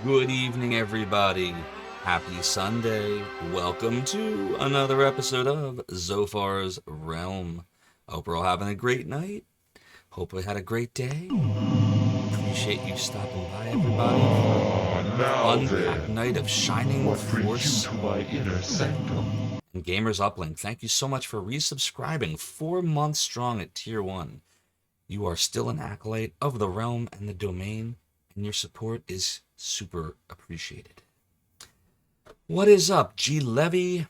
Good evening, everybody. Happy Sunday. Welcome to another episode of Zophar's Realm. Hope we're all having a great night. Hope we had a great day. Appreciate you stopping by, everybody, for Ah, a now fun-packed then, night of Shining what brings you Force to my inner sanctum? and Gamers Uplink. Thank you so much for resubscribing 4 months strong at Tier 1. You are still an acolyte of the realm and the domain, and your support is super appreciated. What is up, G Levy?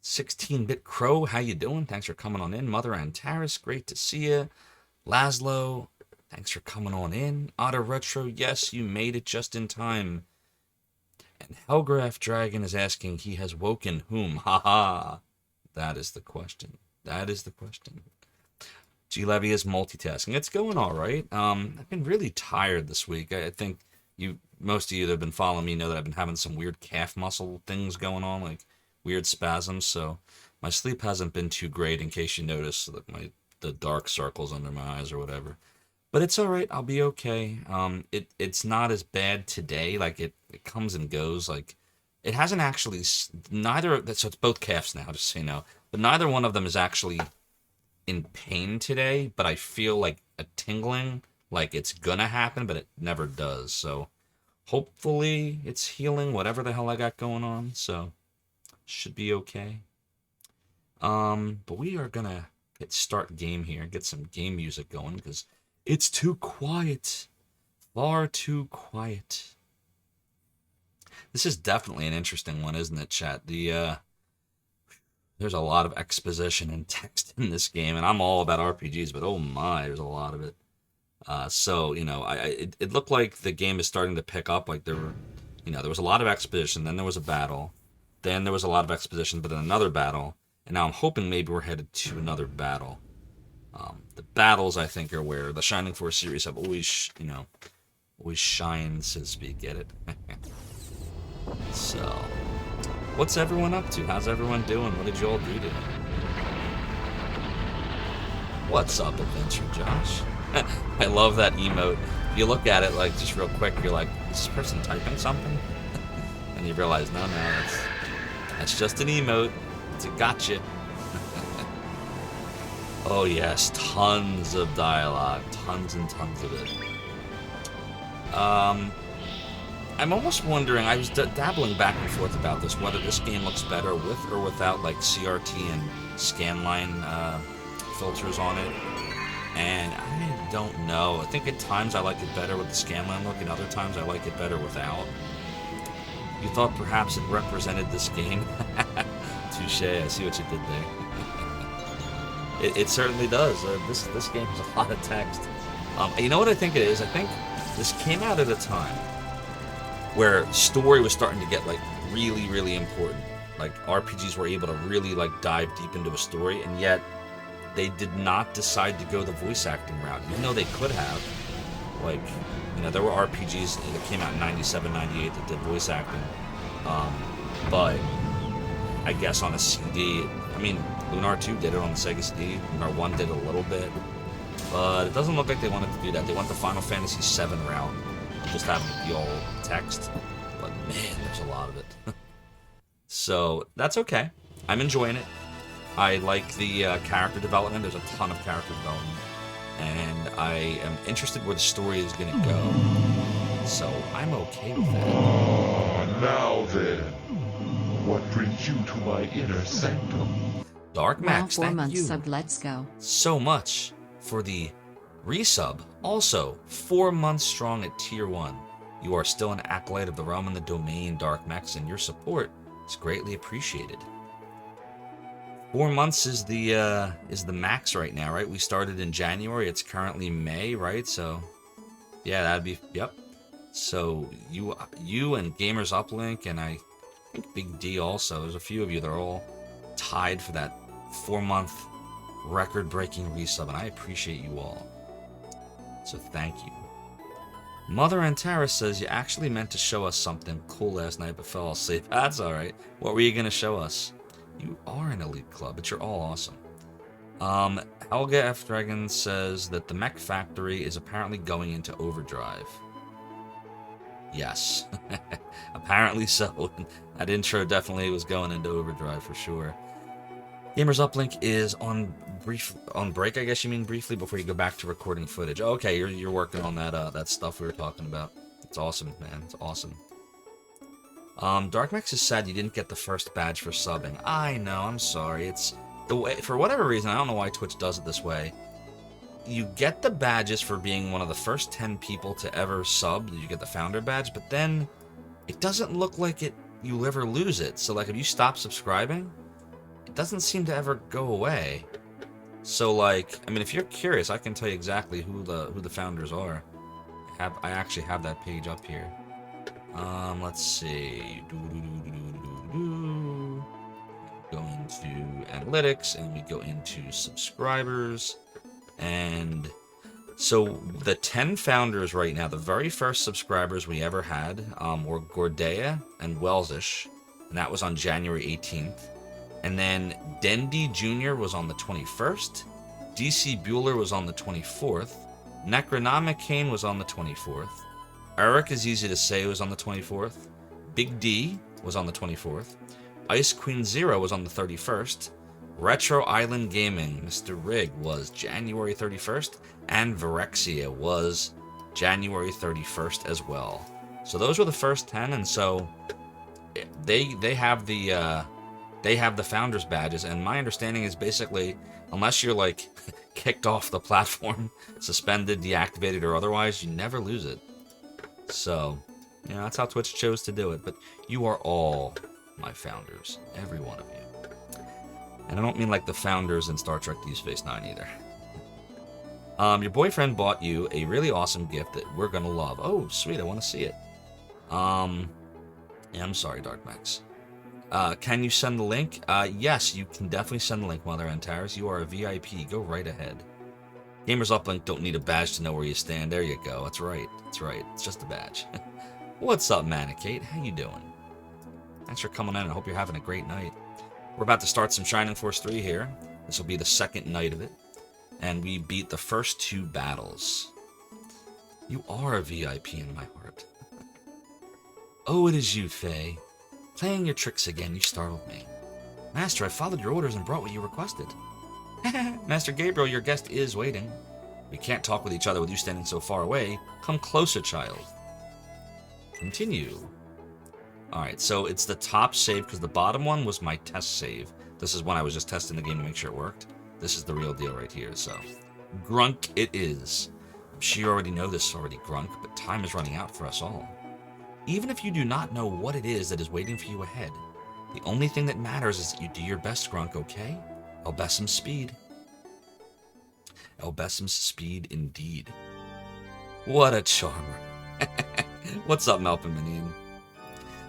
16-bit Crow, how you doing? Thanks for coming on in. Mother Antares, great to see you. Laszlo, thanks for coming on in. Otter Retro, yes, you made it just in time. And Hellgraph Dragon is asking, he has woken whom? Haha. That is the question. That is the question. G Levy is multitasking. It's going all right. I've been really tired this week. I think most of you that have been following me know that I've been having some weird calf muscle things going on, like weird spasms. So my sleep hasn't been too great. In case you notice, like the dark circles under my eyes or whatever. But it's all right. I'll be okay. It's not as bad today. Like it comes and goes. Like it hasn't actually neither. So it's both calves now, just so you know. But neither one of them is actually in pain today, but I feel like a tingling, like it's gonna happen, but it never does. So hopefully it's healing, whatever the hell I got going on. So should be okay. But we are gonna start game here, get some game music going because it's too quiet, far too quiet. This is definitely an interesting one, isn't it, chat? There's a lot of exposition and text in this game, and I'm all about RPGs, but oh my, there's a lot of it. So it looked like the game is starting to pick up. Like there was a lot of exposition, then there was a battle, then there was a lot of exposition, but then another battle, and now I'm hoping maybe we're headed to another battle. The battles I think are where the Shining Force series have always shined, so to speak. Get it? So, what's everyone up to? How's everyone doing? What did you all do today? What's up, Adventure Josh? I love that emote. You look at it like just real quick, you're like, is this person typing something? And you realize, no, that's just an emote. It's a gotcha. Oh yes, tons of dialogue, tons and tons of it. I'm almost wondering. I was dabbling back and forth about this, whether this game looks better with or without like CRT and scanline filters on it. And I don't know. I think at times I like it better with the scanline look, and other times I like it better without. You thought perhaps it represented this game? Touche. I see what you did there. It certainly does. This game has a lot of text. You know what I think it is? I think this came out at a time where story was starting to get like really, really important. Like RPGs were able to really like dive deep into a story, and yet they did not decide to go the voice acting route, even though they could have. Like, there were RPGs that came out in 97, 98 that did voice acting. But I guess on a CD, I mean, Lunar 2 did it on the Sega CD, Lunar 1 did it a little bit, but it doesn't look like they wanted to do that. They went the Final Fantasy VII route, just having it be all text. But man, there's a lot of it. So that's okay. I'm enjoying it. I like the character development. There's a ton of character development. And I am interested where the story is going to go. So I'm okay with that. Ah, now then, what brings you to my inner sanctum? Dark Wow, Max, 4 thank months you sub, let's go. so much for the resub. Also, 4 months strong at Tier 1. You are still an acolyte of the realm and the domain, Dark Max, and your support is greatly appreciated. 4 months is the max right now, right? We started in January. It's currently May, right? So, yeah, that'd be yep. So you and Gamers Uplink and I think Big D also. There's a few of you that are all tied for that 4-month record-breaking resub, and I appreciate you all. So thank you. Mother Antares says you actually meant to show us something cool last night, but fell asleep. That's all right. What were you gonna show us? You are an elite club, but you're all awesome. Helga F. Dragon says that the mech factory is apparently going into overdrive. Yes. Apparently so. That intro definitely was going into overdrive for sure. Gamers Uplink is on break, I guess you mean briefly, before you go back to recording footage. Oh, okay, you're working on that stuff we were talking about. It's awesome, man. It's awesome. Darkmax is sad you didn't get the first badge for subbing. I know, I'm sorry. It's the way, for whatever reason, I don't know why Twitch does it this way. You get the badges for being one of the first 10 people to ever sub. You get the founder badge, but then it doesn't look like you ever lose it. So like if you stop subscribing, it doesn't seem to ever go away. So like, I mean, if you're curious, I can tell you exactly who the founders are. I actually have that page up here. Let's see. Go into analytics, and we go into subscribers. And so the 10 founders right now, the very first subscribers we ever had were Gordea and Welsish, and that was on January 18th. And then Dendy Jr. was on the 21st. DC Bueller was on the 24th. Necronomicane was on the 24th. Eric is easy to say was on the 24th. Big D was on the 24th. Ice Queen Zero was on the 31st. Retro Island Gaming, Mr. Rig, was January 31st. And Virexia was January 31st as well. So those were the first 10, and so they have the founders badges, and my understanding is basically, unless you're like kicked off the platform, suspended, deactivated, or otherwise, you never lose it. So, you know, that's how Twitch chose to do it. But you are all my founders, every one of you. And I don't mean like the founders in Star Trek Deep Space Nine either. Your boyfriend bought you a really awesome gift that we're gonna love. Oh, sweet, I want to see it. Yeah, I'm sorry, Darkmax. Can you send the link? Yes, you can definitely send the link, Mother Antares. You are a VIP. Go right ahead. Gamers Uplink don't need a badge to know where you stand. There you go. That's right. That's right. It's just a badge. What's up, Manicate? How you doing? Thanks for coming in. I hope you're having a great night. We're about to start some Shining Force 3 here. This will be the second night of it. And we beat the first 2 battles. You are a VIP in my heart. Oh, it is you, Faye. Playing your tricks again, you startled me. Master, I followed your orders and brought what you requested. Master Gabriel, your guest is waiting. We can't talk with each other with you standing so far away. Come closer, child. Continue. Alright, so it's the top save, because the bottom one was my test save. This is when I was just testing the game to make sure it worked. This is the real deal right here, so. Grunk it is. I'm sure you already know this already, Grunk, but time is running out for us all. Even if you do not know what it is that is waiting for you ahead, the only thing that matters is that you do your best, Grunk, okay? Elbessum speed. Elbessum speed indeed. What a charmer. What's up, Melpominion?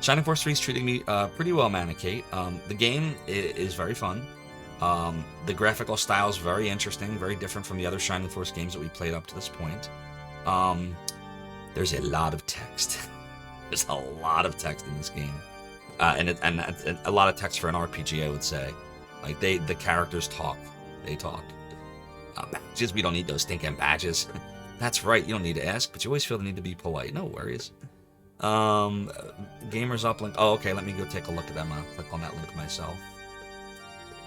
Shining Force 3 is treating me pretty well, Manicate. The game is very fun. The graphical style is very interesting, very different from the other Shining Force games that we played up to this point. There's a lot of text. There's a lot of text in this game, and a lot of text for an RPG, I would say. Like the characters talk, they talk. Badges, we don't need those stinking badges. That's right, you don't need to ask, but you always feel the need to be polite. No worries. Gamers Uplink. Oh, okay. Let me go take a look at them. I'll click on that link myself.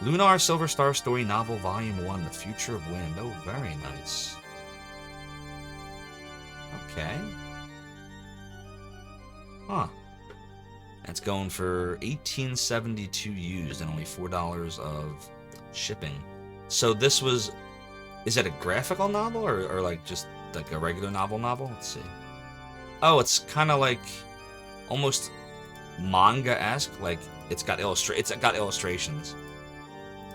Lunar Silver Star Story Novel Volume 1: The Future of Wind. Oh, very nice. Okay. Huh. That's going for $18.72 used and only $4 of shipping. So this was... Is it a graphical novel or like just like a regular novel? Let's see. Oh, it's kind of like almost manga-esque. Like it's got illustrations,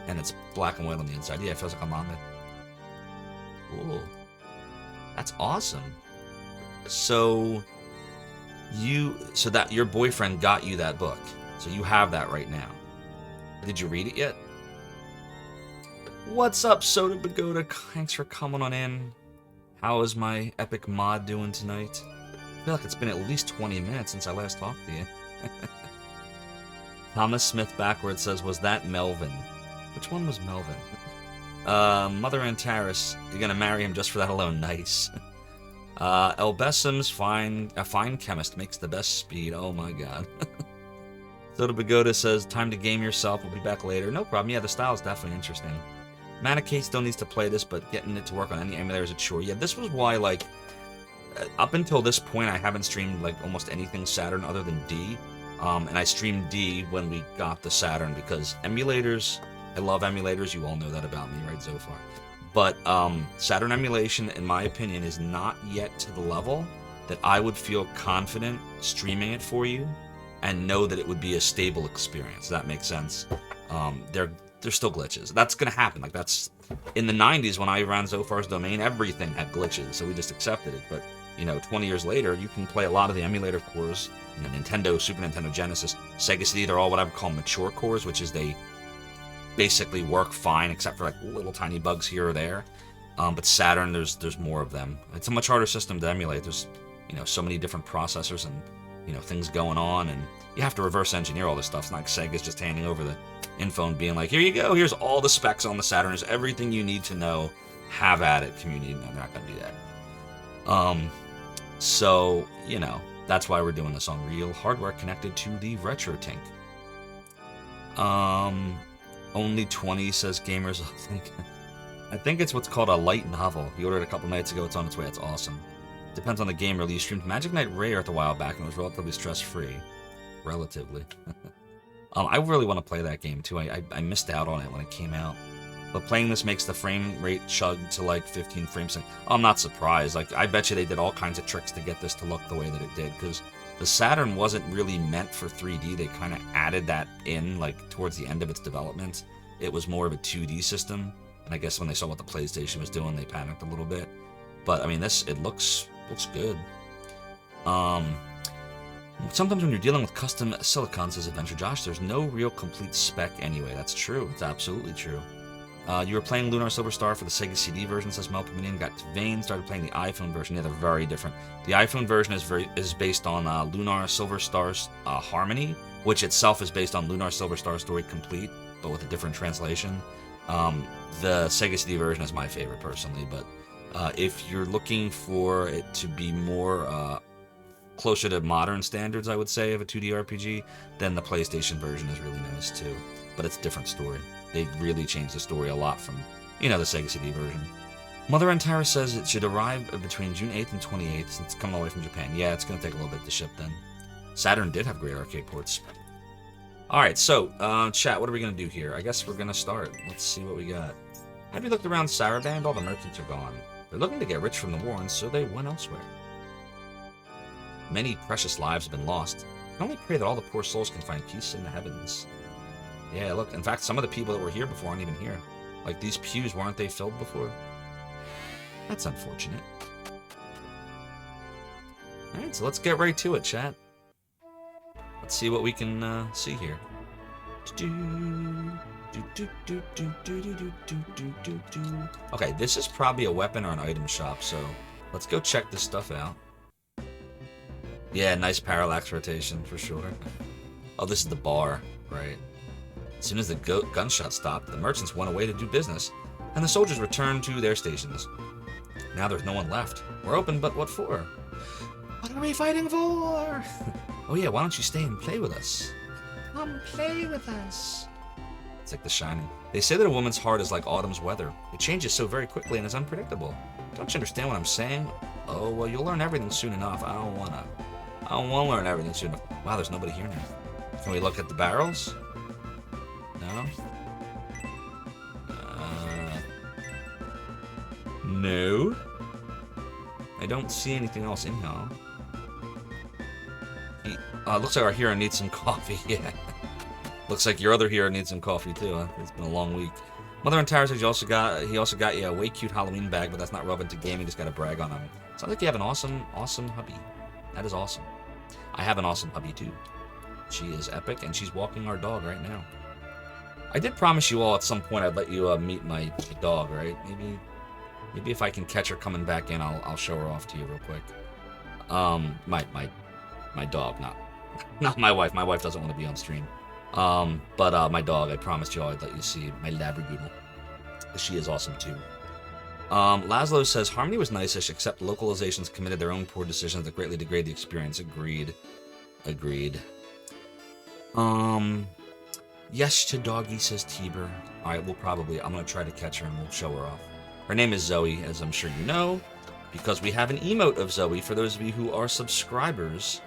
and it's black and white on the inside. Yeah, it feels like a manga. Cool. That's awesome. So that your boyfriend got you that book. So you have that right now. Did you read it yet? What's up, Soda Pagoda? Thanks for coming on in. How is my epic mod doing tonight? I feel like it's been at least 20 minutes since I last talked to you. Thomas Smith backwards says, was that Melvin? Which one was Melvin? Mother Antares, you're gonna marry him just for that alone. Nice. Elbesim's a fine chemist, makes the best speed. Oh my god. Soda Pagoda says, time to game yourself. We'll be back later. No problem. Yeah, the style is definitely interesting. Manacade still needs to play this, but getting it to work on any emulator is a chore. Yeah, this was why, like, up until this point, I haven't streamed, like, almost anything Saturn other than D. And I streamed D when we got the Saturn, because emulators, I love emulators. You all know that about me, right, Zophar? But Saturn emulation, in my opinion, is not yet to the level that I would feel confident streaming it for you and know that it would be a stable experience. Does that make sense? There's still glitches. That's gonna happen. Like, that's in the 90s when I ran Zophar's domain, everything had glitches, so we just accepted it. But 20 years later, you can play a lot of the emulator cores. Nintendo, Super Nintendo, Genesis, Sega CD. They're all what I would call mature cores, which is they basically work fine except for like little tiny bugs here or there. But Saturn, there's more of them. It's a much harder system to emulate. There's so many different processors and things going on, and you have to reverse engineer all this stuff. It's not like Sega's just handing over the info and being like, here you go, here's all the specs on the Saturn, here's everything you need to know, have at it, community. No, they're not gonna do that. So that's why we're doing this on real hardware connected to the Retro Tink. Only 20 says gamers. I think it's what's called a light novel. He ordered it a couple nights ago. It's on its way. It's awesome. Depends on the game release. Streamed Magic Knight Rare a while back and it was relatively stress-free. Relatively. I really want to play that game too. I missed out on it when it came out. But playing this makes the frame rate chug to like 15 frames. I'm not surprised. Like, I bet you they did all kinds of tricks to get this to look the way that it did, because the Saturn wasn't really meant for 3D. They kind of added that in like towards the end of its development. It was more of a 2D system, and I guess when they saw what the PlayStation was doing, they panicked a little bit. But I mean, it looks good. Sometimes when you're dealing with custom silicon, says Adventure Josh, there's no real complete spec anyway. That's true. It's absolutely true. You were playing Lunar Silver Star for the Sega CD version, says Mel Paminian. Got vain, started playing the iPhone version. Yeah, they're very different. The iPhone version is based on Lunar Silver Star's Harmony, which itself is based on Lunar Silver Star Story Complete, but with a different translation. The Sega CD version is my favorite personally, but if you're looking for it to be more closer to modern standards, I would say, of a 2D RPG, then the PlayStation version is really nice too. But it's a different story. They really changed the story a lot from, the Sega CD version. Mother Antara says it should arrive between June 8th and 28th since it's coming all the way from Japan. Yeah, it's going to take a little bit to ship then. Saturn did have great arcade ports. Alright, so, chat, what are we going to do here? I guess we're going to start. Let's see what we got. Have you looked around Saraband? All the merchants are gone. They're looking to get rich from the war, and so they went elsewhere. Many precious lives have been lost. I only pray that all the poor souls can find peace in the heavens. Yeah, look, in fact, some of the people that were here before aren't even here. Like, these pews, weren't they filled before? That's unfortunate. Alright, so let's get right to it, chat. Let's see what we can see here. Okay, this is probably a weapon or an item shop, so let's go check this stuff out. Yeah, nice parallax rotation, for sure. Oh, this is the bar, right. As soon as the gunshot stopped, the merchants went away to do business, and the soldiers returned to their stations. Now there's no one left. We're open, but what for? What are we fighting for? Oh yeah, why don't you stay and play with us? Come play with us. It's like The Shining. They say that a woman's heart is like autumn's weather. It changes so very quickly and is unpredictable. Don't you understand what I'm saying? Oh, well, you'll learn everything soon enough. I don't want to learn everything soon enough. Wow, there's nobody here now. Can we look at the barrels? No? No? I don't see anything else in here. Looks like our hero needs some coffee, yeah. Looks like your other hero needs some coffee too, huh? It's been a long week. Mother and Tara says he also got you a way cute Halloween bag, but that's not relevant to gaming, just gotta brag on him. Sounds like you have an awesome hubby. That is awesome. I have an awesome hubby too. She is epic, and she's walking our dog right now. I did promise you all at some point I'd let you meet my dog, right? Maybe if I can catch her coming back in, I'll show her off to you real quick. My dog, not my wife. My wife doesn't want to be on stream. But my dog, I promised you all I'd let you see my Labradoodle. She is awesome too. Laszlo says, Harmony was nice-ish, except localizations committed their own poor decisions that greatly degrade the experience. Agreed. Agreed. Yes to doggy, says Tiber. Alright, I'm gonna try to catch her and we'll show her off. Her name is Zoe, as I'm sure you know, because we have an emote of Zoe for those of you who are subscribers.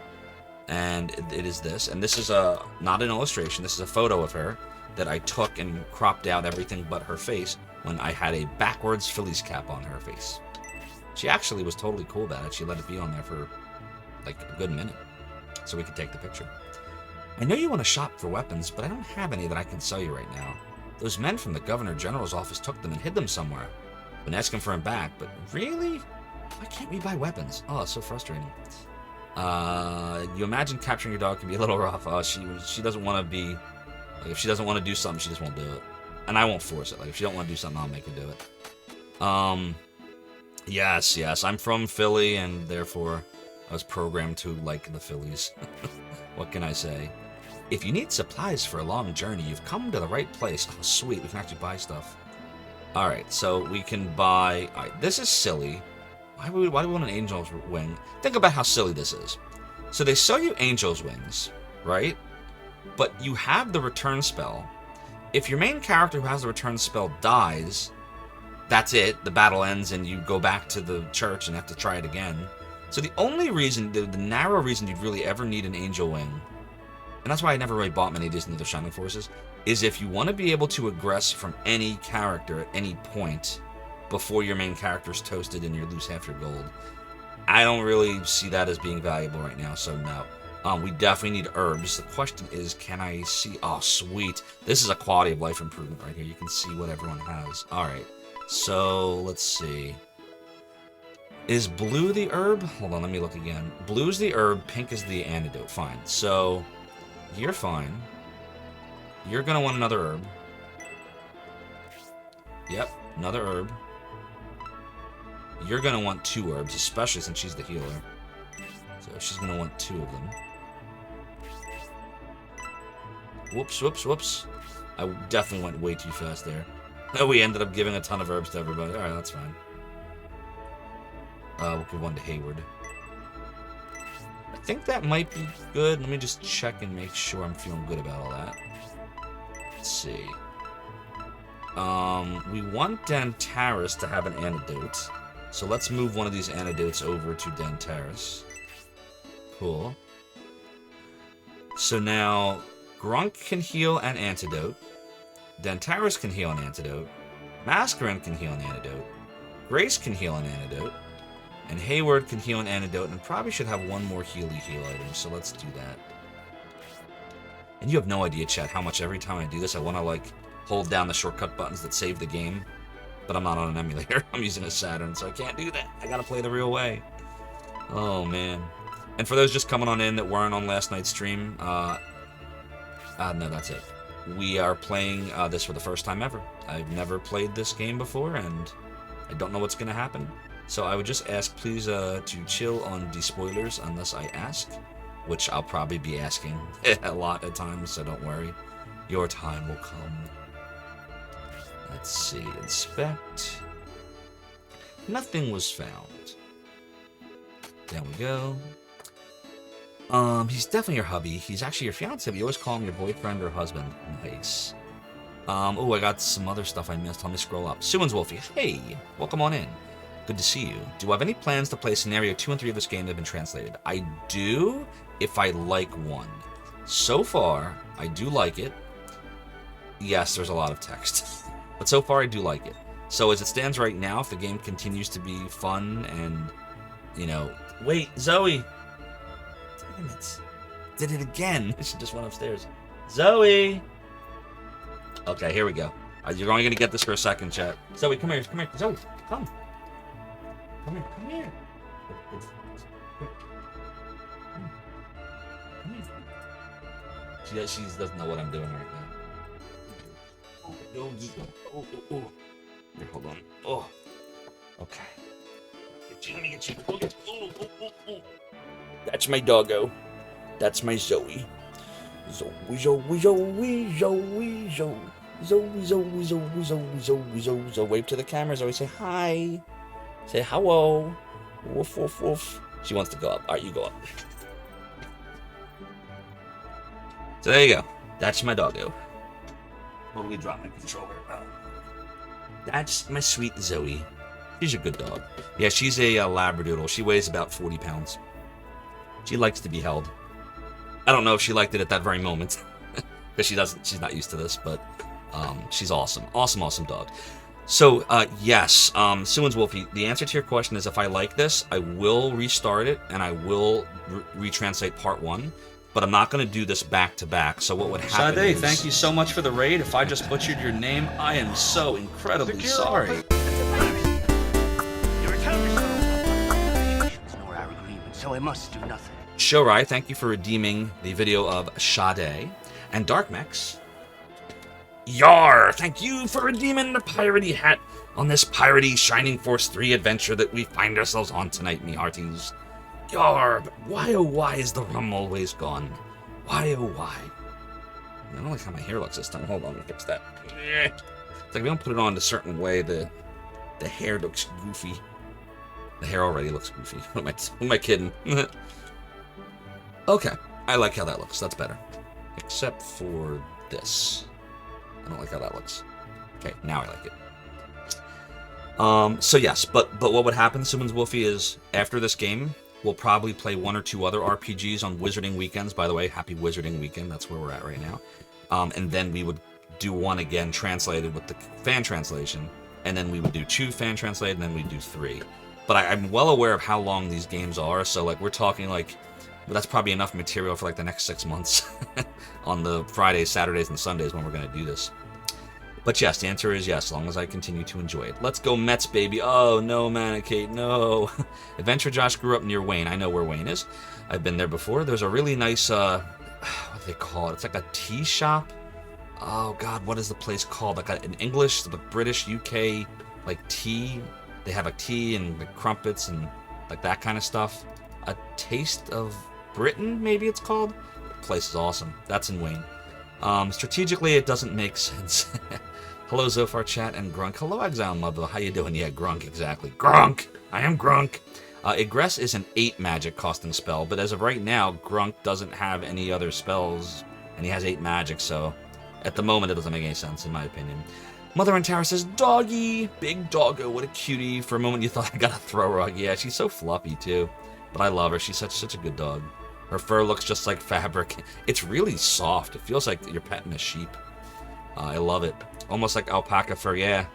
And it is this. And this is not an illustration, this is a photo of her that I took and cropped out everything but her face when I had a backwards Phillies cap on her face. She actually was totally cool about it. She let it be on there for like a good minute so we could take the picture. I know you want to shop for weapons, but I don't have any that I can sell you right now. Those men from the Governor General's office took them and hid them somewhere. Been asking for them back, but really? Why can't we buy weapons? Oh, it's so frustrating. You imagine capturing your dog can be a little rough. She doesn't want to be... Like, if she doesn't want to do something, she just won't do it. And I won't force it. Like, if she don't want to do something, I'll make her do it. Yes, I'm from Philly, and therefore I was programmed to like the Phillies. What can I say? If you need supplies for a long journey, you've come to the right place. Oh, sweet, we can actually buy stuff. Alright, so we can buy... Alright, this is silly. Why do we want an angel's wing? Think about how silly this is. So they sell you angel's wings, right? But you have the return spell. If your main character who has the return spell dies, that's it. The battle ends and you go back to the church and have to try it again. So the only reason, the narrow reason you'd really ever need an angel wing, and that's why I never really bought many of these into the Shining Forces, is if you want to be able to aggress from any character at any point before your main character's toasted and you lose half your gold. I don't really see that as being valuable right now, so no. We definitely need herbs. The question is, can I see... Oh, sweet. This is a quality of life improvement right here. You can see what everyone has. Alright, so let's see. Is blue the herb? Hold on, let me look again. Blue's the herb, pink is the antidote. Fine. So, you're fine. You're gonna want another herb. Yep, another herb. You're gonna want 2 herbs, especially since she's the healer. So she's gonna want 2 of them. Whoops. I definitely went way too fast there. We ended up giving a ton of herbs to everybody. Alright, that's fine. We'll give one to Hayward. I think that might be good. Let me just check and make sure I'm feeling good about all that. Let's see. We want Dantaris to have an antidote. So let's move one of these antidotes over to Dantaris. Cool. So now, Grunk can heal an antidote. Dantaris can heal an antidote. Mascarin can heal an antidote. Grace can heal an antidote. And Hayward can heal an antidote, and probably should have one more heal item, so let's do that. And you have no idea, chat, how much every time I do this, I want to, like, hold down the shortcut buttons that save the game. But I'm not on an emulator. I'm using a Saturn, so I can't do that. I gotta play the real way. Oh, man. And for those just coming on in that weren't on last night's stream, no, that's it. We are playing this for the first time ever. I've never played this game before, and I don't know what's gonna happen. So I would just ask, please, to chill on despoilers unless I ask, which I'll probably be asking a lot at times, so don't worry. Your time will come. Let's see, inspect. Nothing was found. There we go. He's definitely your hubby. He's actually your fiance, but you always call him your boyfriend or husband. Nice. Oh, I got some other stuff I missed. Let me scroll up. Suin's Wolfie. Hey, welcome on in. Good to see you. Do you have any plans to play Scenario 2 and 3 of this game that have been translated? I do, if I like one. So far, I do like it. Yes, there's a lot of text. But so far, I do like it. So as it stands right now, if the game continues to be fun and, you know... Wait, Zoe! Damn it. Did it again. She just went upstairs. Zoe! Okay, here we go. You're only going to get this for a second, chat. Zoe, come here. Zoe, come. Come here. She doesn't know what I'm doing right now. Oh. Here, hold on. Oh. Okay. Let me get you. Oh. That's my doggo. That's my Zoe. Zoe. Zoe. Wave to the camera, Zoe. Say hi. Say hello. Woof, woof, woof. She wants to go up. All right, you go up. So there you go. That's my doggo. Totally drop my controller. That's my sweet Zoe. She's a good dog. Yeah, she's a Labradoodle. She weighs about 40 pounds. She likes to be held. I don't know if she liked it at that very moment. Because she's not used to this, but she's awesome. Awesome dog. So, yes, Suin's Wolfie, the answer to your question is if I like this, I will restart it and I will retranslate part 1. But I'm not going to do this back to back. So what would happen Sade, is... thank you so much for the raid. If I just butchered your name, I am so incredibly sorry. Your nor our agreement, so I must do nothing. Shorai, thank you for redeeming the video of Sade. And Darkmex, Yar, thank you for redeeming the piratey hat on this piratey Shining Force 3 adventure that we find ourselves on tonight, me hearties. Yar, but why oh why is the rum always gone? Why oh why? I don't like how my hair looks this time. Hold on, let me fix that. It's like if we don't put it on a certain way, the hair looks goofy. The hair already looks goofy. Who am I kidding? Okay, I like how that looks. That's better. Except for this. I don't like how that looks. Okay, now I like it. So yes, but what would happen, Simmons Wolfie, is after this game, we'll probably play 1 or 2 other RPGs on Wizarding Weekends. By the way, happy Wizarding Weekend. That's where we're at right now. And then we would do 1 again translated with the fan translation. And then we would do 2 fan translated, and then we'd do 3. But I'm well aware of how long these games are. So like we're talking like, well, that's probably enough material for like the next 6 months on the Fridays, Saturdays, and Sundays when we're going to do this. But yes, the answer is yes, as long as I continue to enjoy it. Let's go Mets, baby. Oh, no, Manicate, no. Adventure Josh grew up near Wayne. I know where Wayne is. I've been there before. There's a really nice, what do they call it? It's like a tea shop. Oh, God, what is the place called? Like an English, the British, UK, like tea. They have like tea and like crumpets and like that kind of stuff. A Taste of Britain, maybe it's called. The place is awesome. That's in Wayne. Strategically, it doesn't make sense. Hello, Zophar chat and Grunk. Hello, Exile Mother. How you doing? Yeah, Grunk, exactly. Grunk! I am Grunk. Egress is an 8 magic costing spell, but as of right now, Grunk doesn't have any other spells, and he has 8 magic, so at the moment, it doesn't make any sense, in my opinion. Mother and Tower says, Doggy! Big doggo, what a cutie. For a moment, you thought I got a throw rug. Yeah, she's so fluffy, too. But I love her. She's such a good dog. Her fur looks just like fabric. It's really soft. It feels like you're petting a sheep. I love it. Almost like alpaca fur, yeah.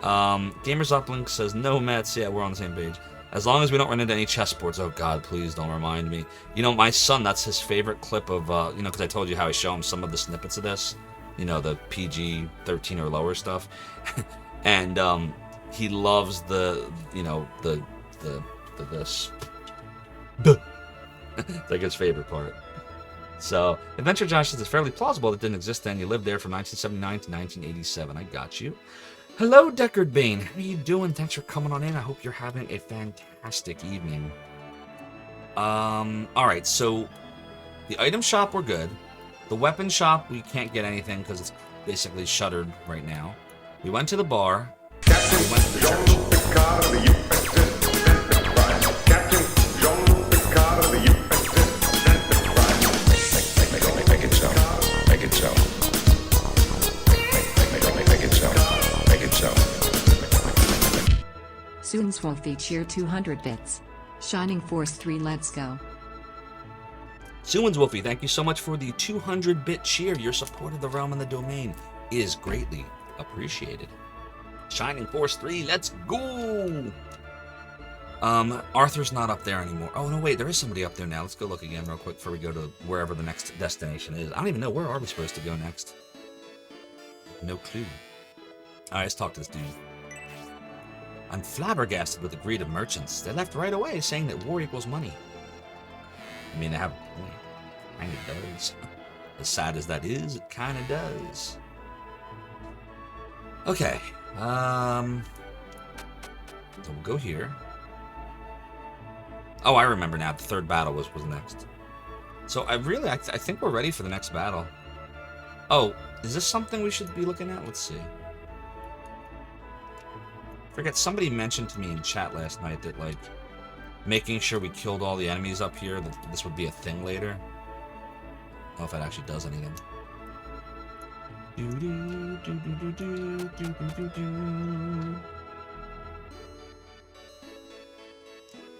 Gamers Uplink says, no Mets. Yeah, we're on the same page. As long as we don't run into any chessboards. Oh, God, please don't remind me. You know, my son, that's his favorite clip of, you know, because I told you how I show him some of the snippets of this. You know, the PG-13 or lower stuff. And he loves the, you know, this. It's like his favorite part. So, Adventure Josh says it's fairly plausible that didn't exist then. You lived there from 1979 to 1987. I got you. Hello, Deckard Bane. How are you doing? Thanks for coming on in. I hope you're having a fantastic evening. Alright, so the item shop, we're good. The weapon shop, we can't get anything because it's basically shuttered right now. We went to the bar. We went to the church. Soon's Wolfie cheer 200 bits. Shining Force 3, let's go. Suwin's Wolfie, thank you so much for the 200-bit cheer. Your support of the realm and the domain is greatly appreciated. Shining Force 3, let's go! Arthur's not up there anymore. Oh, no, wait, there is somebody up there now. Let's go look again real quick before we go to wherever the next destination is. I don't even know. Where are we supposed to go next? No clue. Alright, let's talk to this dude. I'm flabbergasted with the greed of merchants. They left right away saying that war equals money. I mean, they have a point. Kind of does. As sad as that is, it kind of does. Okay. So we'll go here. Oh, I remember now. The third battle was next. So I think we're ready for the next battle. Oh, Is this something we should be looking at? Let's see. Forget, somebody mentioned to me in chat last night that, like, making sure we killed all the enemies up here, that this would be a thing later. I don't know if it actually does anything.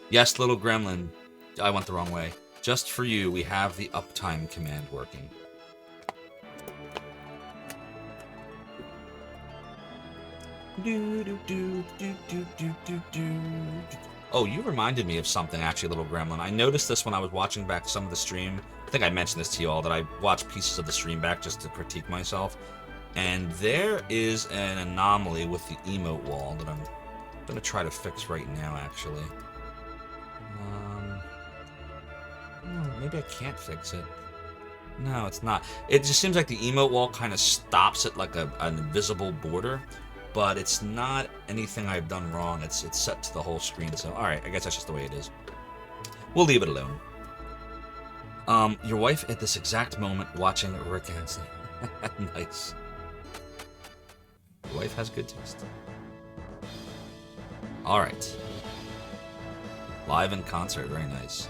Yes, little gremlin. I went the wrong way. Just for you, we have the uptime command working. Oh, you reminded me of something, actually, little gremlin. I noticed this when I was watching back some of the stream. I think I mentioned this to you all, that I watched pieces of the stream back just to critique myself. And there is an anomaly with the emote wall that I'm going to try to fix right now, actually. No, maybe I can't fix it. No, it's not. It just seems like the emote wall kind of stops at like an invisible border. But it's not anything I've done wrong. It's set to the whole screen. So, alright, I guess that's just the way it is. We'll leave it alone. Your wife at this exact moment watching Rick Hansen. Nice. Your wife has good taste. Alright. Live in concert, very nice.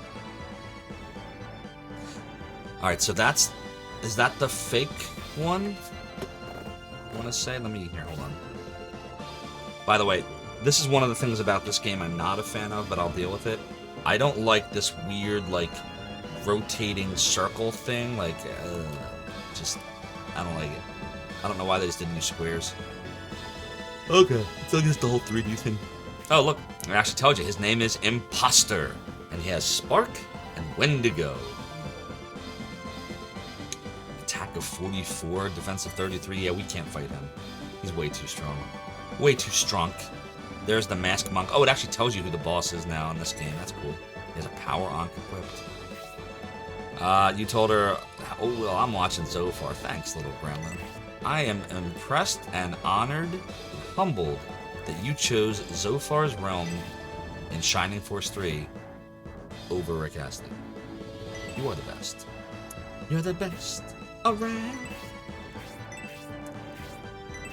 Alright, so that's... Is that the fake one? I want to say? Let me... Here, hold on. By the way, this is one of the things about this game I'm not a fan of, but I'll deal with it. I don't like this weird, like, rotating circle thing. Like, just... I don't like it. I don't know why they just didn't use squares. Okay, it's like just the whole 3D thing. Oh, look, I actually told you, his name is Imposter, and he has Spark and Wendigo. Attack of 44, defense of 33. Yeah, we can't fight him. He's way too strong. Way too strong. There's the Masked Monk. Oh, it actually tells you who the boss is now in this game. That's cool. He has a power ankh equipped. You told her, oh, well, I'm watching Zophar. Thanks, little gremlin. I am impressed and honored and humbled that you chose Zophar's realm in Shining Force 3 over Rick Astley. You are the best. You're the best around.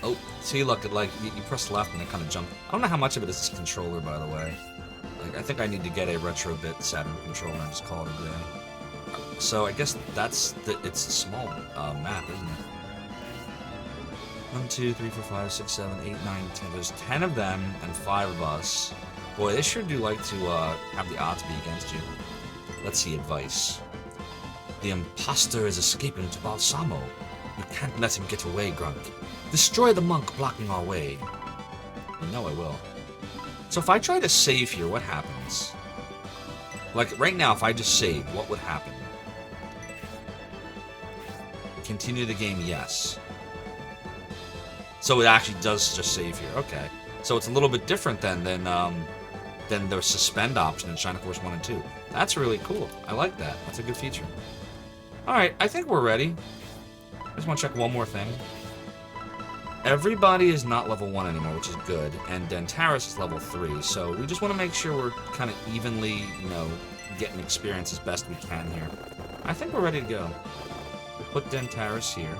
Oh, see, look, like, you press left and it kind of jumps. I don't know how much of it is this controller, by the way. Like, I think I need to get a retro-bit Saturn controller and just call it a day. So, I guess that's it's a small map, isn't it? 1, 2, 3, 4, 5, 6, 7, 8, 9, 10. There's 10 of them and 5 of us. Boy, they sure do like to have the odds be against you. Let's see, advice. The imposter is escaping to Balsamo. You can't let him get away, Grunk. Destroy the monk blocking our way. You know I will. So if I try to save here, what happens? Like, right now, if I just save, what would happen? Continue the game, yes. So it actually does just save here. Okay. So it's a little bit different than the suspend option in Shining Force 1 and 2. That's really cool. I like that. That's a good feature. Alright, I think we're ready. I just want to check one more thing. Everybody is not level 1 anymore, which is good, and Dentaris is level 3, so we just want to make sure we're kind of evenly, you know, getting experience as best we can here. I think we're ready to go. Put Dentaris here.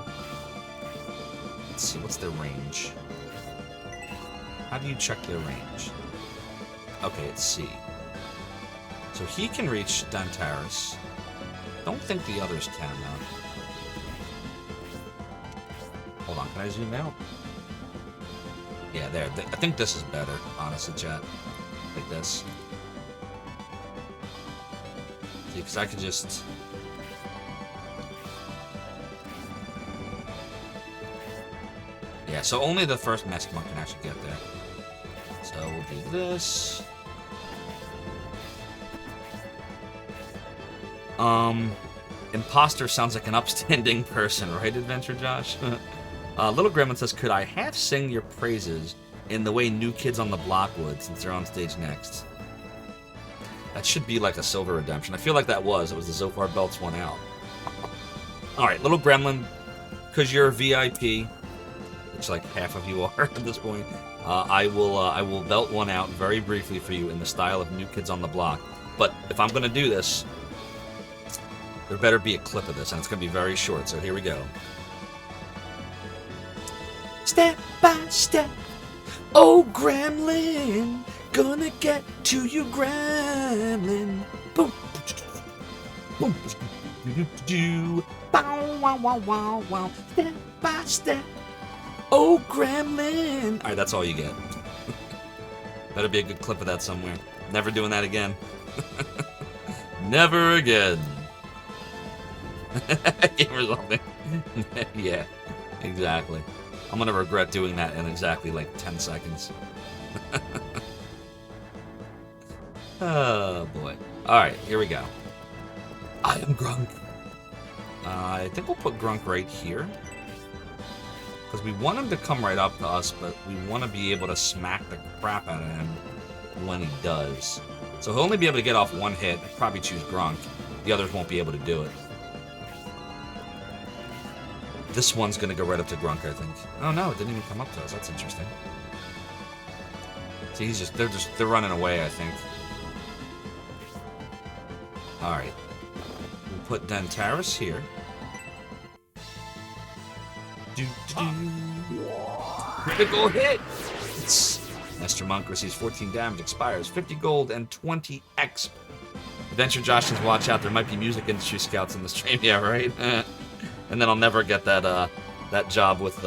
Let's see, what's their range? How do you check their range? Okay, it's C. So he can reach Dentaris. Don't think the others can, though. Hold on, can I zoom out? Yeah, there. I think this is better, honestly, chat. Like this. See, because I could just... Yeah, so only the first Masked Monk can actually get there. So we'll do this. Imposter sounds like an upstanding person, right, Adventure Josh? Little Gremlin says, could I half sing your praises in the way New Kids on the Block would, since they're on stage next? That should be like a Silver Redemption. I feel like that was. It was the Zophar Belts one out. Alright, Little Gremlin, because you're a VIP, which like half of you are at this point, I will belt one out very briefly for you in the style of New Kids on the Block. But if I'm going to do this, there better be a clip of this, and it's going to be very short, so here we go. step by step. Oh, gremlin, gonna get to you, gremlin. Boom. Boom. Do. Bow, wow, wow, wow, wow. Step by step. Oh, gremlin. All right, that's all you get. Better be a good clip of that somewhere. Never doing that again. Never again. Or something. Yeah, exactly. I'm gonna regret doing that in exactly like 10 seconds. Oh boy. Alright, here we go. I am Grunk. I think we'll put Grunk right here. Because we want him to come right up to us, but we want to be able to smack the crap out of him when he does. So he'll only be able to get off one hit. I'd probably choose Grunk. The others won't be able to do it. This one's going to go right up to Grunk, I think. Oh no, it didn't even come up to us. That's interesting. See, they're running away, I think. Alright. We'll put Dentaris here. Critical hit! Master Monk receives 14 damage, expires 50 gold and 20 exp. Adventure Josh says, watch out, there might be music industry scouts in the stream. Yeah, right? And then I'll never get that that job with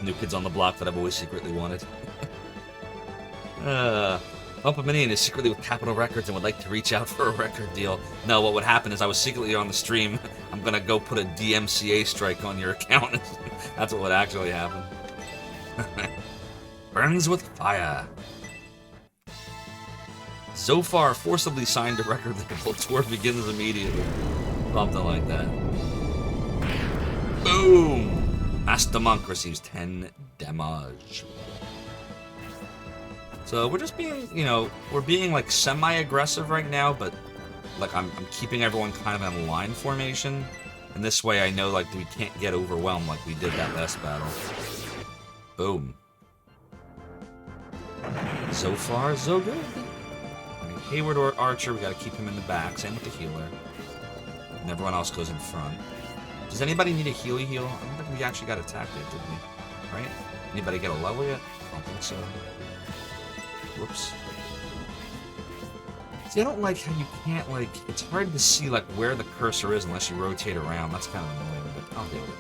New Kids on the Block that I've always secretly wanted. Bumpaminian is secretly with Capitol Records and would like to reach out for a record deal. No, what would happen is I was secretly on the stream. I'm gonna go put a DMCA strike on your account. That's what would actually happen. Burns with fire. Zophar forcibly signed a record label. Tour begins immediately. Something like that. Boom! Master Monk receives 10 damage. So we're just being, we're being like semi-aggressive right now, but like I'm keeping everyone kind of in a line formation. And this way I know like we can't get overwhelmed like we did that last battle. Boom. So far, so good. Right, Hayward or Archer, we gotta keep him in the back. Same with the healer. And everyone else goes in front. Does anybody need a heal? I don't think we actually got attacked yet, did we? Right? Anybody get a level yet? I don't think so. Whoops. See, I don't like how you can't, like, it's hard to see, like, where the cursor is unless you rotate around. That's kind of annoying, but I'll deal with it.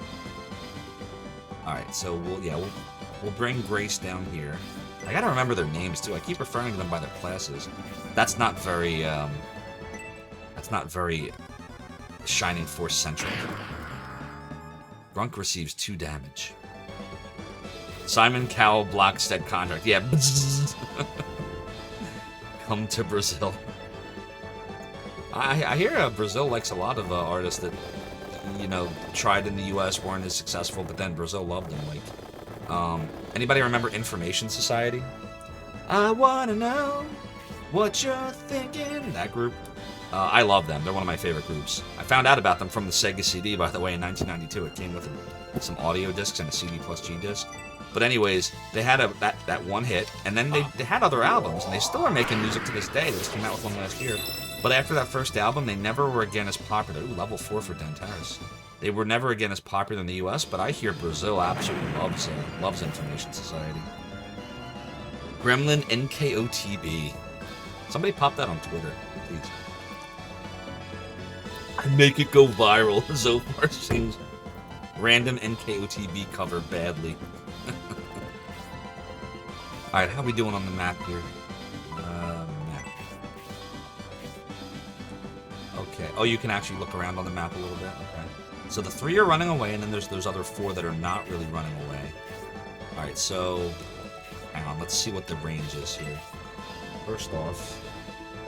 Alright, so we'll bring Grace down here. I gotta remember their names, too. I keep referring to them by their classes. That's not very Shining Force centric. Grunk receives 2 damage. Simon Cowell Blockstead contract. Yeah. Come to Brazil. I hear Brazil likes a lot of artists that, tried in the U.S., weren't as successful, but then Brazil loved them. Like, anybody remember Information Society? I wanna know what you're thinking. That group. I love them. They're one of my favorite groups. I found out about them from the Sega CD, by the way, in 1992. It came with some audio discs and a CD plus G disc. But anyways, they had that one hit, and then they had other albums, and they still are making music to this day. They just came out with one last year. But after that first album, they never were again as popular. Ooh, level 4 for Dentaris. They were never again as popular in the U.S., but I hear Brazil absolutely loves Information Society. Gremlin NKOTB. Somebody pop that on Twitter, please. I make it go viral. Zophar sings random NKOTB cover badly. Alright, how are we doing on the map here? Map. Okay. Oh, you can actually look around on the map a little bit? Okay. So the 3 are running away, and then there's those other 4 that are not really running away. Alright, so hang on, let's see what the range is here. First off,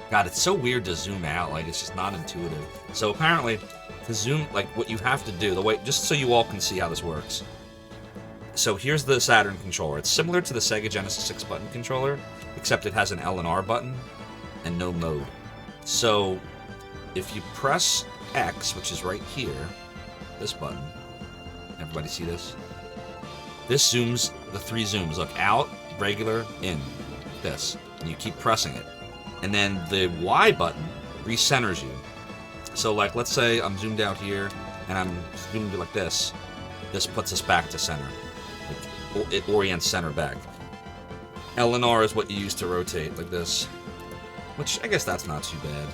God, it's so weird to zoom out, like it's just not intuitive. So apparently, to zoom, like what you have to do, the way, just so you all can see how this works. So here's the Saturn controller. It's similar to the Sega Genesis 6-button controller, except it has an L and R button and no mode. So if you press X, which is right here, this button, everybody see this? This zooms, the 3 zooms. Look, out, regular, in, this. And you keep pressing it. And then the Y button recenters you. So like, let's say I'm zoomed out here, and I'm zoomed like this. this puts us back to center. Like, it orients center back. L and R is what you use to rotate, like this. Which, I guess that's not too bad.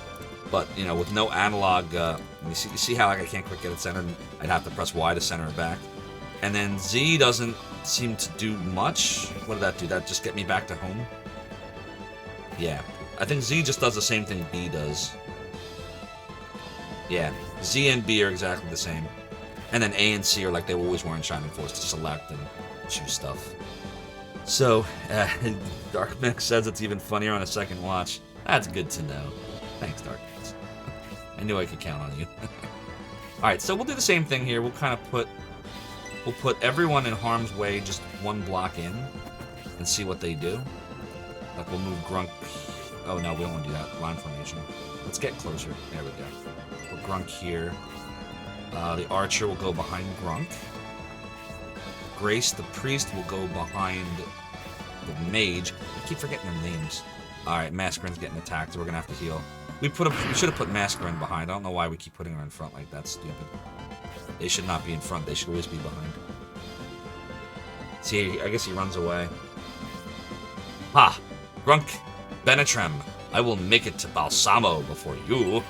But, you know, with no analog, you see how like, I can't quite get it centered? I'd have to press Y to center it back. And then Z doesn't seem to do much. What did that do? That just get me back to home? Yeah. I think Z just does the same thing B does. Yeah. Z and B are exactly the same. And then A and C are like they always were in Shining Force to select and choose stuff. So, Dark Mix says it's even funnier on a second watch. That's good to know. Thanks, Dark Mix. I knew I could count on you. Alright, so we'll do the same thing here. We'll kind of we'll put everyone in harm's way just one block in and see what they do. Like, we'll move Grunk. Oh, no, we don't want to do that. Line formation. Let's get closer. There we go. Put Grunk here. The Archer will go behind Grunk. Grace, the Priest, will go behind the Mage. I keep forgetting their names. Alright, Mascarin's getting attacked, so we're gonna have to heal. We should have put Mascarin behind. I don't know why we keep putting her in front like that. Stupid. They should not be in front. They should always be behind. See, I guess he runs away. Ha! Grunk! Benetrem! I will make it to Balsamo before you.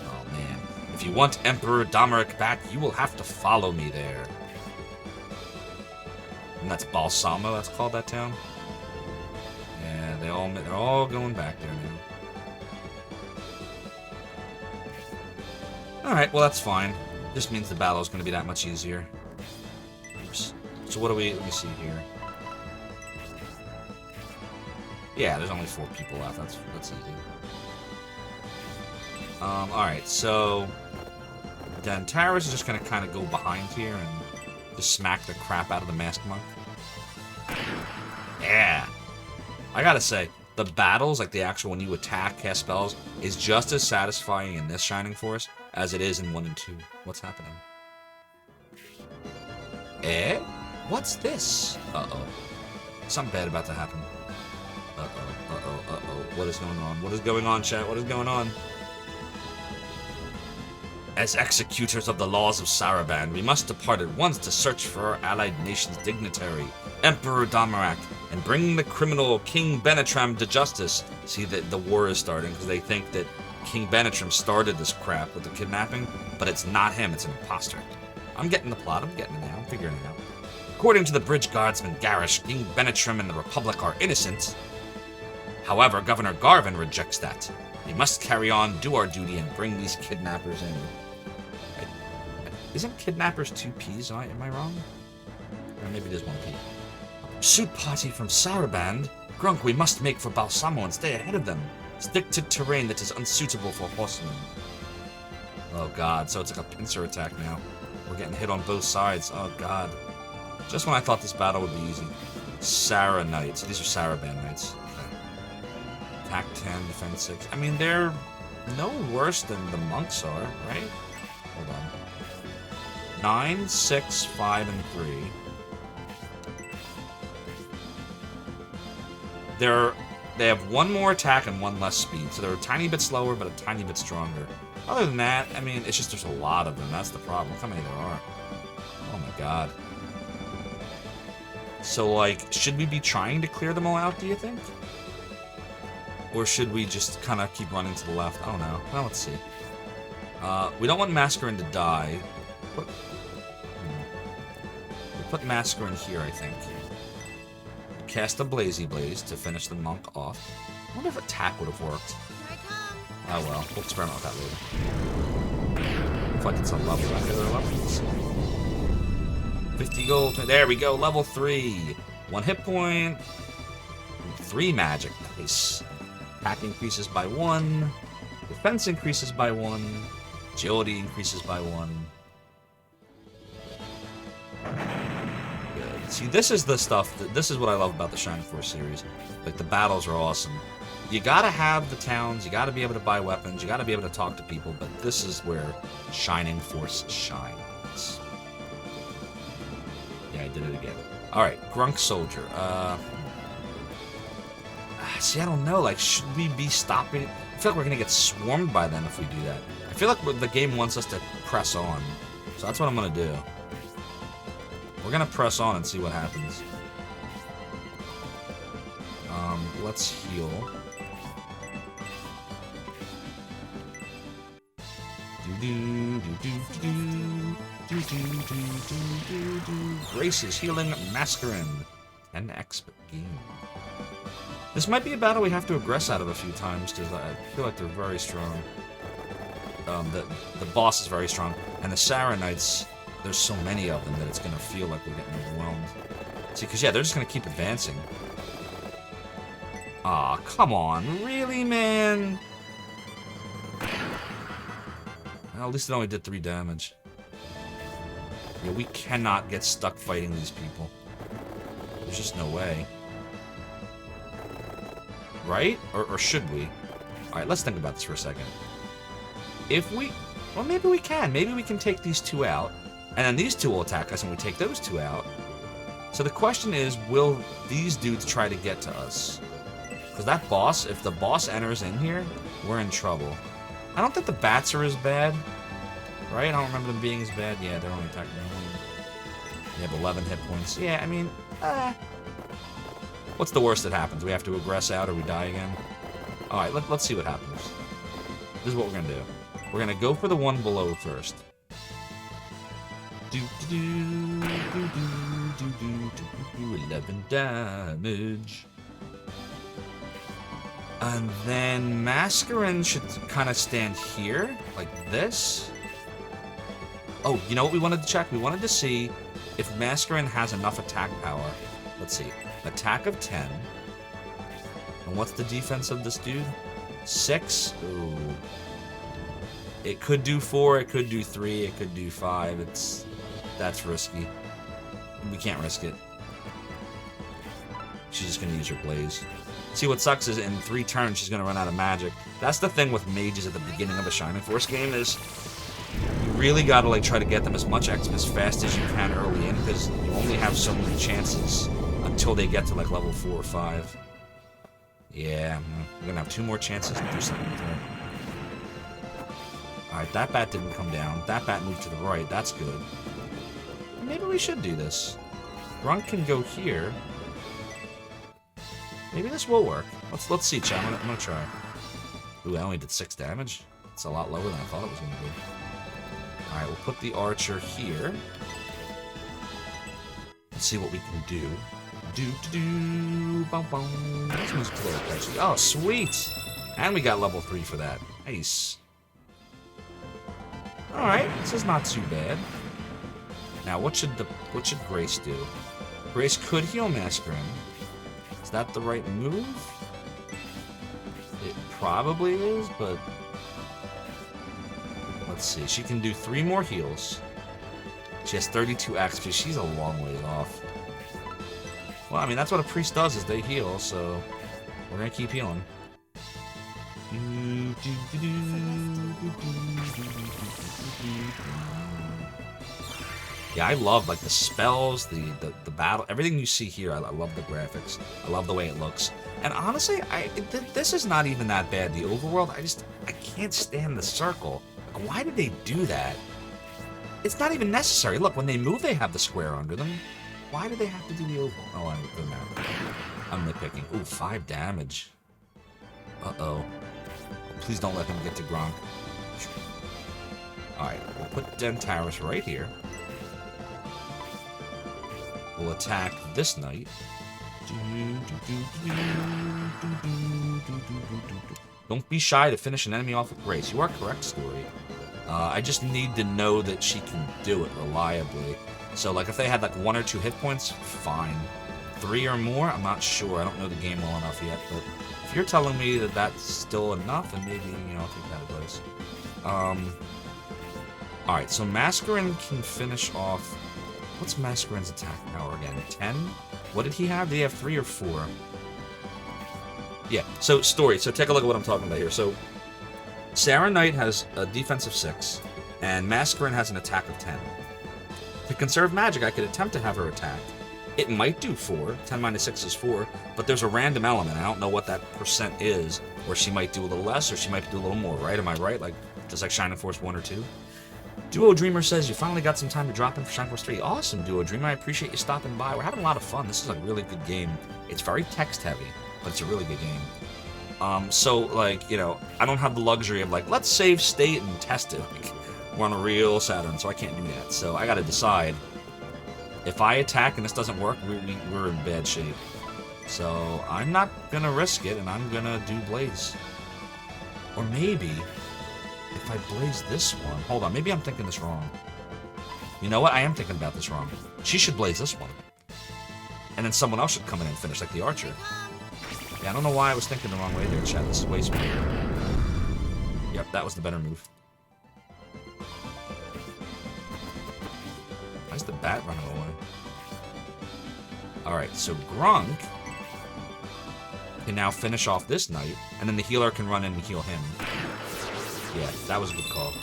Oh, man. If you want Emperor Domeric back, you will have to follow me there. And that's Balsamo, that's called that town? Yeah, they're all going back there now. Alright, well that's fine. Just means the battle's gonna be that much easier. Oops. So what do we, let me see here. Yeah, there's only 4 people left, that's easy. Alright, so then Taris is just gonna kinda go behind here and just smack the crap out of the Masked Monk. Yeah! I gotta say, the battles, like the actual when you attack, cast spells, is just as satisfying in this Shining Force as it is in 1 and 2. What's happening? Eh? What's this? Uh-oh. Something bad about to happen. Uh-oh, uh-oh, uh-oh. What is going on? What is going on, chat? What is going on? As executors of the laws of Saraban, we must depart at once to search for our allied nation's dignitary, Emperor Domeric, and bring the criminal King Benetram to justice. See, the war is starting because they think that King Benetram started this crap with the kidnapping, but it's not him, it's an imposter. I'm getting the plot, I'm getting it now, I'm figuring it out. According to the bridge guardsman Garish, King Benetram and the Republic are innocent. However, Governor Garvin rejects that. We must carry on, do our duty, and bring these kidnappers in. Isn't kidnappers 2 P's? Am I wrong? Or maybe it is 1 P. Pursuit party from Saraband? Grunk, we must make for Balsamo and stay ahead of them. Stick to terrain that is unsuitable for horsemen. Oh god, so it's like a pincer attack now. We're getting hit on both sides. Oh god. Just when I thought this battle would be easy. Sarah Knights. These are Saraband Knights. Okay. Attack 10, defense 6. I mean, they're no worse than the monks are, right? Hold on. 9, 6, 5, and 3. They have 1 more attack and 1 less speed, so they're a tiny bit slower, but a tiny bit stronger. Other than that, I mean, it's just there's a lot of them. That's the problem. Look how many there are. Oh my god. So, like, should we be trying to clear them all out, do you think? Or should we just kind of keep running to the left? I don't know. Well, let's see. We don't want Mascarin to die. We'll put Mascarin here, I think. Cast a Blazy Blaze to finish the monk off. I wonder if attack would have worked. Here I come. Oh well, we'll experiment with that later. If I get some level back there, levels. 50 gold. There we go, level 3. 1 hit point. 3 magic. Nice. Attack increases by 1. Defense increases by 1. Agility increases by 1. See, this is the stuff, this is what I love about the Shining Force series. Like, the battles are awesome. You gotta have the towns, you gotta be able to buy weapons, you gotta be able to talk to people, but this is where Shining Force shines. Yeah, I did it again. Alright, Grunk Soldier. See, I don't know, like, should we be stopping? I feel like we're gonna get swarmed by them if we do that. I feel like the game wants us to press on. So that's what I'm going to do. We're going to press on and see what happens. Let's heal. Grace is healing Mascarin. 10x gain. This might be a battle we have to aggress out of a few times, because I feel like they're very strong. The boss is very strong, and the Saronites, there's so many of them that it's going to feel like we're getting overwhelmed. See, because, yeah, they're just going to keep advancing. Aw, come on. Really, man? Well, at least it only did 3 damage. Yeah, we cannot get stuck fighting these people. There's just no way. Right? Or should we? Alright, let's think about this for a second. If we... Well, maybe we can. Maybe we can take these 2 out. And then these 2 will attack us and we take those 2 out. So the question is, will these dudes try to get to us? Because that boss, if the boss enters in here, we're in trouble. I don't think the bats are as bad. Right? I don't remember them being as bad. Yeah, they're only attacking me. They have 11 hit points. Yeah, I mean, what's the worst that happens? We have to aggress out or we die again? Alright, let's see what happens. This is what we're going to do. We're going to go for the one below first. 11 damage. And then Mascarin should kind of stand here, like this. Oh, you know what we wanted to check? We wanted to see if Mascarin has enough attack power. Let's see. Attack of 10. And what's the defense of this dude? 6? Ooh. It could do 4, it could do 3, it could do 5. That's risky. We can't risk it. She's just gonna use her blaze. See, what sucks is in 3 turns she's gonna run out of magic. That's the thing with mages at the beginning of a Shining Force game is you really gotta like try to get them as much XP as fast as you can early in because you only have so many chances until they get to like level 4 or 5. Yeah, we're gonna have 2 more chances to do something with her. Alright, that bat didn't come down. That bat moved to the right. That's good. Maybe we should do this. Grunt can go here. Maybe this will work. Let's see, chat. I'm gonna try. Ooh, I only did 6 damage. It's a lot lower than I thought it was gonna be. Alright, we'll put the archer here. Let's see what we can do. Bum bum. Let's move cleric, actually. Oh, sweet! And we got level 3 for that. Nice. Alright, this is not too bad. Now, what should Grace do? Grace could heal Mascarin. Is that the right move? It probably is, but... Let's see. She can do 3 more heals. She has 32 XP. She's a long ways off. Well, I mean, that's what a priest does, is they heal, so... We're gonna keep healing. Yeah, I love like the spells, the battle, everything you see here. I love the graphics. I love the way it looks. And honestly, this is not even that bad. The overworld, I can't stand the circle. Like, why did they do that? It's not even necessary. Look, when they move, they have the square under them. Why do they have to do the oval? Oh, I don't know. I'm nitpicking. Ooh, 5 damage. Uh-oh. Please don't let him get to Gronk. Alright, we'll put Dentaris right here. We'll attack this knight. Don't be shy to finish an enemy off with grace. You are correct, Story. I just need to know that she can do it reliably. So, like, if they had, like, 1 or 2 hit points, fine. 3 or more, I'm not sure. I don't know the game well enough yet, but if you're telling me that that's still enough, then maybe, you know, I'll take that advice. Alright, so Mascarin can finish off... What's Mascarin's attack power again? 10? What did he have? Did he have 3 or 4? Yeah, so, Story. So, take a look at what I'm talking about here. So, Sarah Knight has a defense of 6, and Mascarin has an attack of 10. To conserve magic, I could attempt to have her attack. It might do 4. 10 minus 6 is 4, but there's a random element. I don't know what that percent is, or she might do a little less, or she might do a little more, right? Am I right? Like, just like Shining Force 1 or 2? Duo Dreamer says you finally got some time to drop in for Shining Force 3. Awesome, Duo Dreamer. I appreciate you stopping by. We're having a lot of fun. This is a really good game. It's very text heavy, but it's a really good game. So, like, you know, I don't have the luxury of, like, let's save state and test it. Like, we're on a real Saturn, so I can't do that. So I got to decide. If I attack and this doesn't work, we're in bad shape. So I'm not going to risk it, and I'm going to do Blaze. Or maybe... if I blaze this one... Hold on, maybe I'm thinking this wrong. You know what? I am thinking about this wrong. She should blaze this one. And then someone else should come in and finish, like the archer. Yeah, I don't know why I was thinking the wrong way there, chat. This is way smarter. Yep, that was the better move. Why's the bat running away? Alright, so Grunk can now finish off this knight, and then the healer can run in and heal him. Yeah, that was a good call.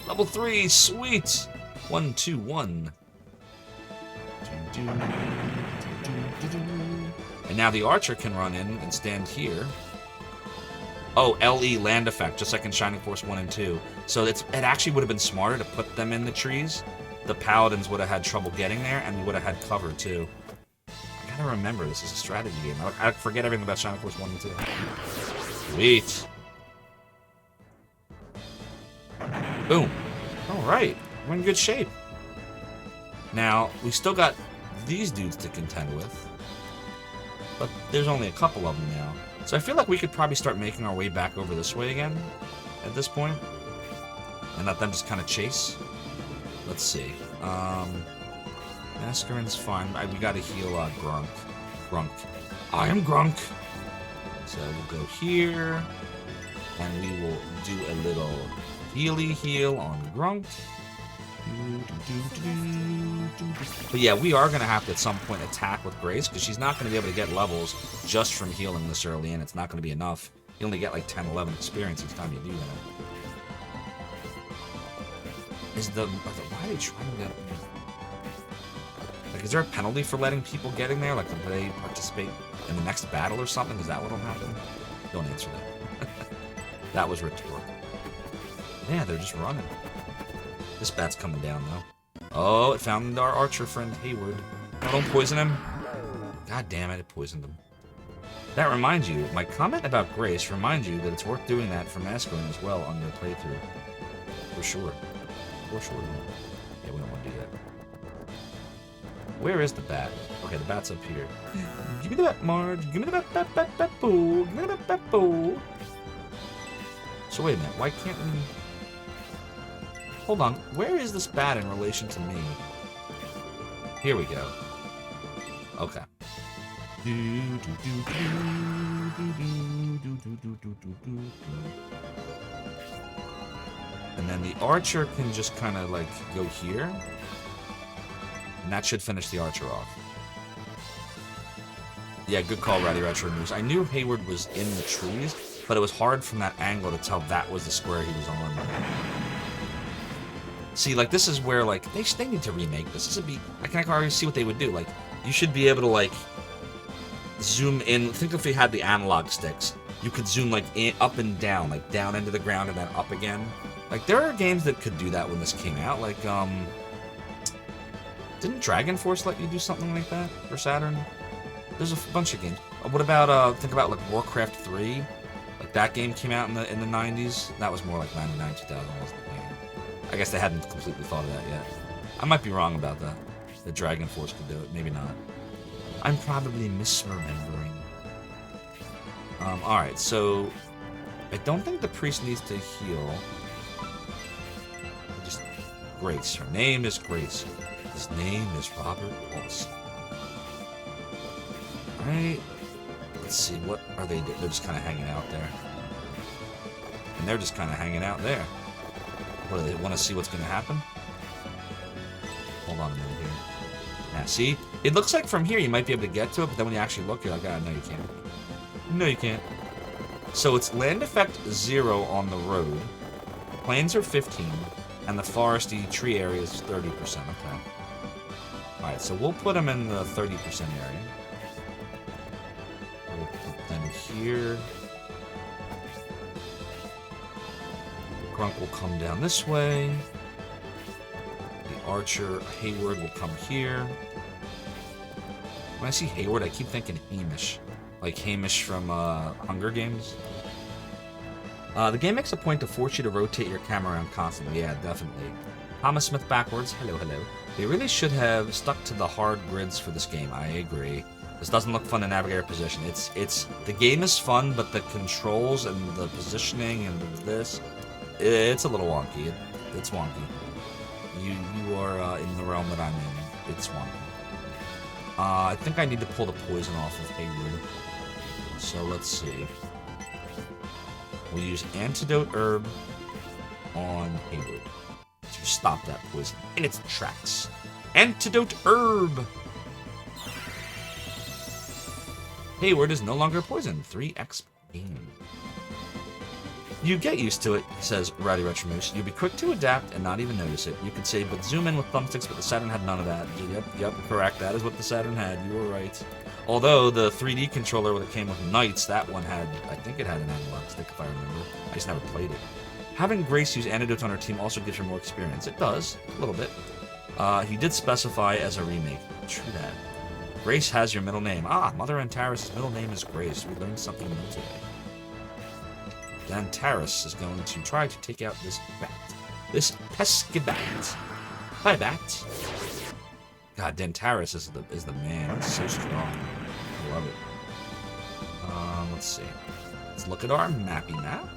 Level 3, sweet! 1, 2, 1. And now the archer can run in and stand here. Oh, LE land effect, just like in Shining Force 1 and 2. So it actually would have been smarter to put them in the trees. The paladins would have had trouble getting there, and we would have had cover too. I gotta remember, this is a strategy game. I forget everything about Shining Force 1 and 2. Sweet. Boom. Alright, we're in good shape. Now, we still got these dudes to contend with. But there's only a couple of them now. So I feel like we could probably start making our way back over this way again at this point. And let them just kind of chase. Let's see. Mascarin's fine. We gotta heal Grunk. Grunk. I am Grunk. So we'll go here. And we will do a little healy heal on Grunk. But yeah, we are going to have to at some point attack with Grace, because she's not going to be able to get levels just from healing this early, and it's not going to be enough. You only get like 10, 11 experience each time you do that. Why are they trying to... Like, is there a penalty for letting people getting there? Like, do they participate in the next battle or something? Is that what'll happen? Don't answer that. That was rhetorical. Yeah, they're just running. This bat's coming down, though. Oh, it found our archer friend, Hayward. Oh, don't poison him. God damn it, it poisoned him. That reminds you, my comment about Grace reminds you that it's worth doing that for Masculine as well on your playthrough. For sure. For sure. Yeah, we don't want to do that. Where is the bat? Okay, the bat's up here. Give me the bat, Marge. Give me the bat, boo. Give me the bat, boo. So wait a minute, why can't we... Hold on, where is this bat in relation to me? Here we go. Okay. And then the archer can just kind of like go here. And that should finish the archer off. Yeah, good call, Ratty Retro News. I knew Hayward was in the trees, but it was hard from that angle to tell that was the square he was on. See, like, this is where, like, they need to remake this. This would be... I can already see what they would do. Like, you should be able to, like, zoom in. Think if we had the analog sticks. You could zoom, like, up and down. Like, down into the ground and then up again. Like, there are games that could do that when this came out. Like, didn't Dragon Force let you do something like that for Saturn? There's a bunch of games. What about, think about, like, Warcraft 3? Like, that game came out in the 90s. That was more like 99, 2000, wasn't it? I guess they hadn't completely thought of that yet. I might be wrong about that. The Dragon Force could do it. Maybe not. I'm probably misremembering. Alright, so... I don't think the priest needs to heal. Just... Grace. Her name is Grace. His name is Robert Olson. Alright. Let's see, what are they doing? They're just kind of hanging out there. And they're just kind of hanging out there. What, do they want to see what's going to happen? Hold on a minute here. Now, see? It looks like from here you might be able to get to it, but then when you actually look, you're like, no, you can't. No, you can't. So it's land effect 0 on the road. Plains are 15, and the foresty tree area is 30%. Okay. Alright, so we'll put them in the 30% area. We'll put them here. Grunk will come down this way. Archer Hayward will come here. When I see Hayward, I keep thinking Hamish. Like Hamish from Hunger Games. The game makes a point to force you to rotate your camera around constantly. Yeah, definitely. Thomas Smith backwards. Hello, hello. They really should have stuck to the hard grids for this game. I agree. This doesn't look fun to navigate your position. The game is fun, but the controls and the positioning and this, it's a little wonky. It's wonky. You are in the realm that I'm in. It's wonky. I think I need to pull the poison off of Hayward. So let's see. We'll use Antidote Herb on Hayward to stop that poison in its tracks. Antidote Herb! Hayward is no longer poisoned. 3x gain. You get used to it, says Rowdy Retromoose. You'll be quick to adapt and not even notice it. You could say, but zoom in with thumbsticks, but the Saturn had none of that. Yep, correct. That is what the Saturn had. You were right. Although the 3D controller when it came with Knights, that one had, I think it had an analog stick if I remember. I just never played it. Having Grace use antidotes on her team also gives her more experience. It does, a little bit. He did specify as a remake. True that. Grace has your middle name. Ah, Mother Antares' middle name is Grace. We learned something new today. Antares is going to try to take out this bat. This pesky bat. Hi, bat. God, Dantaris is the man. He's so strong. I love it. Let's see. Let's look at our mappy map.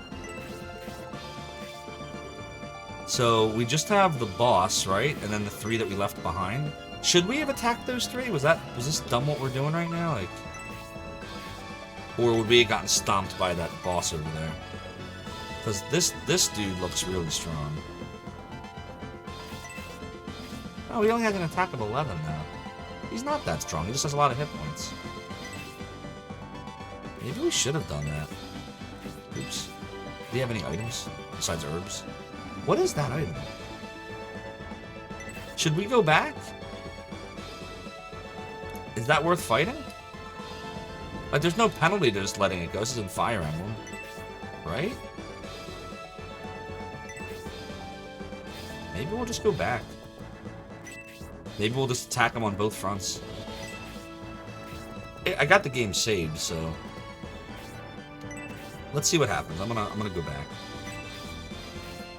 So we just have the boss, right? And then the 3 that we left behind. Should we have attacked those 3? Was this dumb what we're doing right now? Like, or would we have gotten stomped by that boss over there? Because this dude looks really strong. Oh, he only has an attack of 11 now. He's not that strong. He just has a lot of hit points. Maybe we should have done that. Oops. Do you have any items besides herbs? What is that item? Should we go back? Is that worth fighting? Like, there's no penalty to just letting it go. This isn't Fire Emblem. Right? Maybe we'll just go back. Maybe we'll just attack them on both fronts. I got the game saved, so let's see what happens. I'm gonna go back.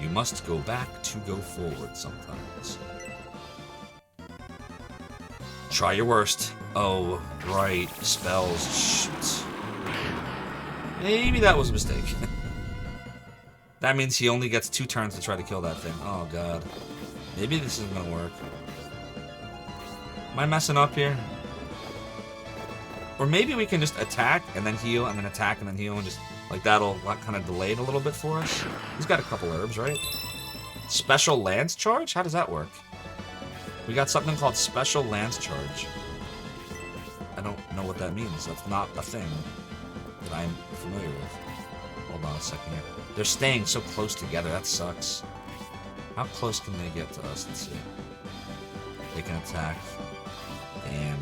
You must go back to go forward sometimes. Try your worst. Oh, right. Spells. Shoot. Maybe that was a mistake. That means he only gets 2 turns to try to kill that thing. Oh, God. Maybe this isn't gonna work. Am I messing up here? Or maybe we can just attack and then heal and then attack and then heal and just, like, that'll kind of delay it a little bit for us. He's got a couple herbs, right? Special Lance Charge? How does that work? We got something called Special Lance Charge. I don't know what that means. That's not a thing that I'm familiar with. Hold on a second here. They're staying so close together. That sucks. How close can they get to us? Let's see. They can attack. Damn.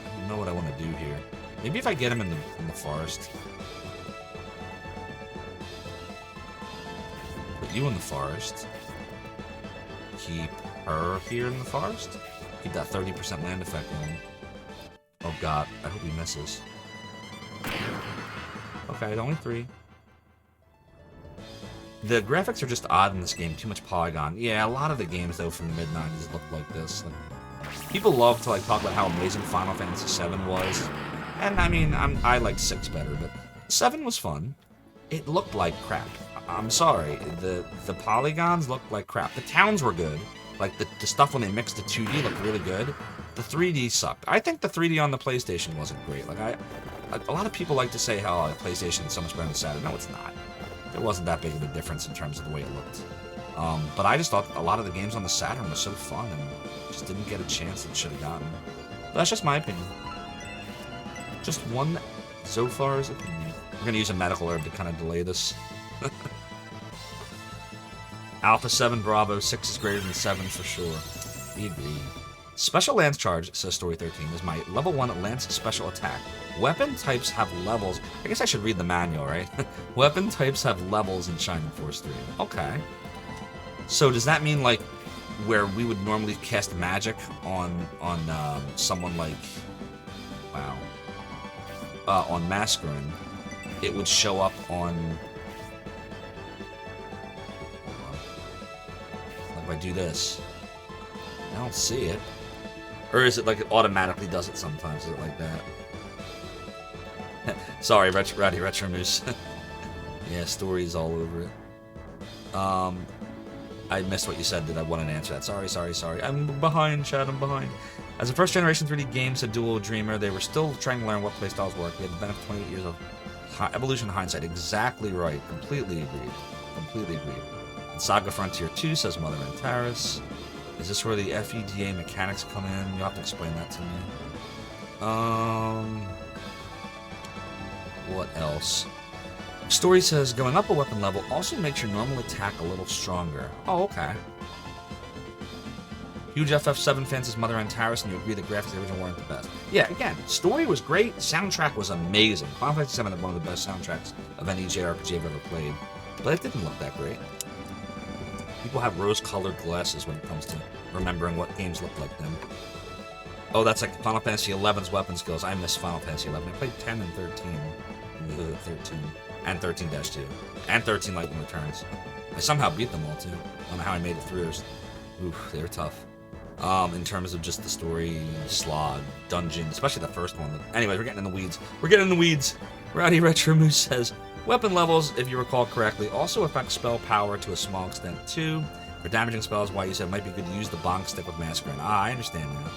I don't know what I want to do here. Maybe if I get him in the forest. Put you in the forest. Keep her here in the forest. Keep that 30% land effect on. Oh god, I hope he misses. Okay, only 3. The graphics are just odd in this game. Too much polygon. Yeah, a lot of the games though from the mid-90s look like this. Like, people love to like talk about how amazing Final Fantasy VII was, and I mean, I like 6 better, but 7 was fun. It looked like crap. I'm sorry. The polygons looked like crap. The towns were good. Like the stuff when they mixed the 2D looked really good. The 3D sucked. I think the 3D on the PlayStation wasn't great. Like a lot of people like to say how the PlayStation is so much better than Saturn. No, it's not. There wasn't that big of a difference in terms of the way it looked. But I just thought a lot of the games on the Saturn were so fun and just didn't get a chance that it should have gotten. But that's just my opinion. Just one Zophar's opinion. We're going to use a medical herb to kind of delay this. Alpha 7 Bravo, 6 is greater than 7 for sure. We agree. Special Lance Charge, says Story 13, is my level 1 Lance Special Attack. Weapon types have levels. I guess I should read the manual, right? Weapon types have levels in Shining Force 3. Okay. So does that mean, like, where we would normally cast magic on someone like, wow, on Mascarin, it would show up on. Like if I do this, I don't see it. Or is it like it automatically does it sometimes? Is it like that? Sorry, Rowdy Retro Moose. Yeah, stories all over it. I missed what you said. Did I want to answer that? Sorry. I'm behind, Chad. I'm behind. As a first-generation 3D game, said Dual Dreamer, they were still trying to learn what playstyles work. We had the benefit of 28 years of evolution hindsight. Exactly right. Completely agreed. And Saga Frontier 2, says Mother Antares. Is this where the FEDA mechanics come in? You'll have to explain that to me. What else? Story says, going up a weapon level also makes your normal attack a little stronger. Oh, okay. Huge FF7 fans as Mother Antares, and you agree the graphics of the original weren't the best. Yeah, again, story was great, soundtrack was amazing. Final Fantasy VII had one of the best soundtracks of any JRPG I've ever played, but it didn't look that great. People have rose-colored glasses when it comes to remembering what games look like them. Oh, that's like Final Fantasy XI's weapon skills. I miss Final Fantasy XI. I played 10 and 13. 13. And 13-2. And 13 Lightning Returns. I somehow beat them all, too. I don't know how I made it through. Oof, they were tough. In terms of just the story, slog, dungeon, especially the first one. Anyways, we're getting in the weeds. Rowdy Retro Moose says, weapon levels, if you recall correctly, also affect spell power to a small extent, too. For damaging spells, why you said it might be good to use the bonk stick with Mascarin. I understand that.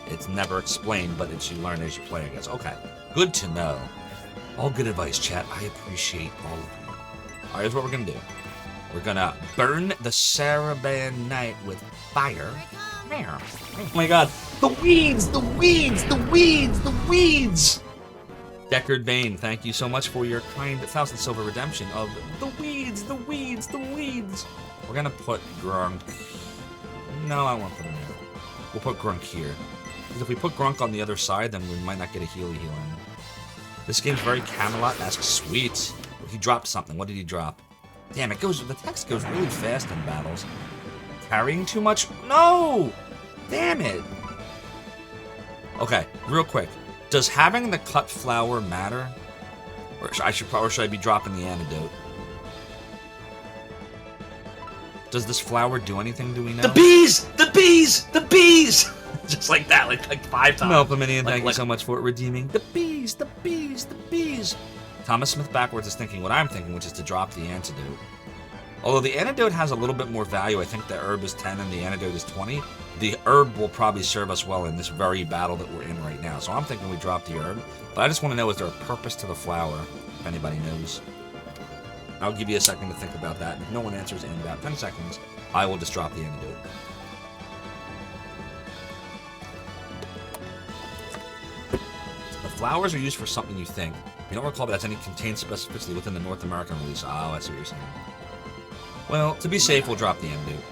It's never explained, but it's you learn as you play, I guess. Okay, good to know. All good advice, chat. I appreciate all of you. All right, here's what we're going to do. We're going to burn the Saraban Knight with fire. Oh my god. The weeds! Deckard Vane, thank you so much for your kind 1,000 silver redemption of the weeds. We're going to put Grunk. No, I won't put him here. We'll put Grunk here. Because if we put Grunk on the other side, then we might not get a healing. This game's very Camelot-esque. Sweet. He dropped something. What did he drop? Damn, the text goes really fast in battles. Carrying too much? No! Damn it. Okay, real quick. Does having the cut flower matter? Or should I be dropping the antidote? Does this flower do anything, do we know? The bees! Just like that, like 5 times. Melpominion, thank you so much for redeeming. The bees! Thomas Smith backwards is thinking what I'm thinking, which is to drop the antidote. Although the antidote has a little bit more value, I think the herb is 10 and the antidote is 20. The herb will probably serve us well in this very battle that we're in right now. So I'm thinking we drop the herb. But I just want to know, is there a purpose to the flower, if anybody knows? I'll give you a second to think about that. If no one answers in about 10 seconds, I will just drop the antidote. The flowers are used for something you think. You don't recall that has any contained specificity within the North American release. Oh, I see what you're saying. Well, to be safe, we'll drop the antidote.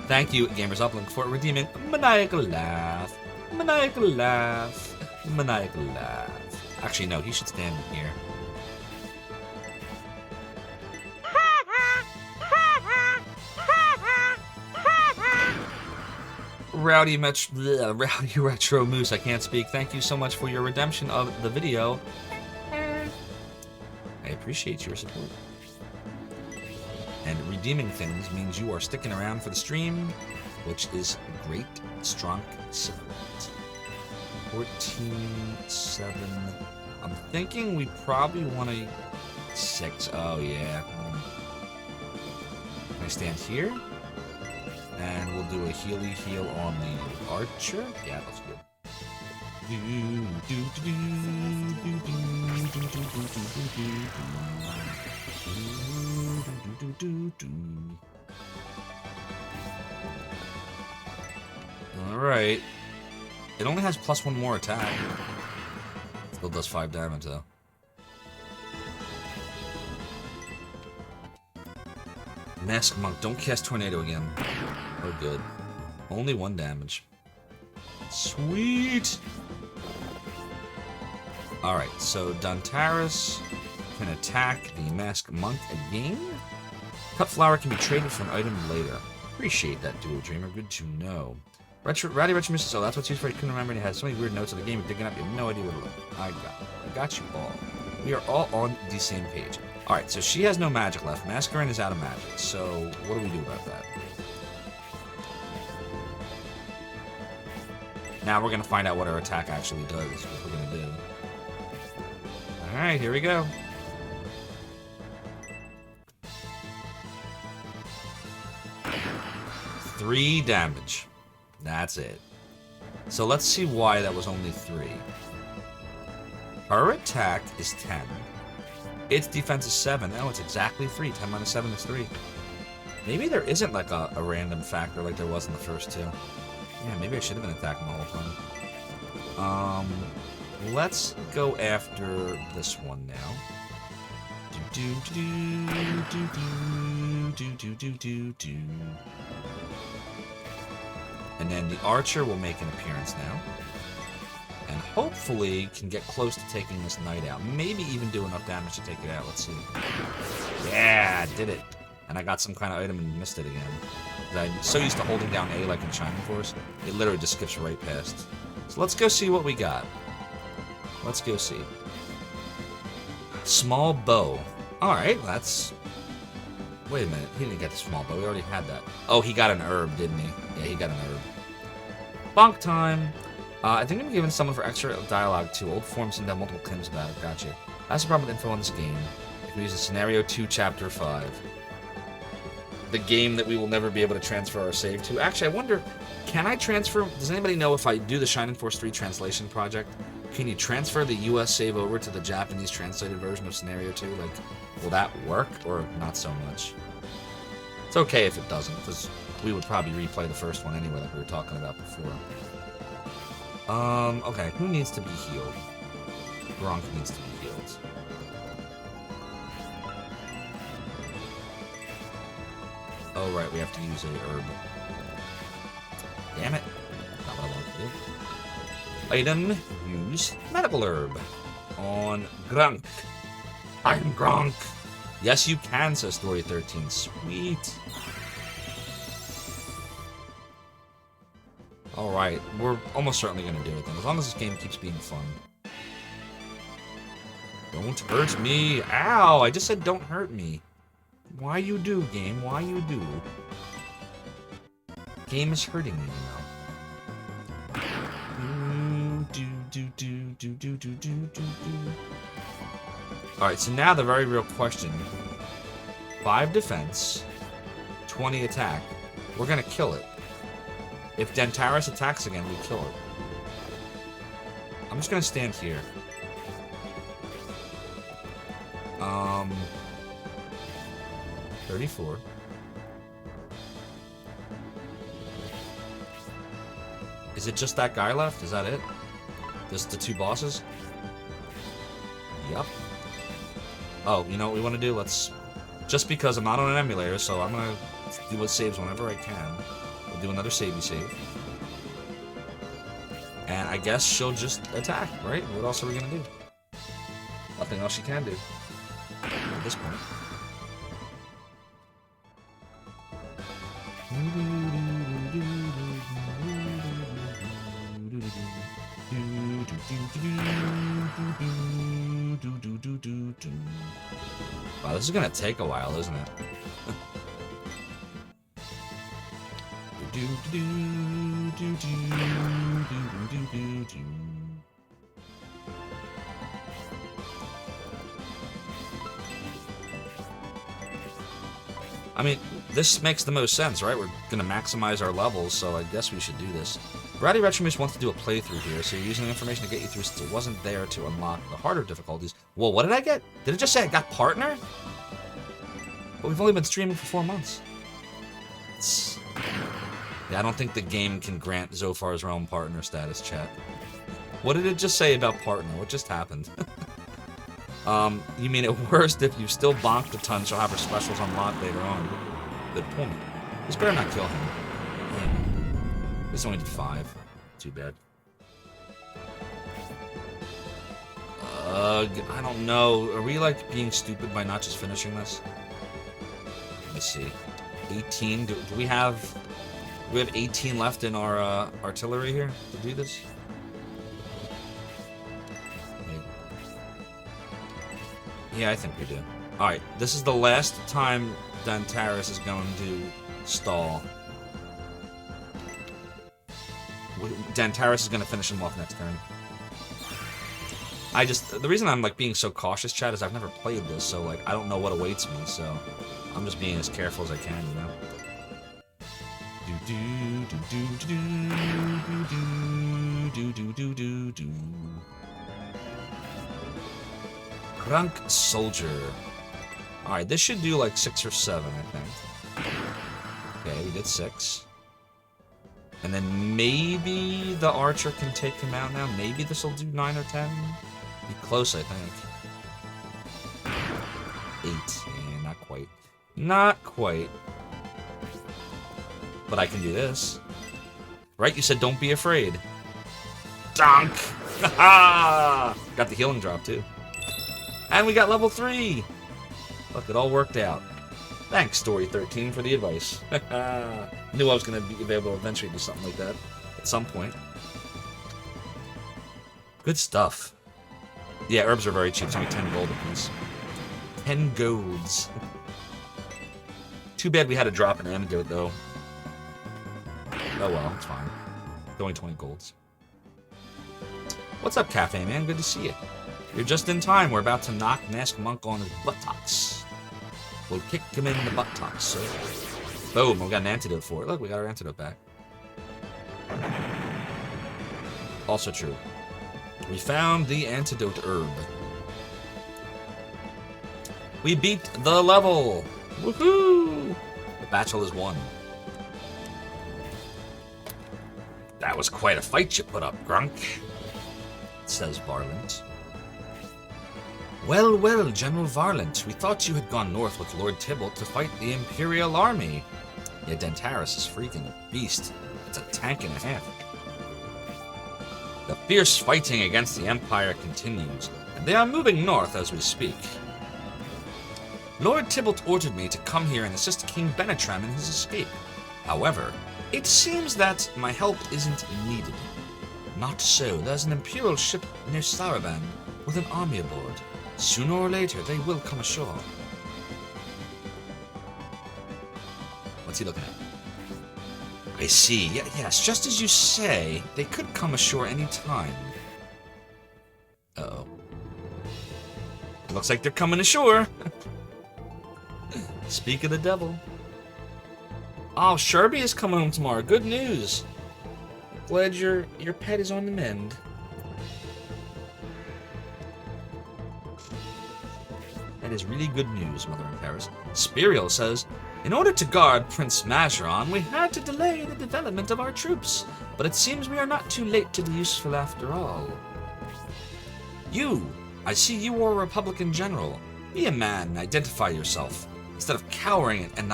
Thank you, Gamers Uplink, for redeeming Maniacal Laugh. Actually, no, he should stand here. Rowdy Retro Moose, I can't speak. Thank you so much for your redemption of the video. I appreciate your support. And redeeming things means you are sticking around for the stream, which is great. Strong support. 14-7. I'm thinking we probably want to 6. Oh yeah. Can I stand here? And we'll do a heal on the archer. Yeah, that's good. Alright. It only has +1 more attack. Still does 5 damage though. Mask Monk, don't cast Tornado again. Oh good. Only 1 damage. Sweet! Alright, so Dantaris can attack the Mask Monk again. Cut flower can be traded for an item later. Appreciate that, Duo Dreamer. Good to know. Rowdy Retro Mrs. Oh, that's what's used for it. Couldn't remember. It has so many weird notes of the game. You're digging up. You have no idea what it was. I got you all. We are all on the same page. Alright, so she has no magic left. Masquerade is out of magic. So, what do we do about that? Now we're going to find out what her attack actually does. What we're going to do. Alright, here we go. Three damage. That's it. So let's see why that was only 3. Her attack is 10. Its defense is 7. Oh, it's exactly 3. 10 minus 7 is 3. Maybe there isn't like a random factor like there was in the first 2. Yeah, maybe I should have been attacking the whole time. Let's go after this one now. And then the archer will make an appearance now. And hopefully can get close to taking this knight out. Maybe even do enough damage to take it out. Let's see. Yeah, did it. And I got some kind of item and missed it again. I'm so used to holding down A like in Shining Force, it literally just skips right past. So let's go see what we got. Let's go see. Small bow. Alright, that's... Wait a minute, he didn't get the small bow, we already had that. Oh, he got an herb, didn't he? Yeah, he got an herb. Bonk time! I think I'm giving someone for extra dialogue too. Old forms seem to have multiple claims about it. Gotcha. That's the problem with info in this game. You can use Scenario 2, Chapter 5. The game that we will never be able to transfer our save to. Actually, I wonder, can I transfer... Does anybody know if I do the Shining Force 3 translation project, can you transfer the US save over to the Japanese translated version of Scenario 2? Like, will that work, or not so much? It's okay if it doesn't, because we would probably replay the first one anyway, like we were talking about before. Okay, who needs to be healed? Gronk needs to be healed. Oh, right, we have to use a herb. Damn it. Not what I wanted to do. Item, use medical herb. On Gronk. I'm Gronk. Yes, you can, says Story 13. Sweet. Alright, we're almost certainly going to do it then, as long as this game keeps being fun. Don't hurt me. Ow, I just said don't hurt me. Why you do, game? Why you do? Game is hurting me now. Alright, so now the very real question. 5 defense, 20 attack. We're gonna kill it. If Dentaris attacks again, we kill it. I'm just gonna stand here. 34. Is it just that guy left? Is that it? Just the 2 bosses? Yep. Oh, you know what we want to do? Let's... Just because I'm not on an emulator, so I'm going to do what saves whenever I can. We'll do another save. And I guess she'll just attack, right? What else are we going to do? Nothing else she can do. At this point. Wow, this is gonna take a while, isn't it? I mean, this makes the most sense, right? We're gonna maximize our levels, so I guess we should do this. Rowdy Retromus wants to do a playthrough here, so you're using the information to get you through since it wasn't there to unlock the harder difficulties. Well, what did I get? Did it just say I got partner? But we've only been streaming for 4 months. Yeah, I don't think the game can grant Zophar's realm partner status, chat. What did it just say about partner? What just happened? You mean at worst, if you still bonked a ton, she'll have her specials unlocked later on. Good point. This better not kill him. This only did 5. Too bad. I don't know. Are we, like, being stupid by not just finishing this? Let me see. 18. Do we have... We have 18 left in our artillery here to do this? Yeah, I think we do. Alright, this is the last time Dantaris is going to stall. Dantaris is going to finish him off next turn. The reason I'm, like, being so cautious, Chad, is I've never played this, so, like, I don't know what awaits me, so I'm just being as careful as I can, you know? Crunk Soldier. Alright, this should do like 6 or 7, I think. Okay, we did 6. And then maybe the archer can take him out now. Maybe this will do 9 or 10. Be close, I think. 8. Yeah, not quite. Not quite. But I can do this. Right? You said don't be afraid. Donk! Ha! Got the healing drop, too. And we got level 3! Look, it all worked out. Thanks, Story 13, for the advice. Knew I was going to be able to eventually do something like that at some point. Good stuff. Yeah, herbs are very cheap. It's only 10 gold apiece. 10 golds. Too bad we had to drop an antidote, though. Oh well, it's fine. It's only 20 golds. What's up, Cafe Man? Good to see you. You're just in time. We're about to knock Mask Monk on his buttocks. We'll kick him in the buttocks, so... Boom, we got an antidote for it. Look, we got our antidote back. Also true. We found the antidote herb. We beat the level! Woohoo! The battle is won. That was quite a fight you put up, Grunk, says Varlant. Well, well, General Varlant, we thought you had gone north with Lord Tybalt to fight the Imperial Army. Yet Dantaris is freaking a beast. It's a tank and a half. The fierce fighting against the Empire continues, and they are moving north as we speak. Lord Tybalt ordered me to come here and assist King Benetram in his escape. However, it seems that my help isn't needed. Not so. There's an Imperial ship near Saravan with an army aboard. Sooner or later, they will come ashore. What's he looking at? I see. Yes, just as you say, they could come ashore any time. Uh-oh. Looks like they're coming ashore. Speak of the devil. Oh, Sherby is coming home tomorrow. Good news. Glad your pet is on the mend. That is really good news, Mother in Paris. Spiriel says, in order to guard Prince Majoran, we had to delay the development of our troops, but it seems we are not too late to be useful after all. I see you are a Republican general. Be a man and identify yourself, instead of cowering in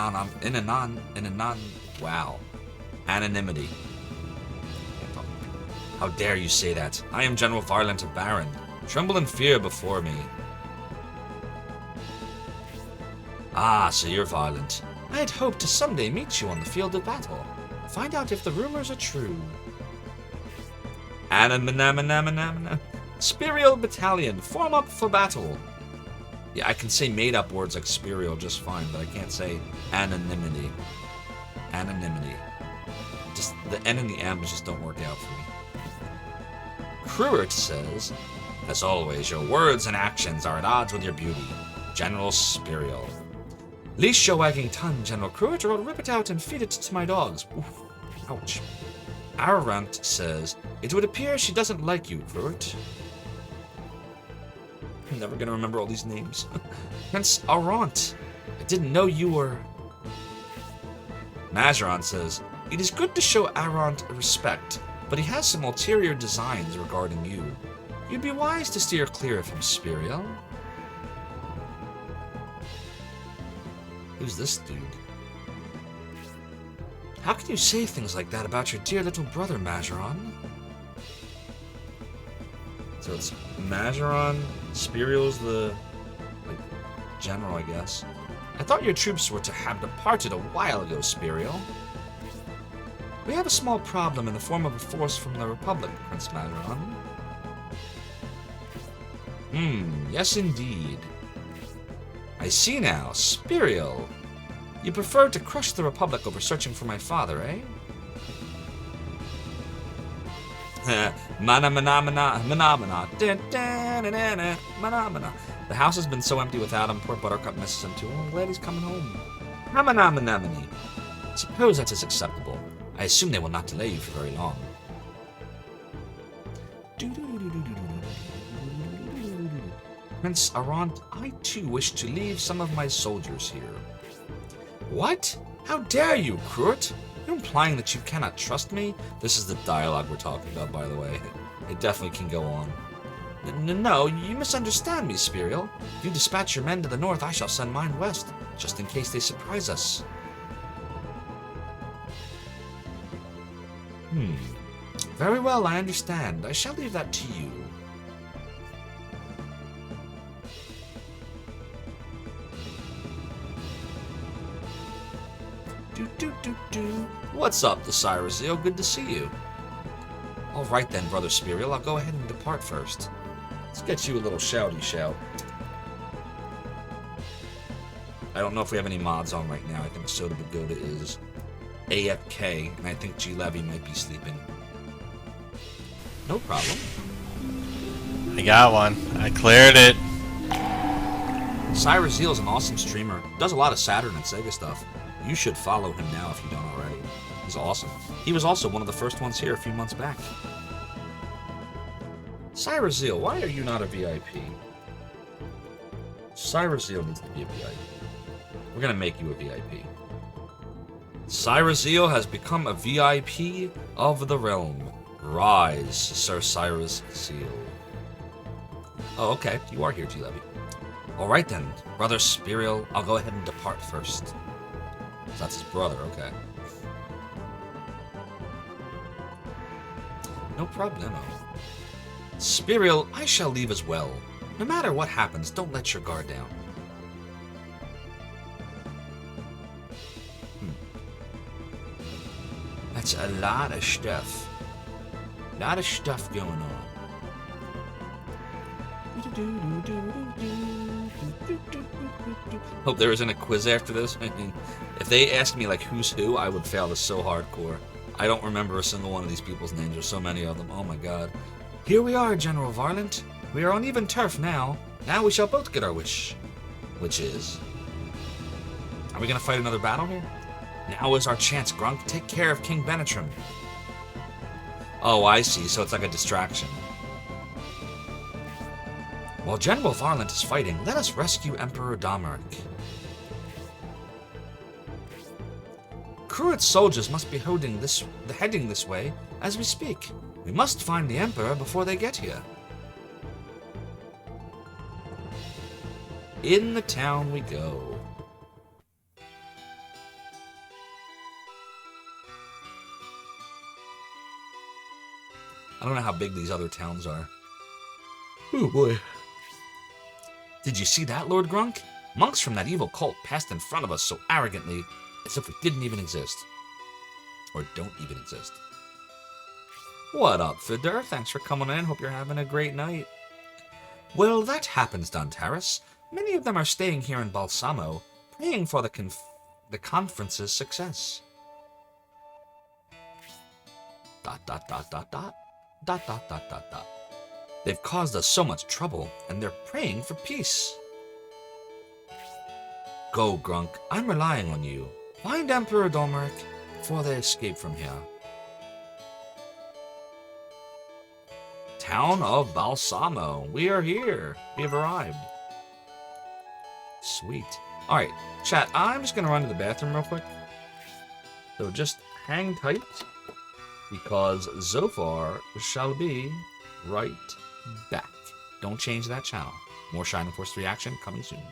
anonymity. How dare you say that? I am General Varlant of Baron. Tremble in fear before me. Ah, so you're Varlant. I had hoped to someday meet you on the field of battle. Find out if the rumors are true. Spirial Battalion, form up for battle. Yeah, I can say made-up words like Spirial just fine, but I can't say anonymity. Anonymity. Just the N and the M just don't work out for me. Cruert says, as always, your words and actions are at odds with your beauty. General Spirial. Leash your wagging tongue, General Cruet, or I'll rip it out and feed it to my dogs. Oof. Ouch. Arrant says, it would appear she doesn't like you, Cruet. I'm never gonna remember all these names. Prince Arrant, I didn't know you were... Majoran says, it is good to show Arrant respect, but he has some ulterior designs regarding you. You'd be wise to steer clear of him, Spiriel. Who's this dude? How can you say things like that about your dear little brother, Majoran? So it's Majoron, Spiriel's the like general, I guess. I thought your troops were to have departed a while ago, Spiriel. We have a small problem in the form of a force from the Republic, Prince Majoron. Yes indeed. I see now, Spiriel. You prefer to crush the Republic over searching for my father, eh? Mana mana mana mana mana. Mana mana. The house has been so empty without him, poor Buttercup misses him too. I'm glad he's coming home. Mana mana mana. Suppose that is acceptable. I assume they will not delay you for very long. Prince Arant, I too wish to leave some of my soldiers here. What? How dare you, Kruit? You're implying that you cannot trust me? This is the dialogue we're talking about, by the way. It definitely can go on. No, you misunderstand me, Spiriel. If you dispatch your men to the north, I shall send mine west, just in case they surprise us. Very well, I understand. I shall leave that to you. What's up, the Cyrusio? Good to see you. All right then, Brother Spiriel. I'll go ahead and depart first. Let's get you a little shouty shout. I don't know if we have any mods on right now. I think Soda Pagoda is AFK, and I think G Levy might be sleeping. No problem. I got one. I cleared it. Cyrus is an awesome streamer. Does a lot of Saturn and Sega stuff. You should follow him now if you don't already. He's awesome. He was also one of the first ones here a few months back. Cyrus, why are you not a VIP? Cyrus needs to be a VIP. We're gonna make you a VIP. Cyrus has become a VIP of the realm. Rise, Sir Cyrus Seal. Oh, okay. You are here, G Levy. Alright then, Brother Spiriel, I'll go ahead and depart first. So that's his brother, okay. No problemo. Spiriel, I shall leave as well. No matter what happens, don't let your guard down. That's a lot of stuff. A lot of stuff going on. Hope there isn't a quiz after this. I mean, if they asked me like who's who, I would fail this so hardcore. I don't remember a single one of these people's names. There's so many of them. Oh my god. Here we are, General Varlant. We are on even turf now. Now we shall both get our wish. Which is... Are we gonna fight another battle here? Now is our chance, Grunk. Take care of King Benetrim. Oh, I see. So it's like a distraction. While General Varlant is fighting, let us rescue Emperor Domeric. Kruit's soldiers must be heading this way as we speak. We must find the Emperor before they get here. In the town we go. I don't know how big these other towns are. Oh boy. Did you see that, Lord Grunk? Monks from that evil cult passed in front of us so arrogantly, as if we didn't even exist. Or don't even exist. What up, Fidder? Thanks for coming in. Hope you're having a great night. Well, that happens, Dontaris. Many of them are staying here in Balsamo, praying for the conference's success. ... They've caused us so much trouble, and they're praying for peace. Go, Grunk. I'm relying on you. Find Emperor Domeric before they escape from here. Town of Balsamo. We are here. We have arrived. Sweet. Alright, chat, I'm just going to run to the bathroom real quick. So just hang tight, because Zophar shall be right back. Don't change that channel. More Shining Force 3 action coming soon.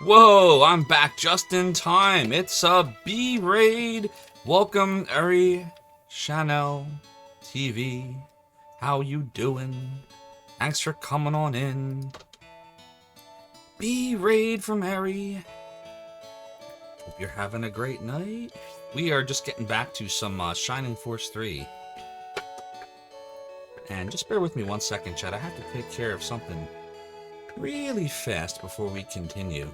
Whoa, I'm back just in time. It's a B-Raid. Welcome, Eri, Chanel, TV. How you doing? Thanks for coming on in. B-Raid from Eri. Hope you're having a great night. We are just getting back to some Shining Force 3. And just bear with me 1 second, Chad. I have to take care of something really fast before we continue.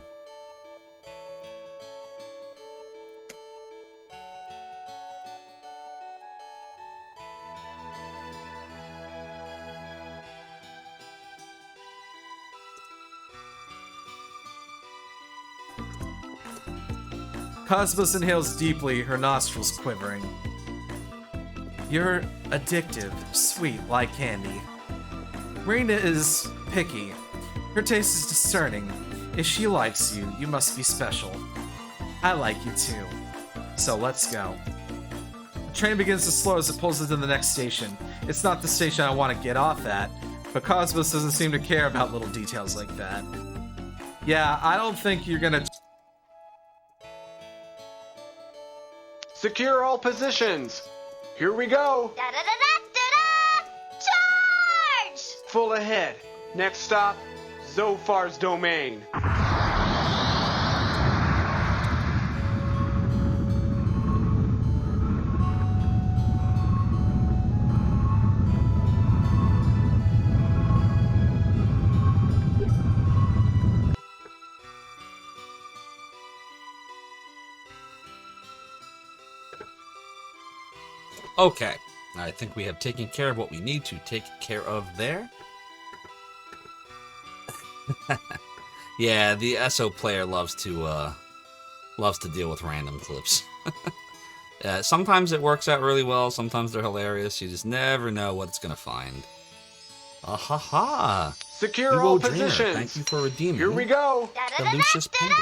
Cosmos inhales deeply, her nostrils quivering. You're addictive, sweet like candy. Reina is picky. Her taste is discerning. If she likes you, you must be special. I like you too. So let's go. The train begins to slow as it pulls into the next station. It's not the station I want to get off at, but Cosmos doesn't seem to care about little details like that. Yeah, I don't think you're gonna... Secure all positions. Here we go. Charge! Full ahead. Next stop, Zophar's domain. Okay, I think we have taken care of what we need to take care of there. Yeah, the SO player loves to deal with random clips. Sometimes it works out really well, sometimes they're hilarious. You just never know what it's gonna find. Ha! Secure all positions. Thank you for redeeming. Here we go. The Lucius Pendant.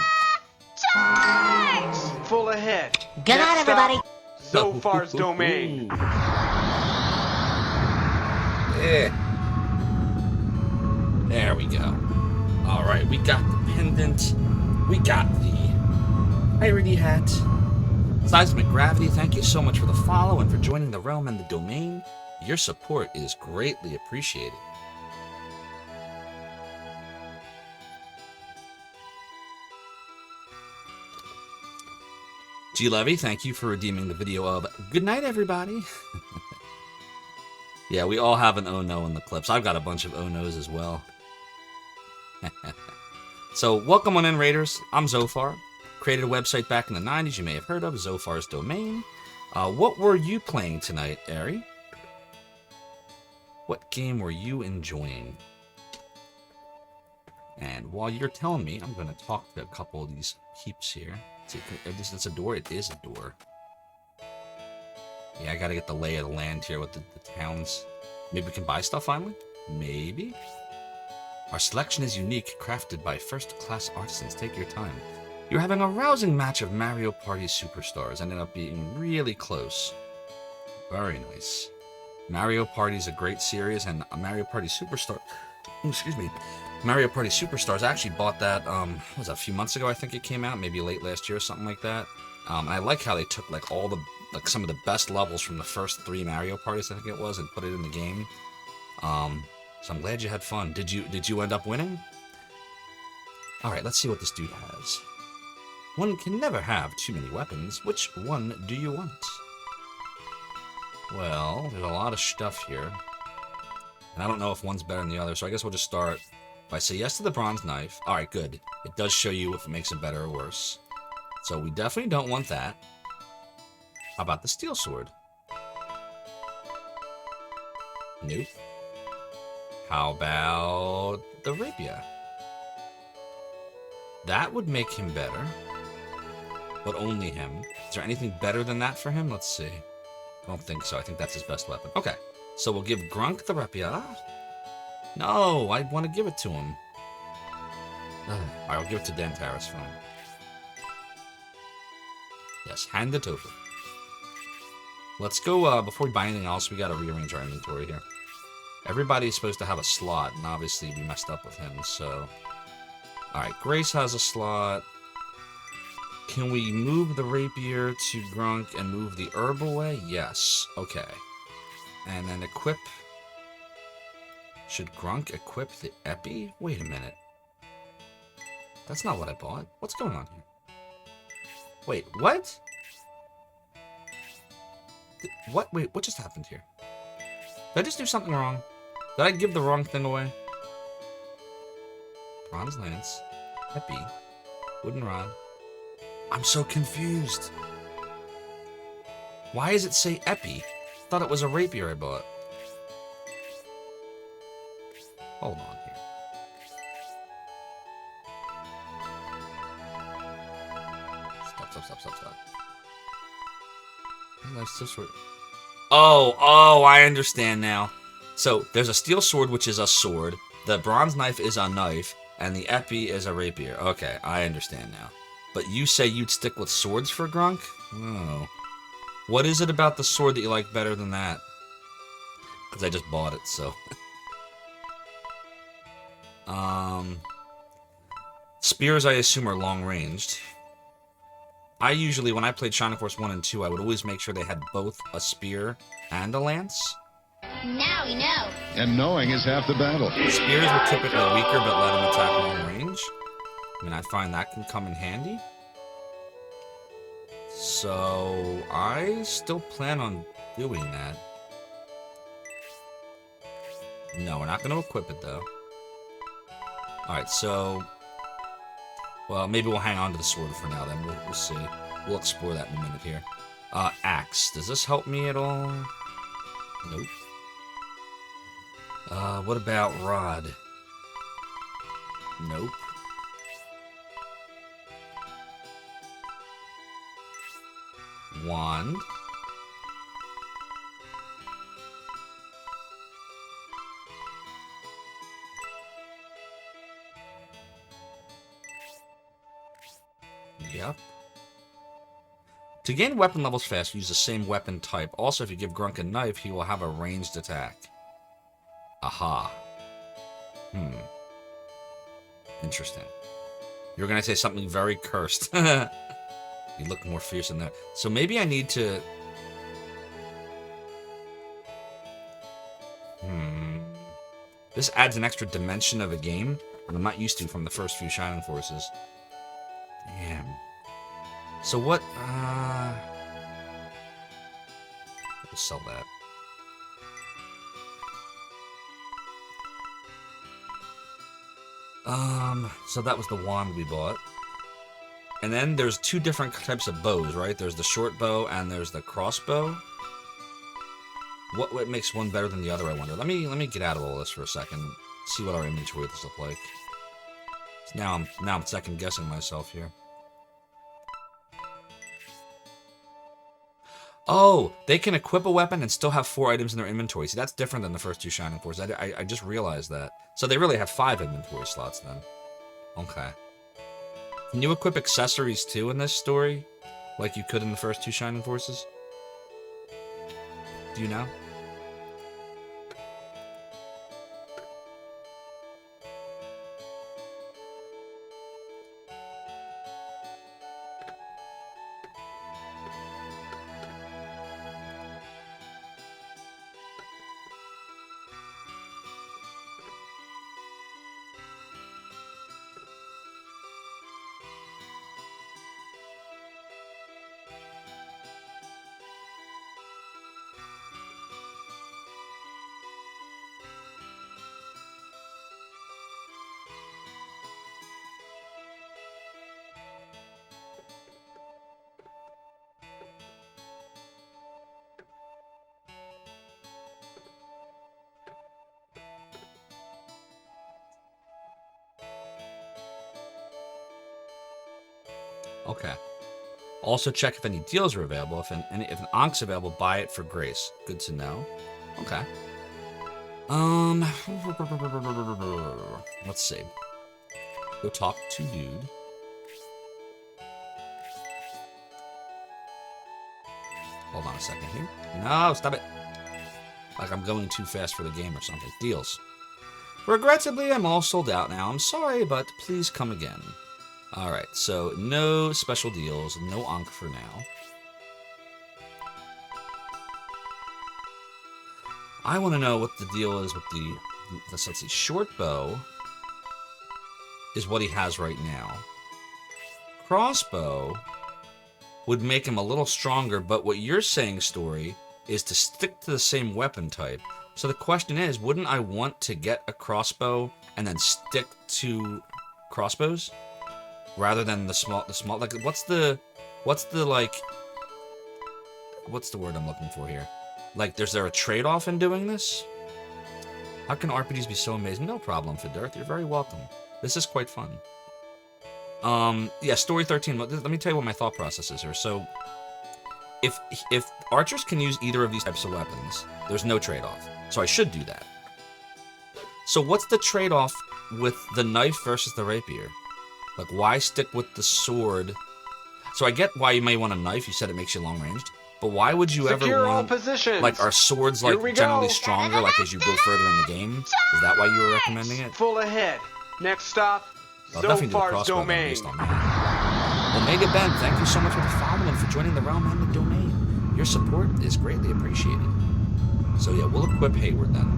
Charge! Full ahead. Good night, everybody. Zophar's domain. Yeah. There we go. Alright, we got the pendant. We got the irony hat. Seismic Gravity, thank you so much for the follow and for joining the realm and the domain. Your support is greatly appreciated. G Levy, thank you for redeeming the video of good night, everybody. Yeah, we all have an oh no in the clips. I've got a bunch of oh no's as well. So, welcome on in, Raiders. I'm Zophar. Created a website back in the 90s you may have heard of, Zophar's Domain. What were you playing tonight, Eri? What game were you enjoying? And while you're telling me, I'm going to talk to a couple of these peeps here. Is this a door? It is a door. Yeah, I gotta get the lay of the land here with the towns. Maybe we can buy stuff finally? Maybe? Our selection is unique, crafted by first-class artisans. Take your time. You're having a rousing match of Mario Party superstars. Ended up being really close. Very nice. Mario Party is a great series, and Mario Party Superstar... Excuse me. Mario Party Superstars, I actually bought that, was that, a few months ago, I think it came out, maybe late last year or something like that. And I like how they took, like, some of the best levels from the first 3 Mario Parties, I think it was, and put it in the game. So I'm glad you had fun. Did you end up winning? Alright, let's see what this dude has. One can never have too many weapons. Which one do you want? Well, there's a lot of stuff here. And I don't know if one's better than the other, so I guess we'll just start. If I say yes to the bronze knife, alright, good. It does show you if it makes it better or worse. So we definitely don't want that. How about the steel sword? Nope. How about the rapier? That would make him better. But only him. Is there anything better than that for him? Let's see. I don't think so. I think that's his best weapon. Okay. So we'll give Grunk the rapier. No, I want to give it to him. Alright, I'll give it to Dantaris, fine. Yes, hand it over. Let's go, before we buy anything else, we gotta rearrange our inventory here. Everybody's supposed to have a slot, and obviously we messed up with him, so... Alright, Grace has a slot. Can we move the rapier to Grunk and move the herb away? Yes. Okay. And then equip... Should Grunk equip the Epi? Wait a minute. That's not what I bought. What's going on here? Wait, what? What? Wait, what just happened here? Did I just do something wrong? Did I give the wrong thing away? Bronze lance, Epi, wooden rod. I'm so confused. Why does it say Epi? Thought it was a rapier I bought. Hold on here. Stop. Nice sword. Oh, I understand now. So, there's a steel sword, which is a sword. The bronze knife is a knife. And the Epi is a rapier. Okay, I understand now. But you say you'd stick with swords for Grunk? Oh. What is it about the sword that you like better than that? Because I just bought it, so... Spears, I assume, are long-ranged. I usually, when I played Shining Force 1 and 2, I would always make sure they had both a spear and a lance. Now we know. And knowing is half the battle. Spears were typically weaker, but let them attack long range. I mean, I find that can come in handy. So, I still plan on doing that. No, we're not going to equip it, though. Alright, so... Well, maybe we'll hang on to the sword for now, then. We'll see. We'll explore that in a minute here. Axe. Does this help me at all? Nope. What about rod? Nope. Wand. Yep. To gain weapon levels fast, use the same weapon type. Also, if you give Grunk a knife, he will have a ranged attack. Aha. Interesting. You were going to say something very cursed. You look more fierce than that. So maybe I need to... This adds an extra dimension of a game that I'm not used to from the first few Shining Forces. Damn. So what, We'll sell that. So that was the wand we bought. And then there's two different types of bows, right? There's the short bow and there's the crossbow. What makes one better than the other, I wonder? Let me get out of all this for a second. See what our inventory does look like. Now I'm second guessing myself here. Oh, they can equip a weapon and still have 4 items in their inventory. See, that's different than the first two Shining Forces. I just realized that. So they really have 5 inventory slots then. Okay. Can you equip accessories too in this story? Like you could in the first two Shining Forces? Do you know? Okay. Also check if any deals are available. If an Ank's available, buy it for Grace. Good to know. Okay. Let's see. Go talk to dude. Hold on a second here. No, stop it. Like I'm going too fast for the game or something. Deals. Regrettably, I'm all sold out now. I'm sorry, but please come again. Alright, so no special deals, no Ankh for now. I want to know what the deal is with the, let's see, short bow is what he has right now. Crossbow would make him a little stronger, but what you're saying, Story, is to stick to the same weapon type. So the question is, wouldn't I want to get a crossbow and then stick to crossbows rather than the small, like, what's the like, what's the word I'm looking for here? Like, is there a trade-off in doing this? How can RPGs be so amazing? No problem, Fidirth. You're very welcome. This is quite fun. Yeah, Story 13. Let me tell you what my thought process is here. So, if archers can use either of these types of weapons, there's no trade-off. So I should do that. So what's the trade-off with the knife versus the rapier? Like, why stick with the sword? So I get why you may want a knife. You said it makes you long-ranged. But why would you ever want, like, are swords, like, generally stronger, like, as you go further in the game? Is that why you were recommending it? Full ahead. Next stop, Zophar's domain. Based on that. Omega Ben, thank you so much for the follow and for joining the realm and the domain. Your support is greatly appreciated. So yeah, we'll equip Hayward then.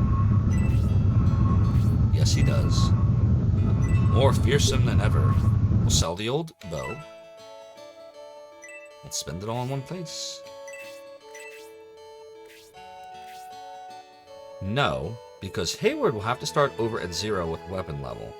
Yes, he does. More fearsome than ever. We'll sell the old bow. Let's spend it all in one place. No, because Hayward will have to start over at 0 with weapon level.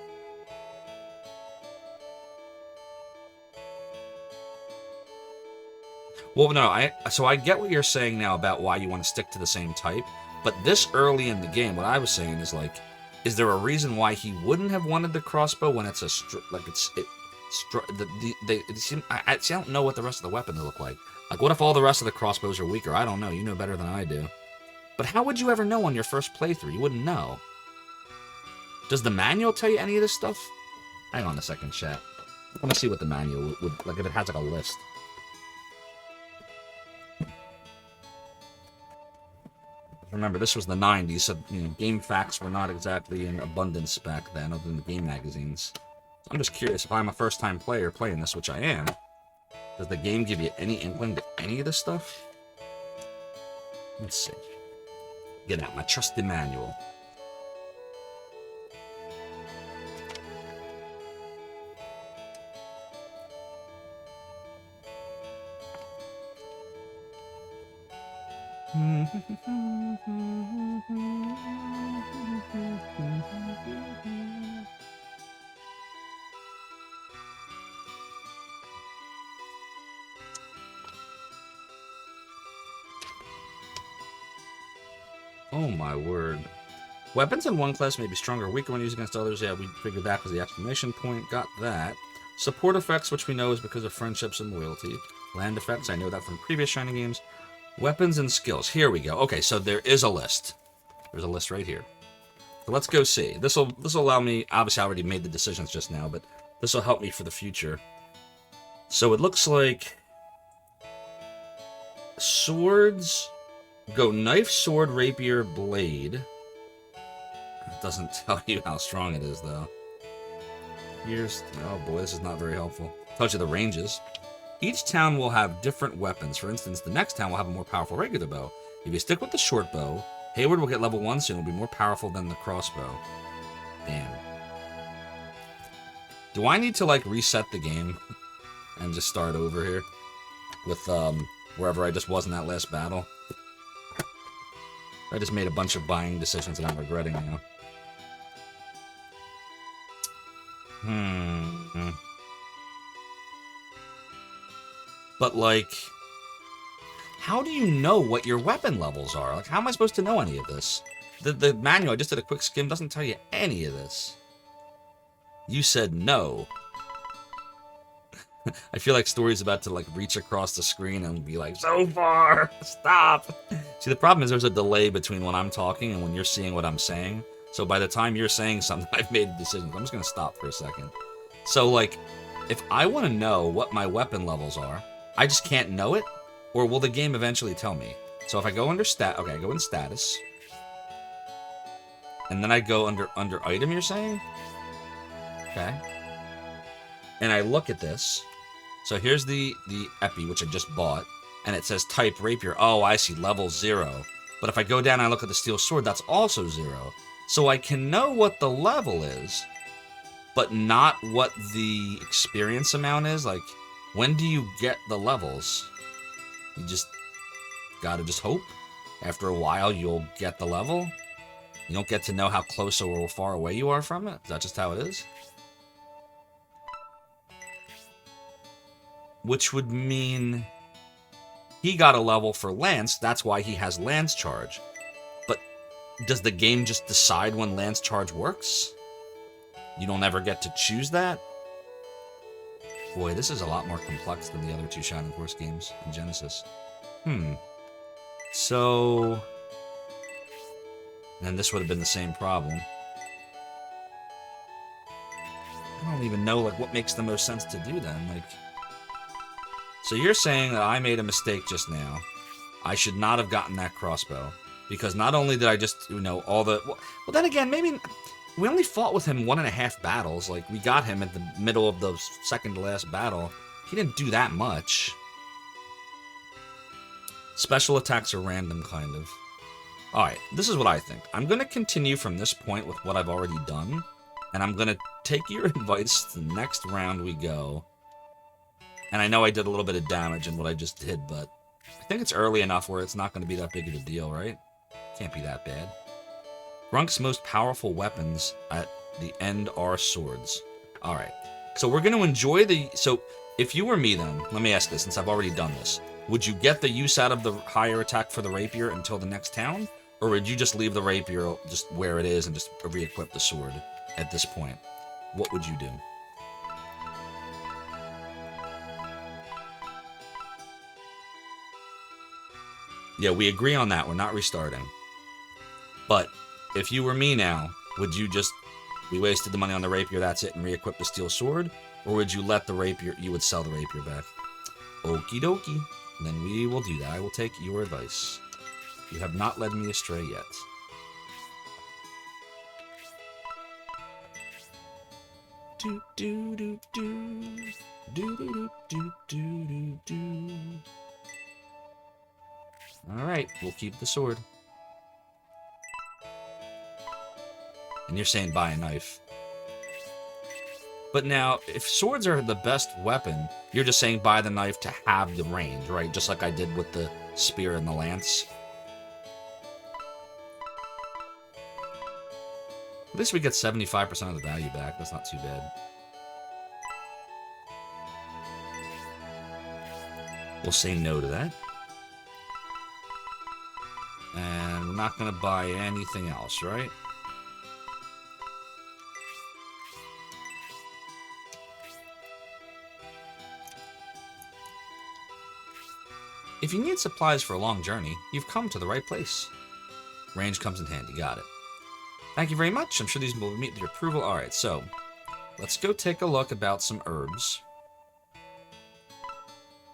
Well, no, so I get what you're saying now about why you want to stick to the same type, but this early in the game, what I was saying is, like, is there a reason why he wouldn't have wanted the crossbow when it's I don't know what the rest of the weapons look like. Like, what if all the rest of the crossbows are weaker? I don't know. You know better than I do. But how would you ever know on your first playthrough? You wouldn't know. Does the manual tell you any of this stuff? Hang on a second, chat. I want to see what the manual would like, if it has like a list. Remember, this was the 90s, so game facts were not exactly in abundance back then, other than the game magazines. So I'm just curious, if I'm a first-time player playing this, which I am, does the game give you any inkling to any of this stuff? Let's see. Get out my trusty manual. Oh my word. Weapons in one class may be stronger or weaker when used against others. Yeah, we figured that was the exclamation point. Got that. Support effects, which we know is because of friendships and loyalty. Land effects, I know that from previous Shining games. Weapons and skills. Here we go. Okay, so there is a list. There's a list right here. So let's go see. This will allow me, obviously I already made the decisions just now, but this will help me for the future. So it looks like swords go knife, sword, rapier, blade. It doesn't tell you how strong it is, though. Oh boy, this is not very helpful. Tells you the ranges. Each town will have different weapons. For instance, the next town will have a more powerful regular bow. If you stick with the short bow, Hayward will get level 1 soon. It will be more powerful than the crossbow. Damn. Do I need to, like, reset the game and just start over here with wherever I just was in that last battle? I just made a bunch of buying decisions that I'm regretting now. But, like, how do you know what your weapon levels are? Like, how am I supposed to know any of this? The manual, I just did a quick skim, doesn't tell you any of this. You said no. I feel like Story's about to, like, reach across the screen and be like, Zophar, stop! See, the problem is there's a delay between when I'm talking and when you're seeing what I'm saying. So by the time you're saying something, I've made a decision. I'm just going to stop for a second. So, like, if I want to know what my weapon levels are, I just can't know it? Or will the game eventually tell me? So if I go under I go in status. And then I go under item, you're saying? Okay. And I look at this. So here's the Epi, which I just bought. And it says type rapier. Oh, I see, level 0. But if I go down and I look at the steel sword, that's also 0. So I can know what the level is, but not what the experience amount is. Like, when do you get the levels? You just gotta just hope. After a while, you'll get the level. You don't get to know how close or far away you are from it. Is that just how it is? Which would mean he got a level for Lance. That's why he has Lance Charge. But does the game just decide when Lance Charge works? You don't ever get to choose that? Boy, this is a lot more complex than the other two Shining Force games in Genesis. So... then this would have been the same problem. I don't even know, like, what makes the most sense to do then. Like... So you're saying that I made a mistake just now. I should not have gotten that crossbow. Because not only did I just, all the... Well, then again, maybe... We only fought with him 1.5 battles. Like, we got him at the middle of the second to last battle. He didn't do that much. Special attacks are random, kind of. Alright, this is what I think. I'm going to continue from this point with what I've already done. And I'm going to take your advice to the next round we go. And I know I did a little bit of damage in what I just did, but I think it's early enough where it's not going to be that big of a deal, right? Can't be that bad. Grunk's most powerful weapons at the end are swords. Alright, so we're going to enjoy the... So, if you were me then, let me ask this, since I've already done this. Would you get the use out of the higher attack for the rapier until the next town? Or would you just leave the rapier just where it is and just re-equip the sword at this point? What would you do? Yeah, we agree on that. We're not restarting. But if you were me now, would you just... We wasted the money on the rapier, that's it, and re-equip the steel sword? Or would you let the rapier... You would sell the rapier back? Okie dokie. Then we will do that. I will take your advice. You have not led me astray yet. Do do do do do do do do do do. All right, we'll keep the sword. And you're saying buy a knife. But now, if swords are the best weapon, you're just saying buy the knife to have the range, right? Just like I did with the spear and the lance. At least we get 75% of the value back. That's not too bad. We'll say no to that. And we're not going to buy anything else, right? If you need supplies for a long journey, you've come to the right place. Range comes in handy, got it. Thank you very much, I'm sure these will meet your approval. Alright, so, let's go take a look about some herbs.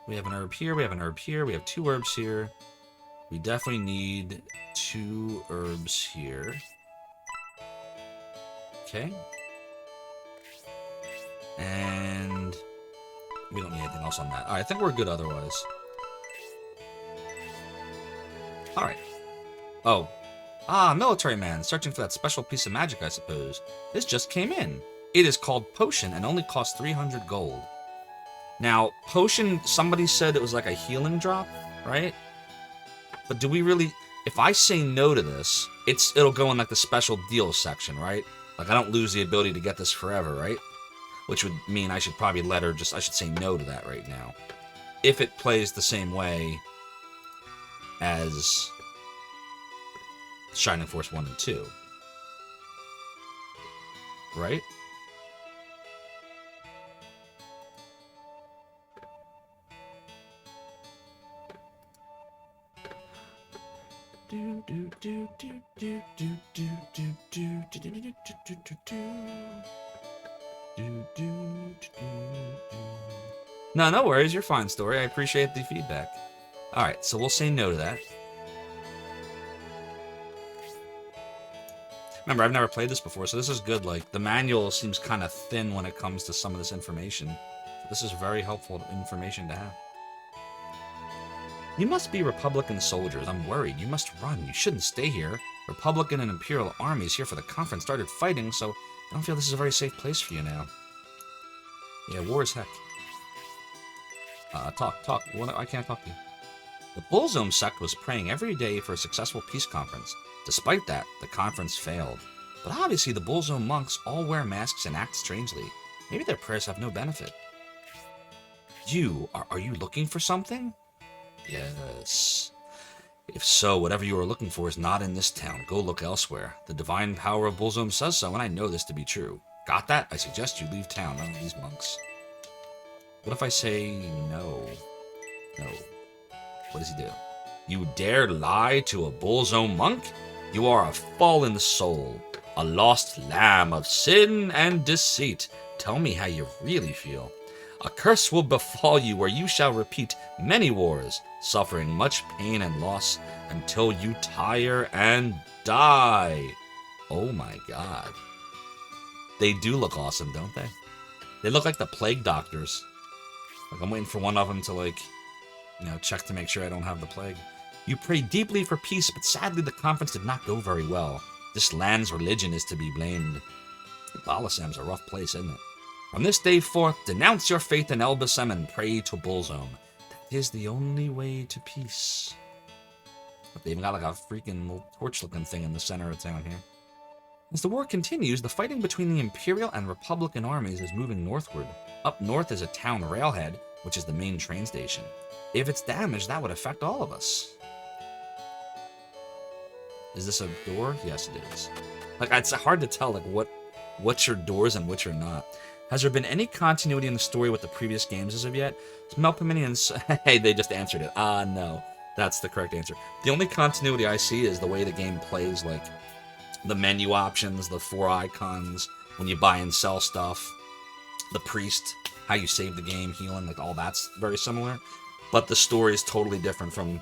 We have an herb here, we have an herb here, we have 2 herbs here. We definitely need 2 herbs here. Okay. And we don't need anything else on that. Alright, I think we're good otherwise. Alright. Oh. Ah, military man, searching for that special piece of magic, I suppose. This just came in. It is called Potion and only costs 300 gold. Now, Potion, somebody said it was like a healing drop, right? But do we really... If I say no to this, it'll go in like the special deals section, right? Like I don't lose the ability to get this forever, right? Which would mean I should probably let her I should say no to that right now. If it plays the same way as Shining Force 1 and 2. Right? No worries. You're fine, Story. I appreciate the feedback. Alright, so we'll say no to that. Remember, I've never played this before, so this is good. Like, the manual seems kind of thin when it comes to some of this information. So this is very helpful information to have. You must be Republican soldiers. I'm worried. You must run. You shouldn't stay here. Republican and Imperial armies here for the conference started fighting, so I don't feel this is a very safe place for you now. Yeah, war is heck. Talk. I can't talk to you. The Bullzome sect was praying every day for a successful peace conference. Despite that, the conference failed. But obviously the Bullzome monks all wear masks and act strangely. Maybe their prayers have no benefit. Are you looking for something? Yes. If so, whatever you are looking for is not in this town. Go look elsewhere. The divine power of Bullzome says so, and I know this to be true. Got that? I suggest you leave town, none of these monks. What if I say no? No. What does he do? You dare lie to a Bullzome monk? You are a fallen soul, a lost lamb of sin and deceit. Tell me how you really feel. A curse will befall you where you shall repeat many wars, suffering much pain and loss until you tire and die. Oh my god. They do look awesome, don't they? They look like the plague doctors. Like, I'm waiting for one of them to, check to make sure I don't have the plague. You pray deeply for peace, but sadly the conference did not go very well. This land's religion is to be blamed. Balasam's a rough place, isn't it? From this day forth, denounce your faith in Elbasem and pray to Bullzome. That is the only way to peace. But they even got like a freaking little torch-looking thing in the center of town here. As the war continues, the fighting between the Imperial and Republican armies is moving northward. Up north is a town railhead, which is the main train station. If it's damaged, that would affect all of us. Is this a door? Yes, it is. Like, it's hard to tell, which are doors and which are not. Has there been any continuity in the story with the previous games as of yet? Melpominians... Hey, they just answered it. No. That's the correct answer. The only continuity I see is the way the game plays, like, the menu options, the 4 icons, when you buy and sell stuff, the priest, how you save the game, healing, like, all that's very similar. But the story is totally different from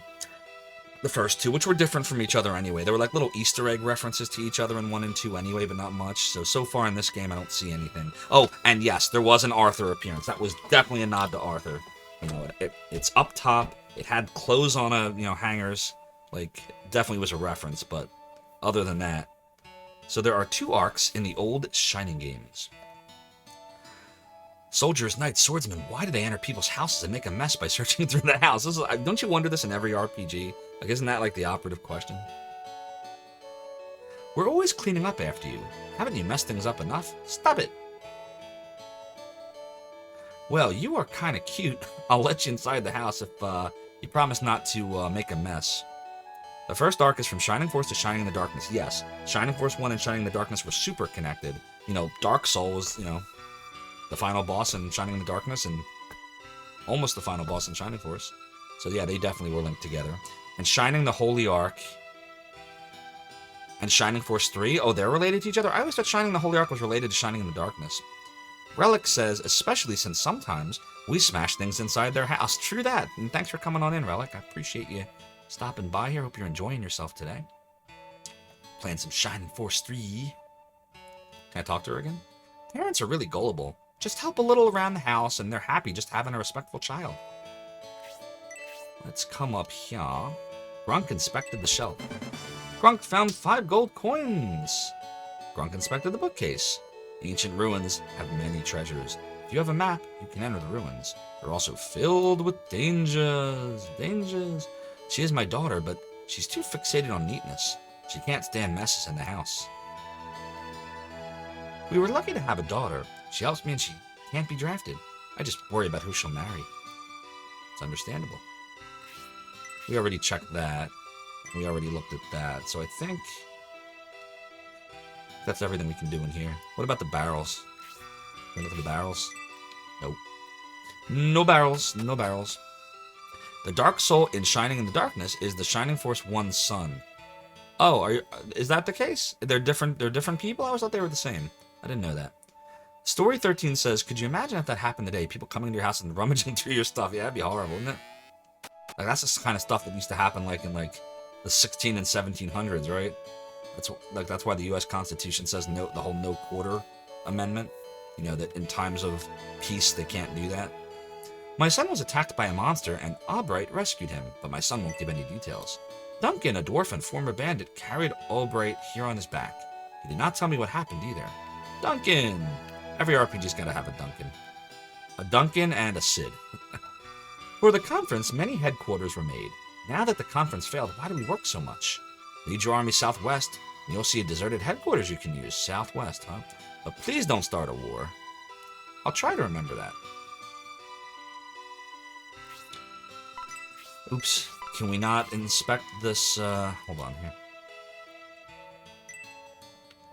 the first two, which were different from each other anyway. There were like little Easter egg references to each other in 1 and 2 anyway, but not much. So far in this game, I don't see anything. Oh, and yes, there was an Arthur appearance. That was definitely a nod to Arthur. You know, it's up top. It had clothes on hangers. Like, definitely was a reference, but other than that. So there are 2 arcs in the old Shining games. Soldiers, knights, swordsmen, why do they enter people's houses and make a mess by searching through the house? Don't you wonder this in every RPG? Like, isn't that like the operative question? We're always cleaning up after you. Haven't you messed things up enough? Stop it! Well, you are kind of cute. I'll let you inside the house if you promise not to make a mess. The first arc is from Shining Force to Shining in the Darkness. Yes, Shining Force 1 and Shining in the Darkness were super connected. You know, Dark Soul was, the final boss in Shining in the Darkness, and almost the final boss in Shining Force. So yeah, they definitely were linked together. And Shining the Holy Arc and Shining Force 3, oh, they're related to each other? I always thought Shining the Holy Arc was related to Shining in the Darkness. Relic says, especially since sometimes we smash things inside their house. True that. And thanks for coming on in, Relic. I appreciate you stopping by here. Hope you're enjoying yourself today. Playing some Shining Force 3. Can I talk to her again? Parents are really gullible. Just help a little around the house, and they're happy just having a respectful child. Let's come up here. Grunk inspected the shelf. Grunk found 5 gold coins. Grunk inspected the bookcase. Ancient ruins have many treasures. If you have a map, you can enter the ruins. They're also filled with dangers. Dangers. She is my daughter, but she's too fixated on neatness. She can't stand messes in the house. We were lucky to have a daughter. She helps me and she can't be drafted. I just worry about who she'll marry. It's understandable. We already checked that. We already looked at that. So I think that's everything we can do in here. What about the barrels? Can we look at the barrels? Nope. No barrels. No barrels. The Dark Soul in Shining in the Darkness is the Shining Force 1 son. Oh, is that the case? They're different people? I always thought they were the same. I didn't know that. Story 13 says, could you imagine if that happened today? People coming to your house and rummaging through your stuff. Yeah, that'd be horrible, wouldn't it? Like, that's the kind of stuff that used to happen, like, in, like, the 16 and 1700s, right? That's why the U.S. Constitution says no, the whole no quarter amendment. You know that in times of peace they can't do that. My son was attacked by a monster, and Albright rescued him, but my son won't give any details. Duncan, a dwarf and former bandit, carried Albright here on his back. He did not tell me what happened either. Duncan! Every RPG's gotta have a Duncan. A Duncan and a Sid. For the conference, many headquarters were made. Now that the conference failed, why do we work so much? Lead your army southwest, and you'll see a deserted headquarters you can use. Southwest, huh? But please don't start a war. I'll try to remember that. Oops. Can we not inspect this? Hold on here.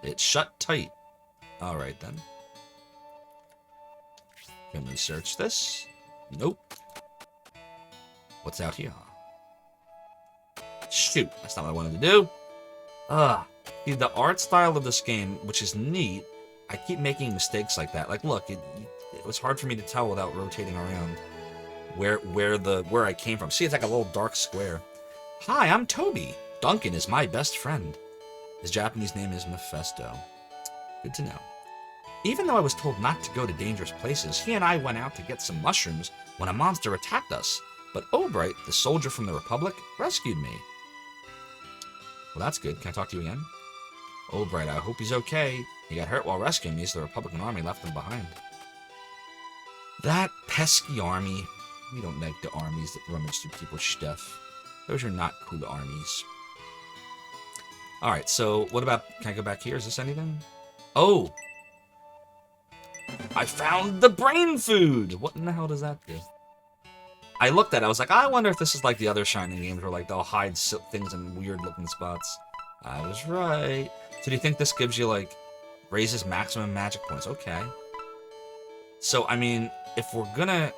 It's shut tight. Alright then. Can we search this? Nope. What's out here? Shoot, that's not what I wanted to do. See, the art style of this game, which is neat, I keep making mistakes like that. Like, look, it was hard for me to tell without rotating around where I came from. See, it's like a little dark square. Hi, I'm Toby. Duncan is my best friend. His Japanese name is Mephisto. Good to know. Even though I was told not to go to dangerous places, he and I went out to get some mushrooms when a monster attacked us. But Albright, the soldier from the Republic, rescued me. Well, that's good. Can I talk to you again? Albright, I hope he's okay. He got hurt while rescuing me, so the Republican army left him behind. That pesky army. We don't like the armies that rummage through people's stuff. Those are not cool armies. Alright, so what about... Can I go back here? Is this anything? Oh! I found the brain food! What in the hell does that do? I looked at it, I was like, I wonder if this is like the other Shining games where like they'll hide things in weird looking spots. I was right. So do you think this gives you like, raises maximum magic points? Okay. So, I mean, if we're gonna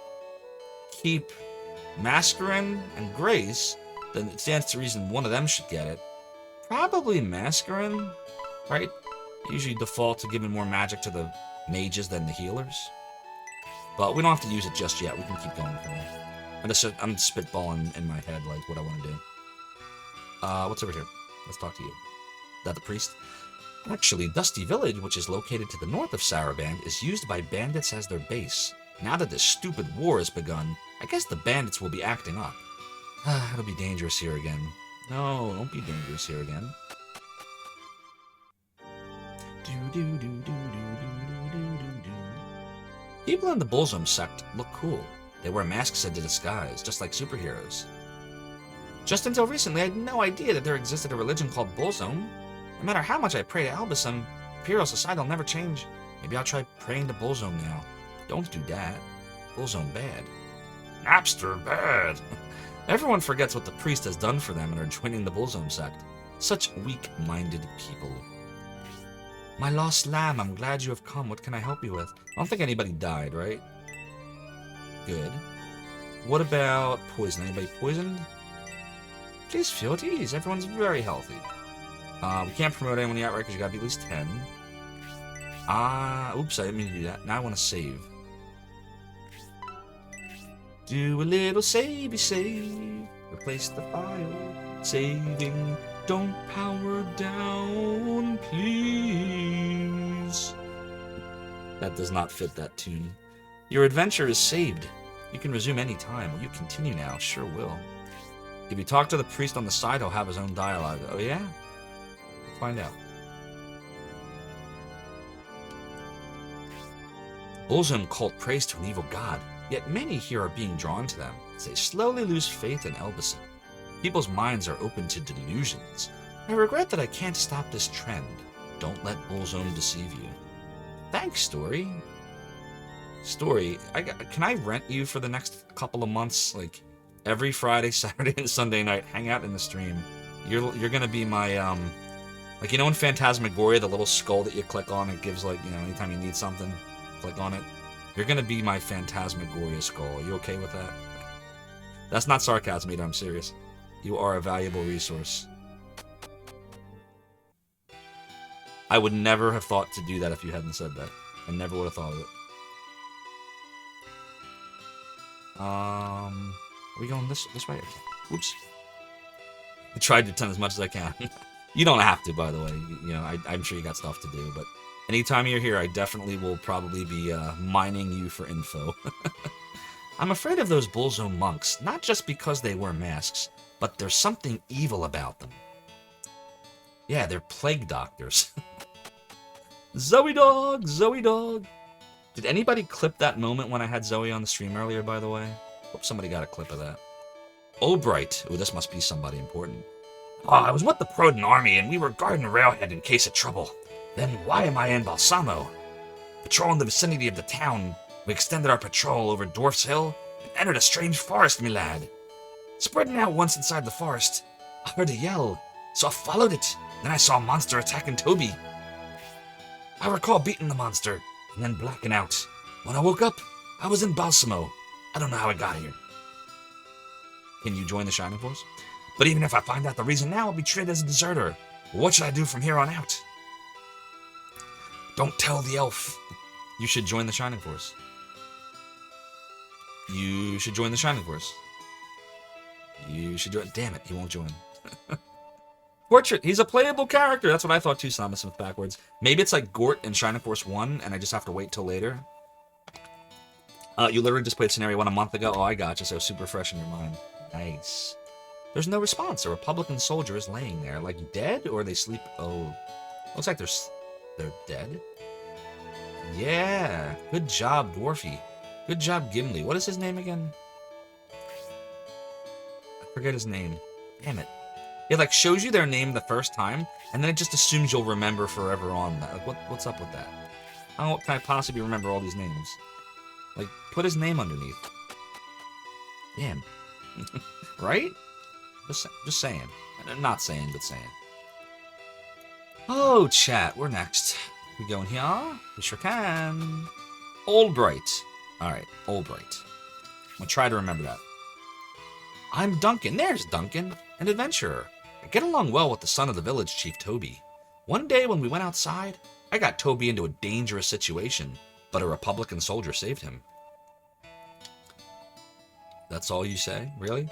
keep Mascarin and Grace, then it stands to reason one of them should get it. Probably Mascarin, right? Usually default to giving more magic to the mages than the healers. But we don't have to use it just yet. We can keep going from there. I'm spitballing in my head, like, what I want to do. What's over here? Let's talk to you. Is that the priest? Actually, Dusty Village, which is located to the north of Saraband, is used by bandits as their base. Now that this stupid war has begun, I guess the bandits will be acting up. It'll be dangerous here again. No, don't be dangerous here again. People in the Bullsome sect look cool. They wear masks as a disguise, just like superheroes. Just until recently, I had no idea that there existed a religion called Bullsome. No matter how much I pray to Albusum, Imperial Society will never change. Maybe I'll try praying to Bullsome now. Don't do that. Bullsome bad. Napster bad. Everyone forgets what the priest has done for them and are joining the Bullsome sect. Such weak-minded people. My lost lamb, I'm glad you have come. What can I help you with? I don't think anybody died, right? Good. What about poison? Anybody poisoned? Please feel at ease. Everyone's very healthy. We can't promote anyone yet, right? Because you gotta be at least 10. Oops, I didn't mean to do that. Now I want to save. Do a little savey save. Replace the file. Saving. Don't power down, please. That does not fit that tune. Your adventure is saved. You can resume any time. Will you continue now? Sure will. If you talk to the priest on the side, he'll have his own dialogue. Oh yeah? Let's find out. Bullsome cult prays to an evil god, yet many here are being drawn to them as they slowly lose faith in Elbison. People's minds are open to delusions. I regret that I can't stop this trend. Don't let Bullsome deceive you. Thanks, Story. Story, can I rent you for the next couple of months? Like, every Friday, Saturday, and Sunday night, hang out in the stream. You're gonna be my, like, you know in Phantasmagoria, the little skull that you click on, it gives, like, you know, anytime you need something, click on it. You're gonna be my Phantasmagoria skull. Are you okay with that? That's not sarcasm, either. I'm serious. You are a valuable resource. I would never have thought to do that if you hadn't said that. I never would have thought of it. Are we going this way? Okay. Oops. I tried to turn as much as I can. You don't have to, by the way. I'm sure you got stuff to do, but anytime you're here, I definitely will probably be mining you for info. I'm afraid of those Bullzone monks, not just because they wear masks, but there's something evil about them. Yeah, they're plague doctors. Zoe dog, Zoe dog. Did anybody clip that moment when I had Zoe on the stream earlier, by the way? Hope somebody got a clip of that. Albright. Oh, this must be somebody important. I was with the Prodan army, and we were guarding Railhead in case of trouble. Then why am I in Balsamo? Patrolling the vicinity of the town, we extended our patrol over Dwarf's Hill and entered a strange forest, me lad. Spreading out once inside the forest, I heard a yell, so I followed it. Then I saw a monster attacking Toby. I recall beating the monster and then blacking out. When I woke up, I was in Balsamo. I don't know how I got here. Can you join the Shining Force? But even if I find out the reason now, I'll be treated as a deserter. What should I do from here on out? Don't tell the elf. You should join the Shining Force. You should join the Shining Force. You should join. Damn it, he won't join. Portrait. He's a playable character. That's what I thought too, Simon Smith backwards. Maybe it's like Gort in Shining Force 1, and I just have to wait till later. You literally just played Scenario 1 a month ago. Oh, I gotcha. So super fresh in your mind. Nice. There's no response. A Republican soldier is laying there. Like dead? Or they sleep? Oh. Looks like they're dead. Yeah. Good job, Dwarfy. Good job, Gimli. What is his name again? I forget his name. Damn it. It like shows you their name the first time, and then it just assumes you'll remember forever on that. Like, what's up with that? How can I possibly remember all these names? Like, put his name underneath. Damn. Right? Just saying. Not saying, but saying. Oh, chat. We're next. We going here? We sure can. Albright. Alright, Albright. I'm gonna try to remember that. I'm Duncan. There's Duncan. An adventurer. I get along well with the son of the village chief, Toby. One day when we went outside, I got Toby into a dangerous situation, but a Republican soldier saved him. That's all you say? Really?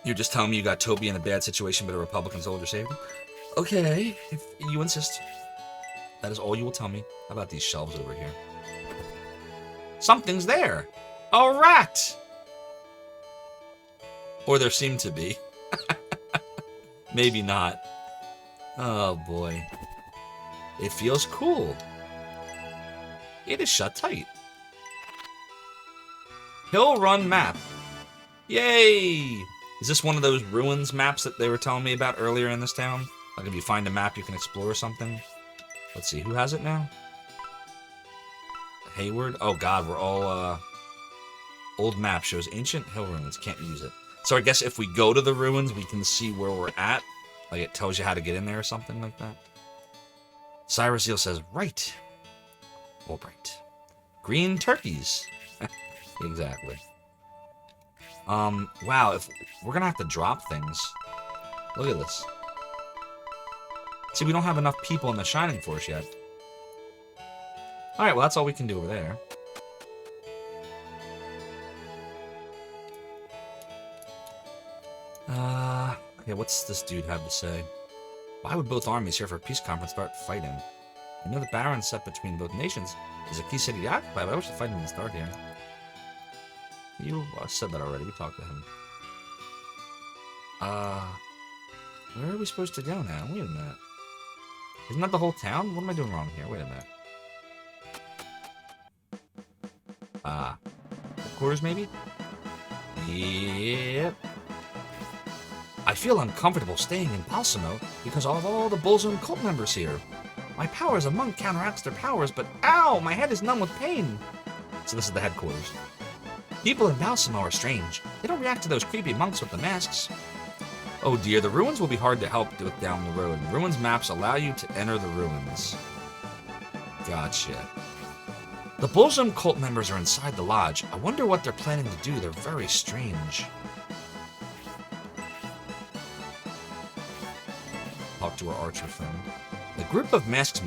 You're just telling me you got Toby in a bad situation, but a Republican soldier saved him? Okay, if you insist. That is all you will tell me. How about these shelves over here? Something's there! A rat! Or there seemed to be. Maybe not. Oh boy. It feels cool. It is shut tight. Hill Run map. Yay! Is this one of those ruins maps that they were telling me about earlier in this town? Like if you find a map you can explore or something? Let's see, who has it now? Hayward? Oh god, we're all, old map shows ancient hill ruins. Can't use it. So I guess if we go to the ruins, we can see where we're at. Like it tells you how to get in there or something like that. Cyrus Eel says, right. All right. Green turkeys. Exactly. Wow, if we're gonna have to drop things. Look at this. See, we don't have enough people in the Shining Force yet. Alright, well that's all we can do over there. Okay, what's this dude have to say? Why would both armies here for a peace conference start fighting? I know the Baron set between both nations is a key city to occupy, but I wish the fighting didn't start here. You said that already, we talked to him. Where are we supposed to go now? Wait a minute. Isn't that the whole town? What am I doing wrong here? Wait a minute. Headquarters maybe? Yep. I feel uncomfortable staying in Balsamo because of all the Bullzone cult members here. My power as a monk counteracts their powers, but ow, my head is numb with pain. So this is the headquarters. People in Balsamo are strange. They don't react to those creepy monks with the masks. Oh dear, the ruins will be hard to help with down the road. Ruins maps allow you to enter the ruins. Gotcha. The Bullzone cult members are inside the lodge. I wonder what they're planning to do. They're very strange. Talk to our archer friend. The group of masked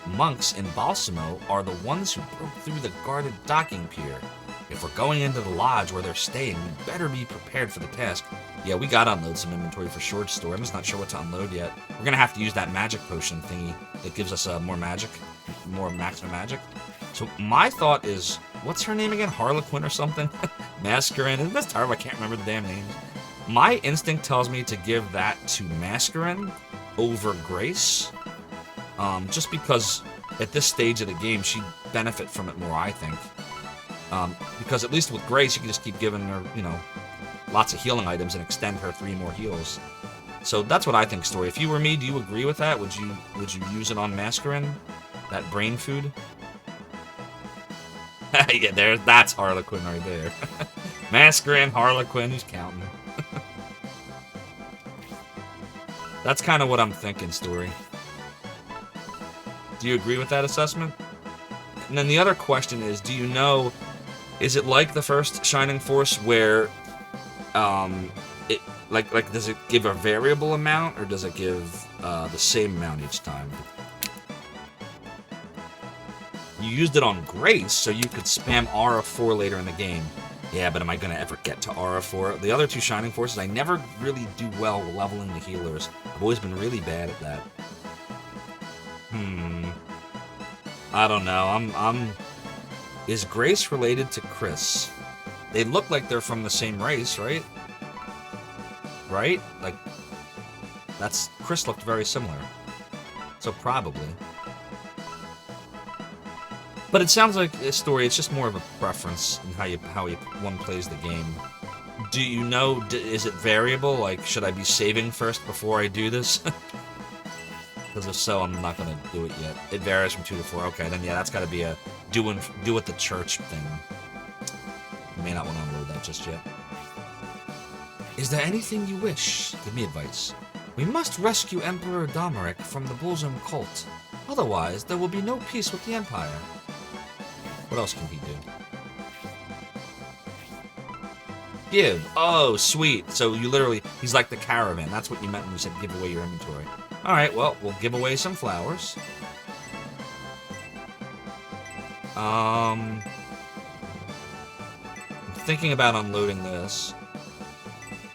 monks in Balsamo are the ones who broke through the guarded docking pier. If we're going into the lodge where they're staying, we better be prepared for the task. Yeah, we gotta unload some inventory for Short Store. I'm just not sure what to unload yet. We're gonna have to use that magic potion thingy that gives us more magic, more maximum magic. So my thought is, what's her name again? Harlequin or something? Mascarin. Isn't this terrible? I can't remember the damn names. My instinct tells me to give that to Mascarin over Grace. Just because at this stage of the game, she'd benefit from it more, I think. Because at least with Grace, you can just keep giving her, you know, lots of healing items and extend her 3 more heals. So that's what I think, Story. If you were me, do you agree with that? Would you use it on Mascarin? That brain food? Yeah, that's Harlequin right there. Mascarin, Harlequin, who's counting? That's kind of what I'm thinking, Story. Do you agree with that assessment? And then the other question is, do you know, is it like the first Shining Force where, it like does it give a variable amount or does it give the same amount each time? You used it on Grace, so you could spam Aura 4 later in the game. Yeah, but am I going to ever get to Aura 4? The other 2 Shining Forces, I never really do well leveling the healers. I've always been really bad at that. I don't know. Is Grace related to Chris? They look like they're from the same race, right? Right? Like, Chris looked very similar. So probably. But it sounds like a Story. It's just more of a preference in how one plays the game. Do you know? Is it variable? Like, should I be saving first before I do this? Because if so, I'm not gonna do it yet. It varies from 2 to 4. Okay, then yeah, that's got to be a do at the church thing. You may not want to unload that just yet. Is there anything you wish? Give me advice. We must rescue Emperor Domeric from the Bullsum cult. Otherwise, there will be no peace with the Empire. What else can he do? Give. Oh, sweet. So he's like the caravan. That's what you meant when you said give away your inventory. Alright, well, we'll give away some flowers. I'm thinking about unloading this.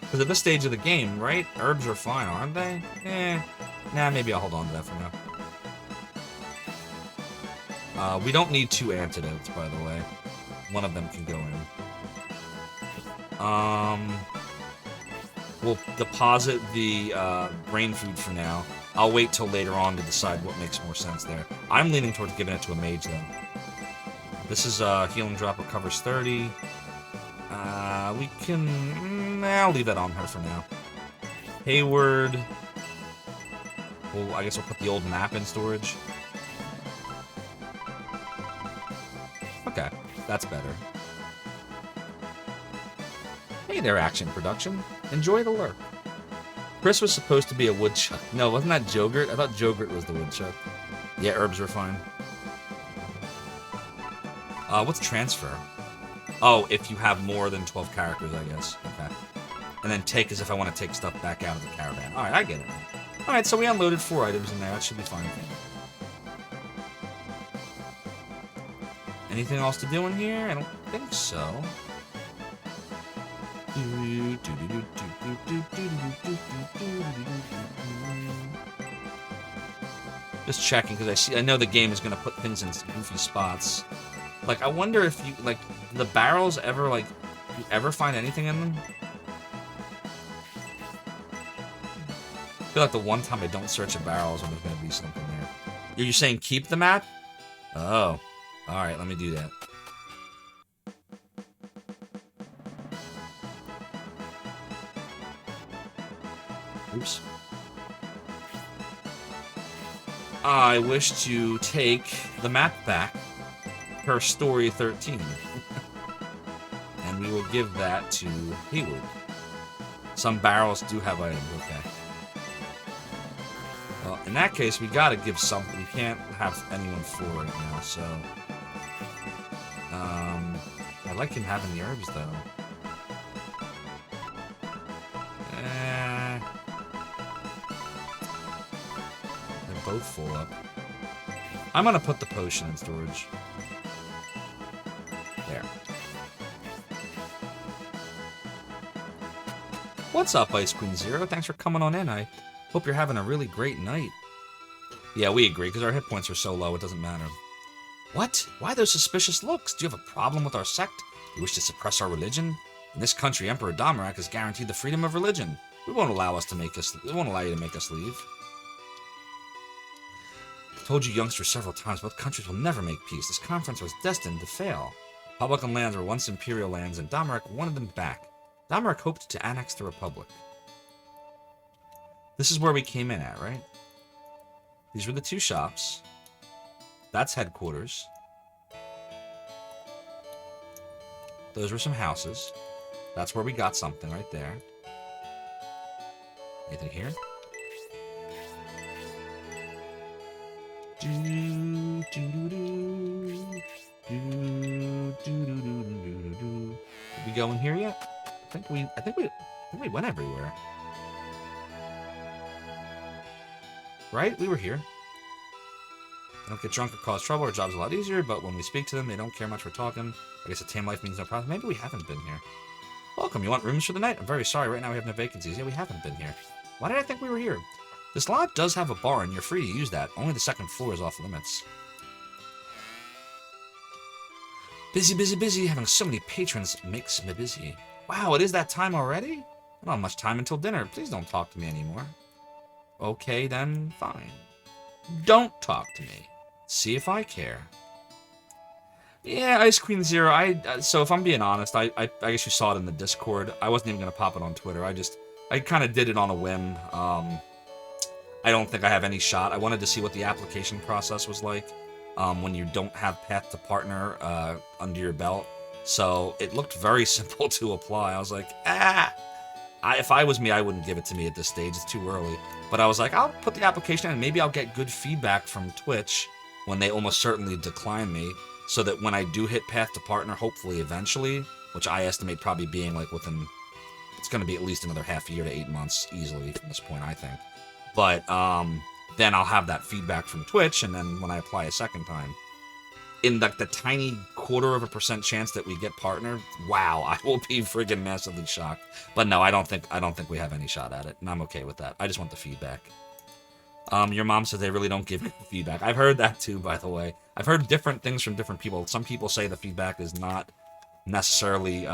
Because at this stage of the game, right? Herbs are fine, aren't they? Nah, maybe I'll hold on to that for now. We don't need 2 antidotes, by the way. One of them can go in. We'll deposit the brain food for now. I'll wait till later on to decide what makes more sense there. I'm leaning towards giving it to a mage, though. This is healing drop recovers 30. We can... I'll leave that on her for now. Hayward. Well, I guess we'll put the old map in storage. Okay, that's better. Hey there, Action Production. Enjoy the lurk. Chris was supposed to be a woodchuck. No, wasn't that Jogurt? I thought Jogurt was the woodchuck. Yeah, herbs are fine. What's transfer? Oh, if you have more than 12 characters, I guess. Okay. And then take as if I want to take stuff back out of the caravan. Alright, I get it. Alright, so we unloaded 4 items in there. That should be fine. Anything else to do in here? I don't think so. Just checking, because I know the game is going to put things in goofy spots. Like, I wonder if you, like, the barrels ever, like, you ever find anything in them? I feel like the one time I don't search a barrel is when there's going to be something there. Are you saying keep the map? Oh. Alright, let me do that. Oops. I wish to take the map back per story 13. And we will give that to Haywood. Some barrels do have items, okay. Well, in that case, we gotta give something. We can't have anyone full right now, so... I like him having the herbs, though. They're both full up. I'm gonna put the potion in storage. There. What's up, Ice Queen Zero? Thanks for coming on in. I hope you're having a really great night. Yeah, we agree, because our hit points are so low, it doesn't matter. What? Why those suspicious looks? Do you have a problem with our sect? Do you wish to suppress our religion? In this country, Emperor Damarak has guaranteed the freedom of religion. We won't allow you to make us leave. I've told you youngsters several times, both countries will never make peace. This conference was destined to fail. Republican lands were once imperial lands, and Damarak wanted them back. Damarak hoped to annex the Republic. This is where we came in at, right? These were the two shops. That's headquarters. Those were some houses. That's where we got something right there. Anything here? Did we go in here yet? I think we went everywhere. Right? We were here. They don't get drunk or cause trouble. Our job's a lot easier, but when we speak to them, they don't care much for talking. I guess a tame life means no problem. Maybe we haven't been here. Welcome. You want rooms for the night? I'm very sorry. Right now we have no vacancies. Yeah, we haven't been here. Why did I think we were here? This lodge does have a bar, and you're free to use that. Only the second floor is off limits. Busy, busy, busy. Having so many patrons makes me busy. Wow, it is that time already? I don't have much time until dinner. Please don't talk to me anymore. Okay, then, fine. Don't talk to me. See if I care. Yeah, Ice Queen Zero, so if I'm being honest, I guess you saw it in the Discord. I wasn't even going to pop it on Twitter. I kind of did it on a whim. I don't think I have any shot. I wanted to see what the application process was like when you don't have Path to Partner under your belt. So it looked very simple to apply. I was like, if I was me, I wouldn't give it to me at this stage. It's too early. But I was like, I'll put the application in, and maybe I'll get good feedback from Twitch when they almost certainly decline me, so that when I do hit Path to Partner, hopefully eventually, which I estimate probably being like within, it's going to be at least another half year to 8 months easily from this point, I think. But then I'll have that feedback from Twitch, and then when I apply a second time, in the tiny 0.25% chance that we get partner, wow, I will be friggin' massively shocked. But no, I don't think we have any shot at it, and I'm okay with that. I just want the feedback. Your mom says they really don't give feedback. I've heard that too, by the way. I've heard different things from different people. Some people say the feedback is not necessarily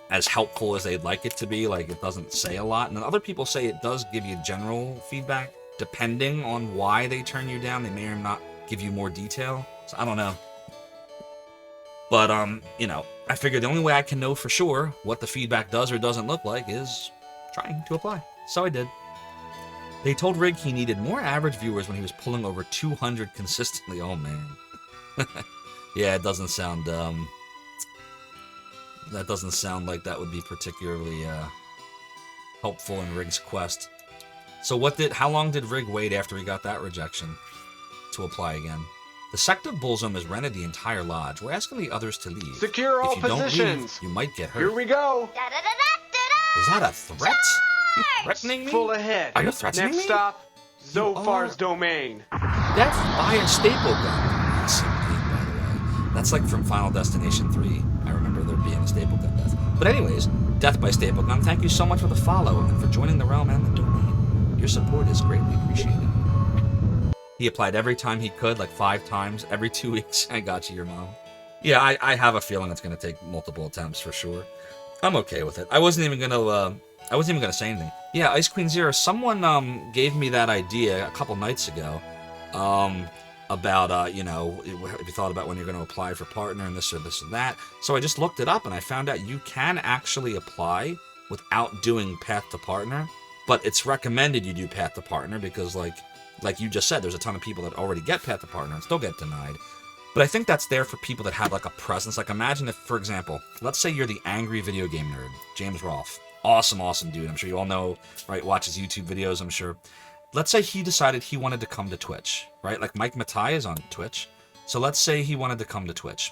as helpful as they'd like it to be, like it doesn't say a lot. And then other people say it does give you general feedback, depending on why they turn you down. They may or not give you more detail. So I don't know. But, you know, I figured the only way I can know for sure what the feedback does or doesn't look like is trying to apply. So I did. They told Rig he needed more average viewers when he was pulling over 200 consistently. Oh, man. Yeah, it doesn't sound, that doesn't sound like that would be particularly, helpful in Rig's quest. So how long did Rig wait after he got that rejection to apply again? The sect of Bullsum has rented the entire lodge. We're asking the others to leave. Secure all if you positions. Don't leave, you might get hurt. Here we go. Is that a threat? Are you threatening me? Full ahead. Are you threatening me? Next stop, Zophar's domain. Death by a staple gun. Awesome game, by the way. That's like from Final Destination 3. I remember there being a staple gun death. But anyways, Death by Staple Gun, thank you so much for the follow and for joining the realm and the domain. Your support is greatly appreciated. He applied every time he could, like 5 times, every 2 weeks. I got you, your mom. Yeah, I have a feeling it's going to take multiple attempts for sure. I'm okay with it. I wasn't even gonna say anything. Yeah, Ice Queen Zero, someone gave me that idea a couple nights ago, about you know, if you thought about when you're going to apply for partner and this or this and that. So I just looked it up and I found out you can actually apply without doing Path to Partner, but it's recommended you do Path to Partner because like you just said, there's a ton of people that already get Path to Partner and still get denied. But I think that's there for people that have like a presence. Like imagine if, for example, let's say you're the angry video game nerd, James Rolfe. Awesome dude. I'm sure you all know, right? Watches YouTube videos, I'm sure. Let's say he decided he wanted to come to Twitch, right? Like Mike Matai is on Twitch. So let's say he wanted to come to Twitch.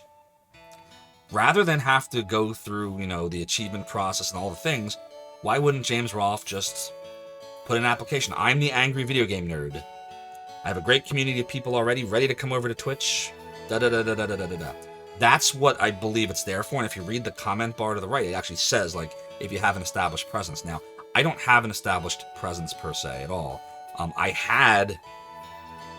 Rather than have to go through, you know, the achievement process and all the things, why wouldn't James Rolfe just put an application? I'm the angry video game nerd. I have a great community of people already ready to come over to Twitch. Da-da-da-da-da-da-da-da. That's what I believe it's there for. And if you read the comment bar to the right, it actually says, like, if you have an established presence. Now, I don't have an established presence per se at all. I had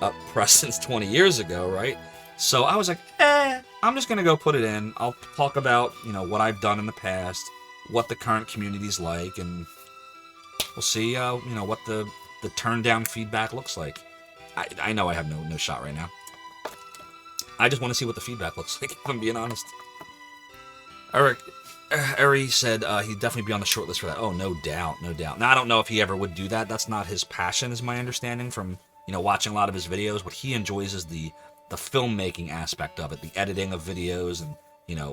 a presence 20 years ago, right? So I was like, I'm just gonna go put it in. I'll talk about, what I've done in the past, what the current community's like, and we'll see, what the turn down feedback looks like. I know I have no shot right now. I just want to see what the feedback looks like, if I'm being honest. Eri said he'd definitely be on the short list for that. Oh, no doubt. Now, I don't know if he ever would do that. That's not his passion, is my understanding from, watching a lot of his videos. What he enjoys is the filmmaking aspect of it, the editing of videos, and,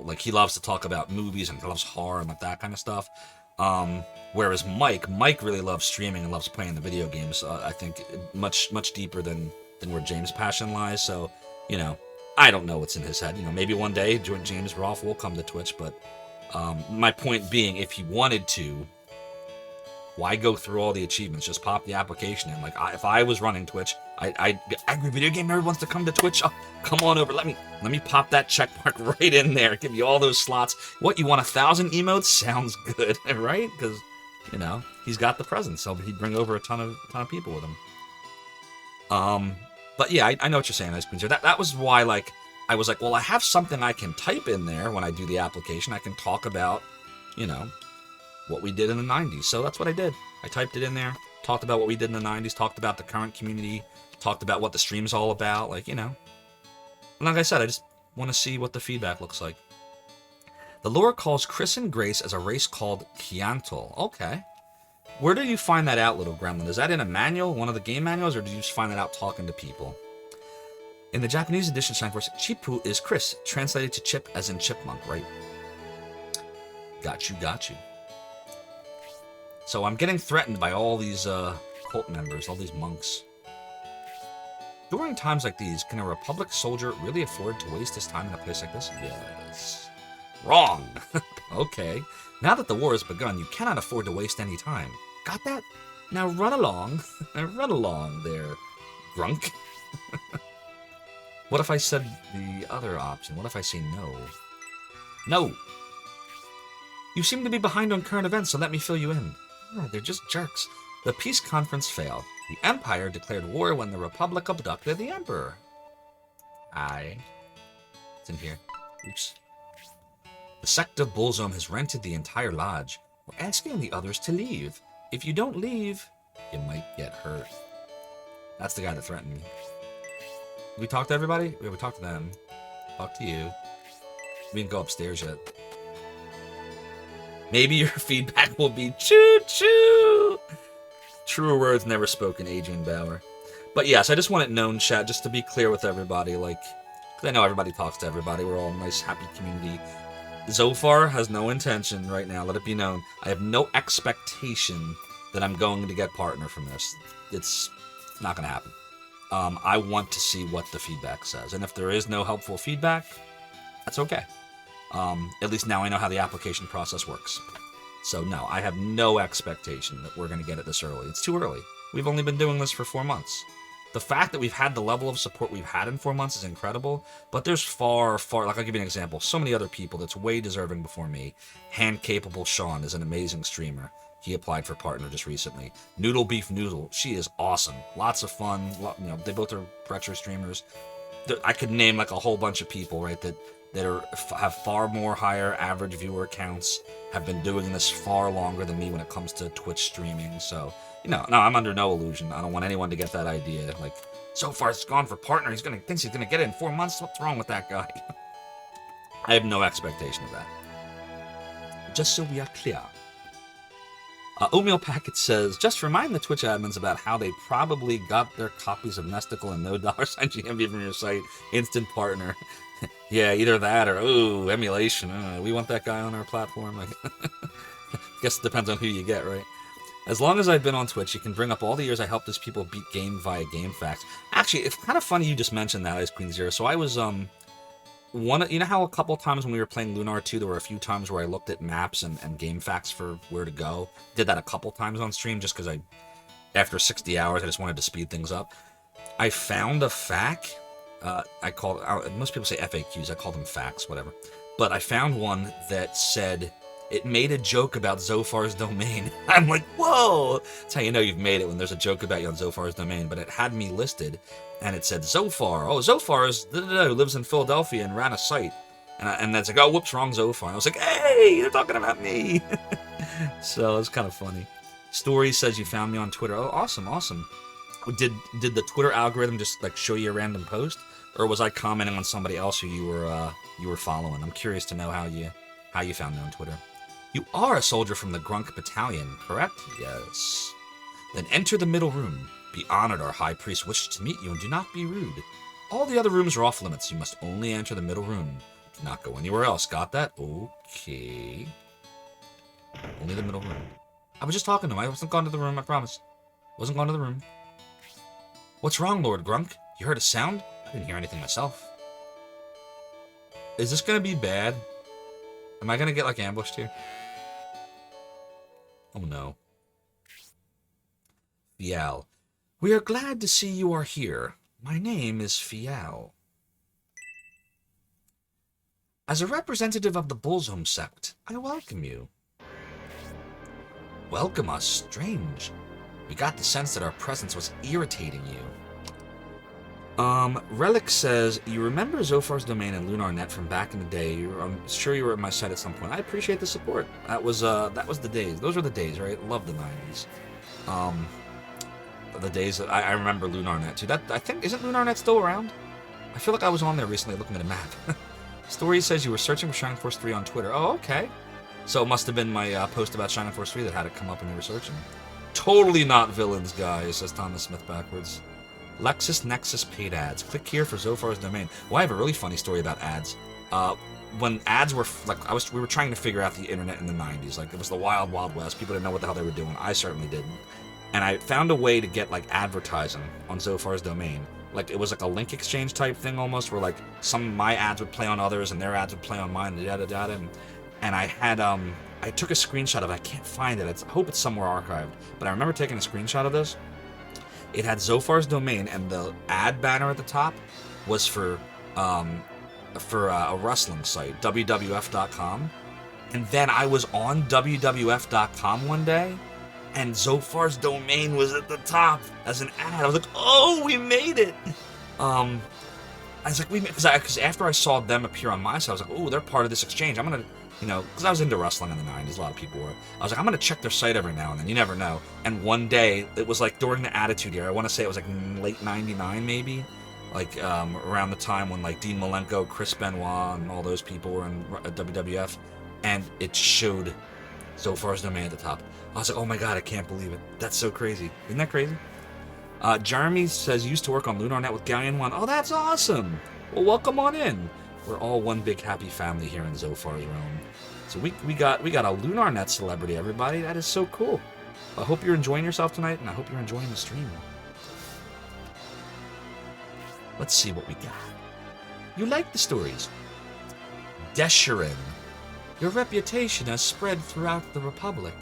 like he loves to talk about movies and he loves horror and like that kind of stuff. Whereas Mike really loves streaming and loves playing the video games. I think much deeper than where James' passion lies. So, I don't know what's in his head. Maybe one day James Rolfe will come to Twitch, but my point being, if he wanted to, why go through all the achievements? Just pop the application in. Like, if I was running Twitch, Angry Video Game Nerd wants to come to Twitch. Oh, come on over. Let me pop that check mark right in there. Give you all those slots. What, you want 1,000 emotes? Sounds good, right? Because, he's got the presence, so he'd bring over a ton of people with him. But yeah, I know what you're saying, Ice Queen. That was why, like, I was like, well, I have something I can type in there when I do the application. I can talk about, what we did in the 90s. So that's what I did. I typed it in there, talked about what we did in the 90s, talked about the current community, talked about what the stream's all about, like, And like I said, I just want to see what the feedback looks like. The lore calls Chris and Grace as a race called Chiantal. Okay. Where did you find that out, little gremlin? Is that in a manual, one of the game manuals, or did you just find that out talking to people? In the Japanese edition, Shining Force, Chipu is Chris, translated to Chip as in chipmunk, right? Got you. So I'm getting threatened by all these cult members, all these monks. During times like these, can a Republic soldier really afford to waste his time in a place like this? Yes. Wrong. Okay. Now that the war has begun, you cannot afford to waste any time. Got that? Now run along. Run along there, grunk. What if I said the other option? What if I say no? No! You seem to be behind on current events, so let me fill you in. They're just jerks. The peace conference failed. The Empire declared war when the Republic abducted the Emperor. It's in here. Oops. The sect of Bullzome has rented the entire lodge. We're asking the others to leave. If you don't leave, you might get hurt. That's the guy that threatened me. We talked to everybody? Yeah, we talked to them. Talk to you. We didn't go upstairs yet. Maybe your feedback will be choo-choo! Truer words never spoken, Adrian Bauer. But yes, I just want it known, chat, just to be clear with everybody, like, 'cause I know everybody talks to everybody. We're all a nice, happy community. Zophar has no intention right now, let it be known. I have no expectation that I'm going to get partner from this. It's not going to happen. I want to see what the feedback says. And if there is no helpful feedback, that's okay. At least now I know how the application process works. So no, I have no expectation that we're going to get it this early. It's too early. We've only been doing this for 4 months. The fact that we've had the level of support we've had in 4 months is incredible, but there's far, like I'll give you an example, so many other people that's way deserving before me. Hand-capable Sean is an amazing streamer. He applied for partner just recently. Noodle Beef Noodle, she is awesome. Lots of fun. They both are retro streamers. I could name like a whole bunch of people, right, that have far more higher average viewer counts, have been doing this far longer than me when it comes to Twitch streaming. So, no, I'm under no illusion. I don't want anyone to get that idea. Like, so far it's gone for partner. Thinks he's gonna get it in 4 months. What's wrong with that guy? I have no expectation of that. Just so we are clear. Oatmeal Packet says, just remind the Twitch admins about how they probably got their copies of Nesticle and no $sign GMV from your site. Instant partner. Yeah, either that or, emulation. We want that guy on our platform. Like, guess it depends on who you get, right? As long as I've been on Twitch, you can bring up all the years I helped these people beat game via GameFAQs. Actually, it's kind of funny you just mentioned that, Ice Queen Zero. So I was, you know how a couple times when we were playing Lunar 2, there were a few times where I looked at maps and GameFAQs for where to go? Did that a couple times on stream just because after 60 hours, I just wanted to speed things up. I found a FAQ. Most people say FAQs, I call them facts, whatever. But I found one that said, it made a joke about Zophar's domain. I'm like, whoa! That's how you know you've made it, when there's a joke about you on Zophar's domain. But it had me listed, and it said Zophar. Oh, Zophar is who lives in Philadelphia and ran a site. And that's like, oh, whoops, wrong Zophar. And I was like, hey, they're talking about me. So it's kind of funny. Story says you found me on Twitter. Oh, awesome, awesome. Did the Twitter algorithm just like show you a random post, or was I commenting on somebody else who you were following? I'm curious to know how you found me on Twitter. You are a soldier from the Grunk Battalion, correct? Yes. Then enter the middle room. Be honored, our high priest wishes to meet you, and do not be rude. All the other rooms are off limits. You must only enter the middle room. Do not go anywhere else. Got that? Okay. Only the middle room. I was just talking to him. I wasn't gone to the room, I promise. Wasn't gone to the room. What's wrong, Lord Grunk? You heard a sound? I didn't hear anything myself. Is this gonna be bad? Am I gonna get, like, ambushed here? Oh, no. Fial. We are glad to see you are here. My name is Fial. As a representative of the Bullsome sect, I welcome you. Welcome us? Strange. We got the sense that our presence was irritating you. Relic says, you remember Zophar's domain and LunarNet from back in the day. I'm sure you were at my site at some point. I appreciate the support. That was the days. Those were the days, right? Love the 90s. The days that I remember LunarNet too. That, I think, isn't LunarNet still around? I feel like I was on there recently looking at a map. Story says you were searching for Shining Force 3 on Twitter. Oh, okay. So it must have been my post about Shining Force 3 that had it come up when you were searching. Totally not villains, guys, says Thomas Smith backwards. Lexus Nexus paid ads. Click here for Zophar's domain. Well, I have a really funny story about ads. When ads were, we were trying to figure out the internet in the 90s. Like, it was the wild, wild west. People didn't know what the hell they were doing. I certainly didn't. And I found a way to get, like, advertising on Zophar's domain. Like, it was like a link exchange type thing almost, where, like, some of my ads would play on others and their ads would play on mine, and yada yada. And I had, I took a screenshot of it. I can't find it. I hope it's somewhere archived. But I remember taking a screenshot of this. It had Zophar's domain, and the ad banner at the top was for a wrestling site, WWF.com. And then I was on WWF.com one day, and Zophar's domain was at the top as an ad. I was like, oh, we made it! I was like, because after I saw them appear on my site, I was like, oh, they're part of this exchange. I'm gonna, because I was into wrestling in the 90s, a lot of people were. I was like, I'm gonna check their site every now and then, you never know. And one day, it was like during the Attitude Era, I want to say it was like late 99 maybe, like around the time when like Dean Malenko, Chris Benoit, and all those people were in WWF, and it showed Zophar's domain at the top. I was like, oh my god, I can't believe it. That's so crazy. Isn't that crazy? Jeremy says, used to work on LunarNet with Galleon 1. Oh, that's awesome! Well, welcome on in. We're all one big happy family here in Zophar's realm. So we got a LunarNet celebrity, everybody. That is so cool. I hope you're enjoying yourself tonight, and I hope you're enjoying the stream. Let's see what we got. You like the stories? Desherin. Your reputation has spread throughout the Republic.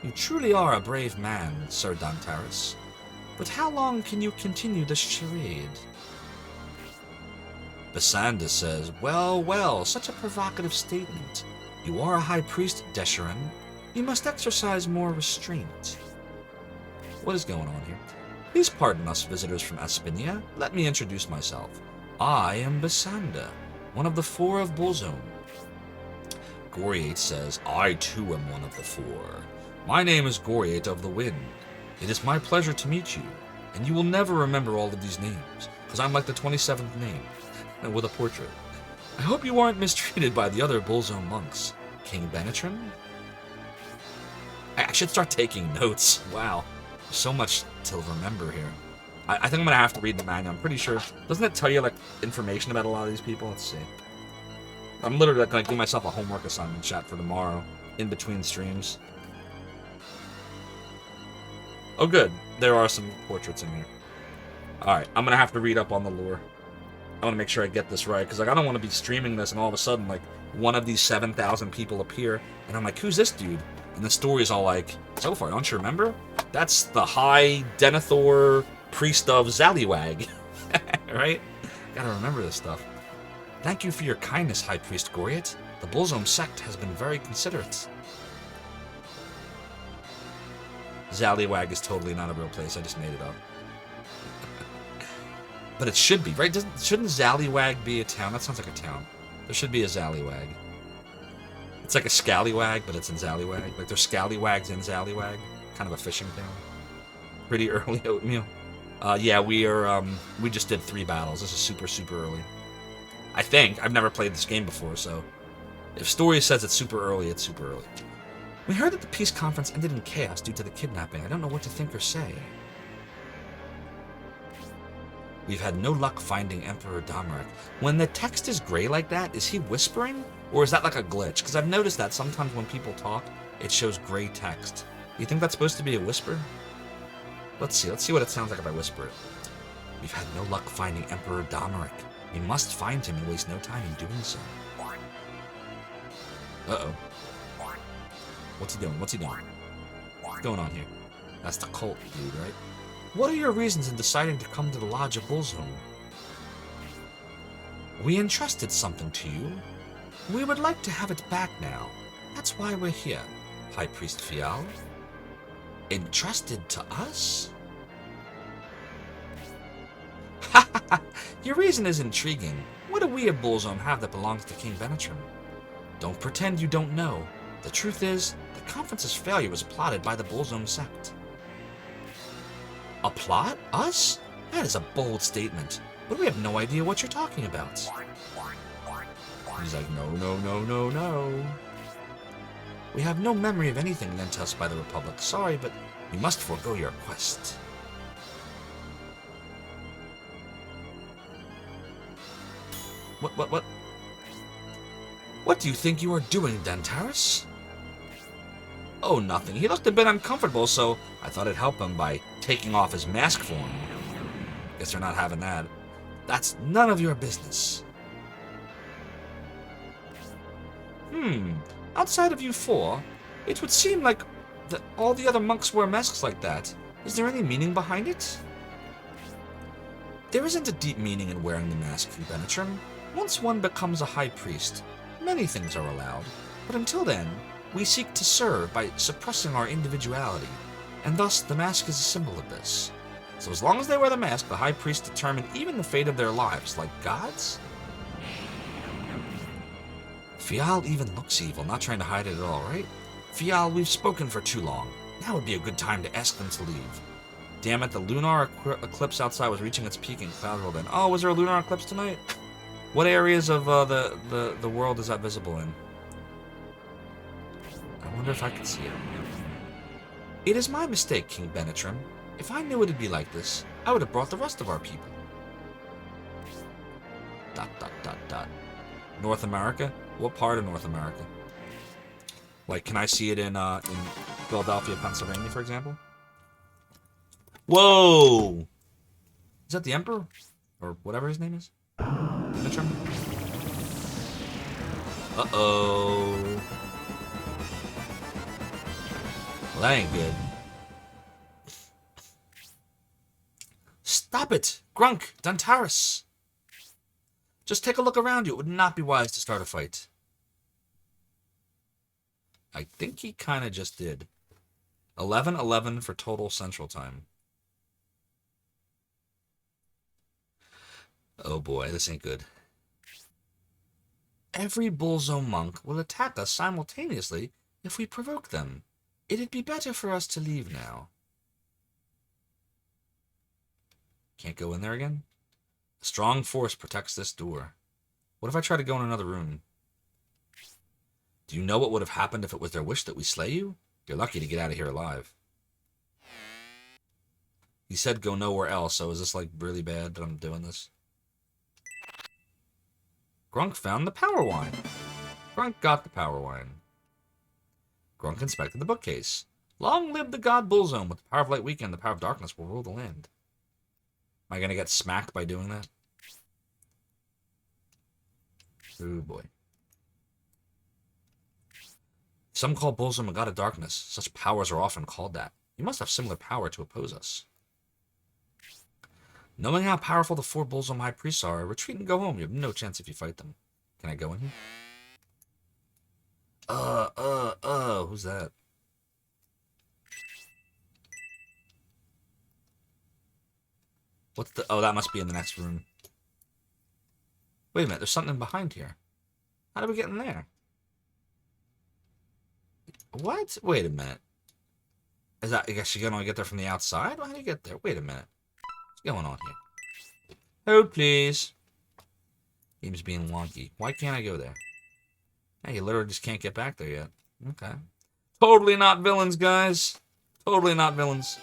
You truly are a brave man, Sir Dantaris. But how long can you continue this charade? Basanda says, well, such a provocative statement. You are a high priest, Desherin. You must exercise more restraint. What is going on here? Please pardon us, visitors from Espinia. Let me introduce myself. I am Basanda, one of the 4 of Bullsome. Goriate says, I too am one of the 4. My name is Goriate of the Wind. It is my pleasure to meet you, and you will never remember all of these names, because I'm like the 27th name, and with a portrait. I hope you aren't mistreated by the other Bullsome monks. King Benetrin? I should start taking notes. Wow. So much to remember here. I think I'm going to have to read the manual. I'm pretty sure. Doesn't it tell you, like, information about a lot of these people? Let's see. I'm literally going to give myself a homework assignment chat for tomorrow, in between streams. Oh, good. There are some portraits in here. Alright, I'm going to have to read up on the lore. I want to make sure I get this right, because like, I don't want to be streaming this and all of a sudden, like, one of these 7,000 people appear, and I'm like, who's this dude? And the story's all like, Zophar, don't you remember? That's the High Denethor Priest of Zaliwag. Right? Gotta remember this stuff. Thank you for your kindness, High Priest Goriat. The Bullzome sect has been very considerate. Zallywag is totally not a real place. I just made it up. But it should be, right? Shouldn't Zallywag be a town? That sounds like a town. There should be a Zallywag. It's like a Scallywag, but it's in Zallywag. Like there's Scallywags in Zallywag. Kind of a fishing town. Pretty early oatmeal. Yeah, we just did 3 battles. This is super, super early. I think. I've never played this game before, so if story says it's super early, it's super early. We heard that the peace conference ended in chaos due to the kidnapping. I don't know what to think or say. We've had no luck finding Emperor Domeric. When the text is gray like that, is he whispering? Or is that like a glitch? Because I've noticed that sometimes when people talk, it shows gray text. Do you think that's supposed to be a whisper? Let's see what it sounds like if I whisper it. We've had no luck finding Emperor Domeric. We must find him and waste no time in doing so. Uh-oh. What's he doing? What's going on here? That's the cult dude, right? What are your reasons in deciding to come to the Lodge of Bullzome? We entrusted something to you. We would like to have it back now. That's why we're here, High Priest Fial. Entrusted to us? Ha ha ha! Your reason is intriguing. What do we of Bullzome have that belongs to King Benetrim? Don't pretend you don't know. The truth is, the conference's failure was plotted by the Bullzome sect. A plot? Us? That is a bold statement, but we have no idea what you're talking about. He's like, no. We have no memory of anything lent to us by the Republic. Sorry, but we must forego your quest. What? What do you think you are doing, Dantaris? Oh, nothing. He looked a bit uncomfortable, so I thought it'd help him by taking off his mask for him. Guess they're not having that. That's none of your business. Outside of you 4, it would seem like all the other monks wear masks like that. Is there any meaning behind it? There isn't a deep meaning in wearing the mask, King Benetrim. Once one becomes a high priest, many things are allowed. But until then, we seek to serve by suppressing our individuality, and thus the mask is a symbol of this. So as long as they wear the mask, the high priest determine even the fate of their lives, like gods? Fial even looks evil, not trying to hide it at all, right? Fial, we've spoken for too long. Now would be a good time to ask them to leave. Damn it, the lunar eclipse outside was reaching its peak in cloud roll then. Oh, was there a lunar eclipse tonight? What areas of the world is that visible in? I wonder if I can see it. It is my mistake, King Benetrim. If I knew it'd be like this, I would have brought the rest of our people. ... North America? What part of North America? Like, can I see it in Philadelphia, Pennsylvania, for example? Whoa! Is that the Emperor? Or whatever his name is? Benetrim? Uh-oh. Well, that ain't good. Stop it! Grunk! Dantaris! Just take a look around you. It would not be wise to start a fight. I think he kind of just did. 11:11 for total Central Time. Oh boy, this ain't good. Every Bullzome monk will attack us simultaneously if we provoke them. It'd be better for us to leave now. Can't go in there again? A strong force protects this door. What if I try to go in another room? Do you know what would have happened if it was their wish that we slay you? You're lucky to get out of here alive. He said go nowhere else, so is this like really bad that I'm doing this? Grunk found the power wine. Grunk got the power wine. Grunk inspected the bookcase. Long live the god Bullzome. With the power of light weakened, the power of darkness will rule the land. Am I going to get smacked by doing that? Oh boy. Some call Bullzome a god of darkness. Such powers are often called that. You must have similar power to oppose us. Knowing how powerful the 4 Bullzome high priests are, retreat and go home. You have no chance if you fight them. Can I go in here? Who's that? What's the... Oh, that must be in the next room. Wait a minute, there's something behind here. How did we get in there? What? Wait a minute. Is that... I guess you can only get there from the outside? How do you get there? Wait a minute. What's going on here? Hold, please. Game's being wonky. Why can't I go there? Hey, you literally just can't get back there yet. Okay. Totally not villains, guys. Totally not villains.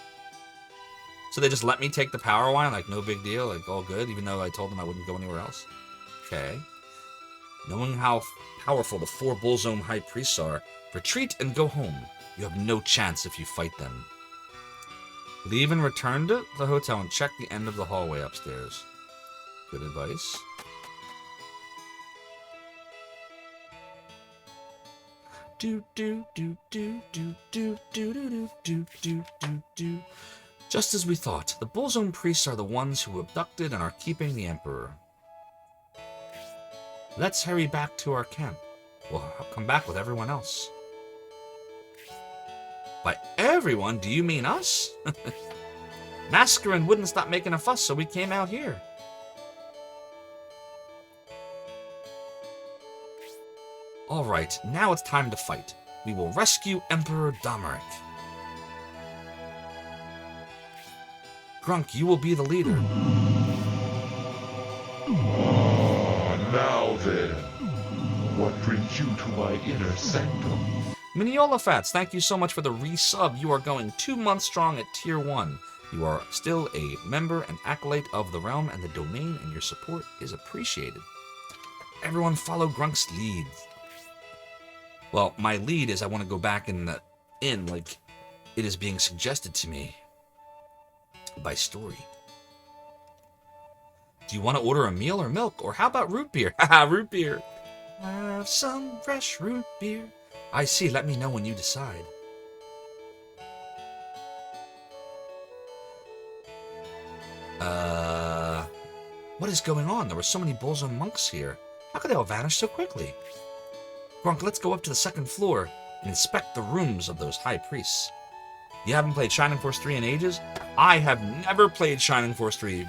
So they just let me take the power wine, like no big deal, like all good, even though I told them I wouldn't go anywhere else. Okay. Knowing how powerful the 4 Bullzone High Priests are, retreat and go home. You have no chance if you fight them. Leave and return to the hotel and check the end of the hallway upstairs. Good advice. Do do do do do do do do do do do do. Just as we thought, the Bullzone priests are the ones who abducted and are keeping the Emperor. Let's hurry back to our camp. We'll come back with everyone else. By everyone, do you mean us? Mascarin wouldn't stop making a fuss, so we came out here. Alright, now it's time to fight. We will rescue Emperor Domeric. Grunk, you will be the leader. Now then, what brings you to my inner sanctum? Miniolafats, thank you so much for the resub. You are going 2 months strong at Tier 1. You are still a member and acolyte of the realm and the domain, and your support is appreciated. Everyone follow Grunk's lead. Well, my lead is I want to go back in the inn like it is being suggested to me by story. Do you want to order a meal or milk? Or how about root beer? Haha, root beer. Have some fresh root beer. I see, let me know when you decide. What is going on? There were so many Bullzone monks here. How could they all vanish so quickly? Grunk, let's go up to the 2nd floor and inspect the rooms of those high priests. You haven't played Shining Force 3 in ages? I have never played Shining Force 3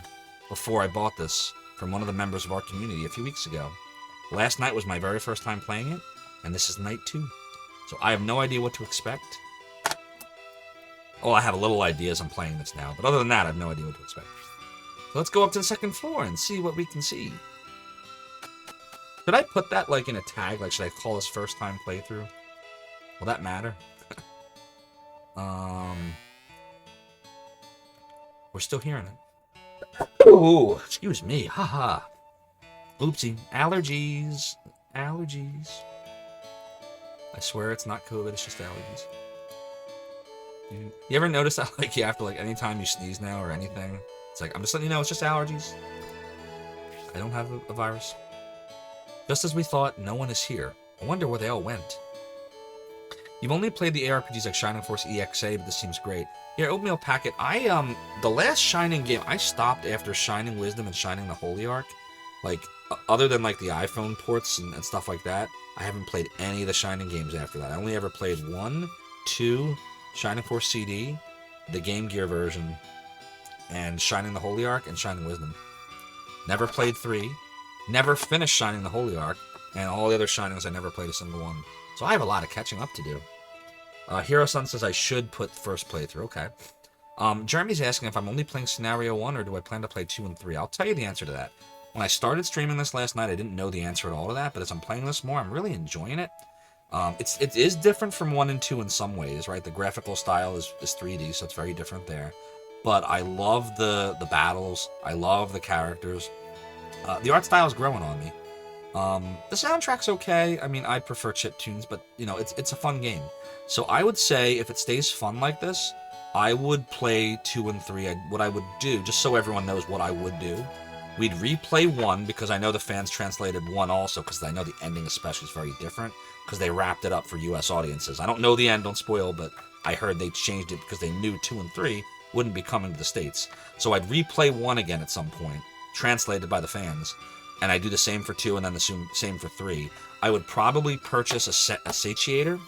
before I bought this from one of the members of our community a few weeks ago. Last night was my very first time playing it, and this is night 2. So I have no idea what to expect. Oh, I have a little idea as I'm playing this now, but other than that, I have no idea what to expect. So let's go up to the 2nd floor and see what we can see. Should I put that like in a tag? Like, should I call this first time playthrough? Will that matter? We're still hearing it. Oh, excuse me. Haha. Oopsie. Allergies. Allergies. I swear it's not COVID, it's just allergies. You ever notice that, like, you have to, like, anytime you sneeze now or anything, it's like, I'm just letting you know, it's just allergies. I don't have a virus. Just as we thought, no one is here. I wonder where they all went. You've only played the ARPGs like Shining Force EXA, but this seems great. Yeah, Oatmeal Packet, the last Shining game, I stopped after Shining Wisdom and Shining the Holy Ark. Like, other than, like, the iPhone ports and stuff like that, I haven't played any of the Shining games after that. I only ever played 1, 2, Shining Force CD, the Game Gear version, and Shining the Holy Ark and Shining Wisdom. Never played 3, never finished Shining the Holy Ark, and all the other Shinings I never played a single one. So I have a lot of catching up to do. Hero Sun says I should put first playthrough. Okay. Jeremy's asking if I'm only playing Scenario 1 or do I plan to play 2 and 3. I'll tell you the answer to that. When I started streaming this last night, I didn't know the answer at all to that, but as I'm playing this more, I'm really enjoying it. It is different from 1 and 2 in some ways, right? The graphical style is 3D, so it's very different there. But I love the battles. I love the characters. The art style is growing on me. The soundtrack's okay. I mean, I prefer chiptunes, but, you know, it's a fun game. So I would say if it stays fun like this, I would play 2 and 3. What I would do, just so everyone knows what I would do, we'd replay 1, because I know the fans translated 1 also, because I know the ending especially is very different, because they wrapped it up for US audiences. I don't know the end, don't spoil, but I heard they changed it because they knew 2 and 3 wouldn't be coming to the States. So I'd replay 1 again at some point, translated by the fans, and I do the same for 2 and then the same for 3, I would probably purchase a satiator,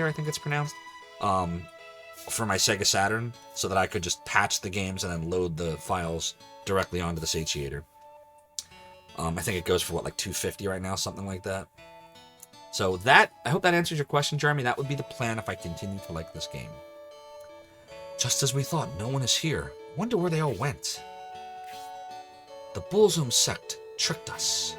I think it's pronounced, for my Sega Saturn, so that I could just patch the games and then load the files directly onto the satiator. I think it goes for, what, like $250 right now, something like that. So that, I hope that answers your question, Jeremy. That would be the plan if I continue to like this game. Just as we thought, no one is here. Wonder where they all went. The Bullzoom sect tricked us.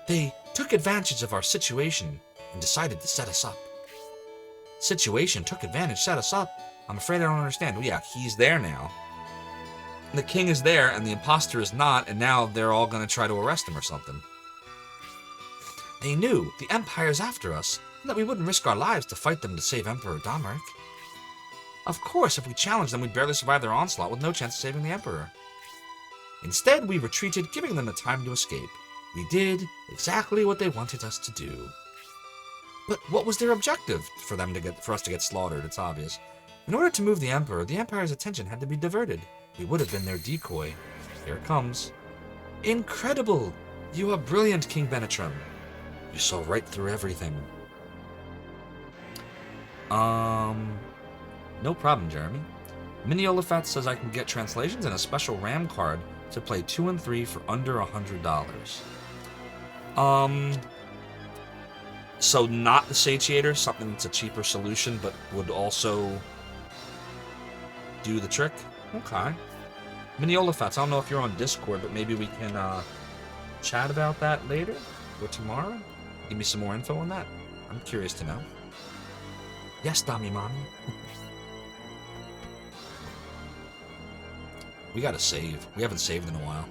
They took advantage of our situation and decided to set us up. Situation took advantage, set us up? I'm afraid I don't understand. Well, yeah, he's there now. The king is there, and the imposter is not, and now they're all going to try to arrest him or something. They knew the Empire's after us, and that we wouldn't risk our lives to fight them to save Emperor Domeric. Of course, if we challenged them, we'd barely survive their onslaught with no chance of saving the Emperor. Instead, we retreated, giving them the time to escape. We did exactly what they wanted us to do. But what was their objective for us to get slaughtered? It's obvious. In order to move the Emperor, the Empire's attention had to be diverted. We would have been their decoy. Here it comes. Incredible! You are brilliant, King Benetram. You saw right through everything. No problem, Jeremy. Mini Olafat says I can get translations and a special RAM card to play 2 and 3 for under $100. So not the satiator, something that's a cheaper solution, but would also do the trick? Okay. Mini Olafats, I don't know if you're on Discord, but maybe we can chat about that later or tomorrow. Give me some more info on that. I'm curious to know. Yes, Dami Mommy. We gotta save. We haven't saved in a while.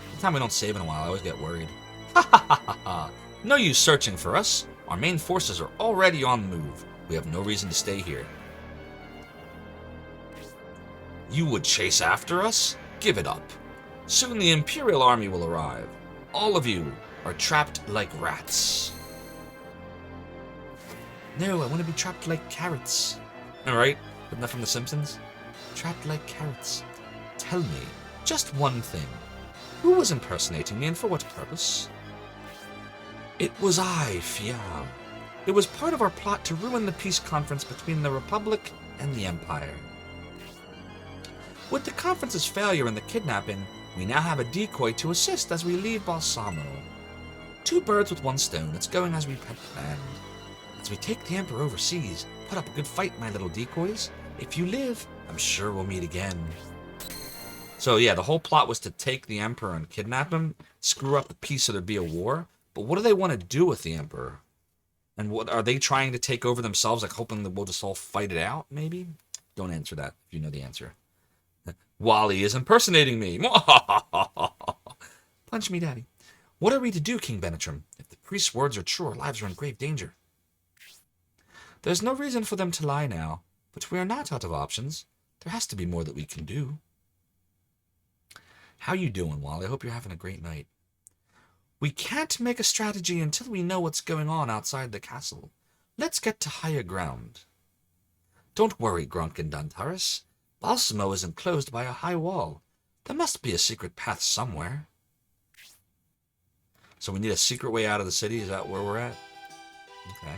Every time we don't save in a while, I always get worried. Ha ha ha ha ha! No use searching for us. Our main forces are already on the move. We have no reason to stay here. You would chase after us? Give it up. Soon the Imperial Army will arrive. All of you are trapped like rats. No, I want to be trapped like carrots. Alright, isn't that from The Simpsons? Trapped like carrots. Tell me, just one thing. Who was impersonating me and for what purpose? It was I, Fial. It was part of our plot to ruin the peace conference between the Republic and the Empire. With the conference's failure and the kidnapping, we now have a decoy to assist as we leave Balsamo. 2 birds with 1 stone, it's going as we had planned. As we take the Emperor overseas, put up a good fight, my little decoys. If you live, I'm sure we'll meet again. So yeah, the whole plot was to take the Emperor and kidnap him, screw up the peace so there'd be a war. But what do they want to do with the Emperor? And what are they trying to take over themselves, like hoping that we'll just all fight it out, maybe? Don't answer that if you know the answer. Wally is impersonating me. Punch me, Daddy. What are we to do, King Benetram? If the priest's words are true, our lives are in grave danger. There's no reason for them to lie now, but we are not out of options. There has to be more that we can do. How you doing, Wally? I hope you're having a great night. We can't make a strategy until we know what's going on outside the castle. Let's get to higher ground. Don't worry, Grunk and Dantaris. Balsamo is enclosed by a high wall. There must be a secret path somewhere. So we need a secret way out of the city? Is that where we're at? Okay.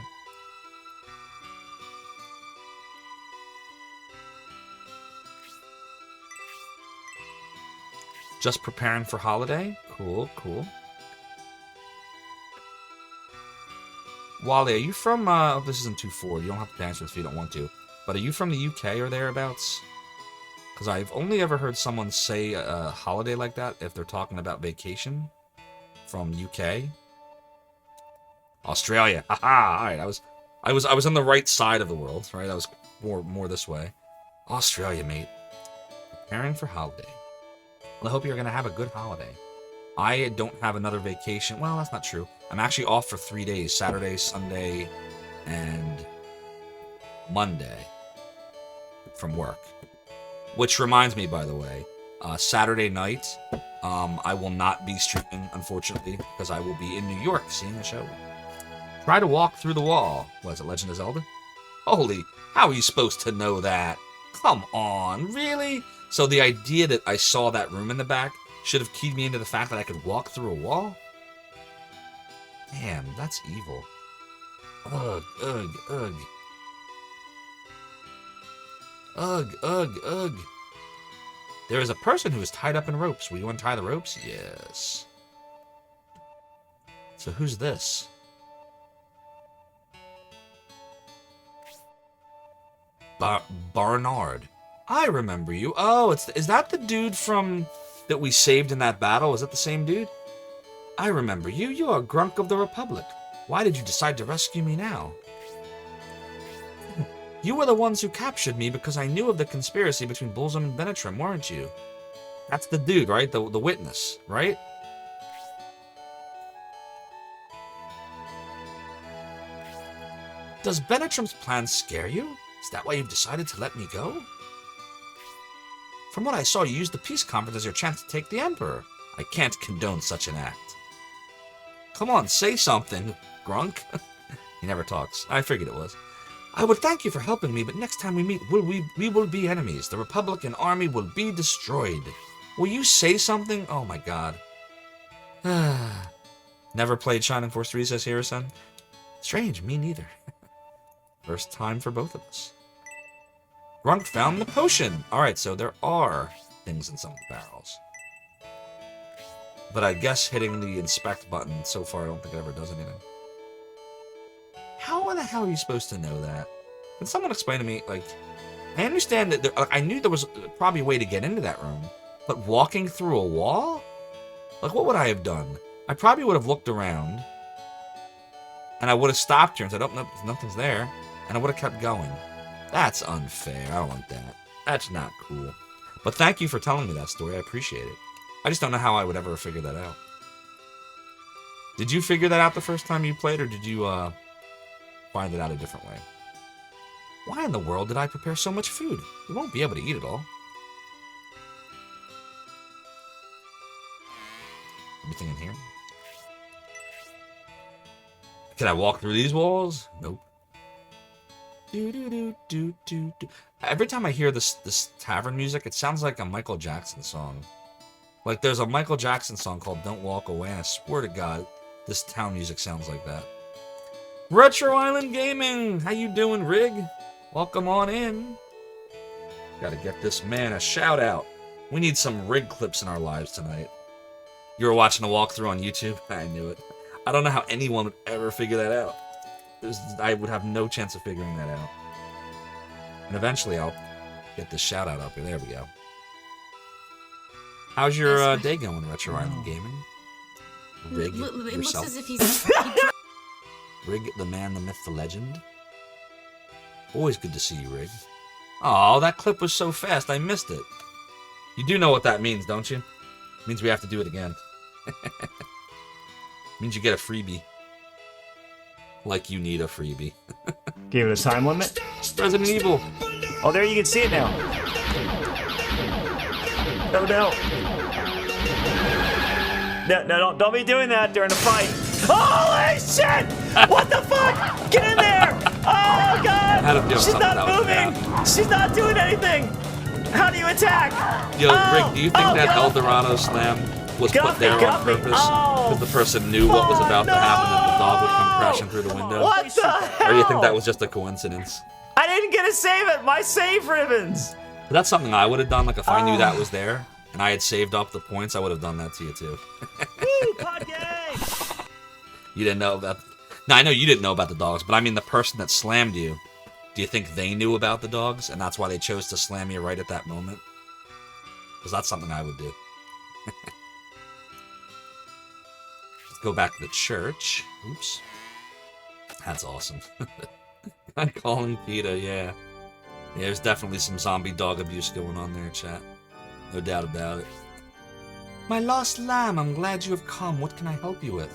Just preparing for holiday? Cool, cool. Wally, are you from, this isn't too forward. You don't have to answer this if you don't want to. But are you from the UK or thereabouts? Because I've only ever heard someone say a holiday like that if they're talking about vacation from UK. Australia. Haha. All right, I was on the right side of the world, right? I was more this way. Australia, mate. Preparing for holiday. Well, I hope you're going to have a good holiday. I don't have another vacation. Well, that's not true. I'm actually off for 3 days. Saturday, Sunday, and Monday from work. Which reminds me, by the way, Saturday night, I will not be streaming, unfortunately, because I will be in New York seeing a show. Try to walk through the wall. What is it, Legend of Zelda? Holy, how are you supposed to know that? Come on, really? So the idea that I saw that room in the back, should have keyed me into the fact that I could walk through a wall? Damn, that's evil. Ugh, ugh, ugh. Ugh, ugh, ugh. There is a person who is tied up in ropes. Will you untie the ropes? Yes. So who's this? Barnard. I remember you. Oh, is that the dude from that we saved in that battle? Is that the same dude? I remember you. You are Grunk of the Republic. Why did you decide to rescue me now? You were the ones who captured me because I knew of the conspiracy between Bullsum and Benetrim, weren't you? That's the dude, right? The witness, right? Does Benetrim's plan scare you? Is that why you've decided to let me go? From what I saw, you used the peace conference as your chance to take the Emperor. I can't condone such an act. Come on, say something, Grunk. He never talks. I figured it was. I would thank you for helping me, but next time we meet, we will be enemies. The Republican army will be destroyed. Will you say something? Oh my god. Never played Shining Force 3, says Hirasan. Strange, me neither. First time for both of us. Grunk found the potion. Alright, so there are things in some of the barrels. But I guess hitting the inspect button so far, I don't think it ever does anything. How the hell are you supposed to know that? Can someone explain to me, like, I understand that I knew there was probably a way to get into that room, but walking through a wall? Like, what would I have done? I probably would have looked around, and I would have stopped here and said, oh, nope, nothing's there, and I would have kept going. That's unfair. I don't like that. That's not cool. But thank you for telling me that story. I appreciate it. I just don't know how I would ever figure that out. Did you figure that out the first time you played, or did you, find it out a different way? Why in the world did I prepare so much food? You won't be able to eat it all. Anything in here? Can I walk through these walls? Nope. Every time I hear this tavern music, it sounds like a Michael Jackson song. Like there's a Michael Jackson song called Don't Walk Away, and I swear to God, this town music sounds like that. Retro Island Gaming! How you doing, Rig? Welcome on in. Gotta get this man a shout out. We need some Rig clips in our lives tonight. You were watching a walkthrough on YouTube? I knew it. I don't know how anyone would ever figure that out. I would have no chance of figuring that out. And eventually I'll get this shout out up here. There we go. How's your day going, Retro Island Gaming? Rig, It yourself. looks as if he's... Rig, the man, the myth, the legend. Always good to see you, Rig. Oh, that clip was so fast, I missed it. You do know what that means, don't you? It means we have to do it again. Means you get a freebie. Like you need a freebie. Gave it a time limit? Resident Evil. Oh, there you can see it now. Oh, no. No, don't be doing that during the fight. Holy shit! What the fuck? Get in there! Oh, God! She's not moving! She's not doing anything! How do you attack? Yo, Rick, do you think that El Dorado slam was put there on purpose? Because the person knew what was about to happen and the dog would come crashing through the window? What the hell? Or do you think that was just a coincidence? I didn't get to save it! My save ribbons! That's something I would have done. Like, if I knew that was there and I had saved up the points, I would have done that to you, too. Woo, pod game! You didn't know about... No, I know you didn't know about the dogs, but I mean the person that slammed you. Do you think they knew about the dogs, and that's why they chose to slam you right at that moment? Because that's something I would do. Let's go back to the church. Oops. That's awesome. I'm calling PETA, yeah. Yeah, there's definitely some zombie dog abuse going on there, chat. No doubt about it. My lost lamb, I'm glad you have come. What can I help you with?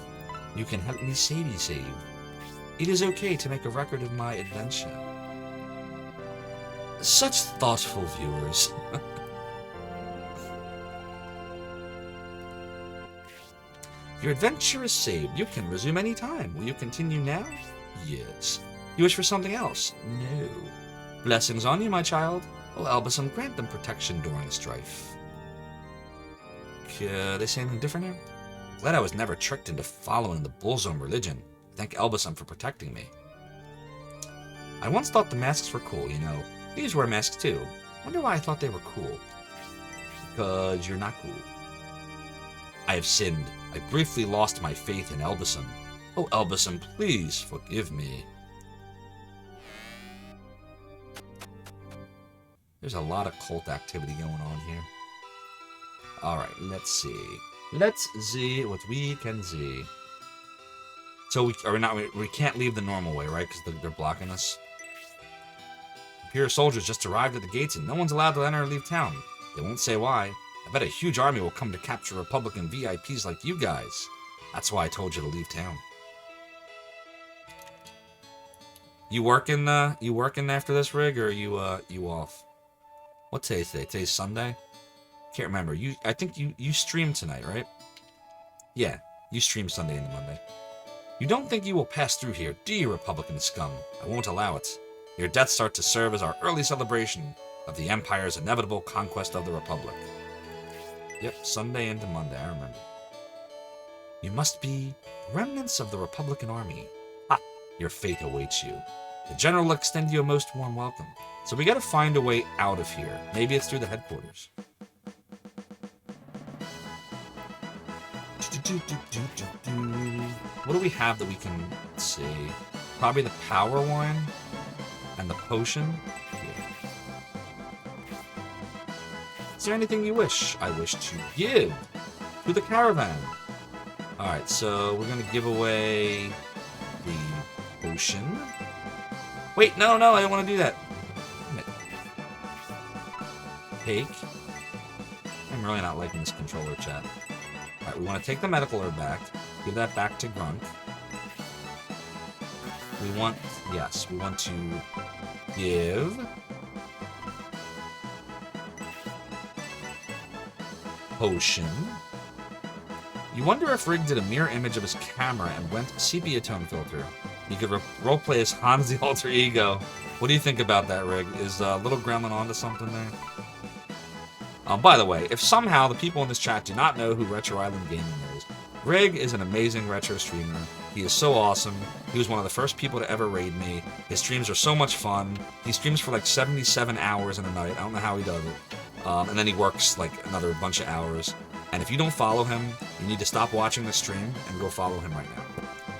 You can help me save you. It is okay to make a record of my adventure. Such thoughtful viewers. Your adventure is saved. You can resume any time. Will you continue now? Yes. You wish for something else? No. Blessings on you, my child. Oh, Albus, grant them protection during strife. They say anything different here? Glad I was never tricked into following the Bullzone religion. Thank Elbasum for protecting me. I once thought the masks were cool, you know. These wear masks too. Wonder why I thought they were cool. Because you're not cool. I have sinned. I briefly lost my faith in Elbasum. Oh, Elbasum, please forgive me. There's a lot of cult activity going on here. Alright, let's see. Let's see what we can see. So we can't leave the normal way, right? Because they're blocking us. Imperial soldiers just arrived at the gates and no one's allowed to enter or leave town. They won't say why. I bet a huge army will come to capture Republican VIPs like you guys. That's why I told you to leave town. You working after this, Rig, or are you off? What's today? Today's Sunday? Can't remember. I think you streamed tonight, right? Yeah, you stream Sunday into Monday. You don't think you will pass through here, do you, Republican scum? I won't allow it. Your deaths start to serve as our early celebration of the Empire's inevitable conquest of the Republic. Yep, Sunday into Monday, I remember. You must be remnants of the Republican Army. Ha! Your fate awaits you. The General will extend you a most warm welcome. So we gotta find a way out of here. Maybe it's through the headquarters. What do we have that we can see? Probably the power wine and the potion. Yeah. Is there anything you wish? I wish to give to the caravan. Alright, so we're gonna give away the potion. Wait, no, I don't want to do that. Damn it. Take. I'm really not liking this controller, chat. Alright, we want to take the medical herb back. Give that back to Grunk. We want to give potion. You wonder if Rig did a mirror image of his camera and went sepia tone filter. You could roleplay as Hans the alter ego. What do you think about that, Rig? Is Little Gremlin onto something there? By the way, if somehow the people in this chat do not know who Retro Island Gaming is, Rig is an amazing retro streamer. He is so awesome. He was one of the first people to ever raid me. His streams are so much fun. He streams for like 77 hours in a night. I don't know how he does it. And then he works like another bunch of hours. And if you don't follow him, you need to stop watching the stream and go follow him right now.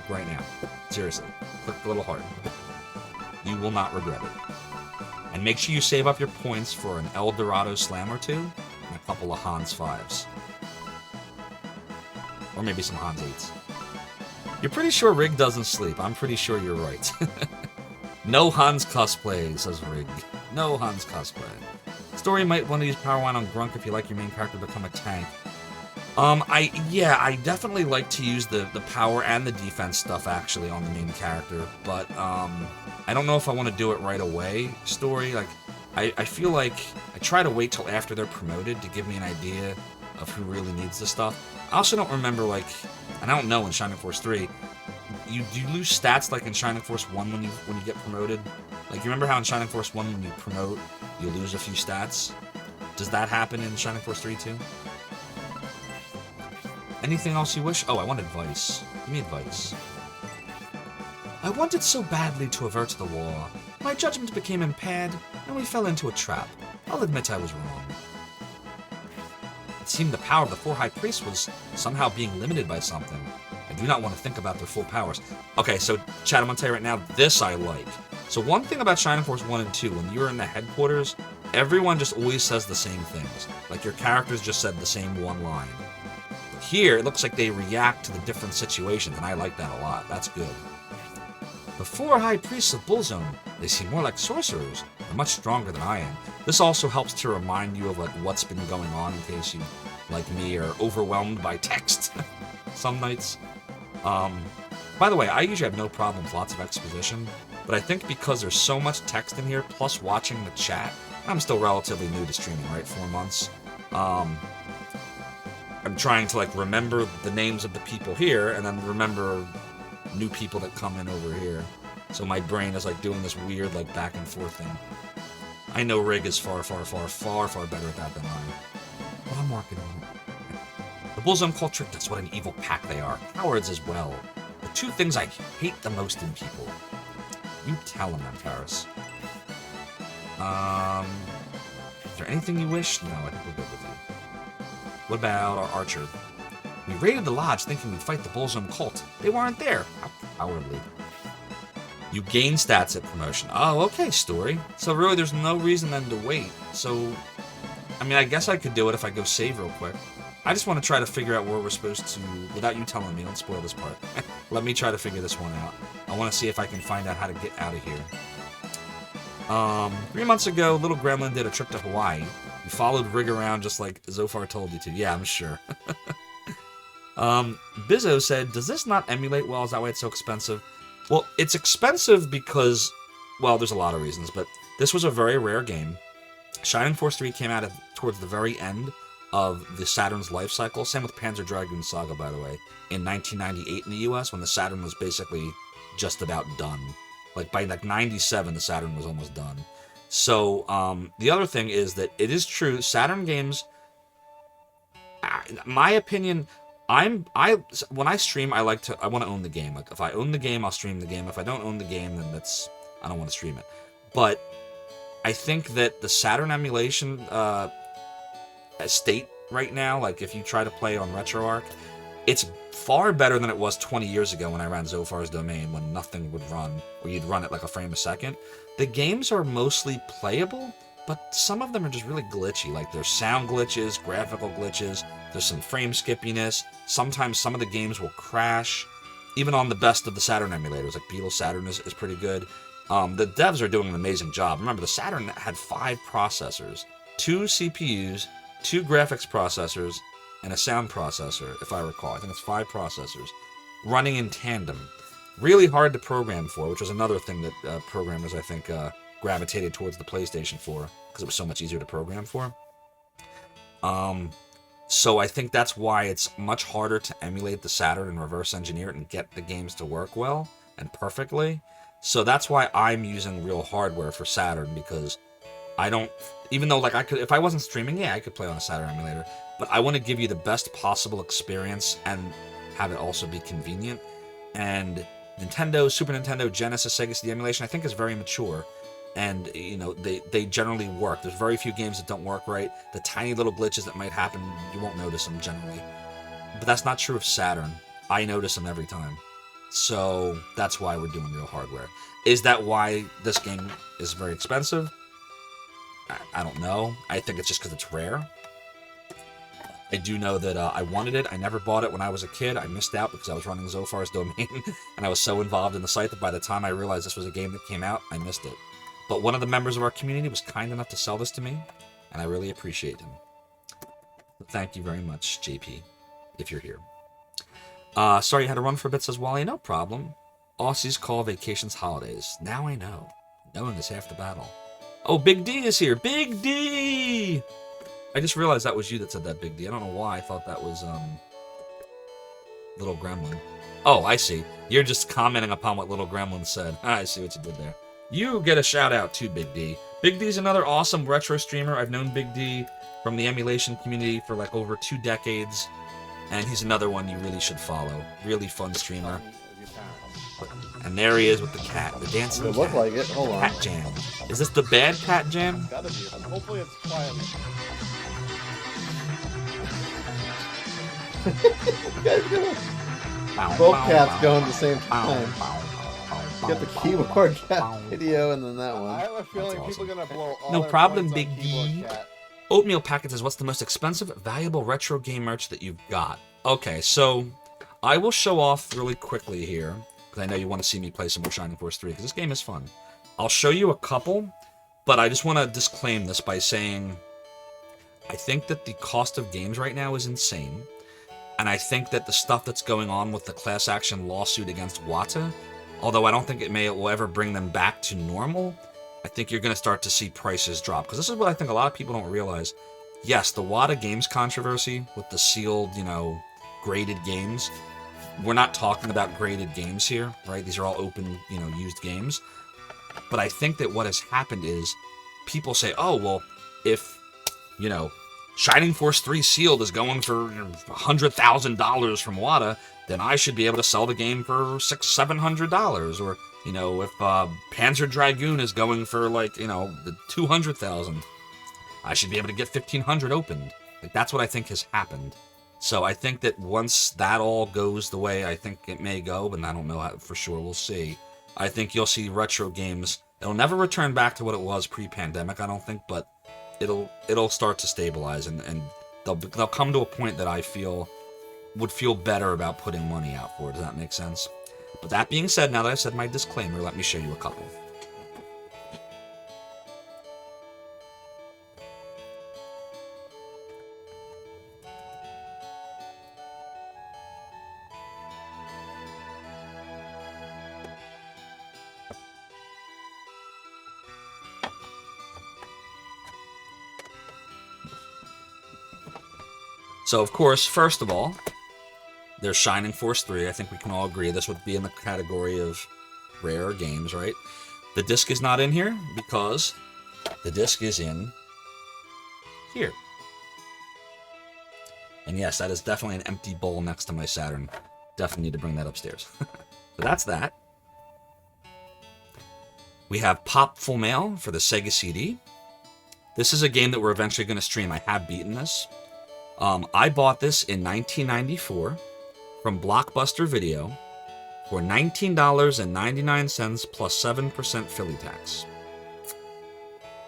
Right now. Seriously. Click the little heart. You will not regret it. And make sure you save up your points for an El Dorado Slam or two, and a couple of Hans 5s. Or maybe some Hans 8s. You're pretty sure Rig doesn't sleep. I'm pretty sure you're right. No Hans cosplay, says Rig. No Hans cosplay. Story might want to use Power Wine on Grunk if you like your main character to become a tank. I definitely like to use the power and the defense stuff actually on the main character, but I don't know if I want to do it right away, Story. Like, I feel like I try to wait till after they're promoted to give me an idea of who really needs this stuff. I also don't remember, like, and I don't know in Shining Force 3, do you lose stats like in Shining Force 1 when you get promoted? Like, you remember how in Shining Force 1 when you promote, you lose a few stats? Does that happen in Shining Force 3 too? Anything else you wish? Oh, I want advice. Give me advice. I wanted so badly to avert the war. My judgment became impaired, and we fell into a trap. I'll admit I was wrong. It seemed the power of the 4 High Priests was somehow being limited by something. I do not want to think about their full powers. Okay, so, chat, I'm going to tell you right now, this I like. So one thing about Shining Force 1 and 2, when you're in the headquarters, everyone just always says the same things. Like, your characters just said the same one line. But here, it looks like they react to the different situations, and I like that a lot. That's good. The 4 High Priests of Bullzone, they seem more like sorcerers. They're much stronger than I am. This also helps to remind you of like what's been going on in case you, like me, are overwhelmed by text some nights. By the way, I usually have no problem with lots of exposition, but I think because there's so much text in here, plus watching the chat, I'm still relatively new to streaming, right? 4 months. I'm trying to like remember the names of the people here, and then remember new people that come in over here. So my brain is like doing this weird like back and forth thing. I know Rig is far better at that than I am. But I'm working on it. Bullseye Cult tricked us. What an evil pack they are. Cowards as well. The two things I hate the most in people. You tell them, Paris. Is there anything you wish? No, I think we're good with you. What about our archer? We raided the lodge thinking we'd fight the Bullseye Cult. They weren't there. How cowardly. You gain stats at promotion. Oh, okay, story. So really, there's no reason then to wait. So, I mean, I guess I could do it if I go save real quick. I just want to try to figure out where we're supposed to, without you telling me, don't spoil this part. Let me try to figure this one out. I want to see if I can find out how to get out of here. 3 months ago, Little Gremlin did a trip to Hawaii. You followed Rig around just like Zophar told you to. Yeah, I'm sure. Bizzo said, does this not emulate well? Is that why it's so expensive? Well, it's expensive because, well, there's a lot of reasons, but this was a very rare game. Shining Force 3 came out towards the very end of the Saturn's life cycle. Same with Panzer Dragoon Saga, by the way, in 1998 in the US, when the Saturn was basically just about done. Like, by, 97, the Saturn was almost done. So, the other thing is that it is true, Saturn games, my opinion, when I stream, I want to own the game. Like, if I own the game, I'll stream the game. If I don't own the game, then I don't want to stream it. But I think that the Saturn emulation state right now, like if you try to play on RetroArch, it's far better than it was 20 years ago when I ran Zophar's Domain, when nothing would run, or you'd run it like a frame a second. The games are mostly playable, but some of them are just really glitchy. Like there's sound glitches, graphical glitches, there's some frame skippiness. Sometimes some of the games will crash, even on the best of the Saturn emulators. Like Beetle Saturn is pretty good. The devs are doing an amazing job. Remember, the Saturn had 5 processors, 2 CPUs, 2 graphics processors, and a sound processor, if I recall. I think it's 5 processors running in tandem. Really hard to program for, which was another thing that programmers, I think, gravitated towards the PlayStation 4, because it was so much easier to program for. So I think that's why it's much harder to emulate the Saturn and reverse engineer it and get the games to work well and perfectly. So that's why I'm using real hardware for Saturn, because I don't, even though like I could, if I wasn't streaming, yeah, I could play on a Saturn emulator, but I want to give you the best possible experience and have it also be convenient. And Nintendo, Super Nintendo, Genesis, Sega CD emulation, I think is very mature. And, you know, they generally work. There's very few games that don't work right. The tiny little glitches that might happen, you won't notice them generally. But that's not true of Saturn. I notice them every time. So that's why we're doing real hardware. Is that why this game is very expensive? I don't know. I think it's just because it's rare. I do know that I wanted it. I never bought it when I was a kid. I missed out because I was running Zophar's Domain, and I was so involved in the site that by the time I realized this was a game that came out, I missed it. But one of the members of our community was kind enough to sell this to me, and I really appreciate him. So thank you very much, JP, if you're here. Sorry you had to run for a bit, says Wally. No problem. Aussies call vacations holidays. Now I know. Knowing is half the battle. Oh, Big D is here. Big D! I just realized that was you that said that, Big D. I don't know why I thought that was, Little Gremlin. Oh, I see. You're just commenting upon what Little Gremlin said. I see what you did there. You get a shout out too, Big D. Big D's another awesome retro streamer. I've known Big D from the emulation community for like over 2 decades, and he's another one you really should follow. Really fun streamer. And there he is with the cat, the dancing cat. It looked like it. Hold on. Cat Jam. Is this the bad Cat Jam? Gotta be. Hopefully it's quiet. You guys doing? Both cats going at the same time. Get the keyboard cat video and then that one. I have a feeling awesome. People are gonna blow all No their problem, points Big on D. Keyboard Cat. Oatmeal Packet says, what's the most expensive, valuable retro game merch that you've got? Okay, so I will show off really quickly here, because I know you want to see me play some more Shining Force 3, because this game is fun. I'll show you a couple, but I just want to disclaim this by saying I think that the cost of games right now is insane, and I think that the stuff that's going on with the class action lawsuit against Wata, although I don't think it will ever bring them back to normal, I think you're going to start to see prices drop. Because this is what I think a lot of people don't realize. Yes, the Wata Games controversy with the sealed, graded games. We're not talking about graded games here, right? These are all open, used games. But I think that what has happened is people say, oh, well, if, Shining Force 3 Sealed is going for $100,000 from Wata, then I should be able to sell the game for $600-700. Or, you know, if Panzer Dragoon is going for, like, you know, the $200,000, I should be able to get 1,500 opened. Like, that's what I think has happened. So I think that once that all goes the way I think it may go, but I don't know how, for sure, we'll see. I think you'll see retro games. It'll never return back to what it was pre-pandemic, I don't think, but it'll start to stabilize, and they'll come to a point that I feel would feel better about putting money out for. Does that make sense? But that being said, now that I've said my disclaimer, let me show you a couple. So, of course, first of all, there's Shining Force 3. I think we can all agree this would be in the category of rare games, right? The disc is not in here because the disc is in here. And yes, that is definitely an empty bowl next to my Saturn. Definitely need to bring that upstairs. So that's that. We have Pop Full Mail for the Sega CD. This is a game that we're eventually going to stream. I have beaten this. I bought this in 1994 from Blockbuster Video for $19.99 plus 7% Philly tax.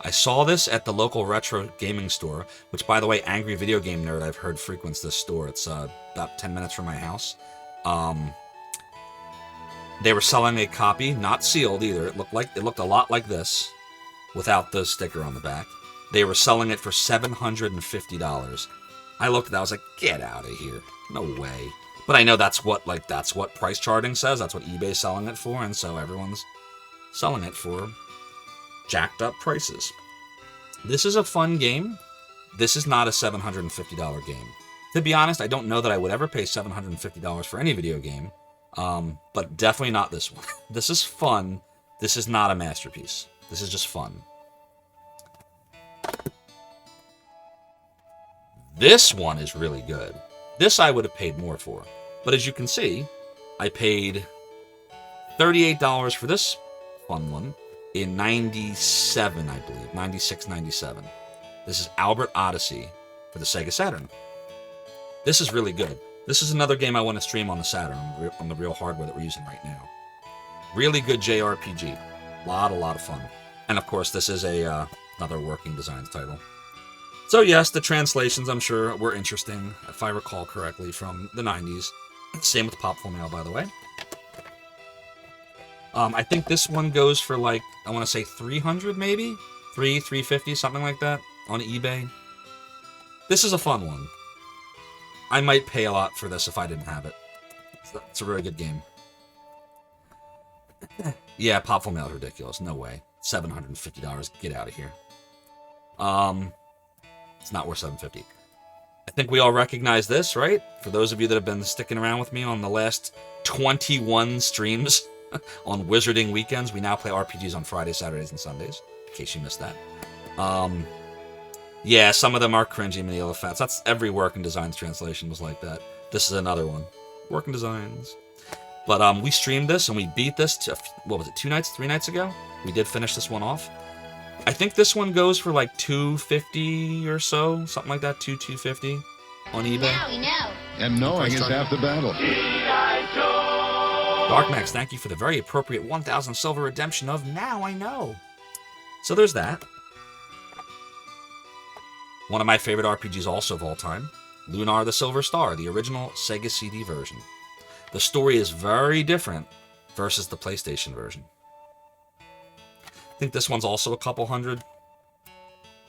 I saw this at the local retro gaming store, which, by the way, Angry Video Game Nerd, I've heard, frequents this store. It's about 10 minutes from my house. They were selling a copy, not sealed either. It looked a lot like this, without the sticker on the back. They were selling it for $750. I looked at that, I was like, get out of here. No way. But I know that's what price charting says. That's what eBay's selling it for, and so everyone's selling it for jacked up prices. This is a fun game. This is not a $750 game. To be honest, I don't know that I would ever pay $750 for any video game, but definitely not this one. This is fun. This is not a masterpiece. This is just fun. This one is really good. This I would have paid more for. But as you can see, I paid $38 for this fun one in 97, I believe. 96, 97. This is Albert Odyssey for the Sega Saturn. This is really good. This is another game I want to stream on the Saturn, on the real hardware that we're using right now. Really good JRPG. Lot of fun. And of course, this is another Working Designs title. So yes, the translations, I'm sure, were interesting, if I recall correctly, from the 90s. Same with Pop Full Mail, by the way. I think this one goes for, like, I want to say 300 maybe? $350, something like that, on eBay. This is a fun one. I might pay a lot for this if I didn't have it. It's a really good game. Yeah, Pop Full Mail is ridiculous. No way. $750. Get out of here. It's not worth $750. I think we all recognize this, right? For those of you that have been sticking around with me on the last 21 streams on Wizarding weekends, we now play RPGs on Fridays, Saturdays, and Sundays, in case you missed that. Yeah, some of them are cringy, Manila Fats. That's every Working Designs translation was like that. This is another one. Working Designs. But we streamed this, and we beat this, what was it, 3 nights ago? We did finish this one off. I think this one goes for like $250 or so, something like that, $250 on eBay. Now we know. And knowing is half the battle. Darkmax, thank you for the very appropriate 1,000 silver redemption of Now I Know. So there's that. One of my favorite RPGs also of all time, Lunar the Silver Star, the original Sega CD version. The story is very different versus the PlayStation version. I think this one's also a couple hundred.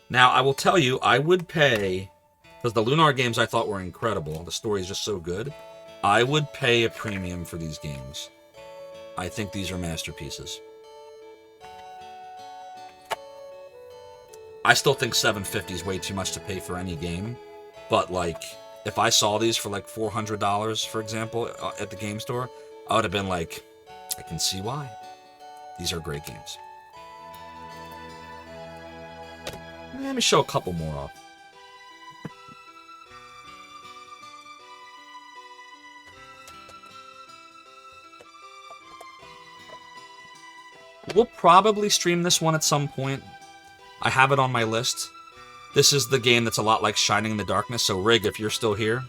Now, I will tell you, I would pay, because the Lunar games I thought were incredible, the story is just so good, I would pay a premium for these games. I think these are masterpieces. I still think $750 is way too much to pay for any game, but like, if I saw these for like $400, for example, at the game store, I would have been like, I can see why. These are great games. Let me show a couple more off. We'll probably stream this one at some point. I have it on my list. This is the game that's a lot like Shining in the Darkness, so Rig, if you're still here,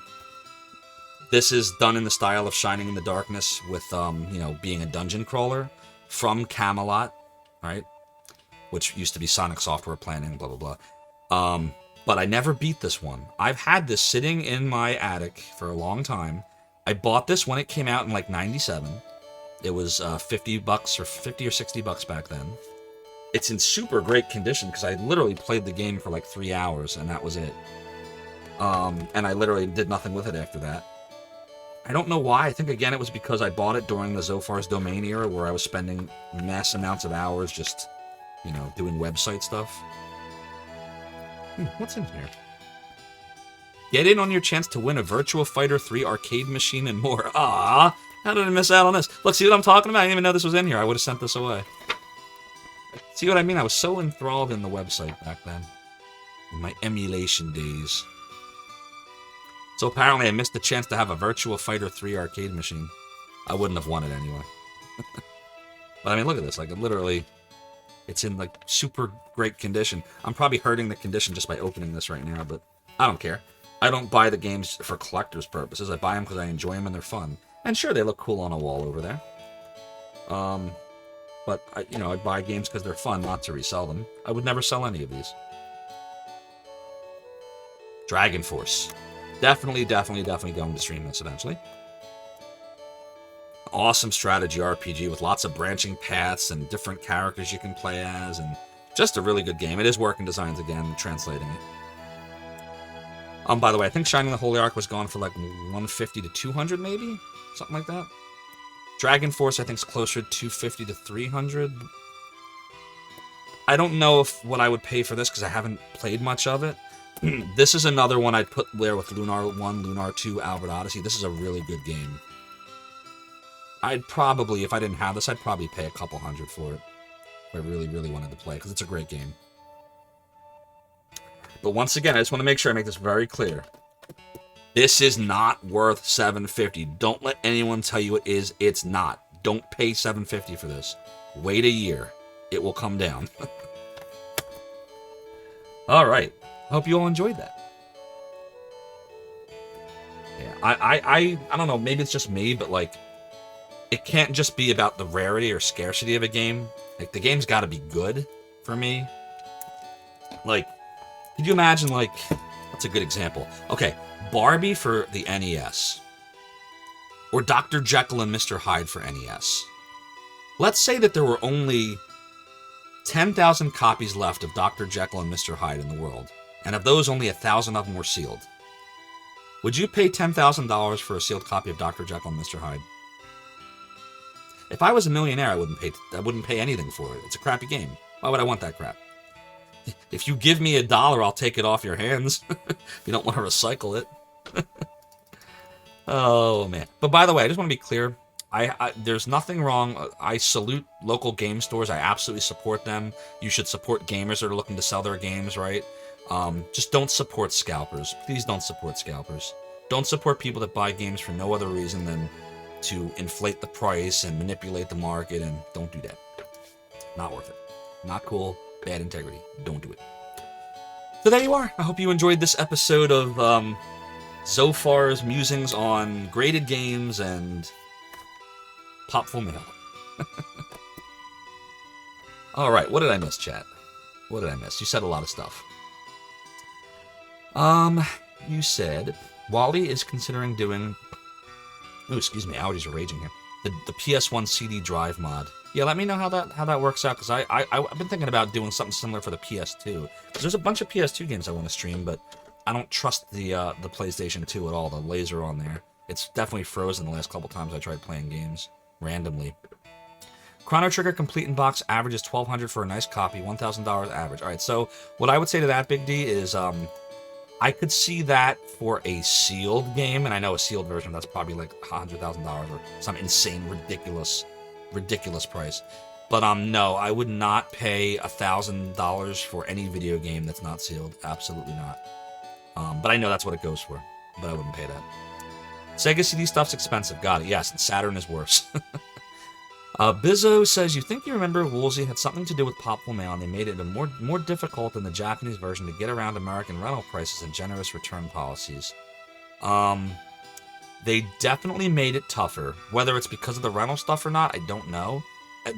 this is done in the style of Shining in the Darkness with, you know, being a dungeon crawler from Camelot, right? Which used to be Sonic Software Planning, blah, blah, blah. But I never beat this one. I've had this sitting in my attic for a long time. I bought this when it came out in like 97. It was $50 or $50 or $60 back then. It's in super great condition because I literally played the game for like 3 hours and that was it. And I literally did nothing with it after that. I don't know why. I think again it was because I bought it during the Zophar's Domain era where I was spending mass amounts of hours just, you know, doing website stuff. What's in here? Get in on your chance to win a Virtua Fighter 3 arcade machine and more. Ah, how did I miss out on this? Look, see what I'm talking about? I didn't even know this was in here. I would have sent this away. See what I mean? I was so enthralled in the website back then. In my emulation days. So apparently I missed the chance to have a Virtua Fighter 3 arcade machine. I wouldn't have won it anyway. But I mean, look at this. Like, literally, it's in, like, super great condition. I'm probably hurting the condition just by opening this right now, but I don't care. I don't buy the games for collector's purposes. I buy them because I enjoy them and they're fun. And sure, they look cool on a wall over there. But, I buy games because they're fun, not to resell them. I would never sell any of these. Dragon Force. Definitely going to stream this eventually. Awesome strategy RPG with lots of branching paths and different characters you can play as, and just a really good game. It is Working Designs again, translating it. By the way, I think Shining the Holy Ark was gone for like 150 to 200 maybe? Something like that. Dragon Force I think is closer to 250 to 300. I don't know what I would pay for this because I haven't played much of it. This is another one I'd put there with Lunar 1, Lunar 2, Albert Odyssey. This is a really good game. I'd probably, if I didn't have this, I'd probably pay a couple $100 for it. If I really, really wanted to play, because it's a great game. But once again, I just want to make sure I make this very clear. This is not worth $750. Don't let anyone tell you it is. It's not. Don't pay $750 for this. Wait a year. It will come down. All right. Hope you all enjoyed that. Yeah, I don't know. Maybe it's just me, but like, it can't just be about the rarity or scarcity of a game. Like, the game's got to be good for me. Like, could you imagine, like, that's a good example. Okay, Barbie for the NES. Or Dr. Jekyll and Mr. Hyde for NES. Let's say that there were only 10,000 copies left of Dr. Jekyll and Mr. Hyde in the world. And of those, only 1,000 of them were sealed. Would you pay $10,000 for a sealed copy of Dr. Jekyll and Mr. Hyde? If I was a millionaire, I wouldn't pay anything for it. It's a crappy game. Why would I want that crap? If you give me $1, I'll take it off your hands. If you don't want to recycle it. Oh, man. But by the way, I just want to be clear. There's nothing wrong. I salute local game stores. I absolutely support them. You should support gamers that are looking to sell their games, right? Just don't support scalpers. Please don't support scalpers. Don't support people that buy games for no other reason than to inflate the price and manipulate the market, and don't do that. Not worth it. Not cool. Bad integrity. Don't do it. So there you are. I hope you enjoyed this episode of Zophar's musings on graded games and Popful Mail. Alright, what did I miss, chat? What did I miss? You said a lot of stuff. You said Wally is considering doing... Oh, excuse me, allergies are raging here. The PS1 CD drive mod. Yeah, let me know how that works out, because I've been thinking about doing something similar for the PS2. Because there's a bunch of PS2 games I want to stream, but I don't trust the PlayStation 2 at all, the laser on there. It's definitely frozen the last couple times I tried playing games randomly. Chrono Trigger Complete in Box averages $1,200 for a nice copy, $1,000 average. All right, so what I would say to that, Big D, is I could see that for a sealed game, and I know a sealed version, that's probably like $100,000 or some insane, ridiculous price. But no, I would not pay $1,000 for any video game that's not sealed. Absolutely not. But I know that's what it goes for, but I wouldn't pay that. Sega CD stuff's expensive. Got it. Yes, and Saturn is worse. Bizzo says, you think you remember Woolsey had something to do with Popful Mail, and they made it more difficult than the Japanese version to get around American rental prices and generous return policies. They definitely made it tougher. Whether it's because of the rental stuff or not, I don't know.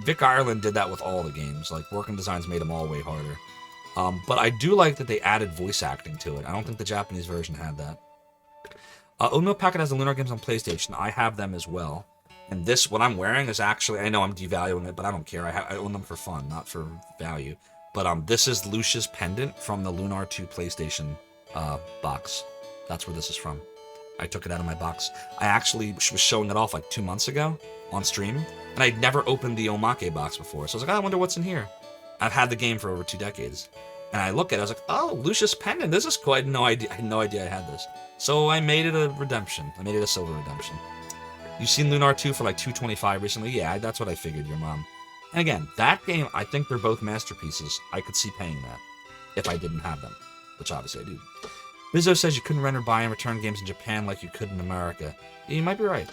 Vic Ireland did that with all the games. Like, Working Designs made them all way harder. But I do like that they added voice acting to it. I don't think the Japanese version had that. Oatmeal Packet has the Lunar games on PlayStation. I have them as well. And this, what I'm wearing, is actually, I know I'm devaluing it, but I don't care. I own them for fun, not for value. But this is Lucia's pendant from the Lunar 2 PlayStation box. That's where this is from. I took it out of my box. I actually was showing it off like 2 months ago on stream, and I'd never opened the Omake box before. So I was like, I wonder what's in here. I've had the game for over 2 decades. And I look at it, I was like, oh, Lucia's pendant. This is cool. I had no idea I had this. So I made it a redemption. I made it a silver redemption. You've seen Lunar 2 for like $225 recently? Yeah, that's what I figured, your mom. And again, that game, I think they're both masterpieces. I could see paying that if I didn't have them, which obviously I do. Bizzo says you couldn't rent or buy and return games in Japan like you could in America. Yeah, you might be right.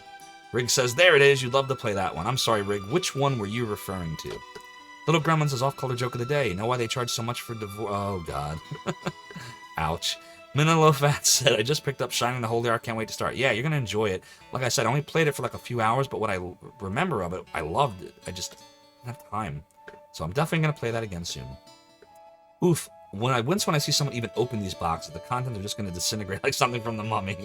Rig says, there it is, you'd love to play that one. I'm sorry, Rig, which one were you referring to? Little Gremlins is off-color joke of the day. You know why they charge so much for divorce? Oh, God. Ouch. Minilofat said, I just picked up Shining the Holy Ark, can't wait to start. Yeah, you're going to enjoy it. Like I said, I only played it for like a few hours, but what I remember of it, I loved it. I just didn't have time. So I'm definitely going to play that again soon. Oof. When I see someone even open these boxes, the contents are just going to disintegrate like something from The Mummy.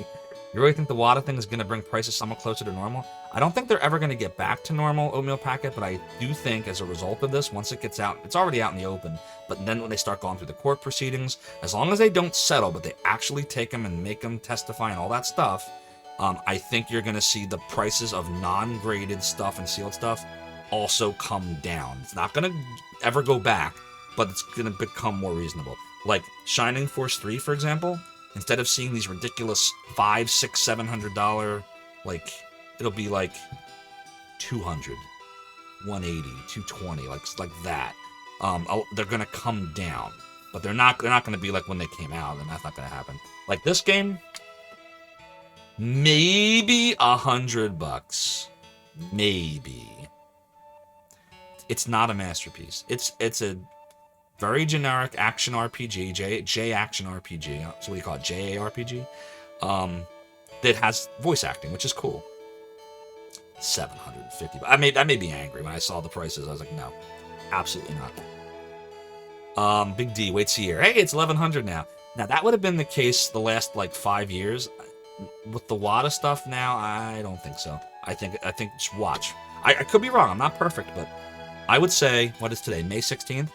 You really think the WADA thing is going to bring prices somewhat closer to normal? I don't think they're ever going to get back to normal, Oatmeal Packet, but I do think as a result of this, once it gets out, it's already out in the open, but then when they start going through the court proceedings, as long as they don't settle, but they actually take them and make them testify and all that stuff, I think you're going to see the prices of non-graded stuff and sealed stuff also come down. It's not going to ever go back, but it's going to become more reasonable. Like Shining Force 3, for example, instead of seeing these ridiculous $500, $600, $700, like, it'll be like $200, $180, $220, like that. They're going to come down, but they're not going to be like when they came out, and that's not going to happen. Like this game, maybe $100, maybe. It's not a masterpiece. It's a very generic action RPG, J action RPG. So what do you call it? JARPG? That has voice acting, which is cool. $750. I may be angry when I saw the prices. I was like, no, absolutely not. Big D waits a year. Hey, it's $1,100 now. Now that would have been the case the last like 5 years. With the WADA stuff now, I don't think so. I think just watch. I could be wrong. I'm not perfect, but I would say, what is today? May 16th?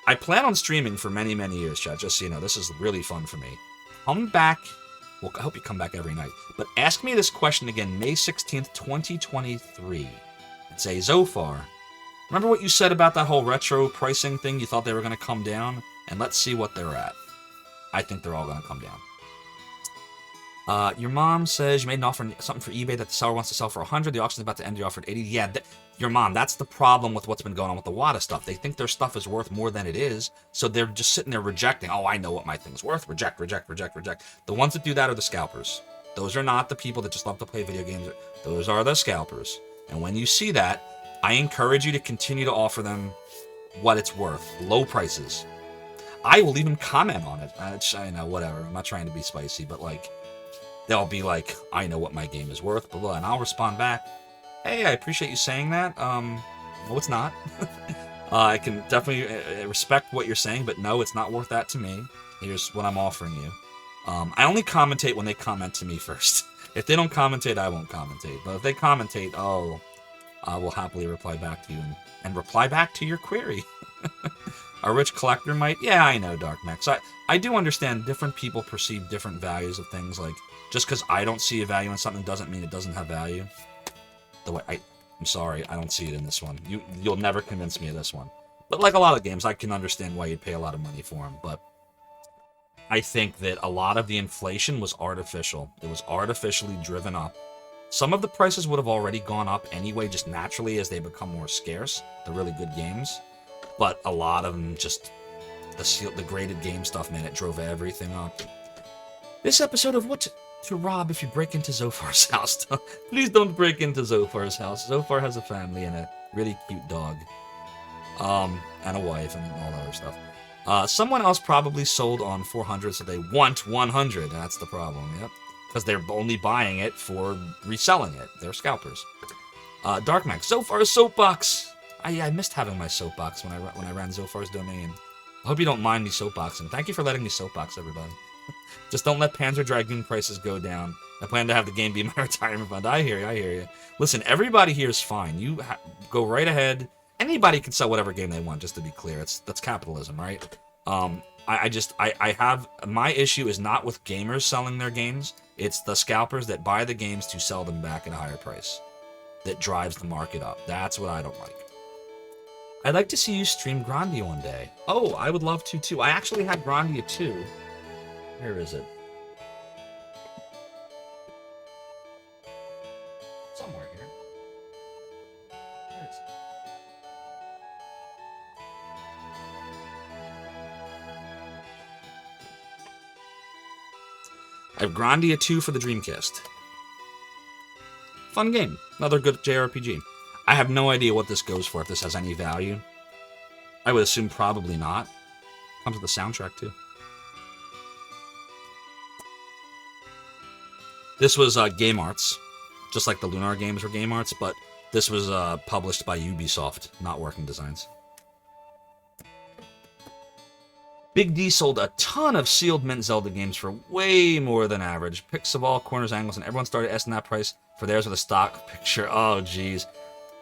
I plan on streaming for many, many years, chat, just so you know. This is really fun for me. Come back. Well, I hope you come back every night. But ask me this question again, May 16th, 2023. And say, Zophar, remember what you said about that whole retro pricing thing? You thought they were going to come down? And let's see what they're at. I think they're all going to come down. Your mom says you made an offer, something for eBay that the seller wants to sell for 100. The auction's about to end. You offered 80. Yeah, your mom, that's the problem with what's been going on with the WADA stuff. They think their stuff is worth more than it is, so they're just sitting there rejecting. Oh, I know what my thing's worth. Reject, reject, reject, reject. The ones that do that are the scalpers. Those are not the people that just love to play video games. Those are the scalpers. And when you see that, I encourage you to continue to offer them what it's worth. Low prices. I will even comment on it. I know, whatever. I'm not trying to be spicy, but like, they'll be like, I know what my game is worth, blah, blah, and I'll respond back, hey, I appreciate you saying that. No, it's not. I can definitely respect what you're saying, but no, it's not worth that to me. Here's what I'm offering you. I only commentate when they comment to me first. If they don't commentate, I won't commentate. But if they commentate, oh, I will happily reply back to you and reply back to your query. A rich collector might? Yeah, I know, Dark Max. I do understand different people perceive different values of things. Like, just because I don't see a value in something doesn't mean it doesn't have value. The way I'm sorry, I don't see it in this one. You'll never convince me of this one. But like a lot of games, I can understand why you'd pay a lot of money for them. But I think that a lot of the inflation was artificial. It was artificially driven up. Some of the prices would have already gone up anyway, just naturally as they become more scarce. The really good games. But a lot of them just, the graded game stuff, man, it drove everything up. This episode of What to Rob If You Break Into Zophar's House. Please don't break into Zophar's house. Zophar has a family and Really cute dog. And a wife and all that other stuff. Someone else probably sold on 400, so they want 100. That's the problem, yep. Because they're only buying it for reselling it. They're scalpers. Dark Max, Zophar's soapbox. I missed having my soapbox when I ran Zophar's domain. I hope you don't mind me soapboxing. Thank you for letting me soapbox, everybody. Just don't let Panzer Dragoon prices go down. I plan to have the game be my retirement fund. I hear you. Listen, everybody here is fine. You go right ahead. Anybody can sell whatever game they want, just to be clear. That's capitalism, right? I have... My issue is not with gamers selling their games. It's the scalpers that buy the games to sell them back at a higher price. That drives the market up. That's what I don't like. I'd like to see you stream Grandia one day. Oh, I would love to, too. I actually had Grandia 2. Where is it? Somewhere here. Where is it? I have Grandia 2 for the Dreamcast. Fun game. Another good JRPG. I have no idea what this goes for, if this has any value. I would assume probably not. Comes with the soundtrack, too. This was Game Arts. Just like the Lunar games were Game Arts, but this was published by Ubisoft, not Working Designs. Big D sold a ton of sealed mint Zelda games for way more than average. Picks of all corners, angles, and everyone started asking that price for theirs with a stock picture. Oh, jeez.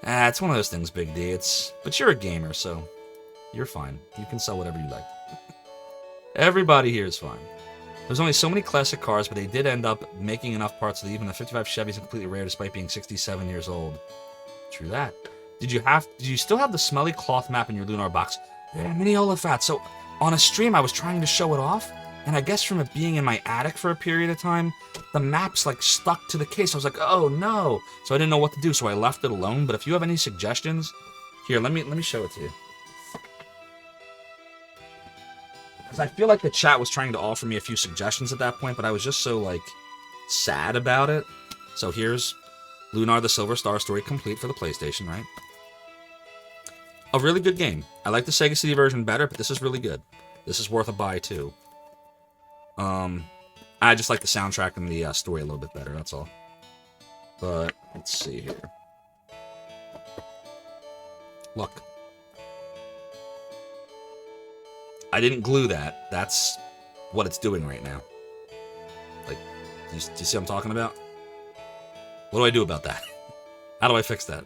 It's one of those things, Big D. But you're a gamer, so you're fine. You can sell whatever you like. Everybody here is fine. There's only so many classic cars, but they did end up making enough parts so that even the 55 Chevy is completely rare despite being 67 years old. True that. Did you still have the smelly cloth map in your Lunar box? Yeah, mini Olafat. So on a stream, I was trying to show it off, and I guess from it being in my attic for a period of time, the map's like stuck to the case. I was like, oh no. So I didn't know what to do, so I left it alone. But if you have any suggestions, here, let me show it to you. Because I feel like the chat was trying to offer me a few suggestions at that point, but I was just so, like, sad about it. So here's Lunar the Silver Star story complete for the PlayStation, right? A really good game. I like the Sega CD version better, but this is really good. This is worth a buy, too. I just like the soundtrack and the story a little bit better, that's all. But, let's see here. Look. I didn't glue that. That's what it's doing right now. Like, do you see what I'm talking about? What do I do about that? How do I fix that?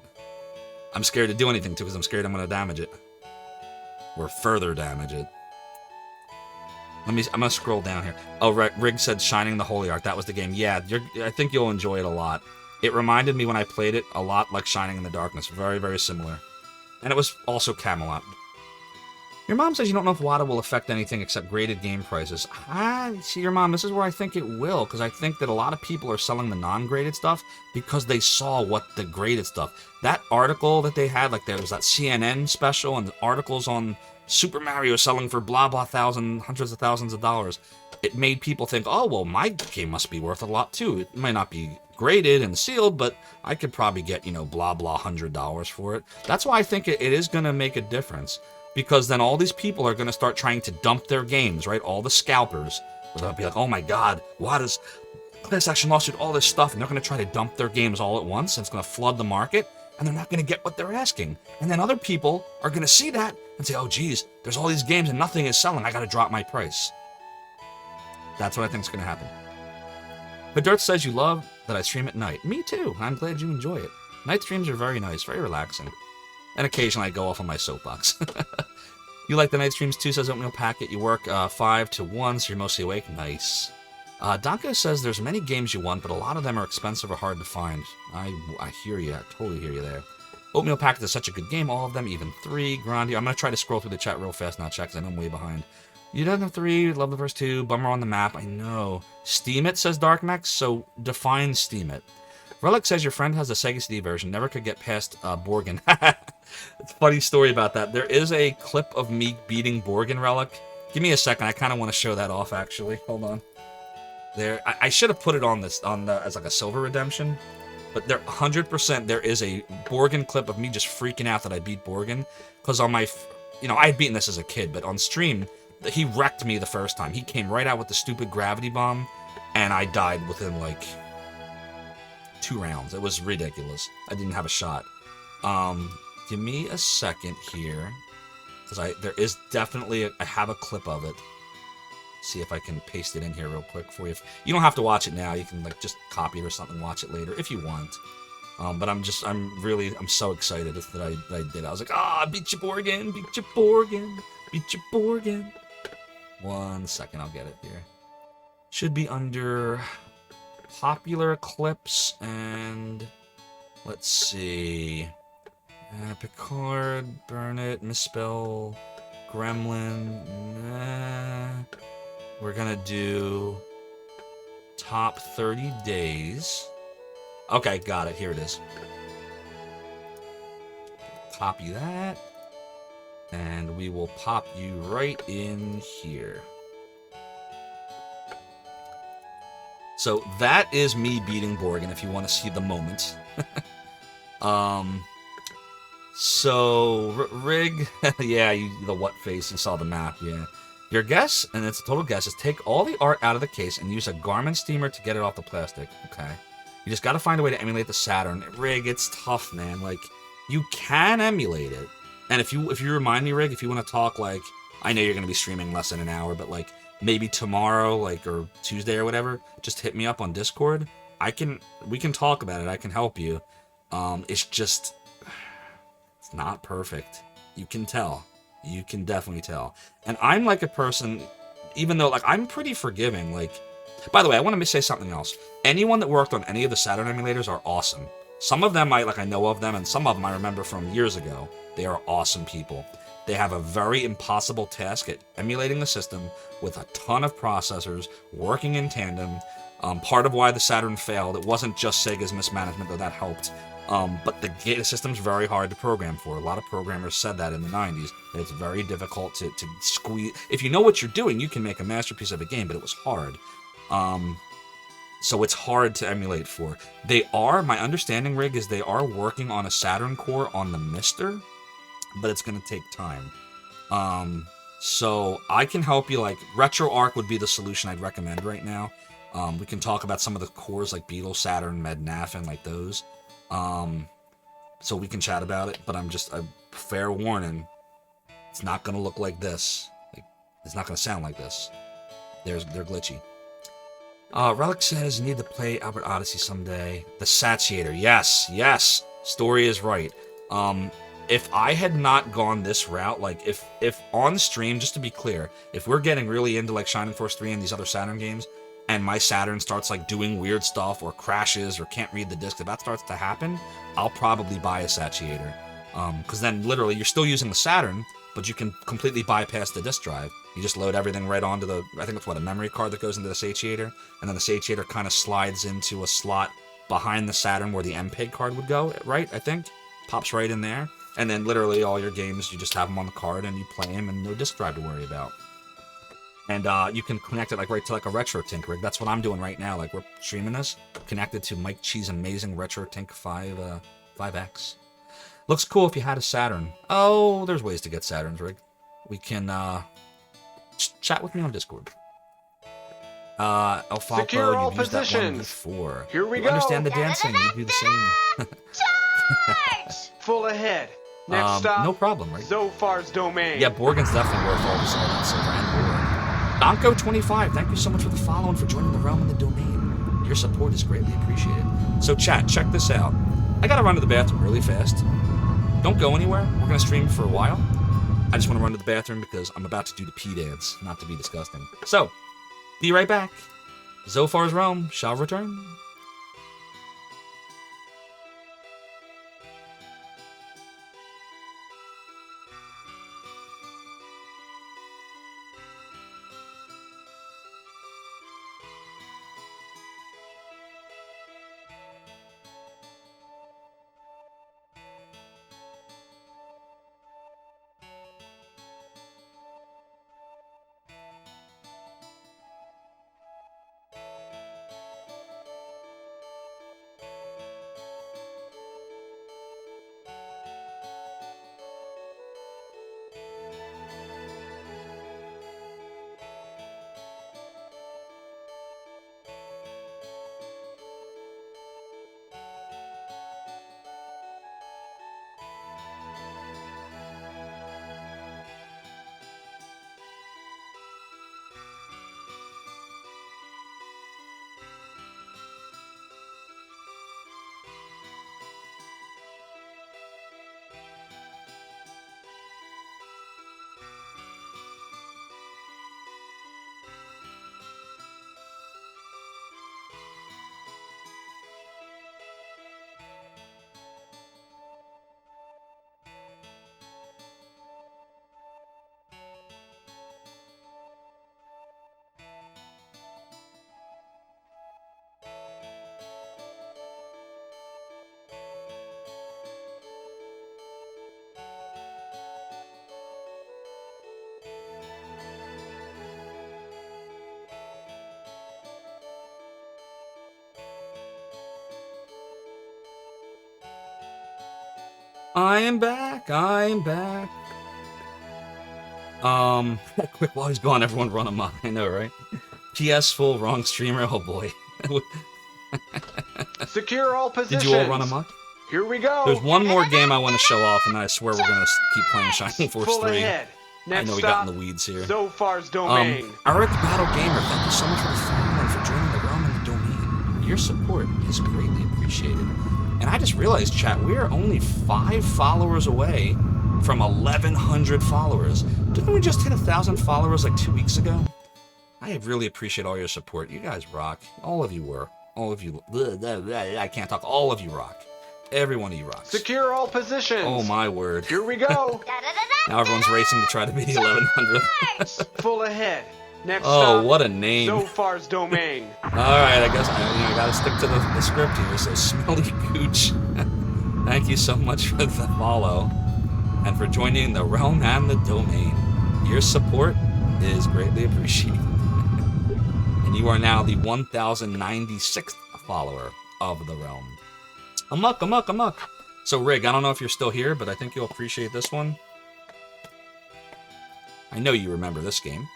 I'm scared to do anything, too, because I'm scared I'm going to damage it. Or further damage it. I'm going to scroll down here. Oh, right. Rig said Shining the Holy Ark. That was the game. Yeah, I think you'll enjoy it a lot. It reminded me when I played it a lot like Shining in the Darkness. Very, very similar. And it was also Camelot. Your mom says you don't know if WADA will affect anything except graded game prices. See, your mom, this is where I think it will, because I think that a lot of people are selling the non-graded stuff because they saw what the graded stuff. That article that they had, like there was that CNN special and articles on Super Mario selling for blah blah hundreds of thousands of dollars. It made people think, oh, well, my game must be worth a lot too. It might not be graded and sealed, but I could probably get, blah blah $100 for it. That's why I think it is going to make a difference. Because then all these people are going to start trying to dump their games, right? All the scalpers. They're going to be like, oh my god, WADA's class action lawsuit, all this stuff. And they're going to try to dump their games all at once. And it's going to flood the market. And they're not going to get what they're asking. And then other people are going to see that and say, oh geez, there's all these games and nothing is selling. I got to drop my price. That's what I think is going to happen. But Dirt says you love that I stream at night. Me too. I'm glad you enjoy it. Night streams are very nice, very relaxing. And occasionally I go off on my soapbox. You like the night streams too, says Oatmeal Packet. You work 5 to 1, so you're mostly awake. Nice. Donko says there's many games you want, but a lot of them are expensive or hard to find. I hear you. I totally hear you there. Oatmeal Packet is such a good game. All of them, even 3. Grandia. I'm going to try to scroll through the chat real fast now, chat, because I know I'm way behind. You don't have 3. Love the first 2. Bummer on the map. I know. Steam it, says Darkmex. So define Steam it. Relic says your friend has a Sega CD version. Never could get past Borgin. It's a funny story about that. There is a clip of me beating Borgin, Relic. Give me a second. I kind of want to show that off, actually. Hold on. There. I should have put it on this as like a silver redemption. but there 100% there is a Borgin clip of me just freaking out that I beat Borgin, because on my, I had beaten this as a kid, but on stream, he wrecked me the first time. He came right out with the stupid gravity bomb, and I died within like 2 rounds. It was ridiculous. I didn't have a shot. Give me a second here, because there is definitely I have a clip of it. See if I can paste it in here real quick for you. You don't have to watch it now. You can like just copy it or something, watch it later if you want. But I'm so excited that I did. I was like, beat your Borgin, beat your Borgin, beat your Borgin. 1 second, I'll get it here. Should be under popular clips, and let's see. Picard, burn it, misspell, Gremlin. We're gonna do top 30 days. Okay, got it. Here it is. Copy that. And we will pop you right in here. So that is me beating Borgin, if you want to see the moment. So, Rig, yeah, the what face, you saw the map, yeah. Your guess, and it's a total guess, is take all the art out of the case and use a Garmin steamer to get it off the plastic. Okay. You just gotta find a way to emulate the Saturn. Rig, it's tough, man. Like, you can emulate it. And if you remind me, Rig, if you want to talk, like, I know you're gonna be streaming less than an hour, but like, maybe tomorrow, like, or Tuesday or whatever, just hit me up on Discord. We can talk about it. I can help you. It's just, it's not perfect. You can tell. You can definitely tell. And I'm like a person, even though, like, I'm pretty forgiving. Like, by the way, I want to say something else. Anyone that worked on any of the Saturn emulators are awesome. Some of them I know of them, and some of them I remember from years ago. They are awesome people. They have a very impossible task at emulating the system with a ton of processors working in tandem. Part of why the Saturn failed, it wasn't just Sega's mismanagement, though that helped. But the system's very hard to program for. A lot of programmers said that in the 90s, that it's very difficult to squeeze. If you know what you're doing, you can make a masterpiece of a game, but it was hard. So it's hard to emulate for. My understanding, Rig, is they are working on a Saturn core on the Mister, but it's going to take time. So I can help you, like, RetroArch would be the solution I'd recommend right now. We can talk about some of the cores like Beetle, Saturn, Mednafen, and like those. So we can chat about it, but I'm just a fair warning. It's not gonna look like this. Like, it's not gonna sound like this. They're glitchy. Relic says you need to play Albert Odyssey someday. The Satiator, yes. Story is right. If I had not gone this route, like if on stream, just to be clear, if we're getting really into like Shining Force 3 and these other Saturn games, and my Saturn starts like doing weird stuff or crashes or can't read the disc, if that starts to happen, I'll probably buy a Satiator. Because then literally you're still using the Saturn, but you can completely bypass the disk drive. You just load everything right onto I think it's a memory card that goes into the Satiator, and then the Satiator kind of slides into a slot behind the Saturn where the MPEG card would go, right? I think. Pops right in there. And then literally all your games, you just have them on the card and you play them and no disk drive to worry about. And you can connect it like right to like a RetroTink rig. That's what I'm doing right now. Like, we're streaming this connected to Mike Chi's amazing RetroTink 5X. Looks cool if you had a Saturn. Oh, there's ways to get Saturns, Rig. We can chat with me on Discord. Alfapo, Secure all you've used that one positions. before. Here we You go. understand the dancing. You do the same. Full ahead. Next stop. No problem, right? Zophar's domain. Yeah, Borgen's definitely worth all that silver and gold. Donko25, thank you so much for the follow and for joining the realm and the domain. Your support is greatly appreciated. So chat, check this out. I gotta run to the bathroom really fast. Don't go anywhere. We're gonna stream for a while. I just want to run to the bathroom because I'm about to do the pee dance, not to be disgusting. So, be right back. Zophar's realm shall return. I am back. I am back. Quick, while he's gone, everyone run amok. I know, right? PS full, wrong streamer. Oh boy. Secure all positions. Did you all run amok? Here we go. There's one more game I want to show off, and I swear we're gonna keep playing Shining Force Full 3. ahead. Next I know we stop, got in the weeds here. Zophar's domain. Eric Battle Gamer, thank you so much for the follow and for joining the realm and the domain. Your support is greatly appreciated. And I just realized, chat, we are only 5 followers away from 1,100 followers. Didn't we just hit 1,000 followers like 2 weeks ago? I really appreciate all your support. You guys rock. All of you were. All of you. I can't talk. All of you rock. Every one of you rocks. Secure all positions. Oh my word. Here we go. Now everyone's racing to try to be 1,100. Full ahead. Next Oh, stop, what a name. Zophar's domain. Alright, I guess I gotta stick to the script here. So, Smelly Gooch, thank you so much for the follow and for joining the realm and the domain. Your support is greatly appreciated. And you are now the 1,096th follower of the realm. Amok. So, Rig, I don't know if you're still here, but I think you'll appreciate this one. I know you remember this game.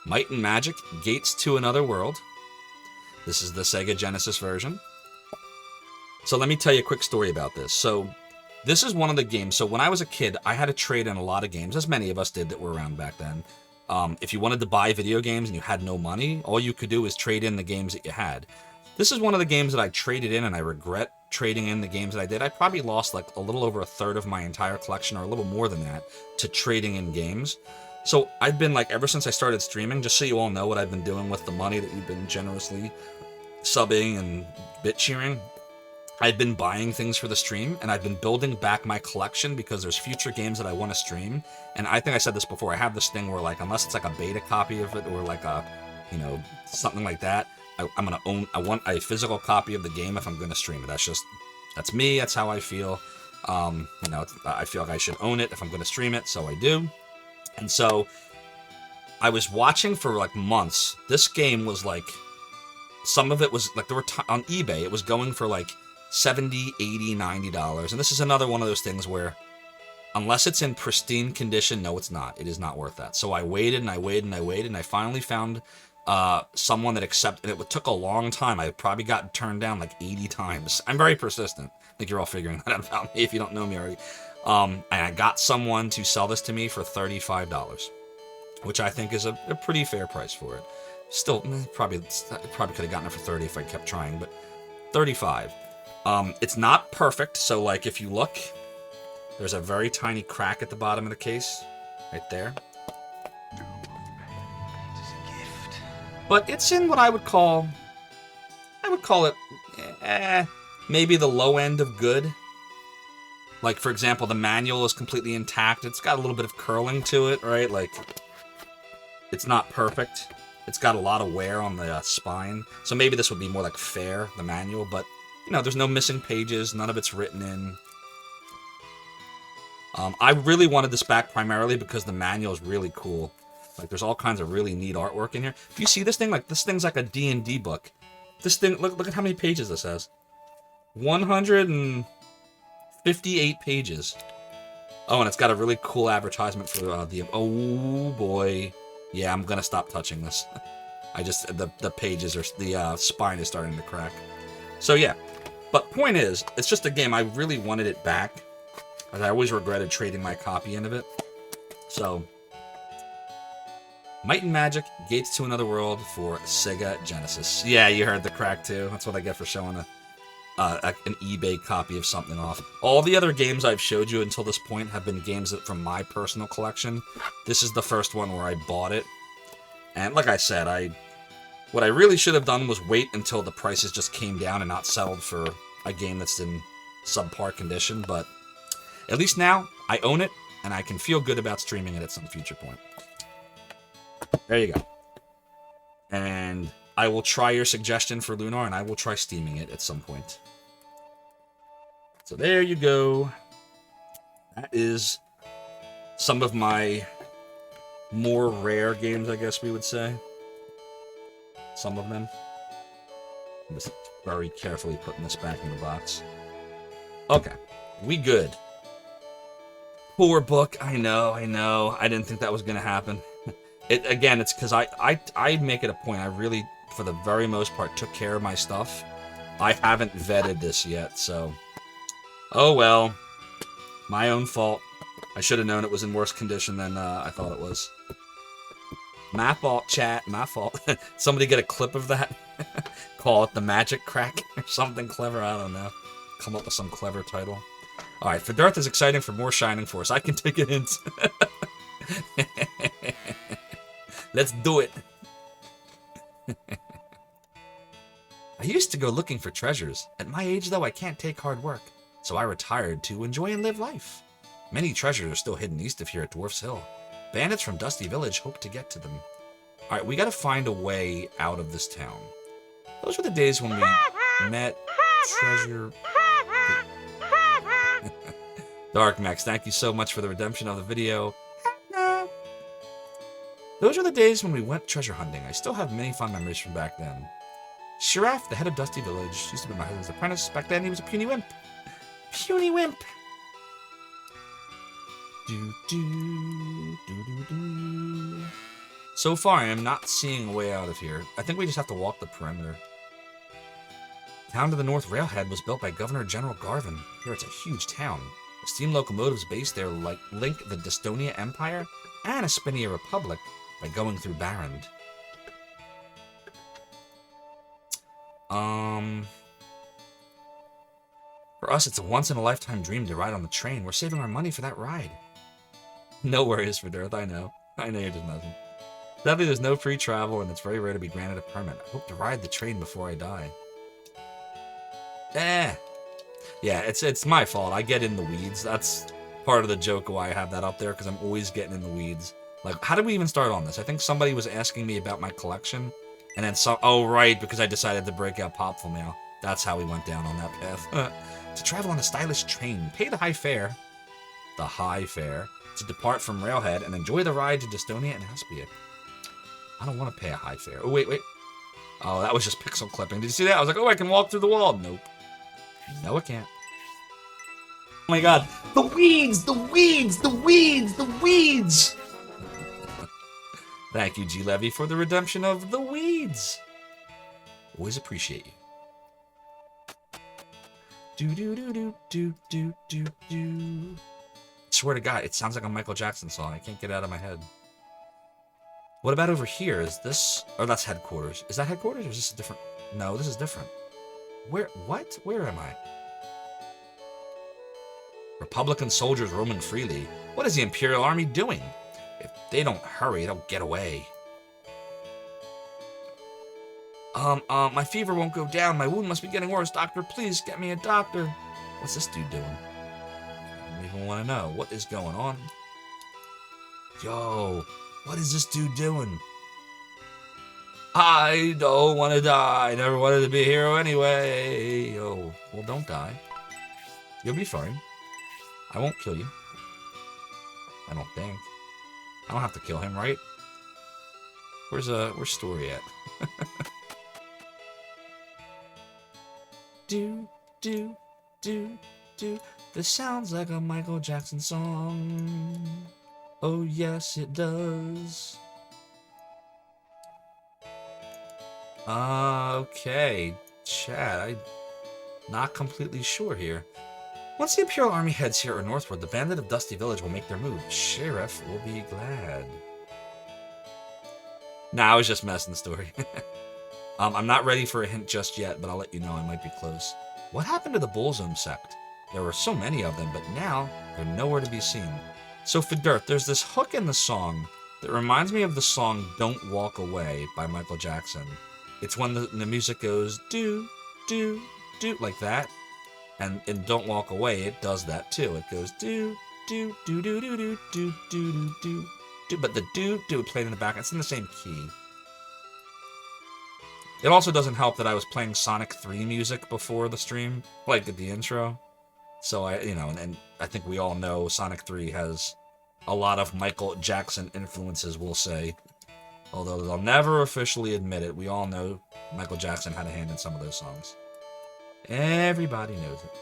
Might and Magic, Gates to Another World. This is the Sega Genesis version. So let me tell you a quick story about this. So this is one of the games. So when I was a kid, I had to trade in a lot of games, as many of us did that were around back then. If you wanted to buy video games and you had no money, all you could do is trade in the games that you had. This is one of the games that I traded in, and I regret trading in the games that I did. I probably lost like a little over a third of my entire collection, or a little more than that, to trading in games. So I've been like, ever since I started streaming, just so you all know what I've been doing with the money that you've been generously subbing and bit cheering, I've been buying things for the stream, and I've been building back my collection because there's future games that I want to stream. And I think I said this before, I have this thing where like, unless it's like a beta copy of it or like a, you know, something like that, I want a physical copy of the game if I'm going to stream it. That's me, that's how I feel. You know, I feel like I should own it if I'm going to stream it, so I do. And so I was watching for like months. This game was like, some of it was like, there were on eBay, it was going for like $70, $80, $90. And this is another one of those things where unless it's in pristine condition, no, it's not. It is not worth that. So I waited and I waited and I waited, and I finally found someone that accepted it. It took a long time. I probably got turned down like 80 times. I'm very persistent. I think you're all figuring that out about me if you don't know me already. And I got someone to sell this to me for $35, which I think is a pretty fair price for it. Still, probably could have gotten it for 30 if I kept trying, but 35. It's not perfect, so like if you look, there's a very tiny crack at the bottom of the case, right there. But it's in what I would call it, maybe the low end of good. Like, for example, the manual is completely intact. It's got a little bit of curling to it, right? Like, it's not perfect. It's got a lot of wear on the spine. So maybe this would be more like fair, the manual. But, you know, there's no missing pages. None of it's written in. I really wanted this back primarily because the manual is really cool. Like, there's all kinds of really neat artwork in here. Do you see this thing? Like, this thing's like a D&D book. This thing, look at how many pages this has. 158 pages. Oh, and it's got a really cool advertisement for the... Oh, boy. Yeah, I'm gonna stop touching this. The pages are... The spine is starting to crack. So, yeah. But point is, it's just a game. I really wanted it back. And I always regretted trading my copy in of it. So... Might and Magic, Gates to Another World for Sega Genesis. Yeah, you heard the crack too. That's what I get for showing an eBay copy of something off. All the other games I've showed you until this point have been games from my personal collection. This is the first one where I bought it. And like I said, what I really should have done was wait until the prices just came down and not settled for a game that's in subpar condition. But at least now, I own it, and I can feel good about streaming it at some future point. There you go. And I will try your suggestion for Lunar, and I will try steaming it at some point. So there you go. That is some of my more rare games, I guess we would say. Some of them. I'm just very carefully putting this back in the box. Okay. We good. Poor book. I know. I didn't think that was gonna happen. It's because I make it a point. I really, for the very most part, took care of my stuff. I haven't vetted this yet, so... Oh well. My own fault. I should have known it was in worse condition than I thought it was. My fault, chat. My fault. Somebody get a clip of that? Call it the magic crack or something clever. I don't know. Come up with some clever title. Alright, Fidurth is exciting for more Shining Force. I can take a hint. Let's do it. I used to go looking for treasures. At my age, though, I can't take hard work. So I retired to enjoy and live life. Many treasures are still hidden east of here at Dwarf's Hill. Bandits from Dusty Village hope to get to them. Alright, we gotta find a way out of this town. Those were the days when we met treasure... Dark Max, thank you so much for the redemption of the video. Those were the days when we went treasure hunting. I still have many fond memories from back then. Sheriff, the head of Dusty Village, used to be my husband's apprentice. Back then he was a puny wimp. Puny wimp! So far, I am not seeing a way out of here. I think we just have to walk the perimeter. Town to the north railhead was built by Governor General Garvin. Here it's a huge town. The steam locomotives based there link the Dystonia Empire and Aspinia Republic by going through Barrand. For us, it's a once-in-a-lifetime dream to ride on the train. We're saving our money for that ride. No worries, Fidurth, I know. I know you're just nothing. Sadly, there's no free travel, and it's very rare to be granted a permit. I hope to ride the train before I die. Yeah, it's my fault. I get in the weeds. That's part of the joke why I have that up there, because I'm always getting in the weeds. Like, how did we even start on this? I think somebody was asking me about my collection, and then some... Oh, right, because I decided to break out Popful Mail. That's how we went down on that path. To travel on a stylish train, pay the high fare. The high fare. To depart from Railhead and enjoy the ride to Dystonia and Aspia. I don't want to pay a high fare. Oh, wait. Oh, that was just pixel clipping. Did you see that? I was like, oh, I can walk through the wall. Nope. No, I can't. Oh my god. The weeds! The weeds! The weeds! The weeds! Thank you, G. Levy, for the redemption of the weeds. Always appreciate you. Do. Swear to God, it sounds like a Michael Jackson song. I can't get it out of my head. What about over here? Is this... Oh, that's headquarters. Is that headquarters or is this a different... No, this is different. Where... What? Where am I? Republican soldiers roaming freely. What is the Imperial Army doing? If they don't hurry, they'll get away. My fever won't go down. My wound must be getting worse. Doctor, please get me a doctor. What's this dude doing? I don't even want to know. What is going on? Yo, what is this dude doing? I don't want to die. I never wanted to be a hero anyway. Yo, well, don't die. You'll be fine. I won't kill you. I don't think. I don't have to kill him, right? Where's Story at? Do. This sounds like a Michael Jackson song. Oh, yes, it does. Okay. Chad, I'm not completely sure here. Once the Imperial Army heads here or northward, the bandit of Dusty Village will make their move. Sheriff will be glad. Nah, I was just messing the story. I'm not ready for a hint just yet, but I'll let you know I might be close. What happened to the Bullzone sect? There were so many of them, but now they're nowhere to be seen. So Fidurth, there's this hook in the song that reminds me of the song Don't Walk Away by Michael Jackson. It's when the music goes do, like that. And in Don't Walk Away, it does that too. It goes do, but the do played in the back. It's in the same key. It also doesn't help that I was playing Sonic 3 music before the stream, like at the intro. So and I think we all know Sonic 3 has a lot of Michael Jackson influences, we'll say. Although they'll never officially admit it, we all know Michael Jackson had a hand in some of those songs. Everybody knows it.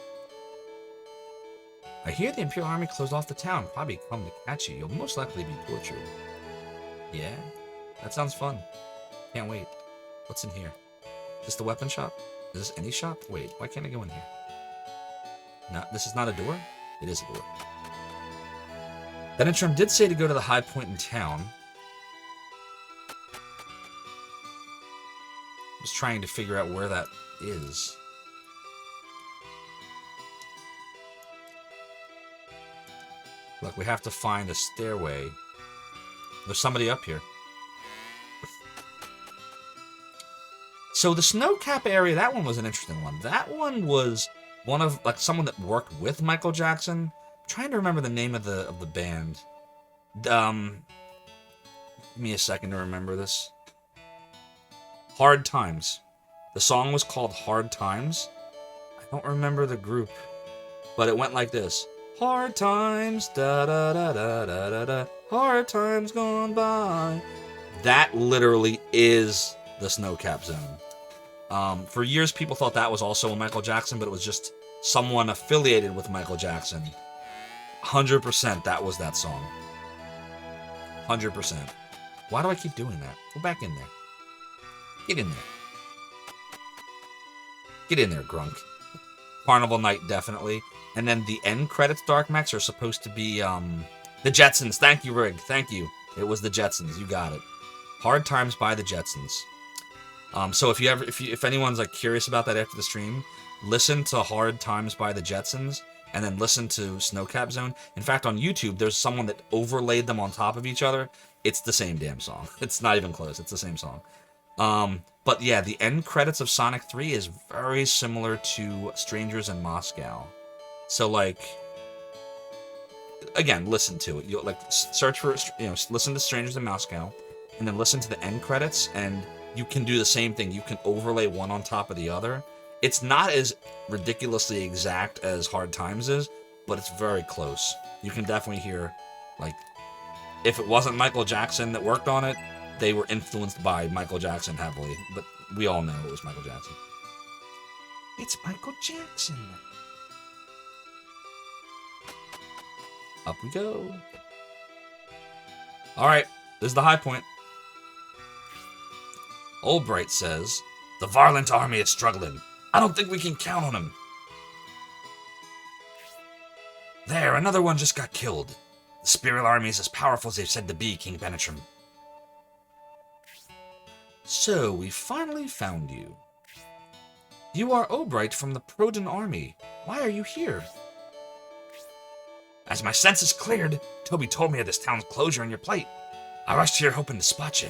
I hear the Imperial Army closed off the town. Probably come to catch you. You'll most likely be tortured. Yeah? That sounds fun. Can't wait. What's in here? Is this the weapon shop? Is this any shop? Wait, why can't I go in here? No, this is not a door? It is a door. Benetrim did say to go to the high point in town. I was trying to figure out where that is. Look, we have to find a stairway. There's somebody up here. So the Snowcap area, that one was an interesting one. That one was one of, like, someone that worked with Michael Jackson. I'm trying to remember the name of the band. Give me a second to remember this. Hard Times. The song was called Hard Times. I don't remember the group, but it went like this. Hard times, da da da da da da da. Hard times gone by. That literally is the Snowcap Zone. For years, people thought that was also a Michael Jackson, but it was just someone affiliated with Michael Jackson. 100% that was that song. 100%. Why do I keep doing that? Go back in there. Get in there. Get in there, Grunk. Carnival Night, definitely. And then the end credits, Dark Max, are supposed to be the Jetsons. Thank you, Rig. Thank you. It was the Jetsons. You got it. Hard Times by the Jetsons. So if anyone's like curious about that after the stream, listen to Hard Times by the Jetsons and then listen to Snowcap Zone. In fact, on YouTube, there's someone that overlaid them on top of each other. It's the same damn song. It's not even close. It's the same song. But yeah, the end credits of Sonic 3 is very similar to Strangers in Moscow. So like, again, listen to it. You'll like search for, listen to Strangers in Moscow, and then listen to the end credits, and you can do the same thing. You can overlay one on top of the other. It's not as ridiculously exact as Hard Times is, but it's very close. You can definitely hear, like, if it wasn't Michael Jackson that worked on it, they were influenced by Michael Jackson heavily. But we all know it was Michael Jackson. It's Michael Jackson. Up we go. Alright, this is the high point. Albright says, the Varlant army is struggling. I don't think we can count on them. There, another one just got killed. The Spiral army is as powerful as they've said to be, King Benetrim. So, we finally found you. You are Albright from the Prodan army. Why are you here? As my senses cleared, Toby told me of this town's closure and your plight. I rushed here hoping to spot you. ...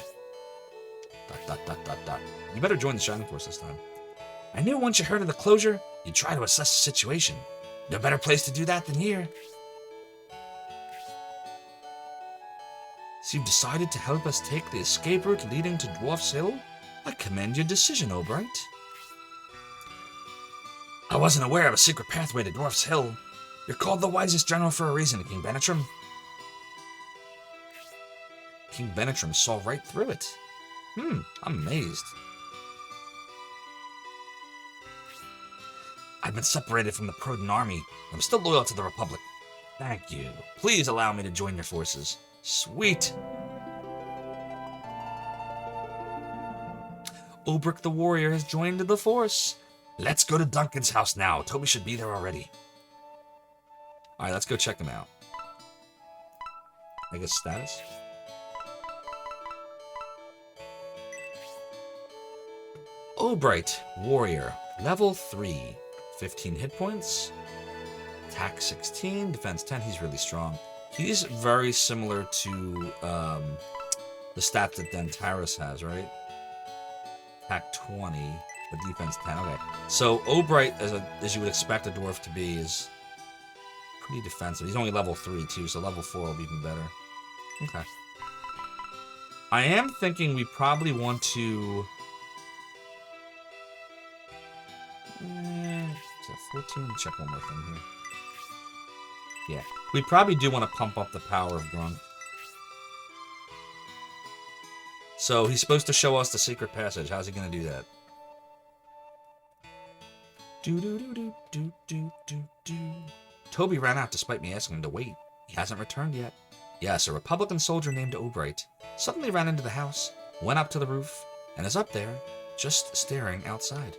You better join the Shining Force this time. I knew once you heard of the closure, you'd try to assess the situation. No better place to do that than here. So you've decided to help us take the escape route leading to Dwarf's Hill? I commend your decision, Albright. I wasn't aware of a secret pathway to Dwarf's Hill. You're called the wisest general for a reason, King Benetrim. King Benetrim saw right through it. I'm amazed. I've been separated from the Prodan army. I'm still loyal to the Republic. Thank you. Please allow me to join your forces. Sweet. Ulbrich the warrior has joined the force. Let's go to Duncan's house now. Toby should be there already. Alright, let's go check him out. I guess status? Albright, warrior, level 3. 15 hit points. Attack 16, defense 10. He's really strong. He's very similar to the stats that Dentaris has, right? Attack 20, but defense 10. Okay. So Albright, as you would expect a dwarf to be, is pretty defensive. He's only level 3 too, so level 4 will be even better. Okay. I am thinking we probably want to... Is that 14? Check one more thing here. Yeah. We probably do want to pump up the power of Grunk. So he's supposed to show us the secret passage. How's he going to do that? Do do do do do do do do Toby ran out despite me asking him to wait. He hasn't returned yet. Yes, a Republican soldier named Albright suddenly ran into the house, went up to the roof, and is up there, just staring outside.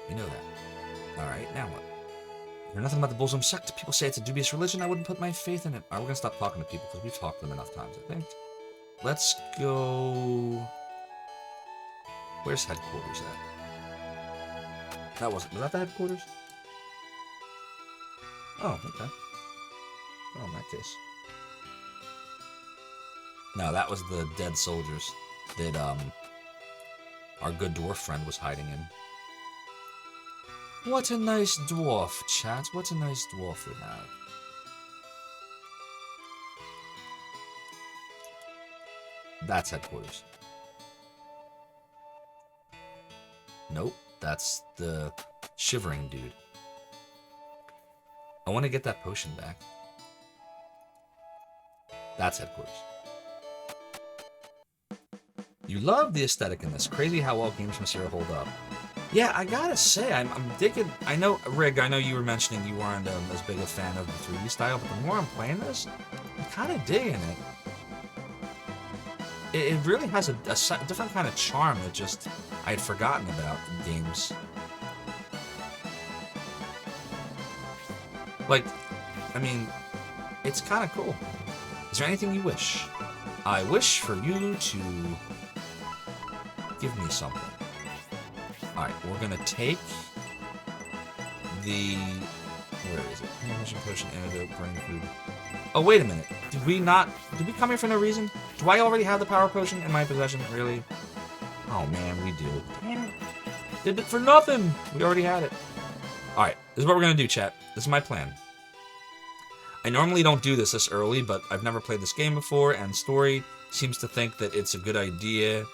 You know that. Alright, now what? I hear nothing about the Bullsome sect. People say it's a dubious religion. I wouldn't put my faith in it. Alright, we're gonna stop talking to people because we've talked to them enough times, I think. Let's go... Where's headquarters at? Was that the headquarters? Oh, okay. Oh, in that case. No, that was the dead soldiers that our good dwarf friend was hiding in. What a nice dwarf, chat. What a nice dwarf we have. That's headquarters. Nope, that's the shivering dude. I want to get that potion back. That's headquarters. You love the aesthetic in this. Crazy how well games from Sierra hold up. Yeah, I gotta say, I'm digging... I know, Rig, I know you were mentioning you weren't as big a fan of the 3D style, but the more I'm playing this, I'm kind of digging it. It really has a different kind of charm that just I had forgotten about in games. Like, I mean, it's kind of cool. Is there anything you wish? I wish for you to give me something. Alright, we're gonna take the... Where is it? Potion, antidote, brain food. Oh, wait a minute. Did we come here for no reason? Do I already have the power potion in my possession? Really? Oh, man, we do. Damn it. Did it for nothing. We already had it. Alright, this is what we're gonna do, chat. This is my plan. I normally don't do this early, but I've never played this game before, and Story seems to think that it's a good idea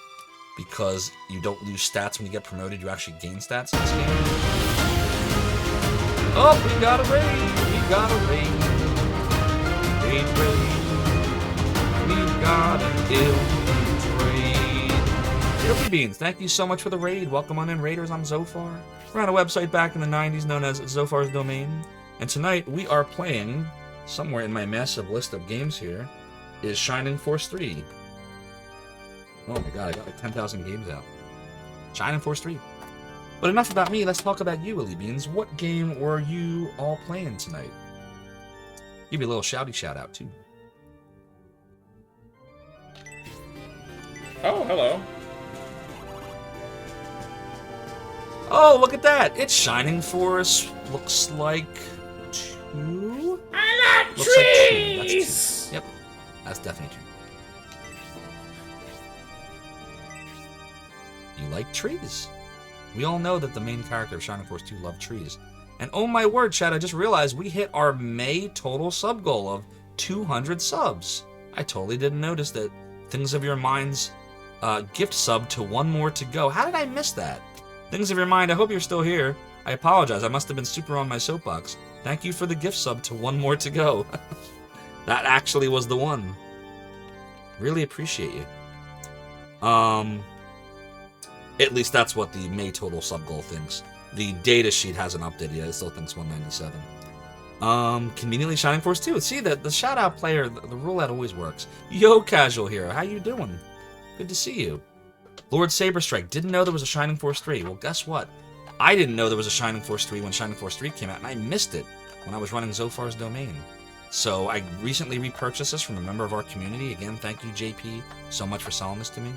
because you don't lose stats when you get promoted, you actually gain stats in this game. Oh, we got a raid! We got a raid! Raid. We got a guild raid. Guilty Beans, thank you so much for the raid. Welcome on in, Raiders. I'm Zophar. Ran a website back in the 90s known as Zophar's Domain, and tonight we are playing, somewhere in my massive list of games here, is Shining Force 3. Oh my god, I got like 10,000 games out. Shining Force 3. But enough about me, let's talk about you, Willy Beans. What game were you all playing tonight? Give you a little shouty shout out, too. Oh, hello. Oh, look at that! It's Shining Force. Looks like 2? I like Looks trees! like 2. That's 2. Yep, that's definitely 2. You like trees. We all know that the main character of Shining Force 2 loved trees. And oh my word, chat, I just realized we hit our May total sub goal of 200 subs. I totally didn't notice that Things of Your Mind's gift sub to 1 more to go. How did I miss that? Things of Your Mind, I hope you're still here. I apologize, I must have been super on my soapbox. Thank you for the gift sub to 1 more to go. That actually was the one. Really appreciate you. At least that's what the May total sub goal thinks. The data sheet hasn't updated yet. It still thinks 197. Conveniently Shining Force 2. See, the shout-out player, the roulette always works. Yo, Casual Hero, how you doing? Good to see you. Lord Saberstrike, didn't know there was a Shining Force 3. Well, guess what? I didn't know there was a Shining Force 3 when Shining Force 3 came out, and I missed it when I was running Zophar's Domain. So I recently repurchased this from a member of our community. Again, thank you, JP, so much for selling this to me.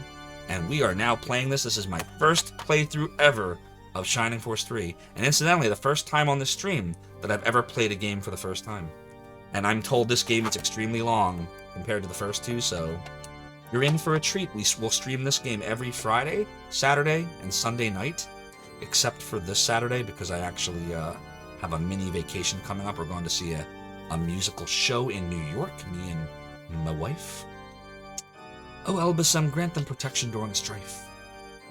And we are now playing this. This is my first playthrough ever of Shining Force 3. And incidentally, the first time on this stream that I've ever played a game for the first time. And I'm told this game is extremely long compared to the first 2, so you're in for a treat. We'll stream this game every Friday, Saturday, and Sunday night, except for this Saturday because I actually have a mini vacation coming up. We're going to see a musical show in New York, me and my wife. Oh, Elbasem, grant them protection during strife.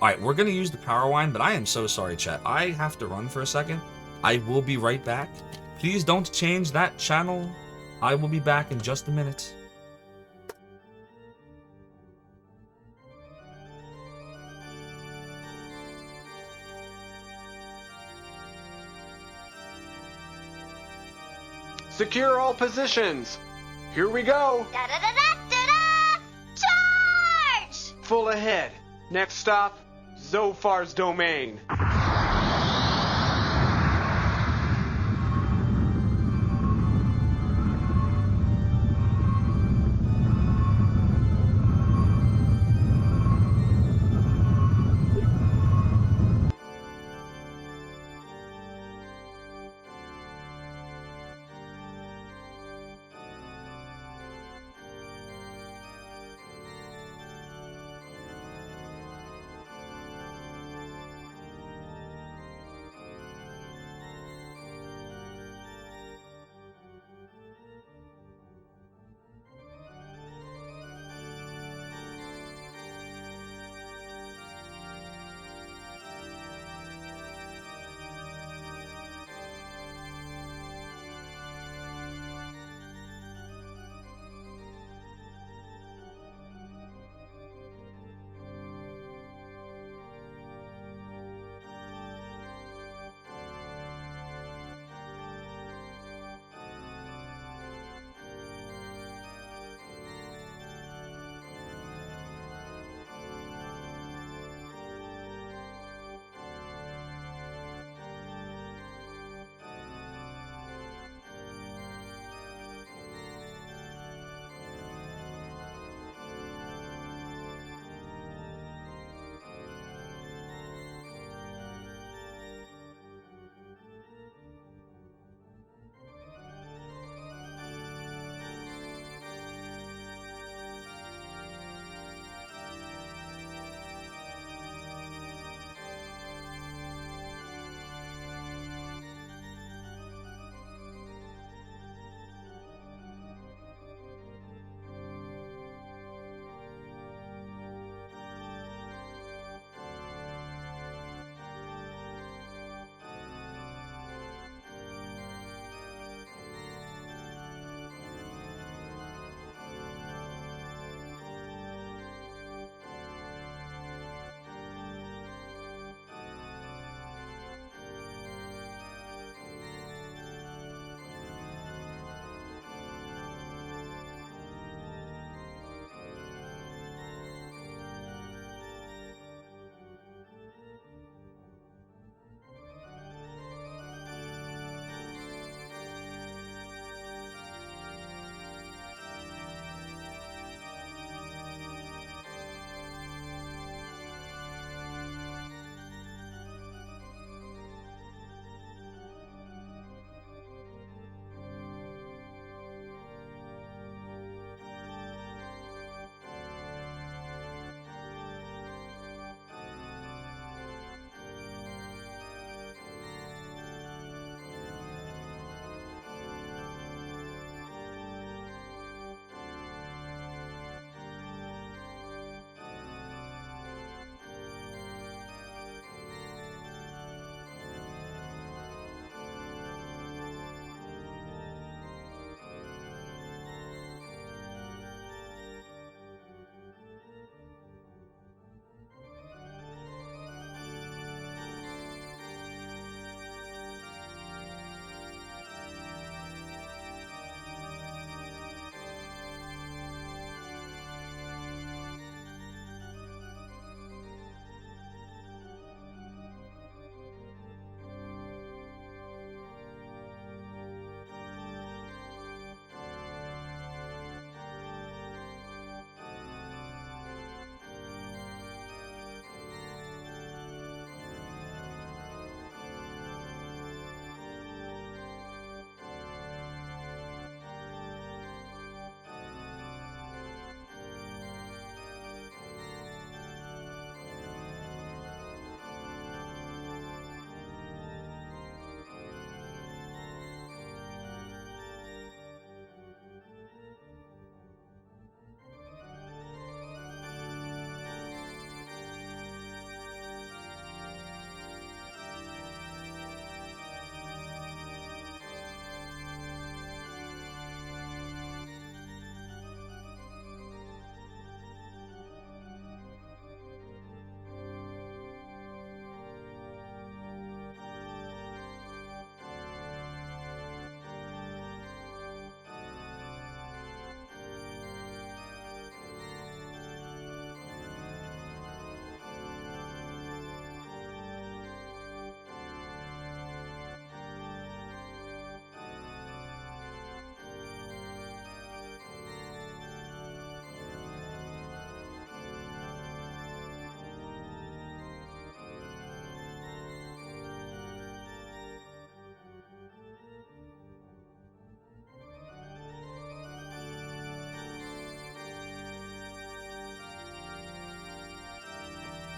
Alright, we're going to use the power wine, but I am so sorry, chat. I have to run for a second. I will be right back. Please don't change that channel. I will be back in just a minute. Secure all positions. Here we go. Da-da-da-da-da-da! Charge! Full ahead. Next stop, Zophar's domain.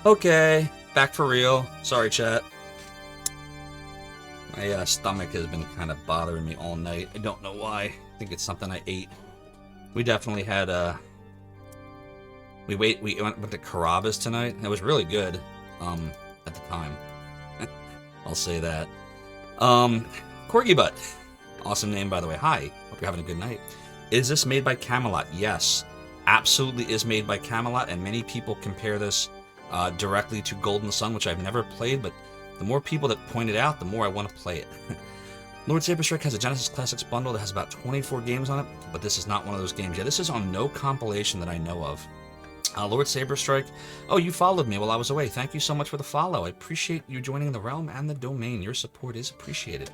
Okay, back for real. Sorry, chat. My stomach has been kind of bothering me all night. I don't know why. I think it's something I ate. We definitely had we went to Carrabba's tonight. It was really good. At the time, I'll say that. Corgi Butt, awesome name by the way. Hi, hope you're having a good night. Is this made by Camelot? Yes, absolutely is made by Camelot, and many people compare this directly to Golden Sun, which I've never played, but the more people that point it out, the more I want to play it. Lord Saberstrike has a Genesis Classics bundle that has about 24 games on it, but this is not one of those games. Yeah, this is on no compilation that I know of. Lord Saberstrike, oh, you followed me while I was away. Thank you so much for the follow. I appreciate you joining the realm and the domain. Your support is appreciated.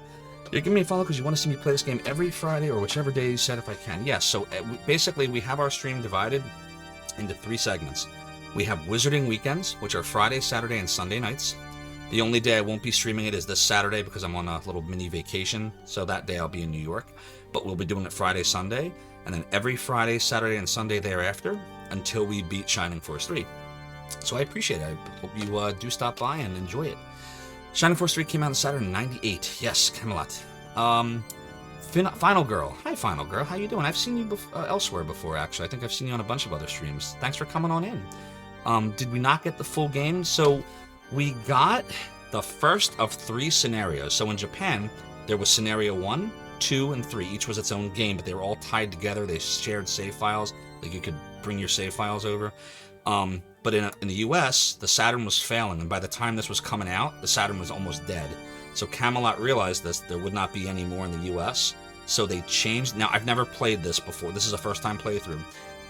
You're giving me a follow because you want to see me play this game every Friday or whichever day you said if I can. Yes, so basically we have our stream divided into 3 segments. We have Wizarding Weekends, which are Friday, Saturday, and Sunday nights. The only day I won't be streaming it is this Saturday because I'm on a little mini vacation, so that day I'll be in New York. But we'll be doing it Friday, Sunday, and then every Friday, Saturday, and Sunday thereafter until we beat Shining Force 3. So I appreciate it. I hope you do stop by and enjoy it. Shining Force 3 came out on Saturn in 98. Yes, Camelot. Final Girl. Hi, Final Girl. How you doing? I've seen you elsewhere before, actually. I think I've seen you on a bunch of other streams. Thanks for coming on in. Did we not get the full game? So we got the first of 3 scenarios. So in Japan, there was Scenario 1, 2, and 3. Each was its own game, but they were all tied together. They shared save files. Like you could bring your save files over. But in the US, the Saturn was failing, and by the time this was coming out, the Saturn was almost dead. So Camelot realized this, there would not be any more in the US, so they changed. Now, I've never played this before. This is a first-time playthrough,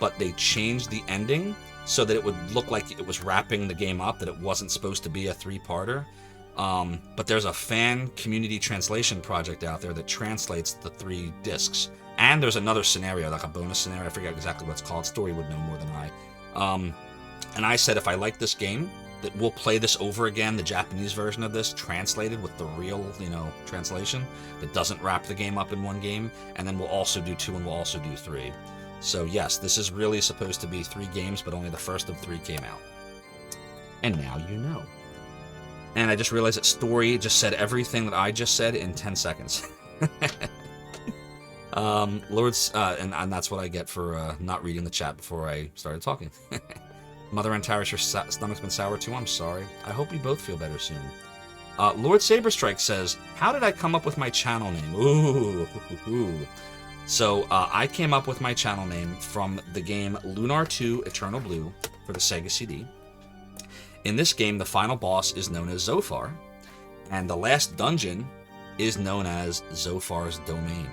but they changed the ending so that it would look like it was wrapping the game up, that it wasn't supposed to be a 3-parter. But there's a fan community translation project out there that translates the 3 discs. And there's another scenario, like a bonus scenario. I forget exactly what it's called. Story would know more than I. And I said, if I like this game, that we'll play this over again, the Japanese version of this, translated with the real, translation that doesn't wrap the game up in one game. And then we'll also do 2 and we'll also do 3. So yes, this is really supposed to be 3 games, but only the first of 3 came out. And now you know. And I just realized that Story just said everything that I just said in 10 seconds. Lords, and that's what I get for not reading the chat before I started talking. Mother Antares, your stomach's been sour too. I'm sorry. I hope you both feel better soon. Lord Saberstrike says, how did I come up with my channel name? Ooh. So I came up with my channel name from the game Lunar 2 Eternal Blue for the Sega CD. In this game, the final boss is known as Zophar, and the last dungeon is known as Zophar's Domain.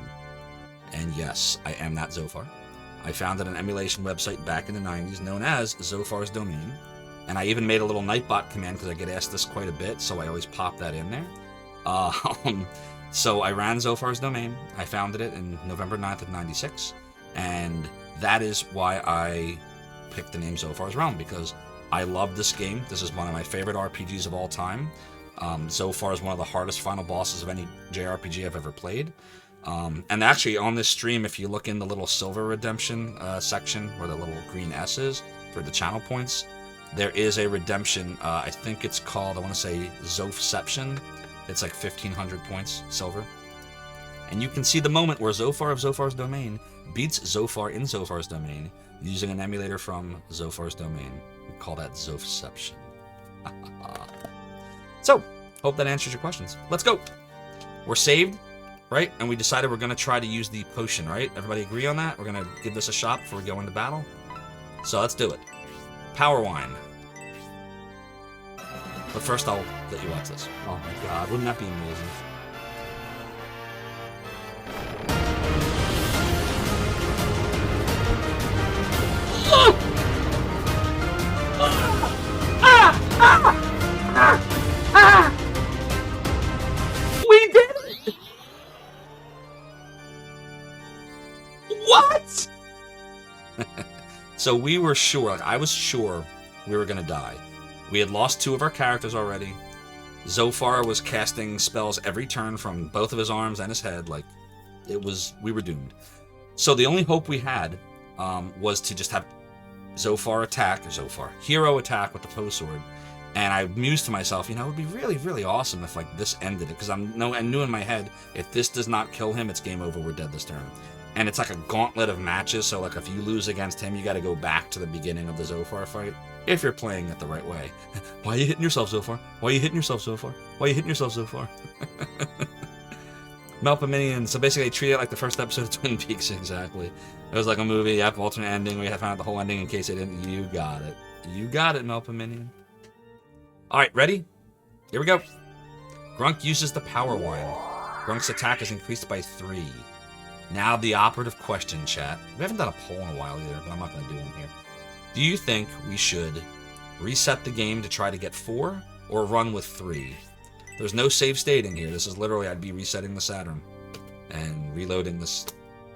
And yes, I am that Zophar. I founded an emulation website back in the 90s known as Zophar's Domain, and I even made a little Nightbot command because I get asked this quite a bit, so I always pop that in there. So I ran Zophar's Domain. I founded it in November 9th of 96, and that is why I picked the name Zophar's Realm, because I love this game. This is one of my favorite RPGs of all time. Zophar is one of the hardest final bosses of any JRPG I've ever played. And actually, on this stream, if you look in the little silver redemption section where the little green S is for the channel points, there is a redemption. I think it's called, I want to say, Zophception. It's like 1,500 points silver. And you can see the moment where Zophar of Zophar's Domain beats Zophar in Zophar's Domain using an emulator from Zophar's Domain. We call that Zophception. So, hope that answers your questions. Let's go. We're saved, right? And we decided we're going to try to use the potion, right? Everybody agree on that? We're going to give this a shot before we go into battle? So let's do it. Power wine. But first I'll let you watch this. Oh my god, wouldn't that be amazing? We did it! What? So we were sure, like I was sure we were gonna die. We had lost 2 of our characters already. Zophar was casting spells every turn from both of his arms and his head. Like, we were doomed. So the only hope we had was to just have Hero attack with the Poe Sword, And I mused to myself, it would be really, really awesome if like this ended it, because I knew in my head, if this does not kill him, it's game over. We're dead this turn. And it's like a gauntlet of matches. So like if you lose against him, you got to go back to the beginning of the Zophar fight if you're playing it the right way. Why are you hitting yourself, Zophar? Why are you hitting yourself, Zophar? Why are you hitting yourself, Zophar? Melpominion. So basically, they treat it like the first episode of Twin Peaks. Exactly. It was like a movie. Yep, alternate ending. We had found out the whole ending in case they didn't. You got it. You got it, Melpominion. All right, ready? Here we go. Grunk uses the power wine. Grunk's attack is increased by 3. Now the operative question, chat. We haven't done a poll in a while either, but I'm not going to do one here. Do you think we should reset the game to try to get 4 or run with 3? There's no save state in here. This is literally, I'd be resetting the Saturn and reloading this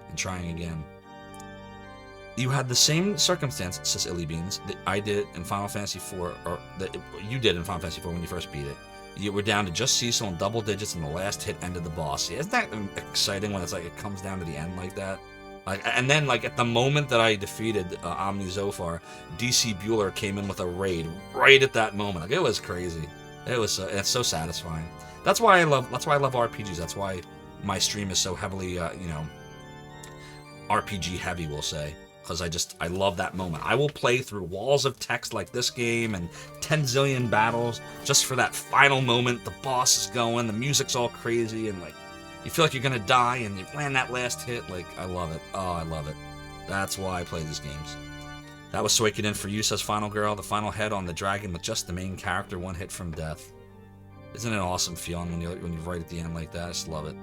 and trying again. You had the same circumstance, says Illy Beans, that I did in Final Fantasy IV, or that you did in Final Fantasy IV when you first beat it. You were down to just Cecil in double digits, and the last hit ended the boss. Yeah, isn't that exciting when it's like it comes down to the end like that? Like, and then like at the moment that I defeated Omni Zophar, DC Bueller came in with a raid right at that moment. Like it was crazy. It was it's so satisfying. That's why I love RPGs. That's why my stream is so heavily RPG heavy, we'll say. Because I love that moment. I will play through walls of text like this game and 10 zillion battles just for that final moment. The boss is going, the music's all crazy, and like you feel like you're gonna die and you land that last hit. Like, I love it. Oh, I love it. That's why I play these games. That was Suikoden for you, says Final Girl. The final head on the dragon with just the main character, 1 hit from death. Isn't it an awesome feeling when you're right at the end like that? I just love it.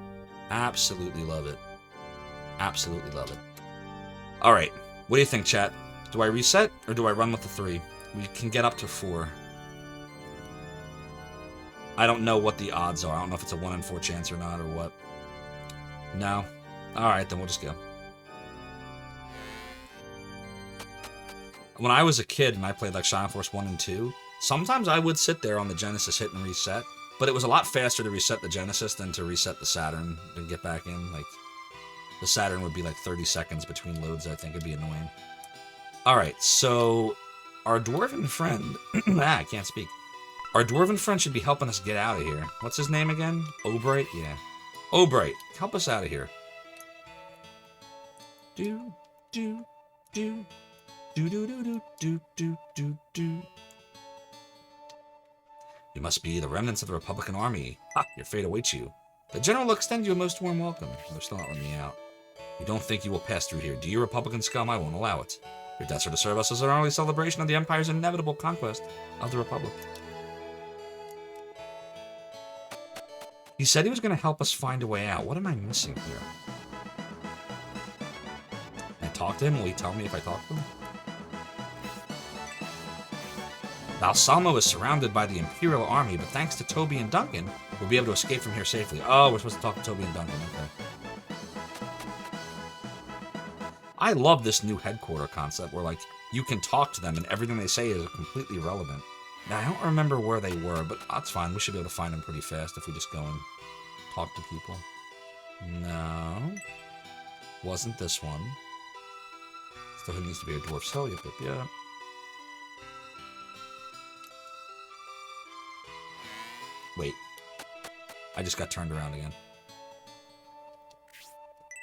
Absolutely love it. Absolutely love it. All right. What do you think, chat? Do I reset, or do I run with the 3? We can get up to 4. I don't know what the odds are. I don't know if it's a 1 in 4 chance or not, or what. No? Alright, then we'll just go. When I was a kid and I played like Shining Force 1 and 2, sometimes I would sit there on the Genesis, hit and reset, but it was a lot faster to reset the Genesis than to reset the Saturn and get back in. Like, the Saturn would be like 30 seconds between loads. I think it'd be annoying. Alright, so our dwarven friend... I can't speak. Our dwarven friend should be helping us get out of here. What's his name again? Obright? Yeah. Obright, help us out of here. Do, do, do, do, do, do, do, do, do, do. You must be the remnants of the Republican Army. Ha! Your fate awaits you. The general will extend you a most warm welcome. They're still not letting me out. You don't think you will pass through here, do you, Republican scum? I won't allow it. Your deaths are to serve us as an early celebration of the Empire's inevitable conquest of the Republic. He said he was going to help us find a way out. What am I missing here? Can I talk to him? Will he tell me if I talk to him? Balsamo is surrounded by the Imperial Army, but thanks to Toby and Duncan, we'll be able to escape from here safely. Oh, we're supposed to talk to Toby and Duncan. Okay. I love this new headquarter concept where, like, you can talk to them and everything they say is completely irrelevant. Now, I don't remember where they were, but that's fine. We should be able to find them pretty fast if we just go and talk to people. No. Wasn't this one. Still needs to be a dwarf cell. Yep, yep, yep. Wait. I just got turned around again.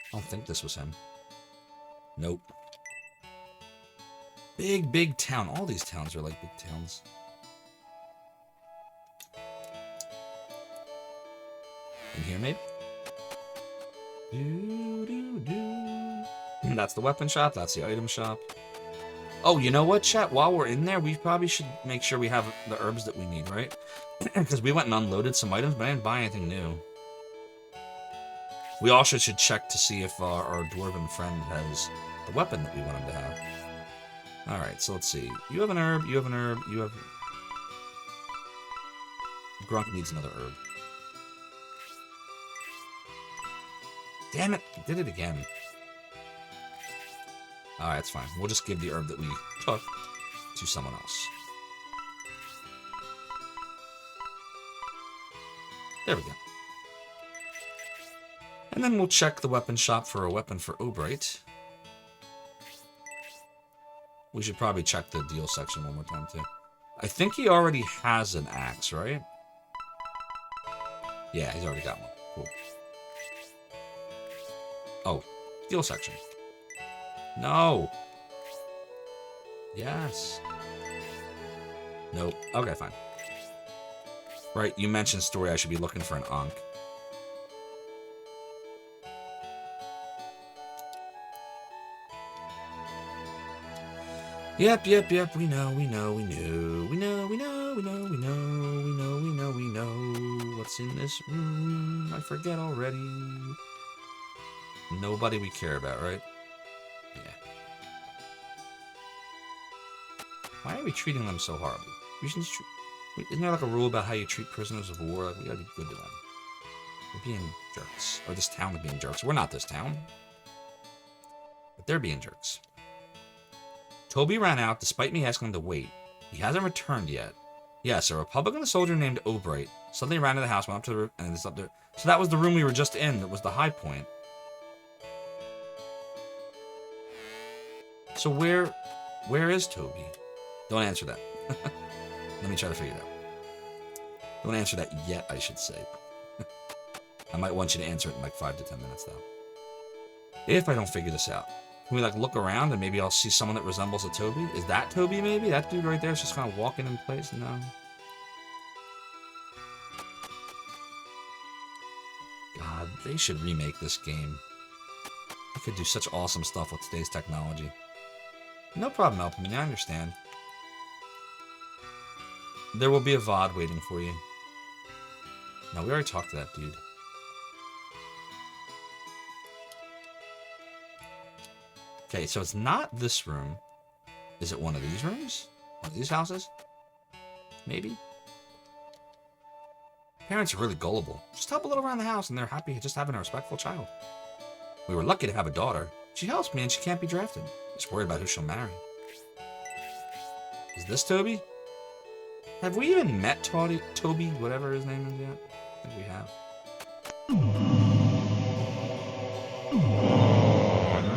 I don't think this was him. Nope. Big, big town. All these towns are like big towns. In here, maybe? That's the weapon shop. That's the item shop. Oh, you know what, chat? While we're in there, we probably should make sure we have the herbs that we need, right? Because we went and unloaded some items, but I didn't buy anything new. We also should check to see if our dwarven friend has the weapon that we want him to have. Alright, so let's see. You have an herb, you have an herb, you have... Grunk needs another herb. Damn it! I did it again. Alright, it's fine. We'll just give the herb that we took to someone else. There we go. And then we'll check the weapon shop for a weapon for Obright. We should probably check the deal section one more time, too. I think he already has an axe, right? Yeah, he's already got one. Cool. Oh, steel section. No. Yes. Nope. Okay, fine. Right, you mentioned story. I should be looking for an Ankh. Yep. We know. What's in this room? I forget already. Nobody we care about, right? Yeah. Why are we treating them so horribly? We should just isn't there like a rule about how you treat prisoners of war? Like, we gotta be good to them. We're being jerks. Or this town is being jerks. We're not this town. But they're being jerks. Toby ran out despite me asking him to wait. He hasn't returned yet. Yes, a Republican soldier named Obright suddenly ran to the house, went up to the roof, and it's up there. So that was the room we were just in. That was the high point. So where is Toby? Don't answer that. Let me try to figure it out. Don't answer that yet, I should say. I might want you to answer it in like 5 to 10 minutes, though. If I don't figure this out. Can we like look around and maybe I'll see someone that resembles a Toby? Is that Toby maybe? That dude right there is just kind of walking in place? No. God, they should remake this game. They could do such awesome stuff with today's technology. No problem helping me, I understand. There will be a VOD waiting for you. No, we already talked to that dude. Okay, so it's not this room. Is it one of these rooms? One of these houses? Maybe? Parents are really gullible. Just help a little around the house and they're happy just having a respectful child. We were lucky to have a daughter. She helps me and she can't be drafted. Just worried about who she'll marry. Is this Toby? Have we even met Toby, whatever his name is yet? I think we have.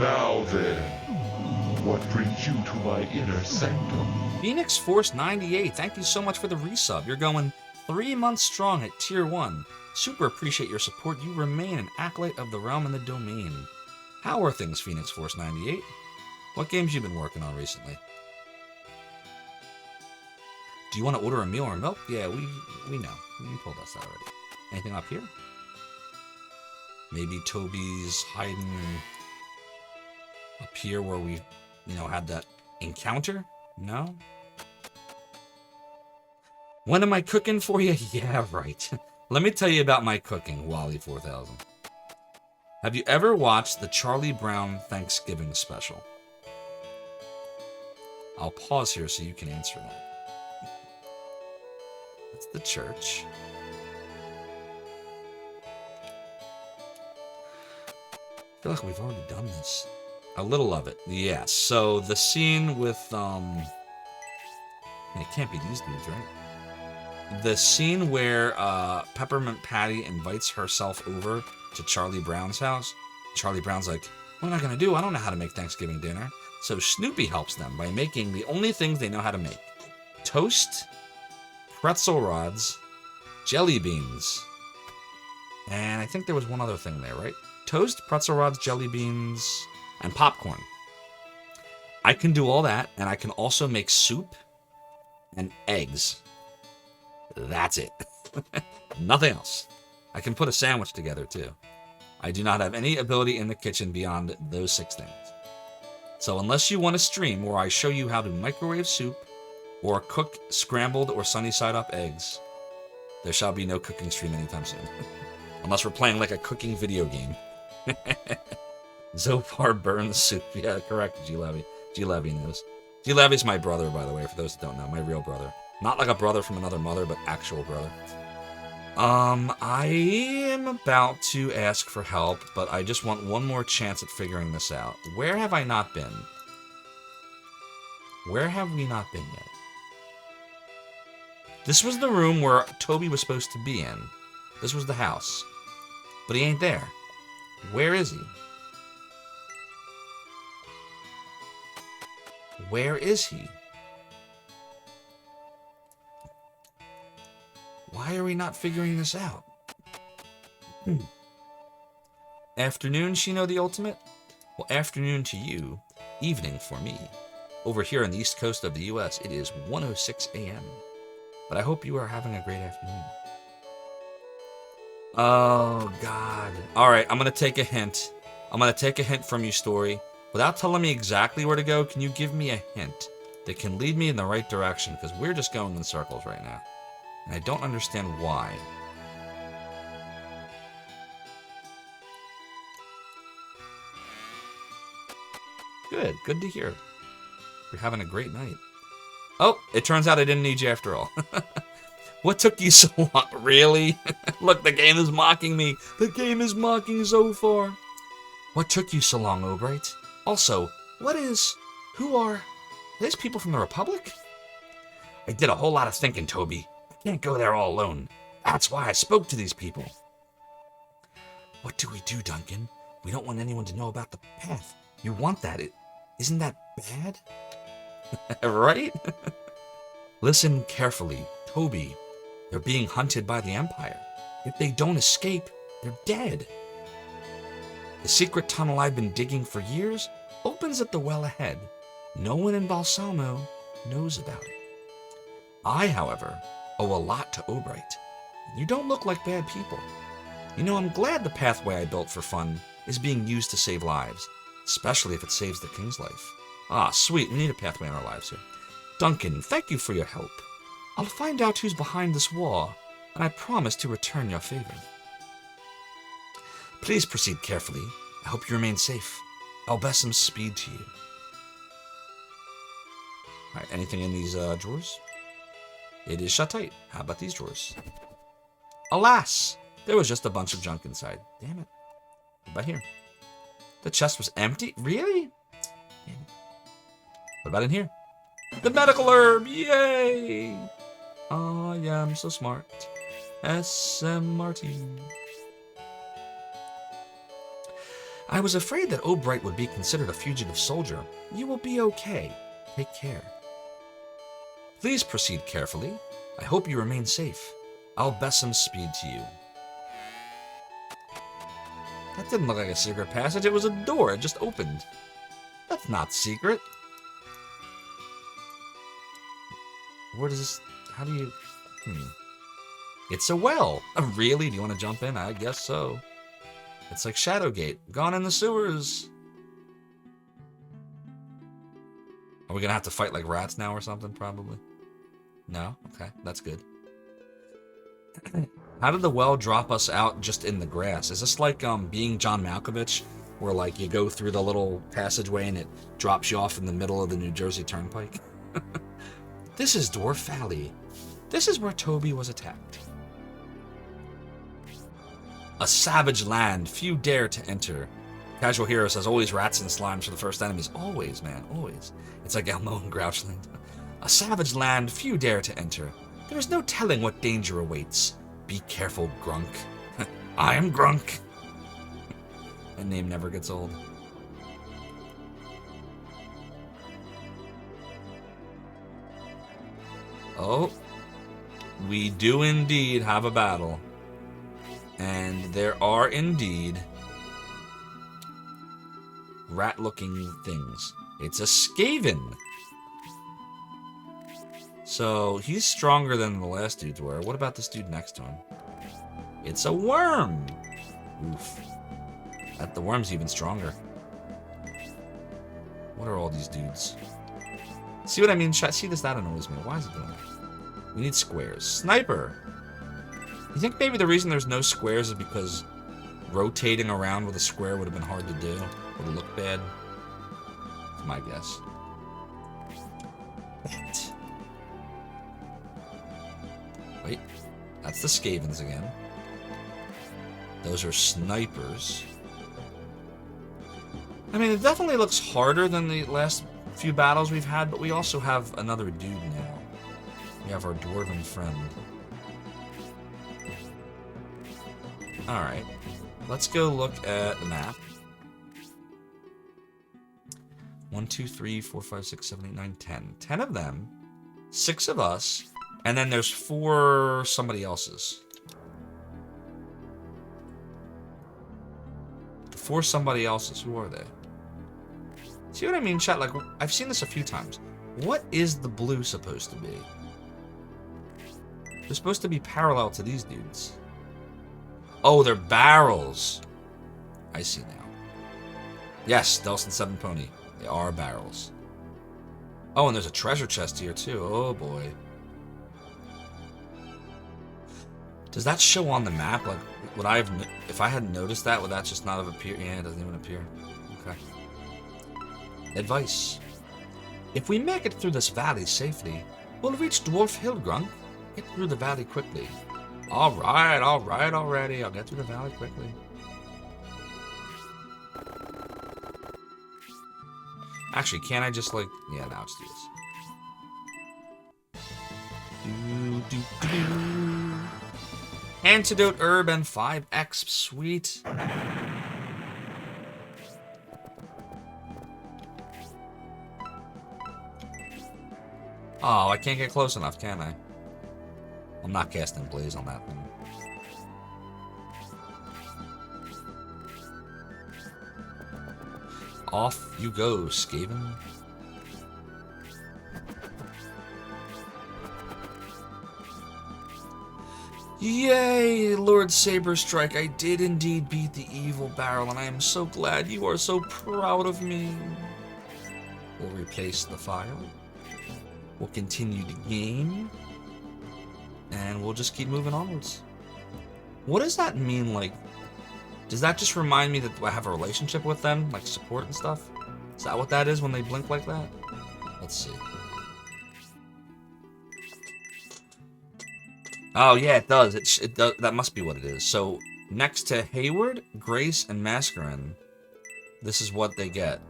Now then, what brings you to my inner sanctum? Phoenix Force 98, thank you so much for the resub. You're going 3 months strong at Tier 1. Super appreciate your support. You remain an acolyte of the realm and the domain. How are things, Phoenix Force 98? What games you been working on recently? Do you want to order a meal or milk? Yeah, we know. You told us that already. Anything up here? Maybe Toby's hiding up here where we, had that encounter? No? When am I cooking for you? Yeah, right. Let me tell you about my cooking, Wally4000. Have you ever watched the Charlie Brown Thanksgiving special? I'll pause here so you can answer that. That's the church. I feel like we've already done this. A little of it, yes. So the scene with it can't be these dudes, right? The scene where Peppermint Patty invites herself over to Charlie Brown's house. Charlie Brown's like, "What am I gonna do? I don't know how to make Thanksgiving dinner." So Snoopy helps them by making the only things they know how to make: toast, pretzel rods, jelly beans, and I think there was one other thing there, right? Toast, pretzel rods, jelly beans, and popcorn. I can do all that, and I can also make soup and eggs. That's it. Nothing else. I can put a sandwich together, too. I do not have any ability in the kitchen beyond those 6 things. So unless you want to stream where I show you how to microwave soup or cook scrambled or sunny side up eggs, there shall be no cooking stream anytime soon. Unless we're playing like a cooking video game. Zophar burns soup. Yeah, correct, G-Levy. G-Levy knows. G-Levy's my brother, by the way, for those that don't know. My real brother. Not like a brother from another mother, but actual brother. I am about to ask for help, but I just want one more chance at figuring this out. Where have I not been? Where have we not been yet? This was the room where Toby was supposed to be in. This was the house. But he ain't there. Where is he? Where is he? Why are we not figuring this out? Afternoon, Shino the Ultimate? Well, afternoon to you, evening for me. Over here on the east coast of the US, it is 1:06 a.m. But I hope you are having a great afternoon. Oh, God. All right, I'm going to take a hint. I'm going to take a hint from you, story. Without telling me exactly where to go, can you give me a hint that can lead me in the right direction? Because we're just going in circles right now. And I don't understand why. Good. Good to hear. We're having a great night. Oh, it turns out I didn't need you after all. What took you so long? Really? Look, the game is mocking me. The game is mocking Zophar. What took you so long, Obright? Also, who are these people from the Republic? I did a whole lot of thinking, Toby. I can't go there all alone. That's why I spoke to these people. What do we do, Duncan? We don't want anyone to know about the path. You want that. Isn't that bad? Right? Listen carefully, Toby. They're being hunted by the Empire. If they don't escape, they're dead. The secret tunnel I've been digging for years opens at the well ahead. No one in Balsamo knows about it. I, however, owe a lot to Obright. You don't look like bad people. You know, I'm glad the pathway I built for fun is being used to save lives, especially if it saves the king's life. Ah, sweet, we need a pathway in our lives here. Duncan, thank you for your help. I'll find out who's behind this wall, and I promise to return your favor. Please proceed carefully. I hope you remain safe. I'll best some speed to you. Alright, anything in these drawers? It is shut tight. How about these drawers? Alas! There was just a bunch of junk inside. Damn it. What about here? The chest was empty? Really? Damn it. What about in here? The medical herb! Yay! I am so smart. SMRT. I was afraid that Obright would be considered a fugitive soldier. You will be okay. Take care. Please proceed carefully. I hope you remain safe. I'll best some speed to you. That didn't look like a secret passage. It was a door. It just opened. That's not secret. Where does this... How do you... It's a well. Really? Do you want to jump in? I guess so. It's like Shadowgate. Gone in the sewers. Are we going to have to fight like rats now or something, probably? No? Okay, that's good. How did the well drop us out just in the grass? Is this like being John Malkovich, where like you go through the little passageway and it drops you off in the middle of the New Jersey Turnpike? This is Dwarf Valley. This is where Toby was attacked. A savage land, few dare to enter. Casual Hero says, always rats and slimes for the first enemies. Always, man, always. It's like Elmo and Grouchland. A savage land, few dare to enter. There is no telling what danger awaits. Be careful, Grunk. I am Grunk. That name never gets old. Oh, we do indeed have a battle. And there are indeed rat-looking things. It's a Skaven. So he's stronger than the last dudes were. What about this dude next to him? It's a worm. Oof. The worm's even stronger. What are all these dudes? See what I mean? See this? That annoys me. Why is it doing that? We need squares. Sniper. You think maybe the reason there's no squares is because rotating around with a square would have been hard to do? Would have looked bad? That's my guess. Bat. Wait. That's the Skavens again. Those are snipers. I mean, it definitely looks harder than the last few battles we've had, but we also have another dude now. We have our dwarven friend. Alright. Let's go look at the map. 1, 2, 3, 4, 5, 6, 7, 8, 9, 10. 10 of them. 6 of us. And then there's 4 somebody else's. 4 somebody else's. Who are they? See what I mean, chat? Like, I've seen this a few times. What is the blue supposed to be? They're supposed to be parallel to these dudes. Oh, they're barrels. I see now. Yes, Delson 7 Pony. They are barrels. Oh, and there's a treasure chest here, too. Oh, boy. Does that show on the map? Like, would I have... If I hadn't noticed that, would that just not have appeared? Yeah, it doesn't even appear. Okay. Advice. If we make it through this valley safely, we'll reach Dwarf Hill, Grunk. Get through the valley quickly. Alright, already. I'll get through the valley quickly. Actually, can't I just, like... Yeah, now let's do this. Antidote Herb and 5x. Sweet. Oh, I can't get close enough, can I? I'm not casting Blaze on that thing. Off you go, Skaven. Yay, Lord Saberstrike, I did indeed beat the evil barrel, and I am so glad you are so proud of me. We'll replace the file. We'll continue the game. And we'll just keep moving onwards. What does that mean, like... Does that just remind me that I have a relationship with them? Like support and stuff? Is that what that is when they blink like that? Let's see. Oh, yeah, it does. It does. That must be what it is. So, next to Hayward, Grace, and Mascarin, this is what they get.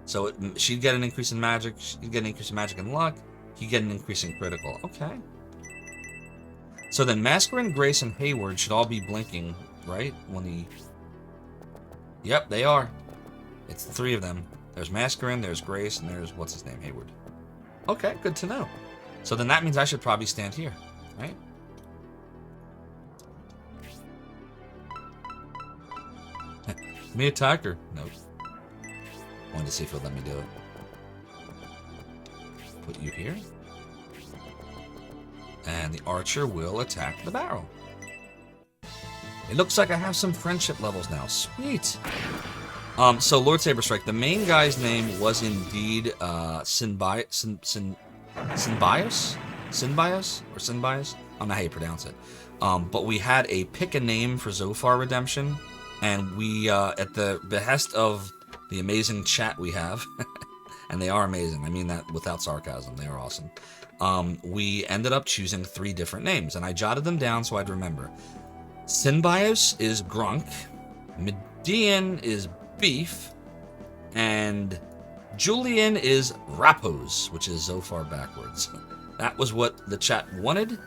So, she'd get an increase in magic, she'd get an increase in magic and luck, he'd get an increase in critical. Okay. So then Mascarin, Grace, and Hayward should all be blinking, right? When he... Yep, they are. It's the 3 of them. There's Mascarin, there's Grace, and there's, what's his name, Hayward. Okay, good to know. So then that means I should probably stand here, right? Let me attack her. Nope. Wanted to see if he'll let me do it. Put you here. And the archer will attack the barrel. It looks like I have some friendship levels now. Sweet. So Lord Saberstrike, the main guy's name was indeed Synbios? Or Synbios? I don't know how you pronounce it. But we had a pick a name for Zophar redemption, and we, at the behest of the amazing chat we have, and they are amazing, I mean that without sarcasm, they are awesome. We ended up choosing 3 different names, and I jotted them down so I'd remember. Synbios is Grunk, Median is Beef, and Julian is Rapos, which is Zophar backwards. That was what the chat wanted.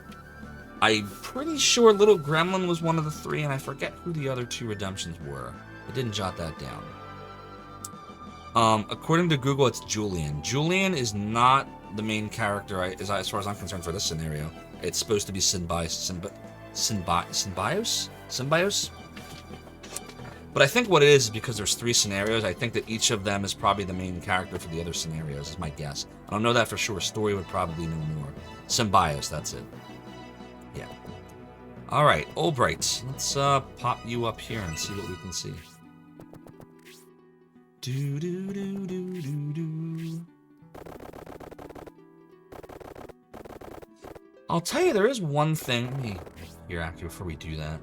I'm pretty sure Little Gremlin was one of the 3, and I forget who the other 2 redemptions were. I didn't jot that down. According to Google, it's Julian. Julian is not the main character, as far as I'm concerned, for this scenario. It's supposed to be Synbios? But I think what it is because there's 3 scenarios, I think that each of them is probably the main character for the other scenarios, is my guess. I don't know that for sure. Story would probably know more. Synbios, that's it. Yeah. Alright, Albright. Let's pop you up here and see what we can see. Do do do do do do. I'll tell you, there is one thing. Let me here after before we do that.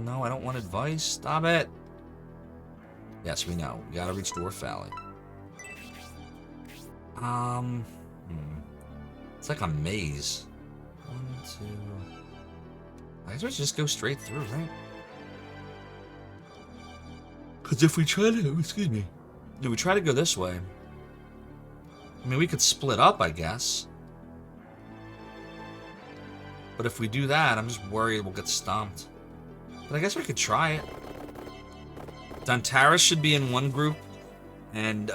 No, I don't want advice. Stop it. Yes, we know. We gotta reach Dwarf Valley. It's like a maze. 1, 2. I guess we just go straight through, right? Because if we try to, excuse me, if we try to go this way, I mean, we could split up, I guess. But if we do that, I'm just worried we'll get stomped. But I guess we could try it. Dontaris should be in one group, and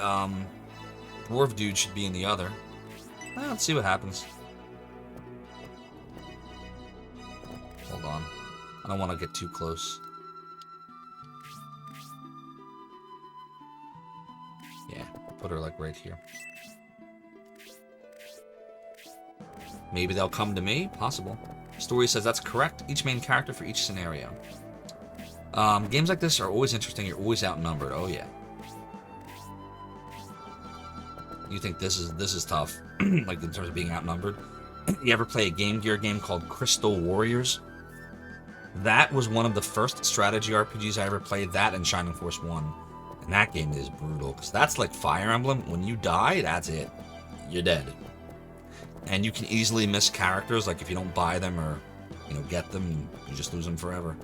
dwarf dude should be in the other. Well, let's see what happens. Hold on. I don't want to get too close. Yeah, put her like right here. Maybe they'll come to me? Possible. Story says that's correct. Each main character for each scenario. Games like this are always interesting. You're always outnumbered. Oh yeah. You think this is tough, like in terms of being outnumbered? You ever play a Game Gear game called Crystal Warriors? That was one of the first strategy RPGs I ever played. That and Shining Force 1. And that game is brutal, because that's like Fire Emblem. When you die, that's it. You're dead. And you can easily miss characters, like if you don't buy them or, get them, you just lose them forever.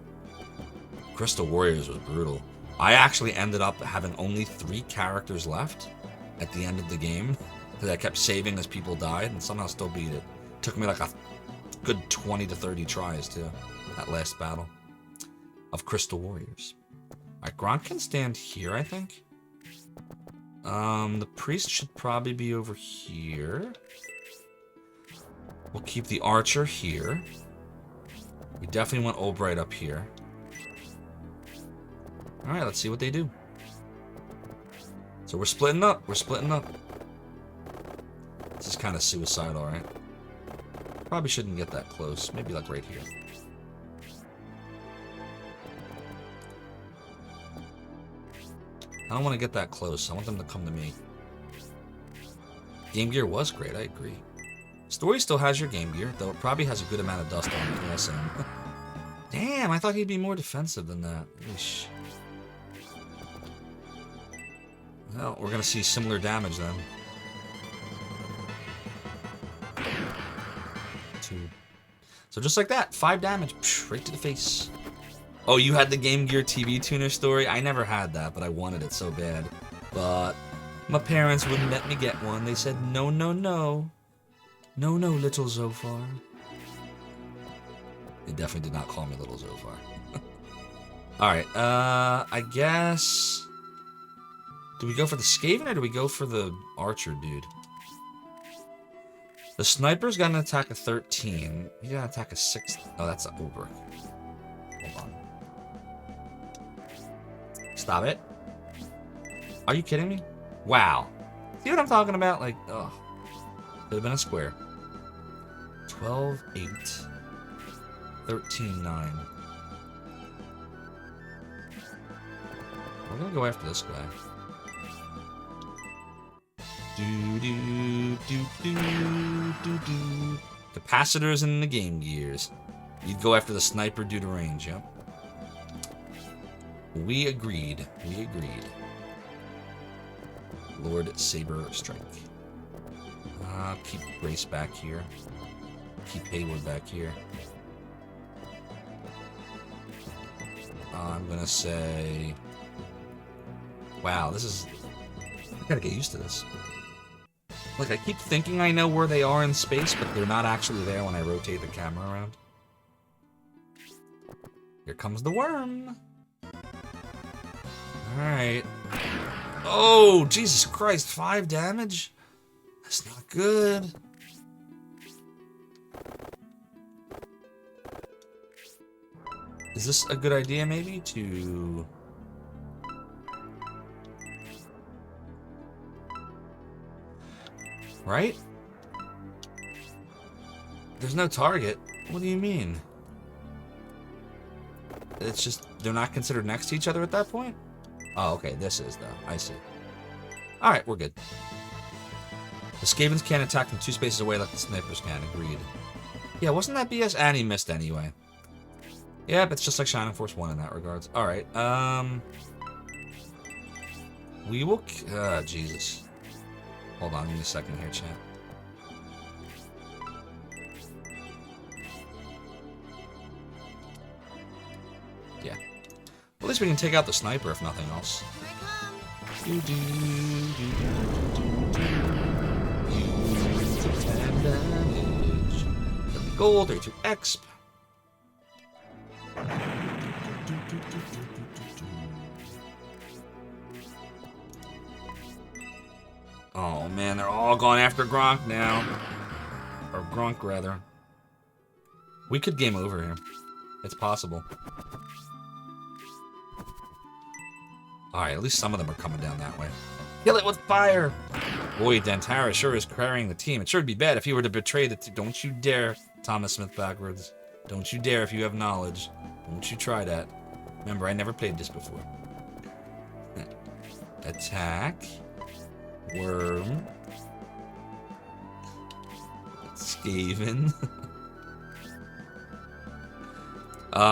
Crystal Warriors was brutal. I actually ended up having only 3 characters left at the end of the game, because I kept saving as people died, and somehow still beat it. Took me like a good 20 to 30 tries, too, that last battle of Crystal Warriors. Alright, Gronk can stand here, I think. The priest should probably be over here. We'll keep the archer here. We definitely want Albright up here. Alright, let's see what they do. So we're splitting up. We're splitting up. This is kind of suicidal, right? Probably shouldn't get that close. Maybe like right here. I don't want to get that close. I want them to come to me. Game Gear was great, I agree. Story still has your Game Gear, though it probably has a good amount of dust on it also. Damn, I thought he'd be more defensive than that. Eesh. Well, we're gonna see similar damage then. 2. So just like that, 5 damage, right to the face. Oh, you had the Game Gear TV tuner Story? I never had that, but I wanted it so bad. But my parents wouldn't let me get one. They said, no, no, no. No, no, little Zophar. They definitely did not call me little Zophar. Alright, I guess... Do we go for the Skaven or do we go for the archer dude? The sniper's got an attack of 13. He's got an attack of 6. Oh, that's an Ober. Hold on. Stop it. Are you kidding me? Wow. See what I'm talking about? Like, oh. Could have been a square. 12, 8. 13, 9. We're gonna go after this guy. Capacitors in the Game Gears. You'd go after the sniper due to range, yep. We agreed. We agreed. Lord Saber Strike. Keep Grace back here. Keep Hayward back here. I'm gonna say... Wow, this is... I gotta get used to this. Like, I keep thinking I know where they are in space, but they're not actually there when I rotate the camera around. Here comes the worm. Alright. Oh, Jesus Christ, 5 damage? That's not good. Is this a good idea, maybe, to... Right? There's no target. What do you mean? It's just, they're not considered next to each other at that point? Oh, okay, this is, though. I see. Alright, we're good. The Skavens can't attack from 2 spaces away like the snipers can. Agreed. Yeah, wasn't that BS? And he missed anyway. Yeah, but it's just like Shining Force 1 in that regards. Alright, we will... Jesus. Hold on, give me a second here, chat. Yeah. Well, at least we can take out the sniper, if nothing else. You 10 damage. Let me gold, 32 exp. Oh man, they're all going after Gronk now. Or Gronk, rather. We could game over here. It's possible. Alright, at least some of them are coming down that way. Kill it with fire! Boy, Dantara sure is carrying the team. It sure would be bad if he were to betray the team. Don't you dare, Thomas Smith backwards. Don't you dare if you have knowledge. Don't you try that. Remember, I never played this before. Attack. Worm. Skaven.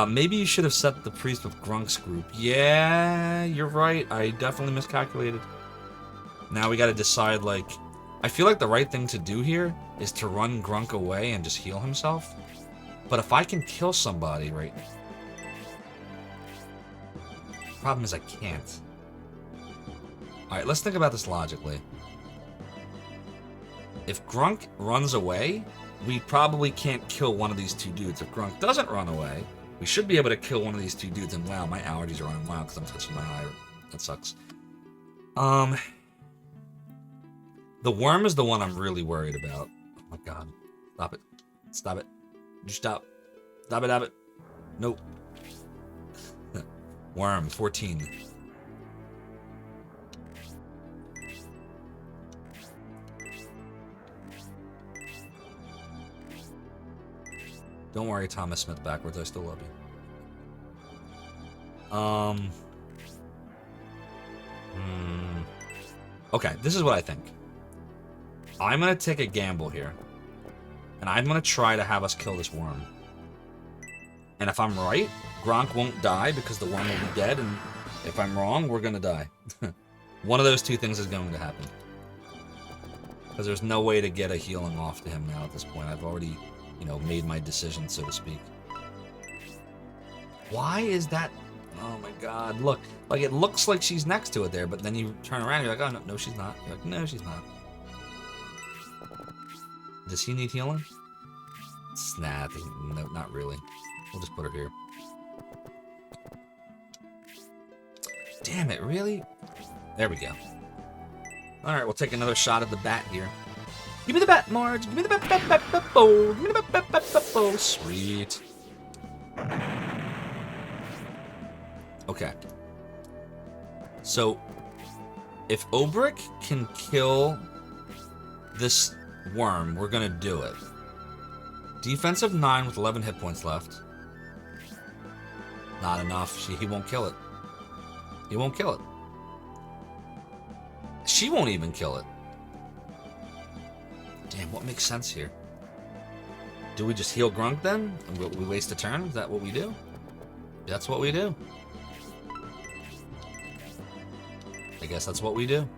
Maybe you should have set the priest with Grunk's group. Yeah, you're right. I definitely miscalculated. Now we gotta decide, like... I feel like the right thing to do here is to run Grunk away and just heal himself. But if I can kill somebody right now... Problem is I can't. Alright, let's think about this logically. If Grunk runs away, we probably can't kill one of these two dudes. If Grunk doesn't run away, we should be able to kill one of these two dudes. And wow, my allergies are running wild because I'm touching my eye. That sucks. The worm is the one I'm really worried about. Oh my god. Stop it. Stop it. You stop. Stop it, stop it. Nope. Worm, 14. Don't worry, Thomas Smith backwards. I still love you. Okay, this is what I think. I'm gonna take a gamble here. And I'm gonna try to have us kill this worm. And if I'm right, Gronk won't die because the worm will be dead, and if I'm wrong, we're gonna die. One of those two things is going to happen. Because there's no way to get a healing off to him now at this point. I've already, you know, made my decision, so to speak. Why is that? Oh my god, look. Like, it looks like she's next to it there, but then you turn around and you're like, oh, no, no, she's not. You're like, no, she's not. Does he need healing? Nah, no, not really. We'll just put her here. Damn it, really? There we go. Alright, we'll take another shot at the bat here. Give me the bat, Marge! Give me the bat, bat, bat, bat, bow! Give me the bat, bat, bat, bat, bow! Sweet. Okay. So, if Obrick can kill this worm, we're gonna do it. Defensive 9 with 11 hit points left. Not enough. He won't kill it. He won't kill it. She won't even kill it. Damn, what makes sense here? Do we just heal Grunk then? And we waste a turn? Is that what we do? That's what we do. I guess that's what we do.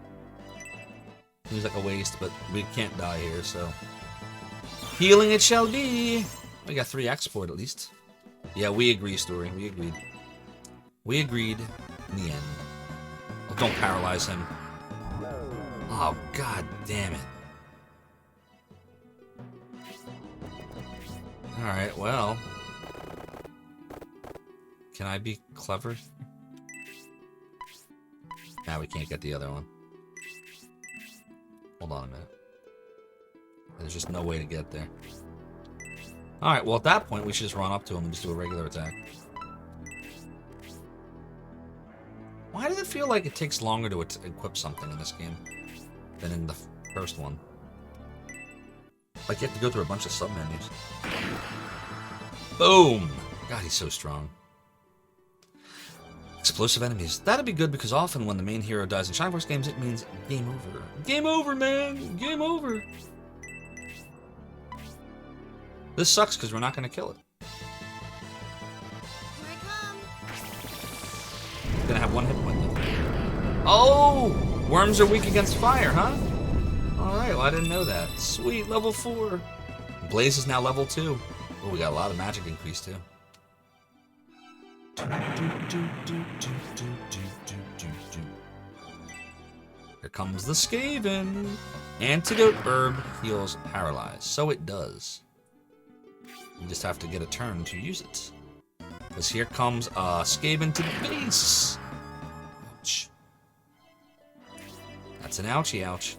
Seems like a waste, but we can't die here, so... Healing it shall be! We got 3 export at least. Yeah, we agree, Story. We agreed. We agreed in the end. Oh, don't paralyze him. Oh, god damn it. Alright, well. Can I be clever? Nah, we can't get the other one. Hold on a minute. There's just no way to get there. Alright, well at that point we should just run up to him and just do a regular attack. Why does it feel like it takes longer to equip something in this game than in the first one? Like you have to go through a bunch of sub-menus. Boom! God, he's so strong. Explosive enemies. That'd be good because often when the main hero dies in Shining Force games, it means game over. Game over, man! Game over! This sucks because we're not going to kill it. Here I come. Gonna have 1 hit point left. Oh! Worms are weak against fire, huh? Alright, well I didn't know that. Sweet, level 4. Blaze is now level 2. Oh, we got a lot of magic increase too. Here comes the Skaven. Antidote herb heals paralyzed. So it does. You just have to get a turn to use it. Because here comes Skaven to the base. Ouch. That's an ouchie ouch.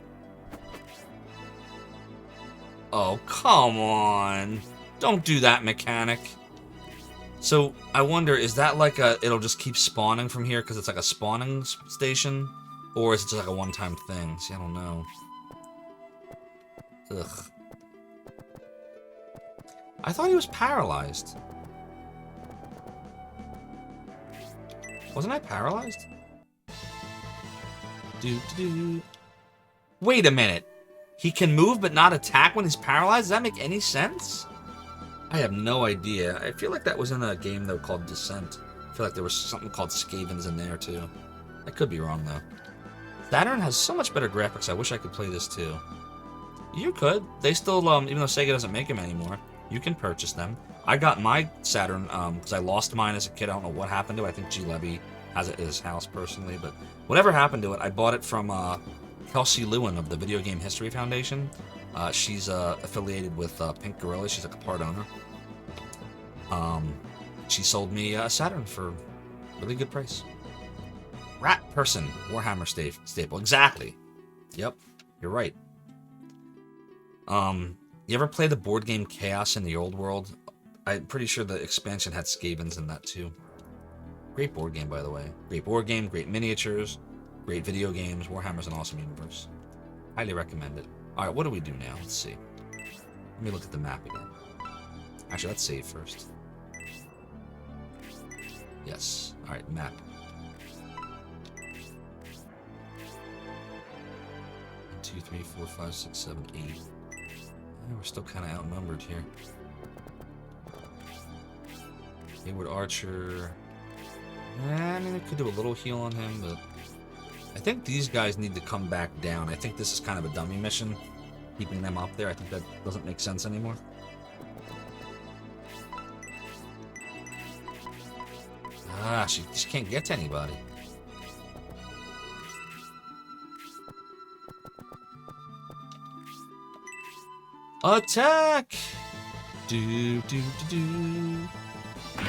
Oh, come on. Don't do that, mechanic. So, I wonder, is that like it'll just keep spawning from here because it's like a spawning station? Or is it just like a one-time thing? See, I don't know. Ugh. I thought he was paralyzed. Wasn't I paralyzed? Wait a minute. He can move but not attack when he's paralyzed? Does that make any sense? I have no idea. I feel like that was in a game though called Descent. I feel like there was something called Skavens in there too. I could be wrong though. Saturn has so much better graphics. I wish I could play this too. You could. They still, even though Sega doesn't make them anymore, you can purchase them. I got my Saturn because I lost mine as a kid. I don't know what happened to it. I think G. Levy has it at his house personally, but whatever happened to it, I bought it from Kelsey Lewin of the Video Game History Foundation. She's affiliated with Pink Gorilla. She's like a part owner. She sold me a Saturn for a really good price. Rat Person, Warhammer staple. Exactly. Yep, you're right. You ever play the board game Chaos in the Old World? I'm pretty sure the expansion had Skavens in that too. Great board game, by the way. Great board game, great miniatures, great video games. Warhammer's an awesome universe. Highly recommend it. Alright, what do we do now? Let's see. Let me look at the map again. Actually, let's save first. Yes. Alright, map. 2, 3, 4, 5, 6, 7, 8. Yeah, we're still kind of outnumbered here. Hayward Archer. I mean, I could do a little heal on him, but I think these guys need to come back down. I think this is kind of a dummy mission, keeping them up there. I think that doesn't make sense anymore. Ah, she just can't get to anybody. Attack!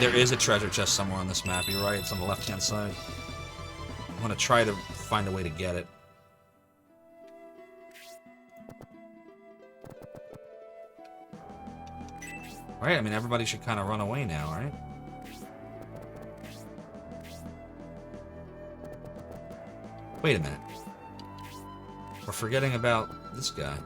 There is a treasure chest somewhere on this map. You're right. It's on the left-hand side. I'm gonna try to find a way to get it. Alright, I mean, everybody should kind of run away now, right? Wait a minute. We're forgetting about this guy.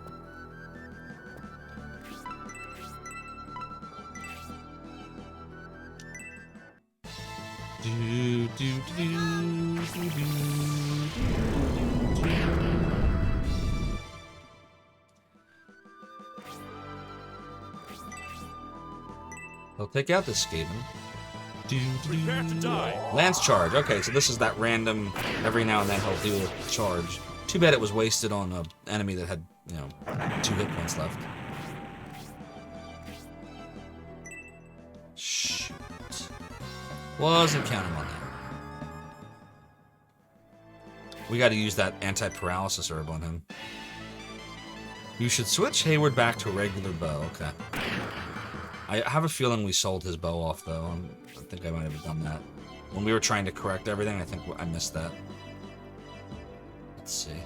He'll take out this Skaven. Prepare to die. Lance charge. Okay, so this is that random. Every now and then he'll do a charge. Too bad it was wasted on an enemy that had, 2 hit points left. Shoot. Wasn't counting on that. We got to use that anti-paralysis herb on him. You should switch Hayward back to a regular bow. Okay. I have a feeling we sold his bow off, though. I think I might have done that. When we were trying to correct everything, I think I missed that. Let's see.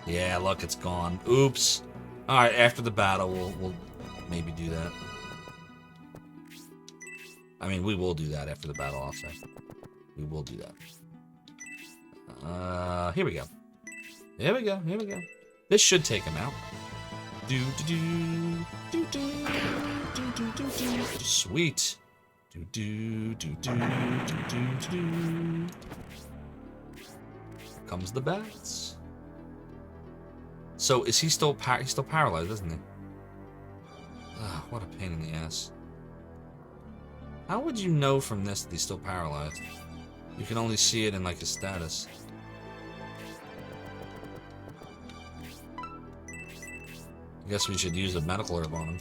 Yeah, look, it's gone. Oops. Alright, after the battle, we'll maybe do that. I mean, we will do that after the battle, I'll say. We will do that. Here we go. Here we go, here we go. This should take him out. Sweet. Here comes the bats. So is he still he's still paralyzed, isn't he? Ah, what a pain in the ass. How would you know from this that he's still paralyzed? You can only see it in like his status. I guess we should use a medical herb on him.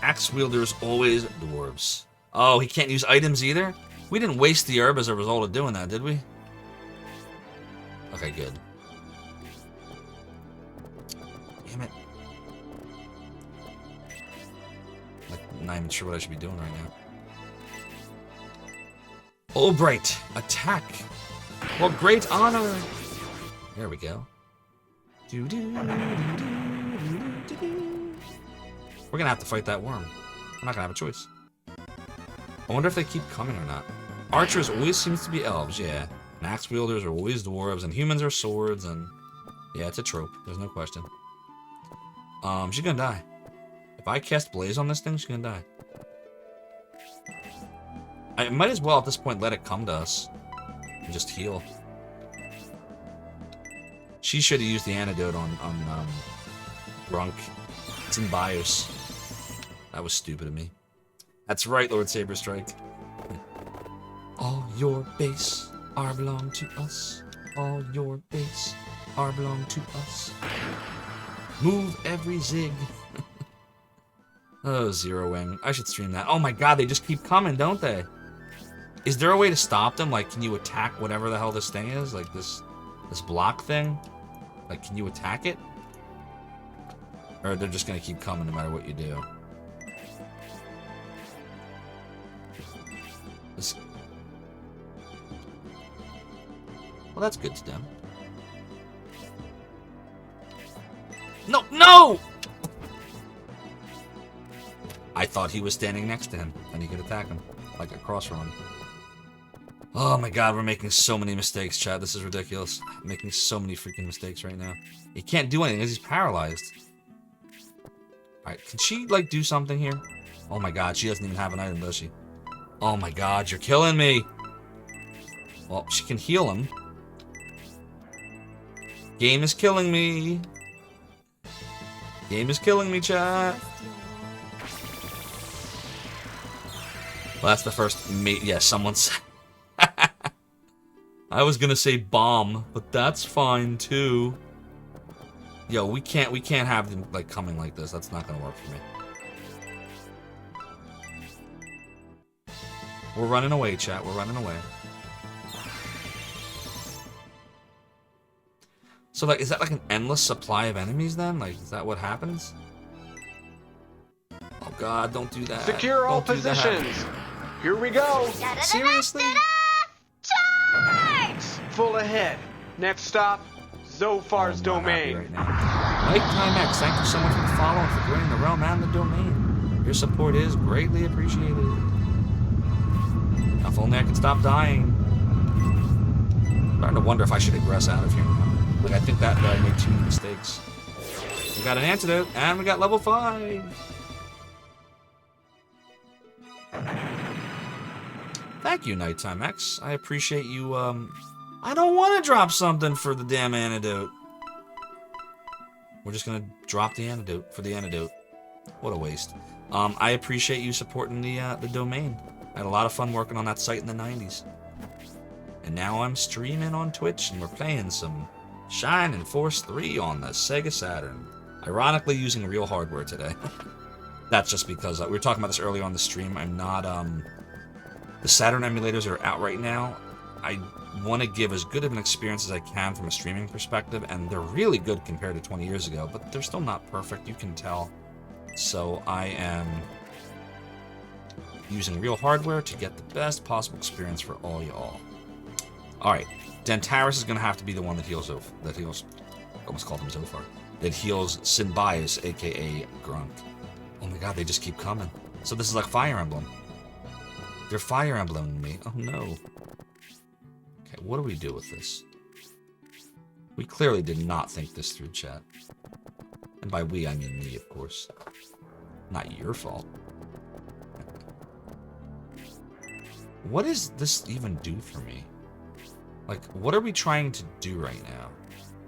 Axe wielders always dwarves. Oh, he can't use items either? We didn't waste the herb as a result of doing that, did we? Okay, good. Damn it. I'm not even sure what I should be doing right now. Albright, attack! For great honor! There we go. We're gonna have to fight that worm. We're not gonna have a choice. I wonder if they keep coming or not. Archers always seems to be elves, yeah. And axe wielders are always dwarves, and humans are swords, and yeah, it's a trope. There's no question. She's gonna die. If I cast Blaze on this thing, she's gonna die. I might as well at this point let it come to us and just heal. She should have used the antidote on Grunk. It's in BIOS. That was stupid of me. That's right, Lord Saberstrike. All your base are belong to us. All your base are belong to us. Move every zig. Oh, Zero Wing. I should stream that. Oh my god, they just keep coming, don't they? Is there a way to stop them? Like, can you attack whatever the hell this thing is? Like, this block thing? Like, can you attack it? Or they're just gonna keep coming no matter what you do? This... Well, that's good to them. No! No! I thought he was standing next to him, and he could attack him, like a cross run. Oh my god, we're making so many mistakes, chat. This is ridiculous. I'm making so many freaking mistakes right now. He can't do anything because he's paralyzed. Alright, can she, like, do something here? Oh my god, she doesn't even have an item, does she? Oh my god, you're killing me! Well, she can heal him. Game is killing me. Game is killing me, chat. Well, that's the first mate. Yeah, someone said. I was gonna say bomb, but that's fine too. Yo, we can't have them like coming like this. That's not gonna work for me. We're running away, chat. We're running away. So, like, is that like an endless supply of enemies then? Like, is that what happens? Oh god, don't do that. Secure all positions. Here we go. Seriously? Charge! Full ahead. Next stop, Zophar's domain. Right Nighttime X, thank you so much for the follow and for joining the realm and the domain. Your support is greatly appreciated. Now, if only I could stop dying. I'm starting to wonder if I should egress out of here. Like, I think that I made too many mistakes. We got an antidote, and we got level 5. Thank you, Nighttime X. I appreciate you, I don't want to drop something for the damn antidote. We're just gonna drop the antidote for the antidote. What a waste. I appreciate you supporting the domain. I had a lot of fun working on that site in the 90s. And now I'm streaming on Twitch, and we're playing some Shining Force 3 on the Sega Saturn. Ironically, using real hardware today. That's just because we were talking about this earlier on the stream. I'm not, the Saturn emulators are out right now. I want to give as good of an experience as I can from a streaming perspective, and they're really good compared to 20 years ago, but they're still not perfect, you can tell. So I am using real hardware to get the best possible experience for all y'all. Alright, Dentaris is going to have to be the one that heals, almost called him Zophar, that heals Sinbias, aka Grunk. Oh my god, they just keep coming. So this is like Fire Emblem. They're Fire Embleming me. Oh no. Okay, what do we do with this? We clearly did not think this through, chat. And by we, I mean me, of course. Not your fault. What does this even do for me? Like, what are we trying to do right now?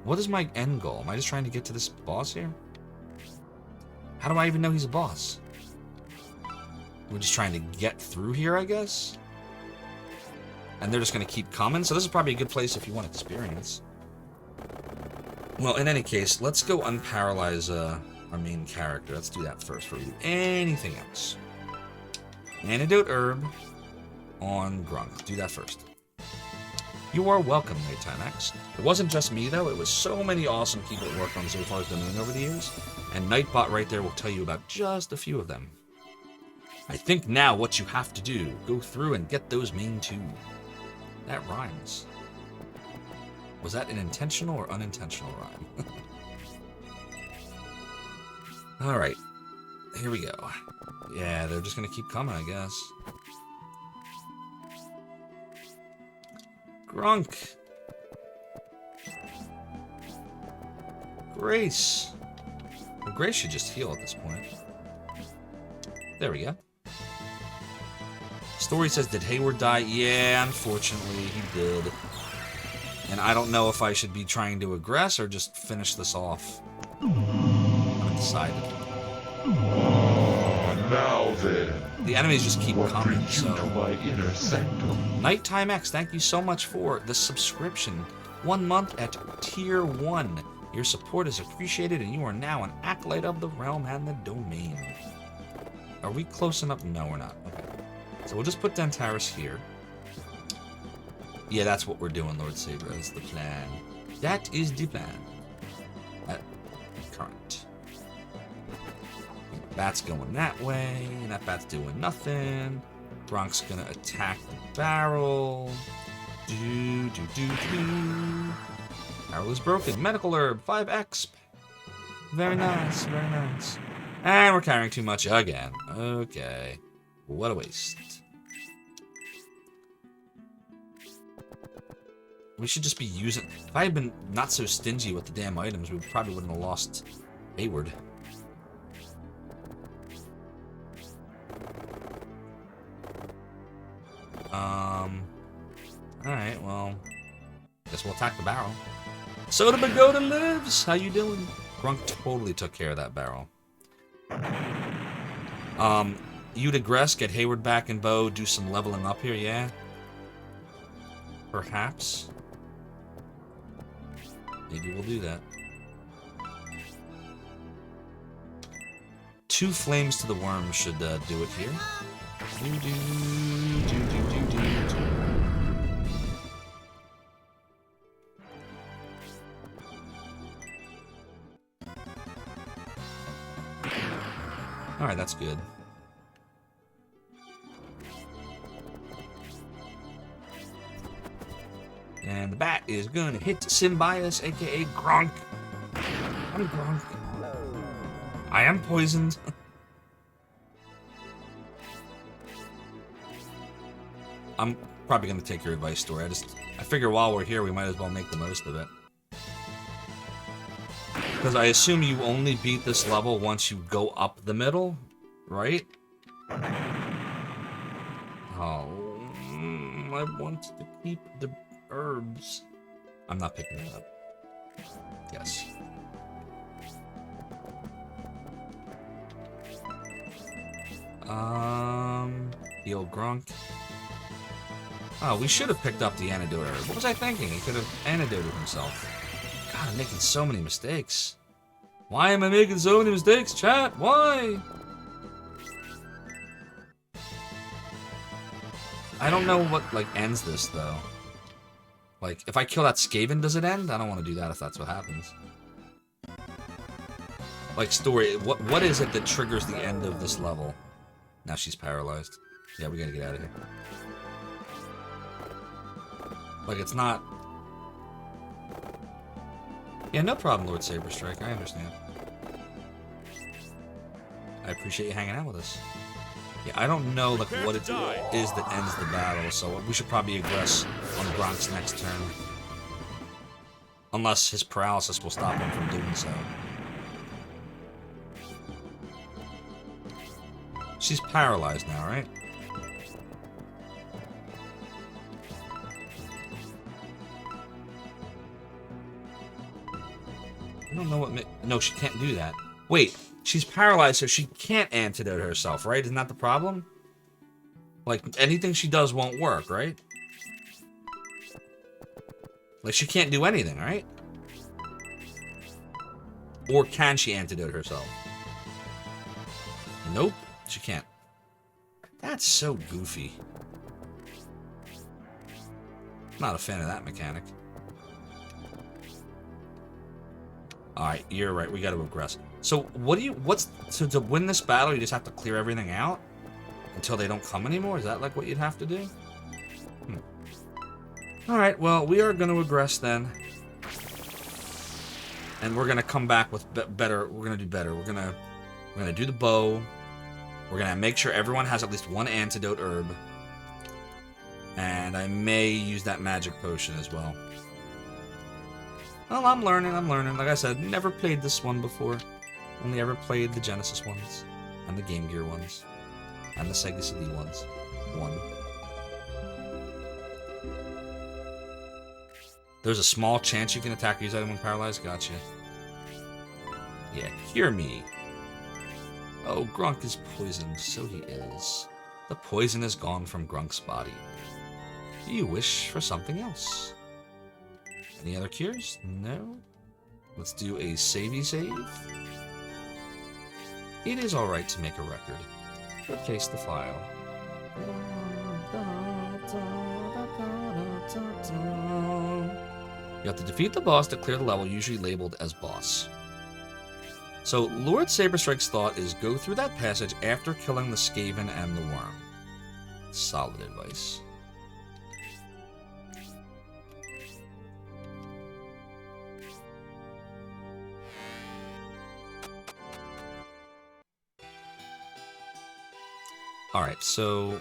What is my end goal? Am I just trying to get to this boss here? How do I even know he's a boss? We're just trying to get through here, I guess? And they're just going to keep coming? So this is probably a good place if you want experience. Well, in any case, let's go unparalyze our main character. Let's do that first before we do anything else. Antidote Herb on Grunk. Do that first. You are welcome, Nighttime X. It wasn't just me, though. It was so many awesome people that worked on Zophar's domain over the years. And Nightbot right there will tell you about just a few of them. I think now what you have to do, go through and get those main 2. That rhymes. Was that an intentional or unintentional rhyme? Alright. Here we go. Yeah, they're just gonna keep coming, I guess. Grunk. Grace. Well, Grace should just heal at this point. There we go. Story says, did Hayward die? Yeah, unfortunately, he did. And I don't know if I should be trying to aggress or just finish this off. I'm undecided. Now then. The enemies just keep coming, so... To my inner sanctum. Nighttime X, thank you so much for the subscription. 1 month at Tier 1. Your support is appreciated, and you are now an acolyte of the realm and the domain. Are we close enough? No, we're not. Okay. So we'll just put Dentaris here. Yeah, that's what we're doing, Lord Saber. That's the plan. That is the plan. At current. Bat's going that way. That bat's doing nothing. Gronk's gonna attack the barrel. Barrel is broken. Medical herb, 5x. Very nice, very nice. And we're carrying too much again. Okay. What a waste. We should just be using... If I had been not so stingy with the damn items, we probably wouldn't have lost Hayward. Alright, well... Guess we'll attack the barrel. Soda Pagoda lives! How you doing? Grunk totally took care of that barrel. You'd aggress, get Hayward back in bow, do some leveling up here, yeah? Perhaps. Maybe we'll do that. 2 flames to the worm should do it here. Alright, that's good. And the bat is gonna hit Symbios, aka Gronk. I'm Gronk. I am poisoned. I'm probably gonna take your advice, Story. I figure while we're here, we might as well make the most of it. Because I assume you only beat this level once you go up the middle, right? Oh, I want to keep the herbs. I'm not picking it up. Yes. Heal Grunk. Oh, we should have picked up the antidote herb. What was I thinking? He could have antidoted himself. God, I'm making so many mistakes. Why am I making so many mistakes, chat? Why? I don't know what, like, ends this, though. Like, if I kill that Skaven, does it end? I don't want to do that if that's what happens. Like, Story, what is it that triggers the end of this level? Now she's paralyzed. Yeah, we gotta get out of here. Like, it's not... Yeah, no problem, Lord Saberstrike. I understand. I appreciate you hanging out with us. Yeah, I don't know like what it is that ends the battle, so we should probably aggress on Gronk's next turn. Unless his paralysis will stop him from doing so. She's paralyzed now, right? I don't know what... No, she can't do that. Wait, she's paralyzed, so she can't antidote herself, right? Isn't that the problem? Like, anything she does won't work, right? Like, she can't do anything, right? Or can she antidote herself? Nope, she can't. That's so goofy. Not a fan of that mechanic. Alright, you're right. We gotta aggress. So, so to win this battle, you just have to clear everything out? Until they don't come anymore? Is that like what you'd have to do? Alright, well, we are gonna aggress then. And we're gonna come back with better, we're gonna do better. We're gonna We're going to do the bow. We're going to make sure everyone has at least one antidote herb. And I may use that magic potion as well. Well, I'm learning. Like I said, never played this one before. Only ever played the Genesis ones. And the Game Gear ones. And the Sega CD ones. There's a small chance you can attack or use item when paralyzed. Gotcha. Yeah, hear me. Oh, Grunk is poisoned. So he is. The poison is gone from Grunk's body. Do you wish for something else? Any other cures? No? Let's do a savey save. It is alright to make a record. Replace the file. You have to defeat the boss to clear the level, usually labeled as boss. So, Lord Saberstrike's thought is go through that passage after killing the Skaven and the worm. Solid advice. Alright, so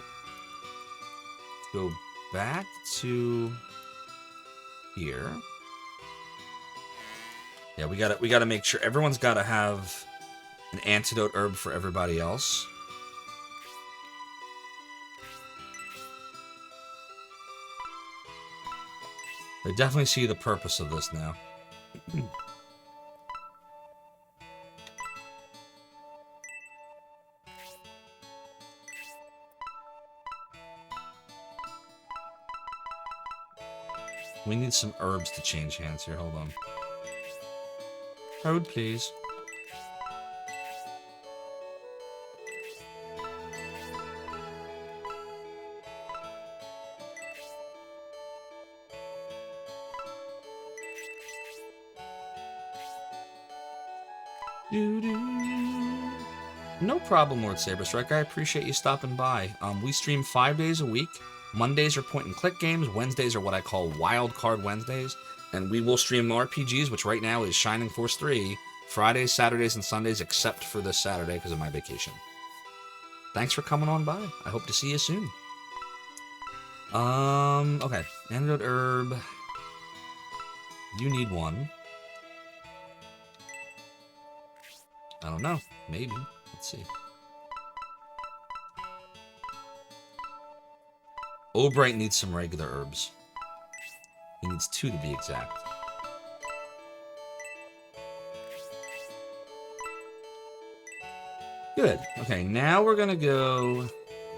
go back to here. Yeah, we gotta make sure everyone's gotta have an antidote herb for everybody else. I definitely see the purpose of this now. We need some herbs to change hands here. Hold on. Herb, please. No problem, Lord Saberstrike. I appreciate you stopping by. We stream 5 days a week. Mondays are point-and-click games. Wednesdays are what I call Wild Card Wednesdays. And we will stream RPGs, which right now is Shining Force 3, Fridays, Saturdays, and Sundays, except for this Saturday because of my vacation. Thanks for coming on by. I hope to see you soon. Okay. Antidote herb. You need one. I don't know. Maybe. Let's see. Obright needs some regular herbs. He needs 2 to be exact. Good. Okay, now we're gonna go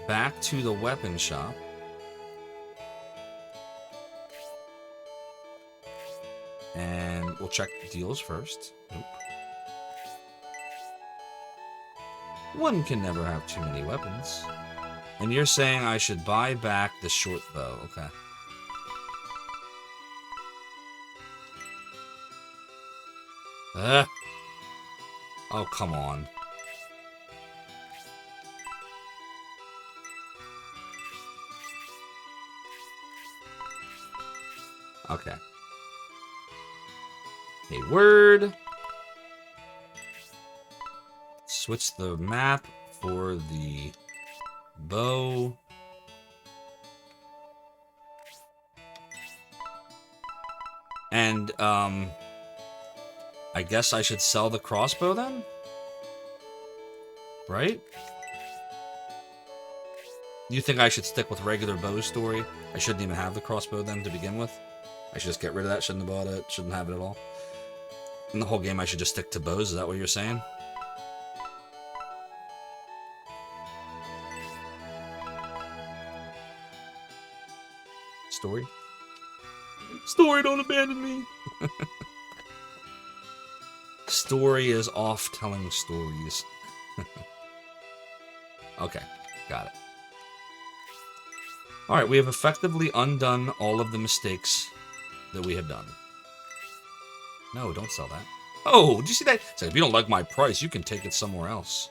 back to the weapon shop. And we'll check the deals first. Nope. One can never have too many weapons. And you're saying I should buy back the short bow. Okay. Oh, come on. Okay. A word. Switch the map for the bow. And, I guess I should sell the crossbow then? Right? You think I should stick with regular bow story? I shouldn't even have the crossbow then to begin with? I should just get rid of that, shouldn't have bought it, shouldn't have it at all? In the whole game I should just stick to bows, is that what you're saying? Story? Story, don't abandon me! Story is off telling stories. Okay, got it. Alright, we have effectively undone all of the mistakes that we have done. No, don't sell that. Oh, did you see that? It's like, if you don't like my price, you can take it somewhere else.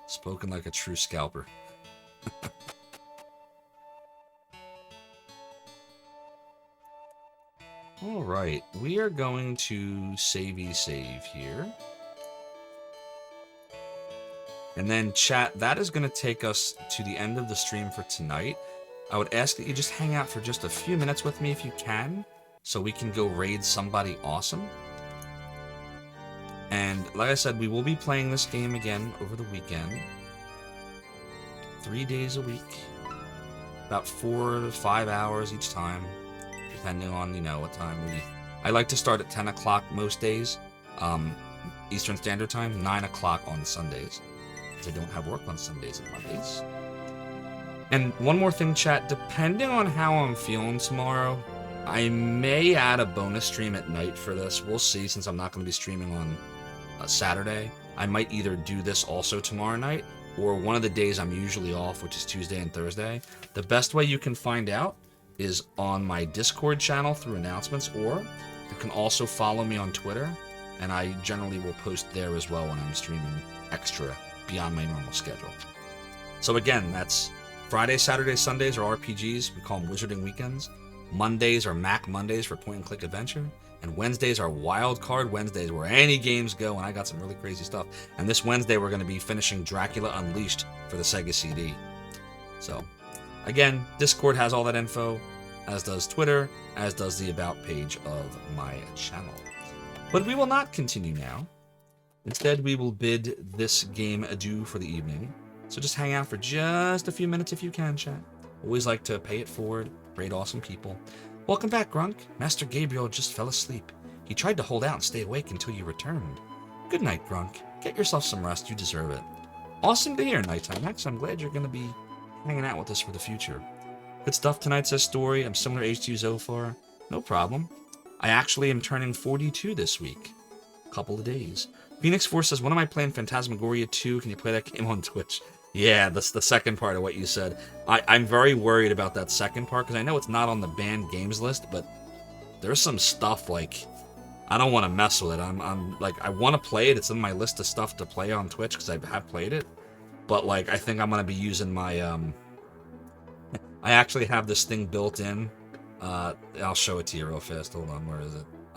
Spoken like a true scalper. Alright, we are going to save here. And then chat, that is going to take us to the end of the stream for tonight. I would ask that you just hang out for just a few minutes with me if you can, so we can go raid somebody awesome. And like I said, we will be playing this game again over the weekend. 3 days a week. About 4 to 5 hours each time, depending on, you know, what time I like to start at 10 o'clock most days, Eastern Standard Time, 9 o'clock on Sundays. I don't have work on Sundays and Mondays. And one more thing, chat, depending on how I'm feeling tomorrow, I may add a bonus stream at night for this. We'll see, since I'm not going to be streaming on Saturday. I might either do this also tomorrow night, or one of the days I'm usually off, which is Tuesday and Thursday. The best way you can find out is on my Discord channel through announcements, or you can also follow me on Twitter, and I generally will post there as well when I'm streaming extra beyond my normal schedule. So again, that's Fridays, Saturdays, Sundays are RPGs. We call them Wizarding Weekends. Mondays are Mac Mondays for point-and-click adventure. And Wednesdays are Wild Card Wednesdays, where any games go, and I got some really crazy stuff. And this Wednesday, we're going to be finishing Dracula Unleashed for the Sega CD. So, again, Discord has all that info, as does Twitter, as does the About page of my channel. But we will not continue now. Instead, we will bid this game adieu for the evening. So just hang out for just a few minutes if you can, chat. Always like to pay it forward. Great, awesome people. Welcome back, Grunk. Master Gabriel just fell asleep. He tried to hold out and stay awake until you returned. Good night, Grunk. Get yourself some rest. You deserve it. Awesome to hear, Nighttime X. I'm glad you're going to be hanging out with us for the future. Good stuff tonight, says Story. I'm similar age to you, Zophar. No problem. I actually am turning 42 this week. Couple of days. Phoenix Force says, when am I playing Phantasmagoria 2? Can you play that game on Twitch? Yeah, that's the second part of what you said. I'm very worried about that second part, because I know it's not on the banned games list, but there's some stuff, like, I don't want to mess with it. I'm like, I want to play it. It's in my list of stuff to play on Twitch, because I have played it. But, like, I think I'm going to be using my, I actually have this thing built in. I'll show it to you real fast. Hold on, where is it?